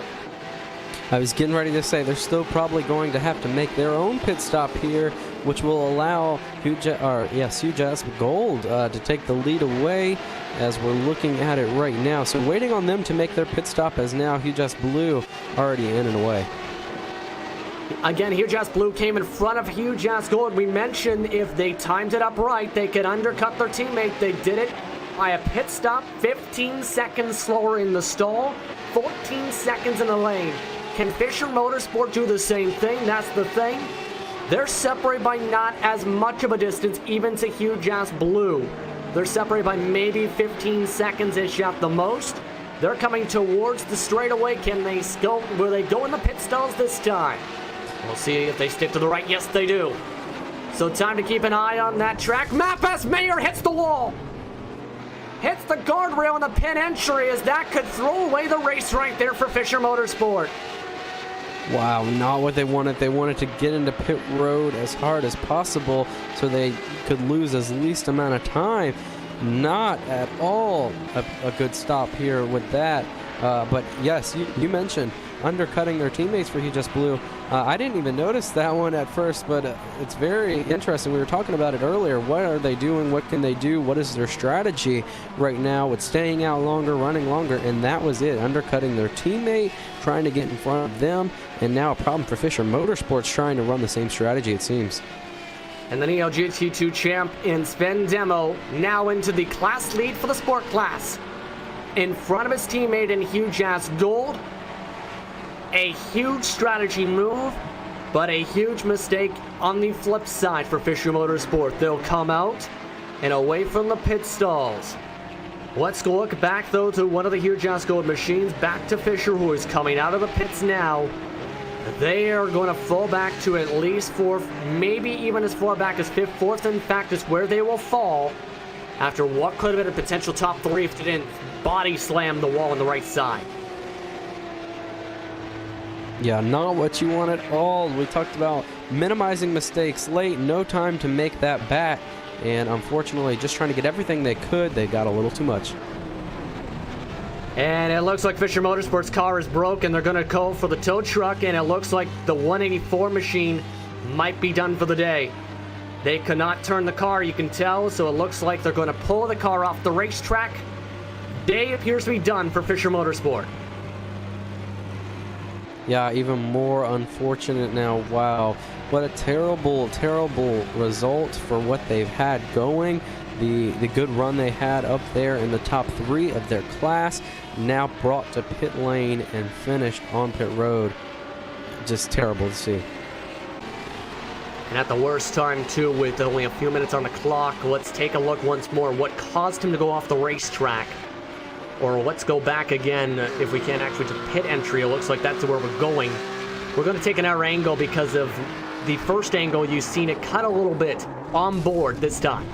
I was getting ready to say they're still probably going to have to make their own pit stop here, which will allow Hugh Jazz Gold to take the lead away as we're looking at it right now. So waiting on them to make their pit stop, as now Hugh Jazz Blue already in and away. Again, Hugh Jazz Blue came in front of Hugh Jazz Gold. We mentioned if they timed it up right, they could undercut their teammate. They did it by a pit stop, 15 seconds slower in the stall, 14 seconds in the lane. Can Fisher Motorsport do the same thing? That's the thing. They're separated by not as much of a distance, even to Hugh Jazz Blue. They're separated by maybe 15 seconds-ish at the most. They're coming towards the straightaway. Will they go in the pit stalls this time? We'll see if they stick to the right. Yes, they do. So time to keep an eye on that track. Mapas Mayer hits the wall. Hits the guardrail in the pit entry, as that could throw away the race right there for Fisher Motorsport. Wow, not what they wanted. They wanted to get into pit road as hard as possible so they could lose as least amount of time. Not at all a good stop here with that. But yes, you mentioned undercutting their teammates for Hugh Jazz Blue. I didn't even notice that one at first, but it's very interesting. We were talking about it earlier. What are they doing? What can they do? What is their strategy right now with staying out longer, running longer? And that was it, undercutting their teammate, trying to get in front of them. And now a problem for Fisher Motorsports trying to run the same strategy, it seems. And the Neo GT2 champ in Sven Demo now into the class lead for the sport class. In front of his teammate in Hugh Jazz Gold. A huge strategy move, but a huge mistake on the flip side for Fisher Motorsport. They'll come out and away from the pit stalls. Let's look back, though, to one of the Hugh Jazz Gold machines. Back to Fisher, who is coming out of the pits now. They are going to fall back to at least fourth, maybe even as far back as fifth. Fourth, in fact, is where they will fall after what could have been a potential top three if they didn't body slam the wall on the right side. Yeah, not what you want at all. We talked about minimizing mistakes late, no time to make that back, and unfortunately just trying to get everything they could, they got a little too much. And it looks like Fisher Motorsports' car is broken. They're going to go for the tow truck, and it looks like the 184 machine might be done for the day. They cannot turn the car, you can tell, so it looks like they're going to pull the car off the racetrack. Day appears to be done for Fisher Motorsport. Yeah, even more unfortunate now. Wow, what a terrible, terrible result for what they've had going. The good run they had up there in the top three of their class, now brought to pit lane and finished on pit road. Just terrible to see. And at the worst time, too, with only a few minutes on the clock, let's take a look once more. What caused him to go off the racetrack? Or let's go back again, if we can, actually, to pit entry. It looks like that's where we're going. We're going to take another angle because of the first angle. You've seen it cut a little bit on board this time.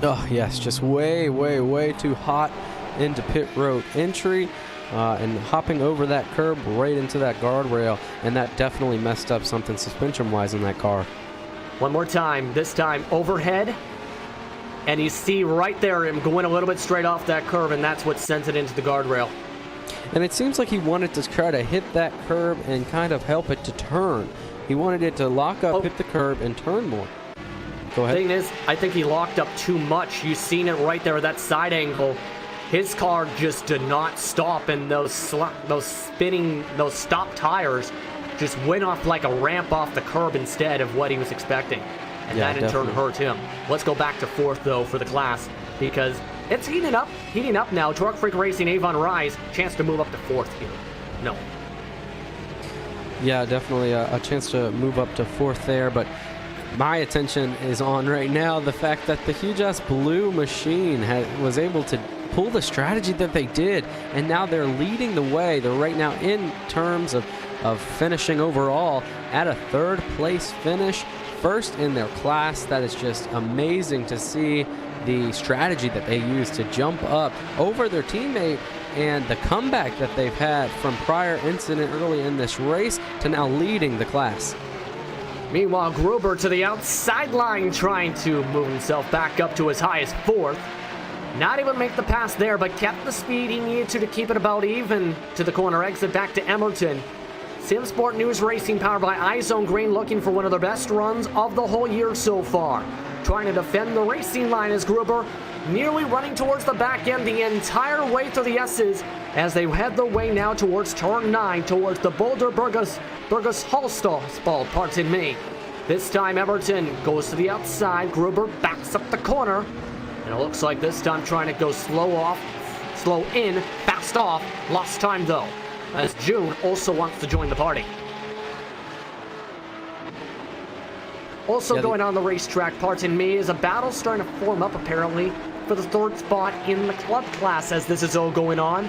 Oh, yes, just way, way, way too hot into pit road entry and hopping over that curb right into that guardrail, and that definitely messed up something suspension-wise in that car. One more time, this time overhead, and you see right there him going a little bit straight off that curve, and that's what sent it into the guardrail. And it seems like he wanted to try to hit that curb and kind of help it to turn. He wanted it to lock up, hit the curb, and turn more. Go ahead. The thing is, I think he locked up too much. You've seen it right there, that side angle. His car just did not stop, and those stop tires just went off like a ramp off the curb instead of what he was expecting. And that in turn hurt him. Let's go back to fourth, though, for the class, because it's heating up now. Torque Freak Racing, Avon Rise, chance to move up to fourth here. No. Yeah, definitely a chance to move up to fourth there, but my attention is on right now the fact that the huge-ass blue machine was able to pull the strategy that they did, and now they're leading the way. They're right now in terms of finishing overall at a third-place finish, first in their class. That is just amazing to see the strategy that they used to jump up over their teammate and the comeback that they've had from prior incident early in this race to now leading the class. Meanwhile, Gruber to the outside line trying to move himself back up to his highest fourth. Not able to make the pass there, but kept the speed he needed to keep it about even to the corner exit back to Emerton. SimSport News Racing powered by iZone Green looking for one of their best runs of the whole year so far. Trying to defend the racing line as Gruber nearly running towards the back end the entire way through the S's as they head their way now towards turn 9 towards the Boulder Burgess Hallstall, pardon me. This time Emerton goes to the outside, Gruber backs up the corner, and it looks like this time trying to go slow in, fast off, lost time though, as June also wants to join the party. Also going on the racetrack, pardon me, is a battle starting to form up apparently for the third spot in the club class as this is all going on.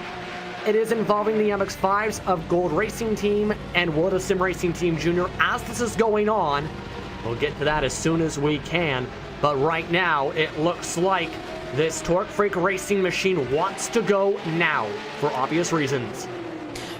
It is involving the MX-5s of Gold Racing Team and World of Sim Racing Team Junior as this is going on. We'll get to that as soon as we can, but right now it looks like this Torque Freak Racing machine wants to go now for obvious reasons.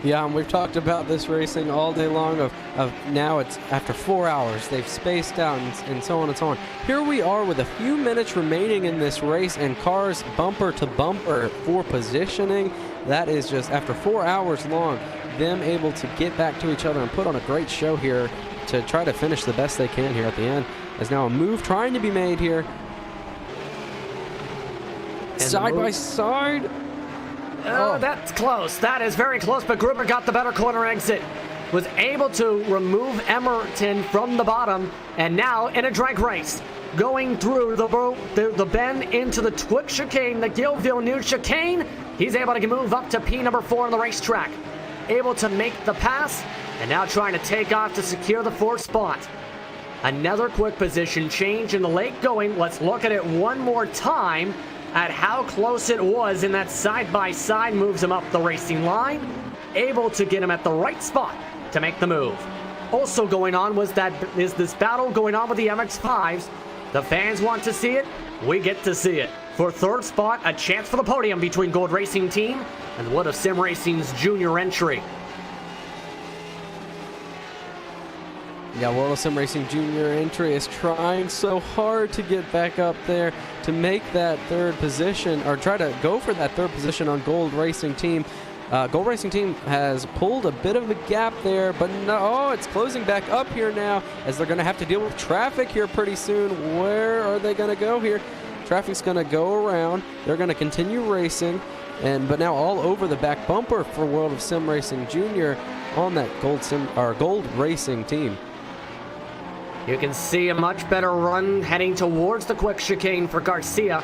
Yeah, and we've talked about this racing all day long of now it's after 4 hours. They've spaced out and so on and so on. Here we are with a few minutes remaining in this race and cars bumper to bumper for positioning. That is just, after 4 hours long, them able to get back to each other and put on a great show here to try to finish the best they can here at the end. There's now a move trying to be made here. And side by side. Oh, that's close. That is very close, but Gruber got the better corner exit. Was able to remove Emerton from the bottom, and now in a drag race, going through the bend into the quick chicane, the Gilville New chicane. He's able to move up to P number 4 on the racetrack. Able to make the pass, and now trying to take off to secure the 4th spot. Another quick position change in the late going. Let's look at it one more time at how close it was in that side-by-side moves him up the racing line. Able to get him at the right spot to make the move. Also going on is this battle going on with the MX-5s. The fans want to see it. We get to see it. For 3rd spot, a chance for the podium between Gold Racing Team and World of Sim Racing's junior entry. Yeah, World of Sim Racing Junior entry is trying so hard to get back up there to make that 3rd position, or try to go for that 3rd position on Gold Racing Team. Gold Racing Team has pulled a bit of a gap there, but no, it's closing back up here now as they're going to have to deal with traffic here pretty soon. Where are they going to go here? Traffic's going to go around. They're going to continue racing, but now all over the back bumper for World of Sim Racing Junior on that Gold Racing Team. You can see a much better run heading towards the quick chicane for Garcia.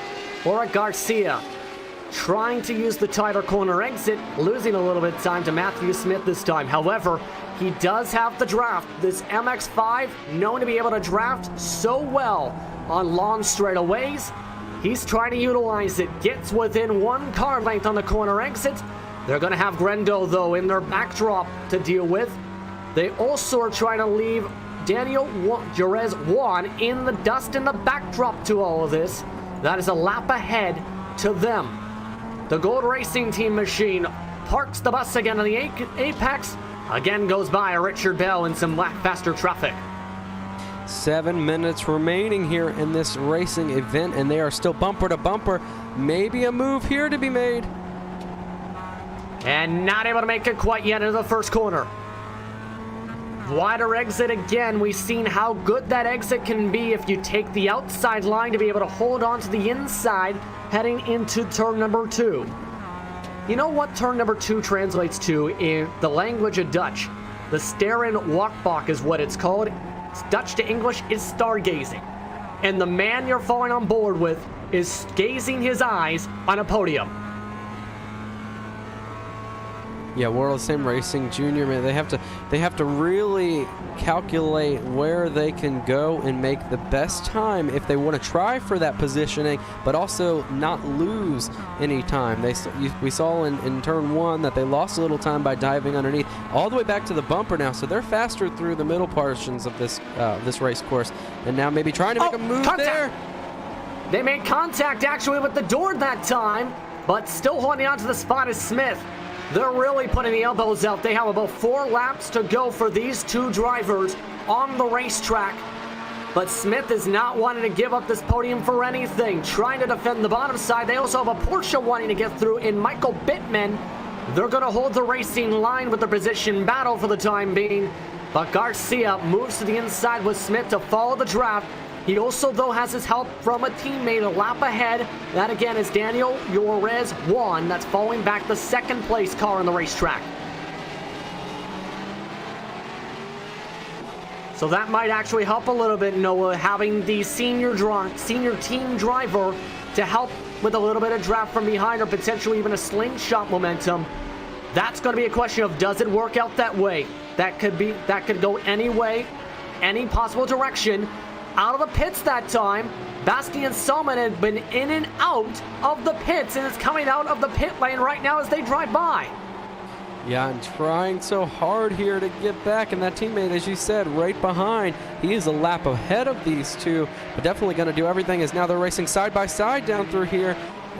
Trying to use the tighter corner exit, losing a little bit of time to Matthew Smith this time. However, he does have the draft. This MX-5 known to be able to draft so well on long straightaways. He's trying to utilize it. Gets within 1 car length on the corner exit. They're going to have Grendo, though, in their backdrop to deal with. They also are trying to leave Daniel Jerez Juan in the dust in the backdrop to all of this. That is a lap ahead to them. The Gold Racing Team machine parks the bus again on the apex. Again goes by Richard Bell in some faster traffic. 7 minutes remaining here in this racing event, and they are still bumper to bumper. Maybe a move here to be made. And not able to make it quite yet into the 1st corner. Wider exit again. We've seen how good that exit can be if you take the outside line to be able to hold on to the inside heading into turn number 2. You know what turn number 2 translates to in the language of Dutch? The Sterren Walkbak is what it's called. It's Dutch to English is stargazing. And the man you're falling on board with is gazing his eyes on a podium. Yeah, World of Sim Racing Junior, man, they have to really calculate where they can go and make the best time if they want to try for that positioning, but also not lose any time. We saw in turn 1 that they lost a little time by diving underneath all the way back to the bumper now, so they're faster through the middle portions of this race course, and now maybe trying to make a move there. They made contact actually with the door that time, but still holding on to the spot is Smith. They're really putting the elbows out. They have about 4 laps to go for these 2 drivers on the racetrack. But Smith is not wanting to give up this podium for anything, trying to defend the bottom side. They also have a Porsche wanting to get through in Michael Bittman. They're going to hold the racing line with the position battle for the time being. But Garcia moves to the inside with Smith to follow the draft. He also, though, has his help from a teammate a lap ahead. That, again, is Daniel Yorez 1. That's following back the second-place car on the racetrack. So that might actually help a little bit, Noah, having the senior team driver to help with a little bit of draft from behind or potentially even a slingshot momentum. That's going to be a question of, does it work out that way? That could go any way, any possible direction. Out of the pits that time, Bastian Salmon had been in and out of the pits and is coming out of the pit lane right now as they drive by. Yeah, and trying so hard here to get back, and that teammate, as you said, right behind. He is a lap ahead of these two, but definitely going to do everything as now they're racing side by side down through here.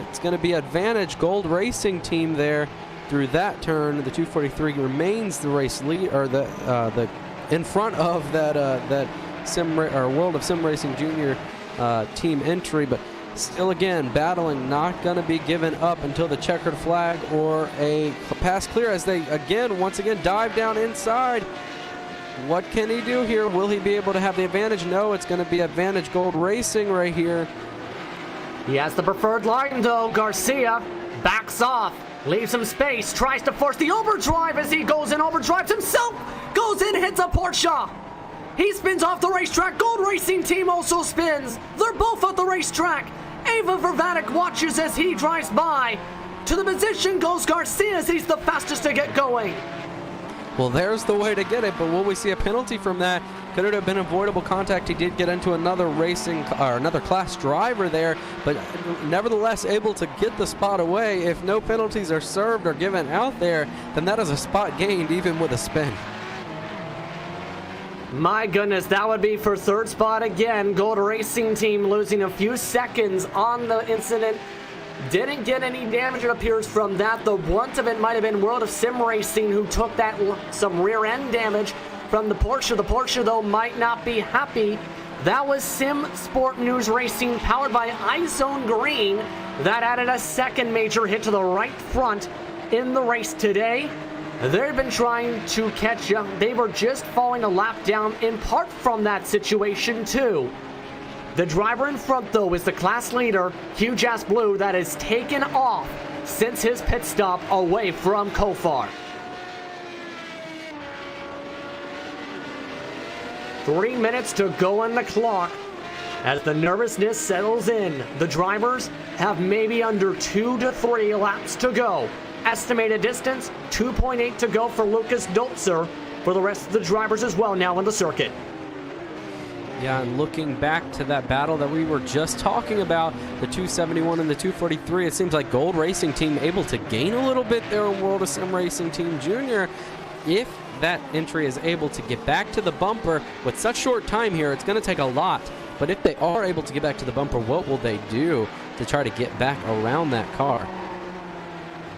It's going to be Advantage Gold Racing Team there through that turn. The 243 remains the race lead, or the in front of that World of Sim Racing Junior team entry, but still again battling, not going to be given up until the checkered flag or a pass clear as they once again dive down inside. What can he do here? Will he be able to have the advantage? No, it's going to be Advantage Gold Racing right here. He has the preferred line though. Garcia backs off, leaves some space, tries to force the overdrive as he goes in, overdrives himself, goes in, hits a Porsche. He spins off the racetrack. Gold Racing Team also spins. They're both at the racetrack. Ava Vervatic watches as he drives by. To the position goes Garcia as he's the fastest to get going. Well, there's the way to get it, but will we see a penalty from that? Could it have been avoidable contact? He did get into another another class driver there, but nevertheless able to get the spot away. If no penalties are served or given out there, then that is a spot gained even with a spin. My goodness, that would be for third spot again. Gold Racing Team losing a few seconds on the incident. Didn't get any damage, it appears, from that. The brunt of it might have been World of Sim Racing, who took some rear end damage from the Porsche. The Porsche, though, might not be happy. That was Sim Sport News Racing, powered by iZone Green. That added a second major hit to the right front in the race today. They've been trying to catch up. They were just falling a lap down in part from that situation too. The driver in front though is the class leader, Huge Ass Blue, that has taken off since his pit stop away from Kofar. 3 minutes to go on the clock. As the nervousness settles in, the drivers have maybe under 2 to 3 laps to go. Estimated distance, 2.8 to go for Lucas Dolzer. For the rest of the drivers as well now on the circuit. Yeah, and looking back to that battle that we were just talking about, the 271 and the 243, it seems like Gold Racing Team able to gain a little bit there in World of Sim Racing Team Junior. If that entry is able to get back to the bumper with such short time here, it's going to take a lot. But if they are able to get back to the bumper, what will they do to try to get back around that car?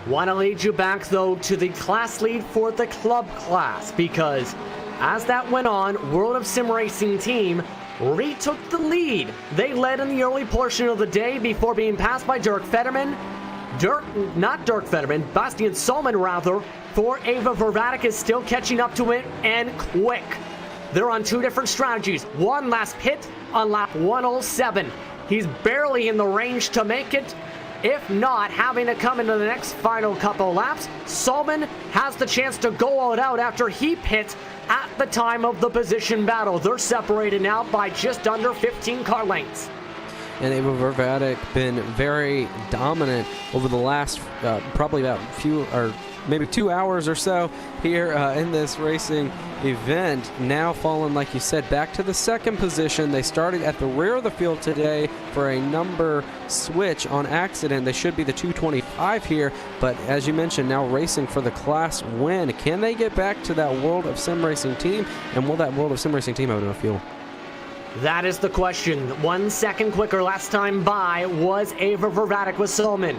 Want to lead you back, though, to the class lead for the club class, because as that went on, World of Sim Racing Team retook the lead. They led in the early portion of the day before being passed by Bastian Salmon, rather, for Ava Vervatic is still catching up to it, and quick. They're on 2 different strategies. One last pit on lap 107. He's barely in the range to make it. If not, having to come into the next final couple laps, Salmon has the chance to go all out after he pits at the time of the position battle. They're separated now by just under 15 car lengths. and Ava Vervatic been very dominant over the last probably about maybe 2 hours or so here in this racing event. Now fallen, like you said, back to the second position. They started at the rear of the field today for a number switch on accident. They should be the 225 here, but as you mentioned, now racing for the class win. Can they get back to that World of Sim Racing team, and will that World of Sim Racing team have enough fuel? That is the question. 1 second quicker last time by was Ava Vervatic with Solman,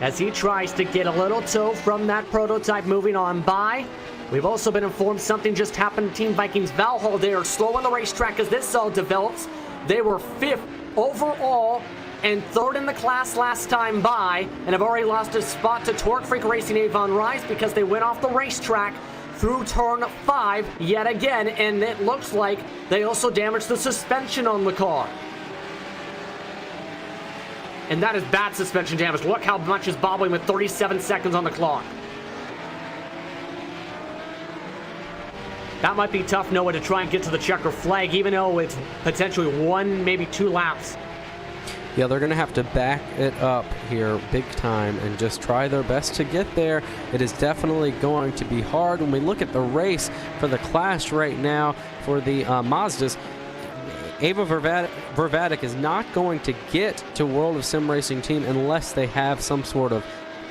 as he tries to get a little toe from that prototype moving on by. We've also been informed something just happened to Team Vikings Valhall. They are slow on the racetrack as this all develops. They were 5th overall and 3rd in the class last time by, and have already lost a spot to Torque Freak Racing Avon Rise because they went off the racetrack through turn 5 yet again, and it looks like they also damaged the suspension on the car. And that is bad suspension damage. Look how much is bobbling with 37 seconds on the clock. That might be tough, Noah, to try and get to the checker flag, even though it's potentially 1, maybe 2 laps. Yeah, they're going to have to back it up here big time and just try their best to get there. It is definitely going to be hard. When we look at the race for the class right now for the Mazdas, Ava Vervatic is not going to get to World of Sim Racing Team unless they have some sort of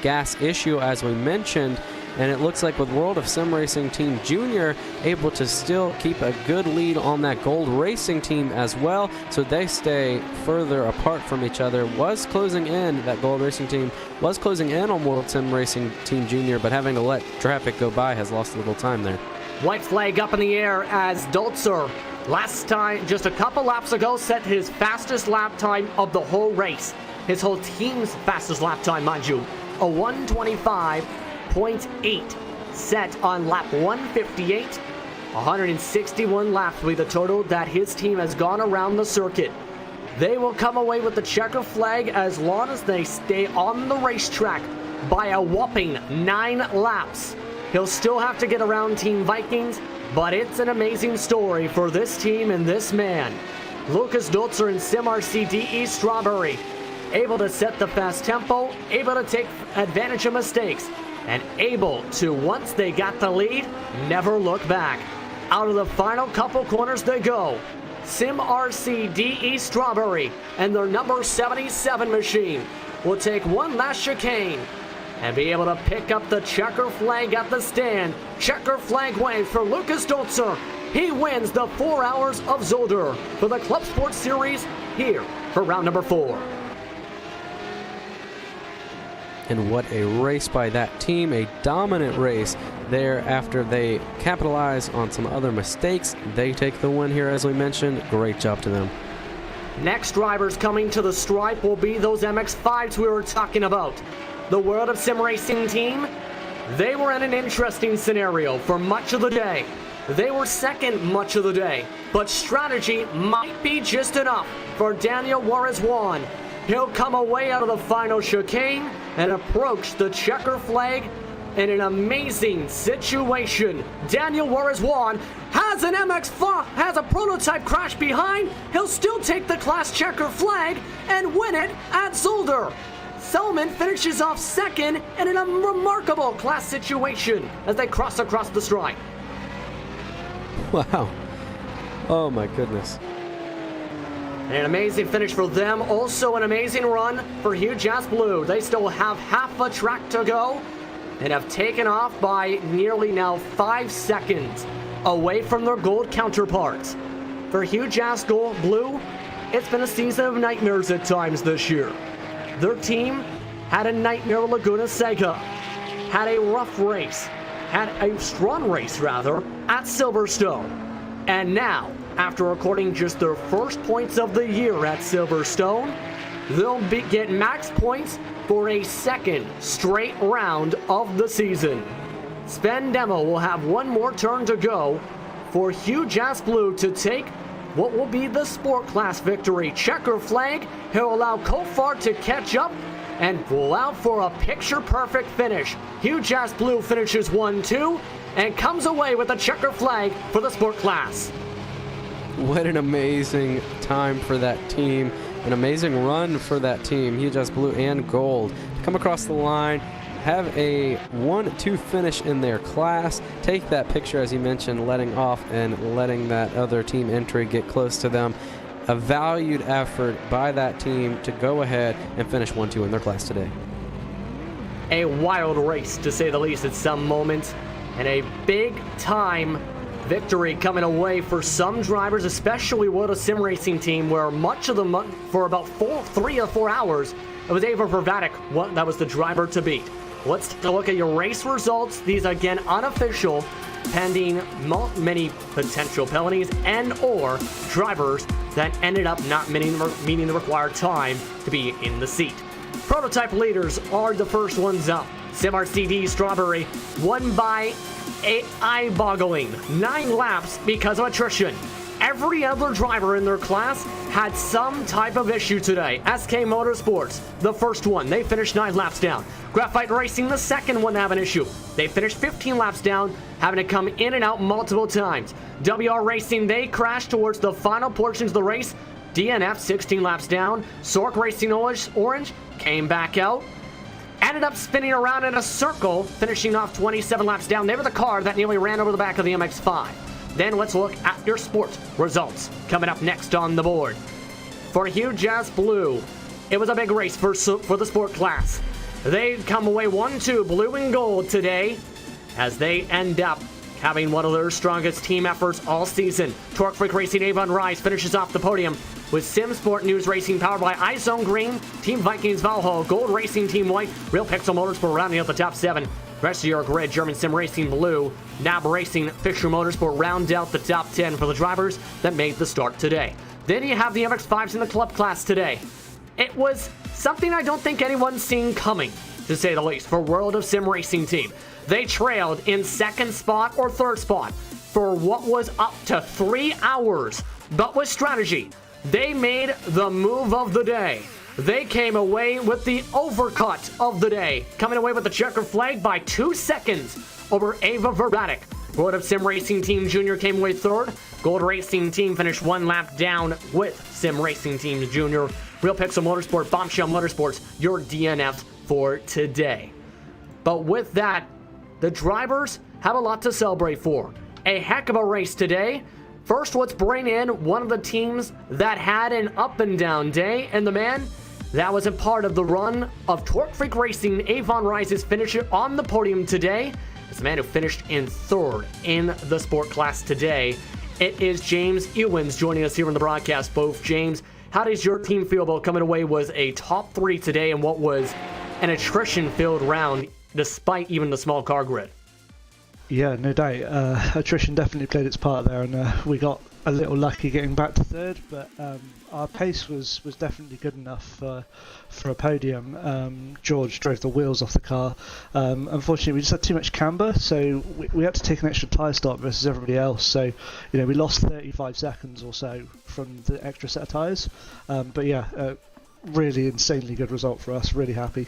gas issue, as we mentioned. And it looks like with World of Sim Racing Team Junior able to still keep a good lead on that Gold Racing Team as well, so they stay further apart from each other. Was closing in, that Gold Racing Team was closing in on World Sim Racing Team Junior, but having to let traffic go by has lost a little time there. White flag up in the air as Zolder, last time, just a couple laps ago, set his fastest lap time of the whole race. His whole team's fastest lap time, mind you, a 1:25.8 set on lap 158. 161 laps will be the total that his team has gone around the circuit. They will come away with the checker flag as long as they stay on the racetrack by a whopping 9 laps. He'll still have to get around Team Vikings, but it's an amazing story for this team and this man. Lucas Dolzer and Sim RCDE Strawberry, able to set the fast tempo, able to take advantage of mistakes, and able to, once they got the lead, never look back. Out of the final couple corners they go. Sim RCDE Strawberry and their number 77 machine will take one last chicane and be able to pick up the checker flag at the stand. Checker flag wave for Lucas Dolzer. He wins the 4 hours of Zolder for the Club Sports Series here for round number 4. And what a race by that team, a dominant race there after they capitalize on some other mistakes. They take the win here, as we mentioned. Great job to them. Next drivers coming to the stripe will be those MX-5s we were talking about. The World of Sim Racing team, they were in an interesting scenario for much of the day. They were second much of the day, but strategy might be just enough for Daniel Juarez-Juan. He'll come away out of the final chicane and approach the checker flag in an amazing situation. Daniel Juarez-Juan has an MX-5, has a prototype crash behind. He'll still take the class checker flag and win it at Zolder. Selman finishes off second in a remarkable class situation as they cross across the stripe. Wow. Oh my goodness. An amazing finish for them. Also an amazing run for Hugh Jazz Blue. They still have half a track to go and have taken off by nearly now 5 seconds away from their gold counterparts. For Hugh Jazz Blue, it's been a season of nightmares at times this year. Their team had a nightmare with Laguna Seca, had a rough race, had a strong race rather, at Silverstone. And now, after recording just their first points of the year at Silverstone, they'll get max points for a second straight round of the season. Sven Demo will have one more turn to go for Hugh Jazz Blue to take what will be the sport class victory. Checker flag, he'll allow Kofar to catch up and allow for a picture-perfect finish. Hugh Jazz Blue finishes 1-2 and comes away with a checker flag for the sport class. What an amazing time for that team. an amazing run for that team. He just blue and gold to come across the line, have a 1-2 finish in their class, take that picture as you mentioned, letting off and letting that other team entry get close to them. A valued effort by that team to go ahead and finish 1-2 in their class today. A wild race, to say the least, at some moments, and a big-time victory coming away for some drivers, especially with a sim racing team where much of the month, for about 3 or 4 hours, it was IVRA ClubSport that was the driver to beat. Let's take a look at your race results. These, again, unofficial, pending many potential penalties and or drivers that ended up not meeting the required time to be in the seat. Prototype leaders are the first ones up. SimRCD Strawberry won by a eye-boggling 9 laps because of attrition. Every other driver in their class had some type of issue today. SK Motorsports, the first one, they finished 9 laps down. Graphite Racing, the second one to have an issue. They finished 15 laps down, having to come in and out multiple times. WR Racing, they crashed towards the final portions of the race. DNF, 16 laps down. Sork Racing Orange came back out. Ended up spinning around in a circle, finishing off 27 laps down. They were the car that nearly ran over the back of the MX-5. Then let's look at your sports results coming up next on the board. For Hugh Jazz Blue, it was a big race for the sport class. They come away 1-2 blue and gold today as they end up having one of their strongest team efforts all season. Torque Freak Racing Avon Rise finishes off the podium with Sim Sport News Racing powered by iZone Green, Team Vikings Valhall, Gold Racing Team White, Real Pixel Motorsport rounding out the top 7. Rest of your grid, German Sim Racing Blue, Nab Racing, Fisher Motorsport round out the top 10 for the drivers that made the start today. Then you have the MX-5s in the club class today. It was something I don't think anyone's seen coming, to say the least, for World of Sim Racing Team. They trailed in second spot or third spot for what was up to 3 hours, but with strategy, they made the move of the day. They came away with the overcut of the day, coming away with the checker flag by 2 seconds over Ava Verbatic. World of Sim Racing Team Junior came away third. Gold Racing Team finished 1 lap down with Sim Racing Team Junior. Real Pixel Motorsport, Bombshell Motorsports, your DNFs for today. But with that, the drivers have a lot to celebrate for. A heck of a race today. First, let's bring in one of the teams that had an up and down day, and the man that was a part of the run of Torque Freak Racing Avon Rise's finisher on the podium today. It's the man who finished in third in the sport class today. It is James Ewens joining us here on the broadcast booth. James, how does your team feel about coming away with a top 3 today in what was an attrition-filled round, despite even the small car grid? Yeah, no doubt. Attrition definitely played its part there, and we got a little lucky getting back to third, but our pace was definitely good enough for a podium. George drove the wheels off the car. Unfortunately, we just had too much camber, so we had to take an extra tyre stop versus everybody else. So, we lost 35 seconds or so from the extra set of tyres. But yeah, really insanely good result for us. Really happy.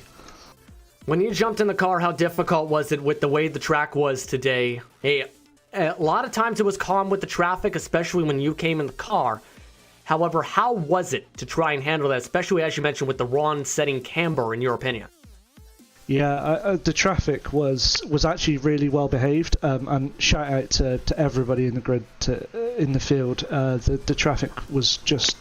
When you jumped in the car, how difficult was it with the way the track was today? A lot of times it was calm with the traffic, especially when you came in the car. However, how was it to try and handle that, especially as you mentioned with the wrong setting camber, in your opinion? Yeah, the traffic was actually really well behaved, and shout out to everybody in the grid, in the field. The traffic was just...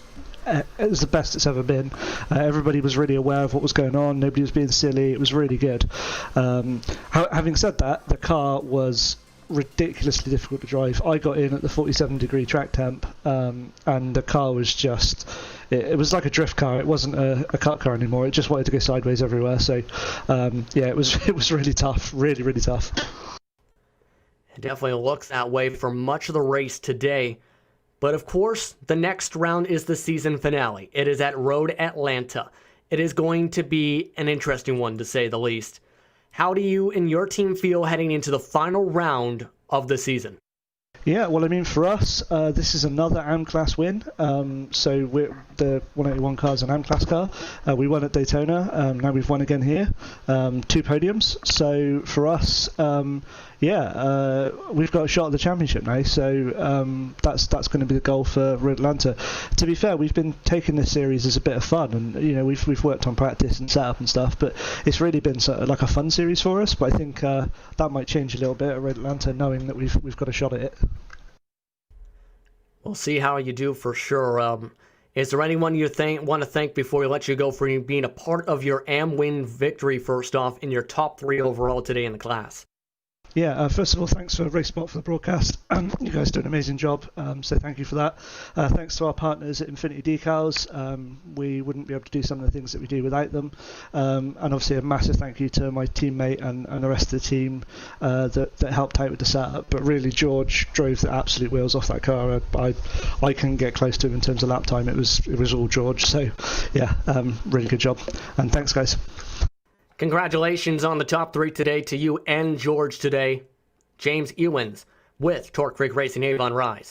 it was the best it's ever been. Everybody was really aware of what was going on. Nobody was being silly. It was really good. Having said that, the car was ridiculously difficult to drive. I got in at the 47-degree track temp, and the car was just... It was like a drift car. It wasn't a kart car anymore. It just wanted to go sideways everywhere. So, yeah, it was really tough. Really, really tough. It definitely looks that way for much of the race today. But of course, the next round is the season finale. It is at Road Atlanta. It is going to be an interesting one, to say the least. How do you and your team feel heading into the final round of the season? Yeah, well, I mean, for us, this is another AM Class win. So we're the 181 car is an AM Class car. We won at Daytona. Now we've won again here. 2 podiums. So for us, we've got a shot at the championship now. So that's going to be the goal for Atlanta. To be fair, we've been taking this series as a bit of fun, and we've worked on practice and setup and stuff. But it's really been sort of like a fun series for us. But I think that might change a little bit at Atlanta, knowing that we've got a shot at it. We'll see how you do for sure. Is there anyone you want to thank before we let you go for being a part of your AM-win victory, first off, in your top 3 overall today in the class? Yeah, first of all, thanks for RacespotTV for the broadcast. You guys do an amazing job, so thank you for that. Thanks to our partners at Infinity Decals. We wouldn't be able to do some of the things that we do without them. And obviously a massive thank you to my teammate and the rest of the team that helped out with the setup. But really, George drove the absolute wheels off that car. I couldn't get close to him in terms of lap time. It was all George. So yeah, really good job. And thanks, guys. Congratulations on the top 3 today to you and George today. James Ewens with Torque Freak Racing Avon Rise.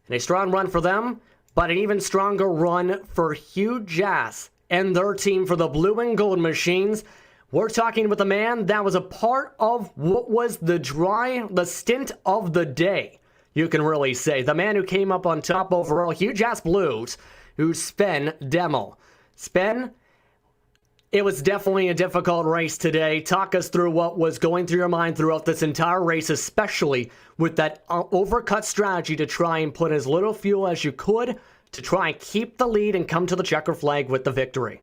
And a strong run for them, but an even stronger run for Hugh Jass and their team for the Blue and Gold Machines. We're talking with a man that was a part of what was the stint of the day, you can really say. The man who came up on top overall, Hugh Jass Blues, who's Sven Demmel. Sven, it was definitely a difficult race today. Talk us through what was going through your mind throughout this entire race, especially with that overcut strategy to try and put as little fuel as you could to try and keep the lead and come to the checker flag with the victory.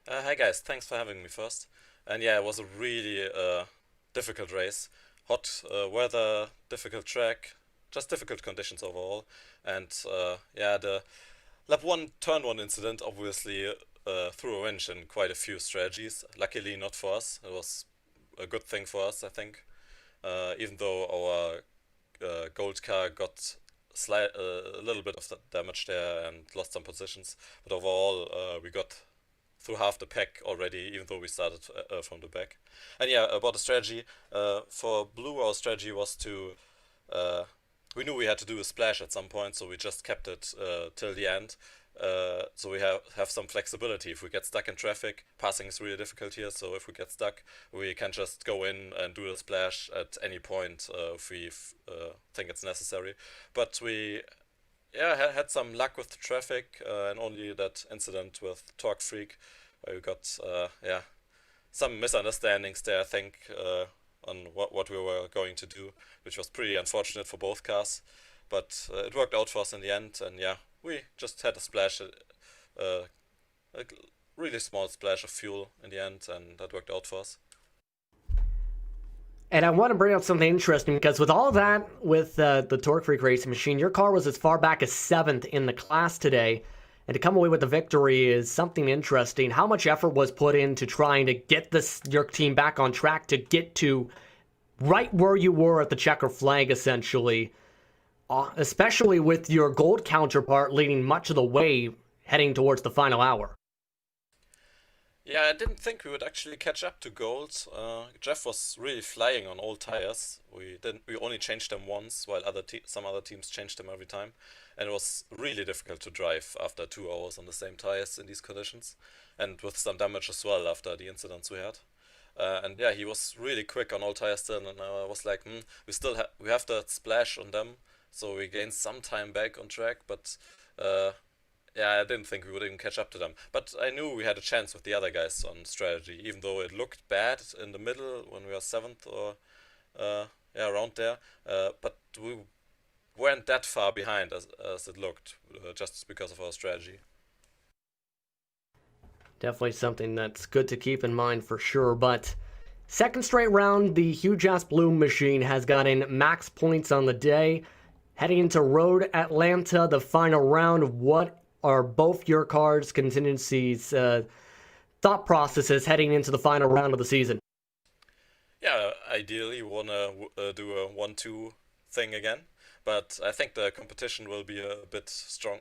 Hi guys, thanks for having me first. And yeah, it was a really difficult race. Hot weather, difficult track, just difficult conditions overall. And the Lap 1, Turn 1 incident obviously threw a wrench in quite a few strategies. Luckily not for us. It was a good thing for us, I think. Even though our gold car got a little bit of damage there and lost some positions. But overall, we got through half the pack already, even though we started from the back. And yeah, about the strategy. For Blue, our strategy was to... we knew we had to do a splash at some point, so we just kept it till the end. So we have some flexibility. If we get stuck in traffic, passing is really difficult here, so if we get stuck, we can just go in and do a splash at any point if we think it's necessary. But we had some luck with the traffic, and only that incident with Torque Freak, where we got some misunderstandings there, I think, on what we were going to do, which was pretty unfortunate for both cars. But it worked out for us in the end, and yeah, we just had a splash, a really small splash of fuel in the end, and that worked out for us. And I want to bring up something interesting, because with all of that, with the Torque Freak Racing Machine, your car was as far back as 7th in the class today, and to come away with the victory is something interesting. How much effort was put into trying to get your team back on track to get to right where you were at the checker flag, essentially, especially with your gold counterpart leading much of the way heading towards the final hour? Yeah, I didn't think we would actually catch up to gold. Jeff was really flying on all tires. We only changed them once, while some other teams changed them every time. And it was really difficult to drive after 2 hours on the same tires in these conditions, and with some damage as well after the incidents we had. And yeah, he was really quick on all tires still, and I was like, we have that splash on them, so we gained some time back on track, but I didn't think we would even catch up to them. But I knew we had a chance with the other guys on strategy, even though it looked bad in the middle when we were 7th or around there. But we weren't that far behind as it looked, just because of our strategy. Definitely something that's good to keep in mind for sure. But second straight round, the Hugh Jass Blue Machine has gotten max points on the day. Heading into Road Atlanta, the final round, what are both your cars' contingencies, thought processes heading into the final round of the season? Yeah, ideally we want to do a 1-2 thing again, but I think the competition will be a bit strong,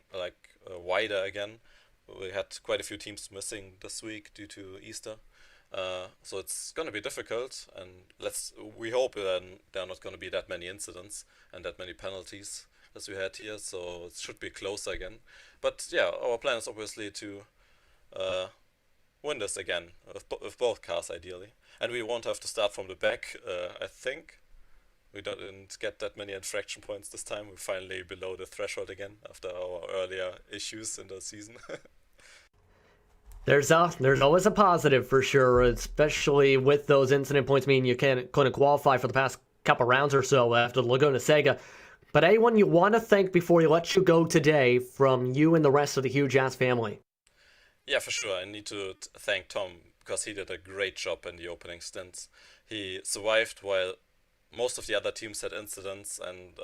wider again. We had quite a few teams missing this week due to Easter, So it's going to be difficult, and we hope there are not going to be that many incidents and that many penalties as we had here, so it should be closer again. But yeah, our plan is obviously to win this again with both cars ideally, and we won't have to start from the back. I think we didn't get that many infraction points this time. We're finally below the threshold again after our earlier issues in the season. There's always a positive for sure, especially with those incident points meaning you couldn't qualify for the past couple rounds or so after the Laguna Seca. But anyone you want to thank before you let you go today from you and the rest of the Huge Ass family? Yeah, for sure. I need to thank Tom because he did a great job in the opening stints. He survived while most of the other teams had incidents and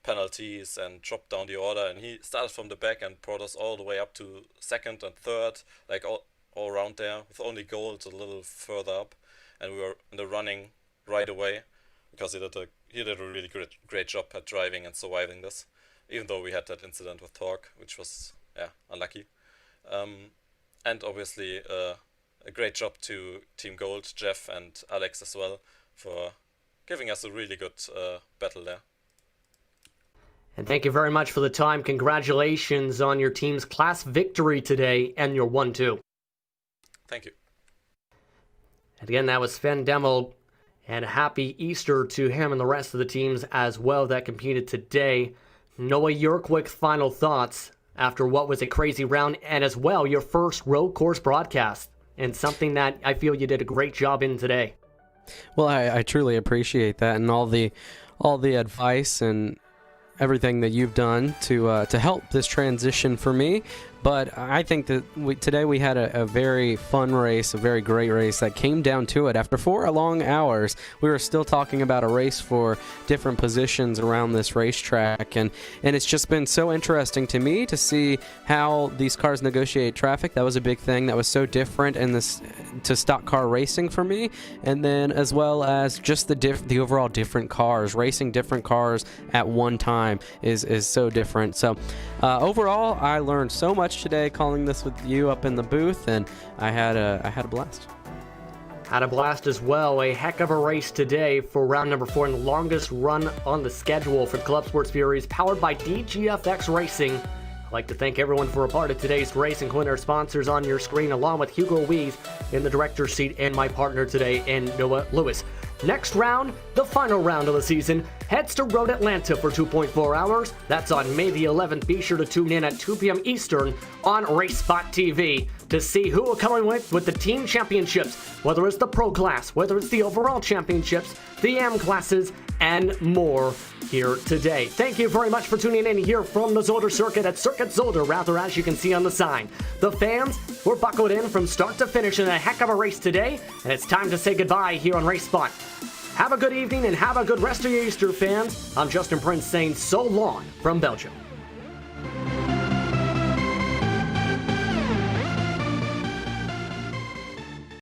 penalties and dropped down the order, and he started from the back and brought us all the way up to second and third, like all around there, with only gold a little further up, and we were in the running right away because he did a really great job at driving and surviving this, even though we had that incident with Torque, which was unlucky. And obviously a great job to Team Gold, Jeff and Alex as well, for giving us a really good battle there. And thank you very much for the time. Congratulations on your team's class victory today and your 1-2. Thank you. And again, that was Sven Demmel, and happy Easter to him and the rest of the teams as well that competed today. Noah, your quick final thoughts after what was a crazy round, and as well your first road course broadcast, and something that I feel you did a great job in today. Well, I truly appreciate that, and all the advice and everything that you've done to help this transition for me. But I think that today we had a very fun race, a very great race that came down to it. After 4 long hours, we were still talking about a race for different positions around this racetrack. And it's just been so interesting to me to see how these cars negotiate traffic. That was a big thing that was so different in this to stock car racing for me. And then as well as just the overall different cars, racing different cars at one time is so different. So overall, I learned so much today calling this with you up in the booth, and I had a blast. Had a blast as well. A heck of a race today for round number 4 and the longest run on the schedule for the Club Sports Series, powered by DGFX Racing. I'd like to thank everyone for a part of today's race, including our sponsors on your screen, along with Hugo Wees in the director's seat and my partner today, and Noah Lewis. Next round, the final round of the season, heads to Road Atlanta for 2.4 hours. That's on May the 11th. Be sure to tune in at 2 p.m. Eastern on RacespotTV to see who will come in with the team championships, whether it's the pro class, whether it's the overall championships, the AM classes, and more here today. Thank you very much for tuning in here from the Zolder circuit at Circuit Zolder, rather, as you can see on the sign. The fans were buckled in from start to finish in a heck of a race today, and it's time to say goodbye here on RaceSpot. Have a good evening and have a good rest of your Easter, fans. I'm Justin Prince saying so long from Belgium.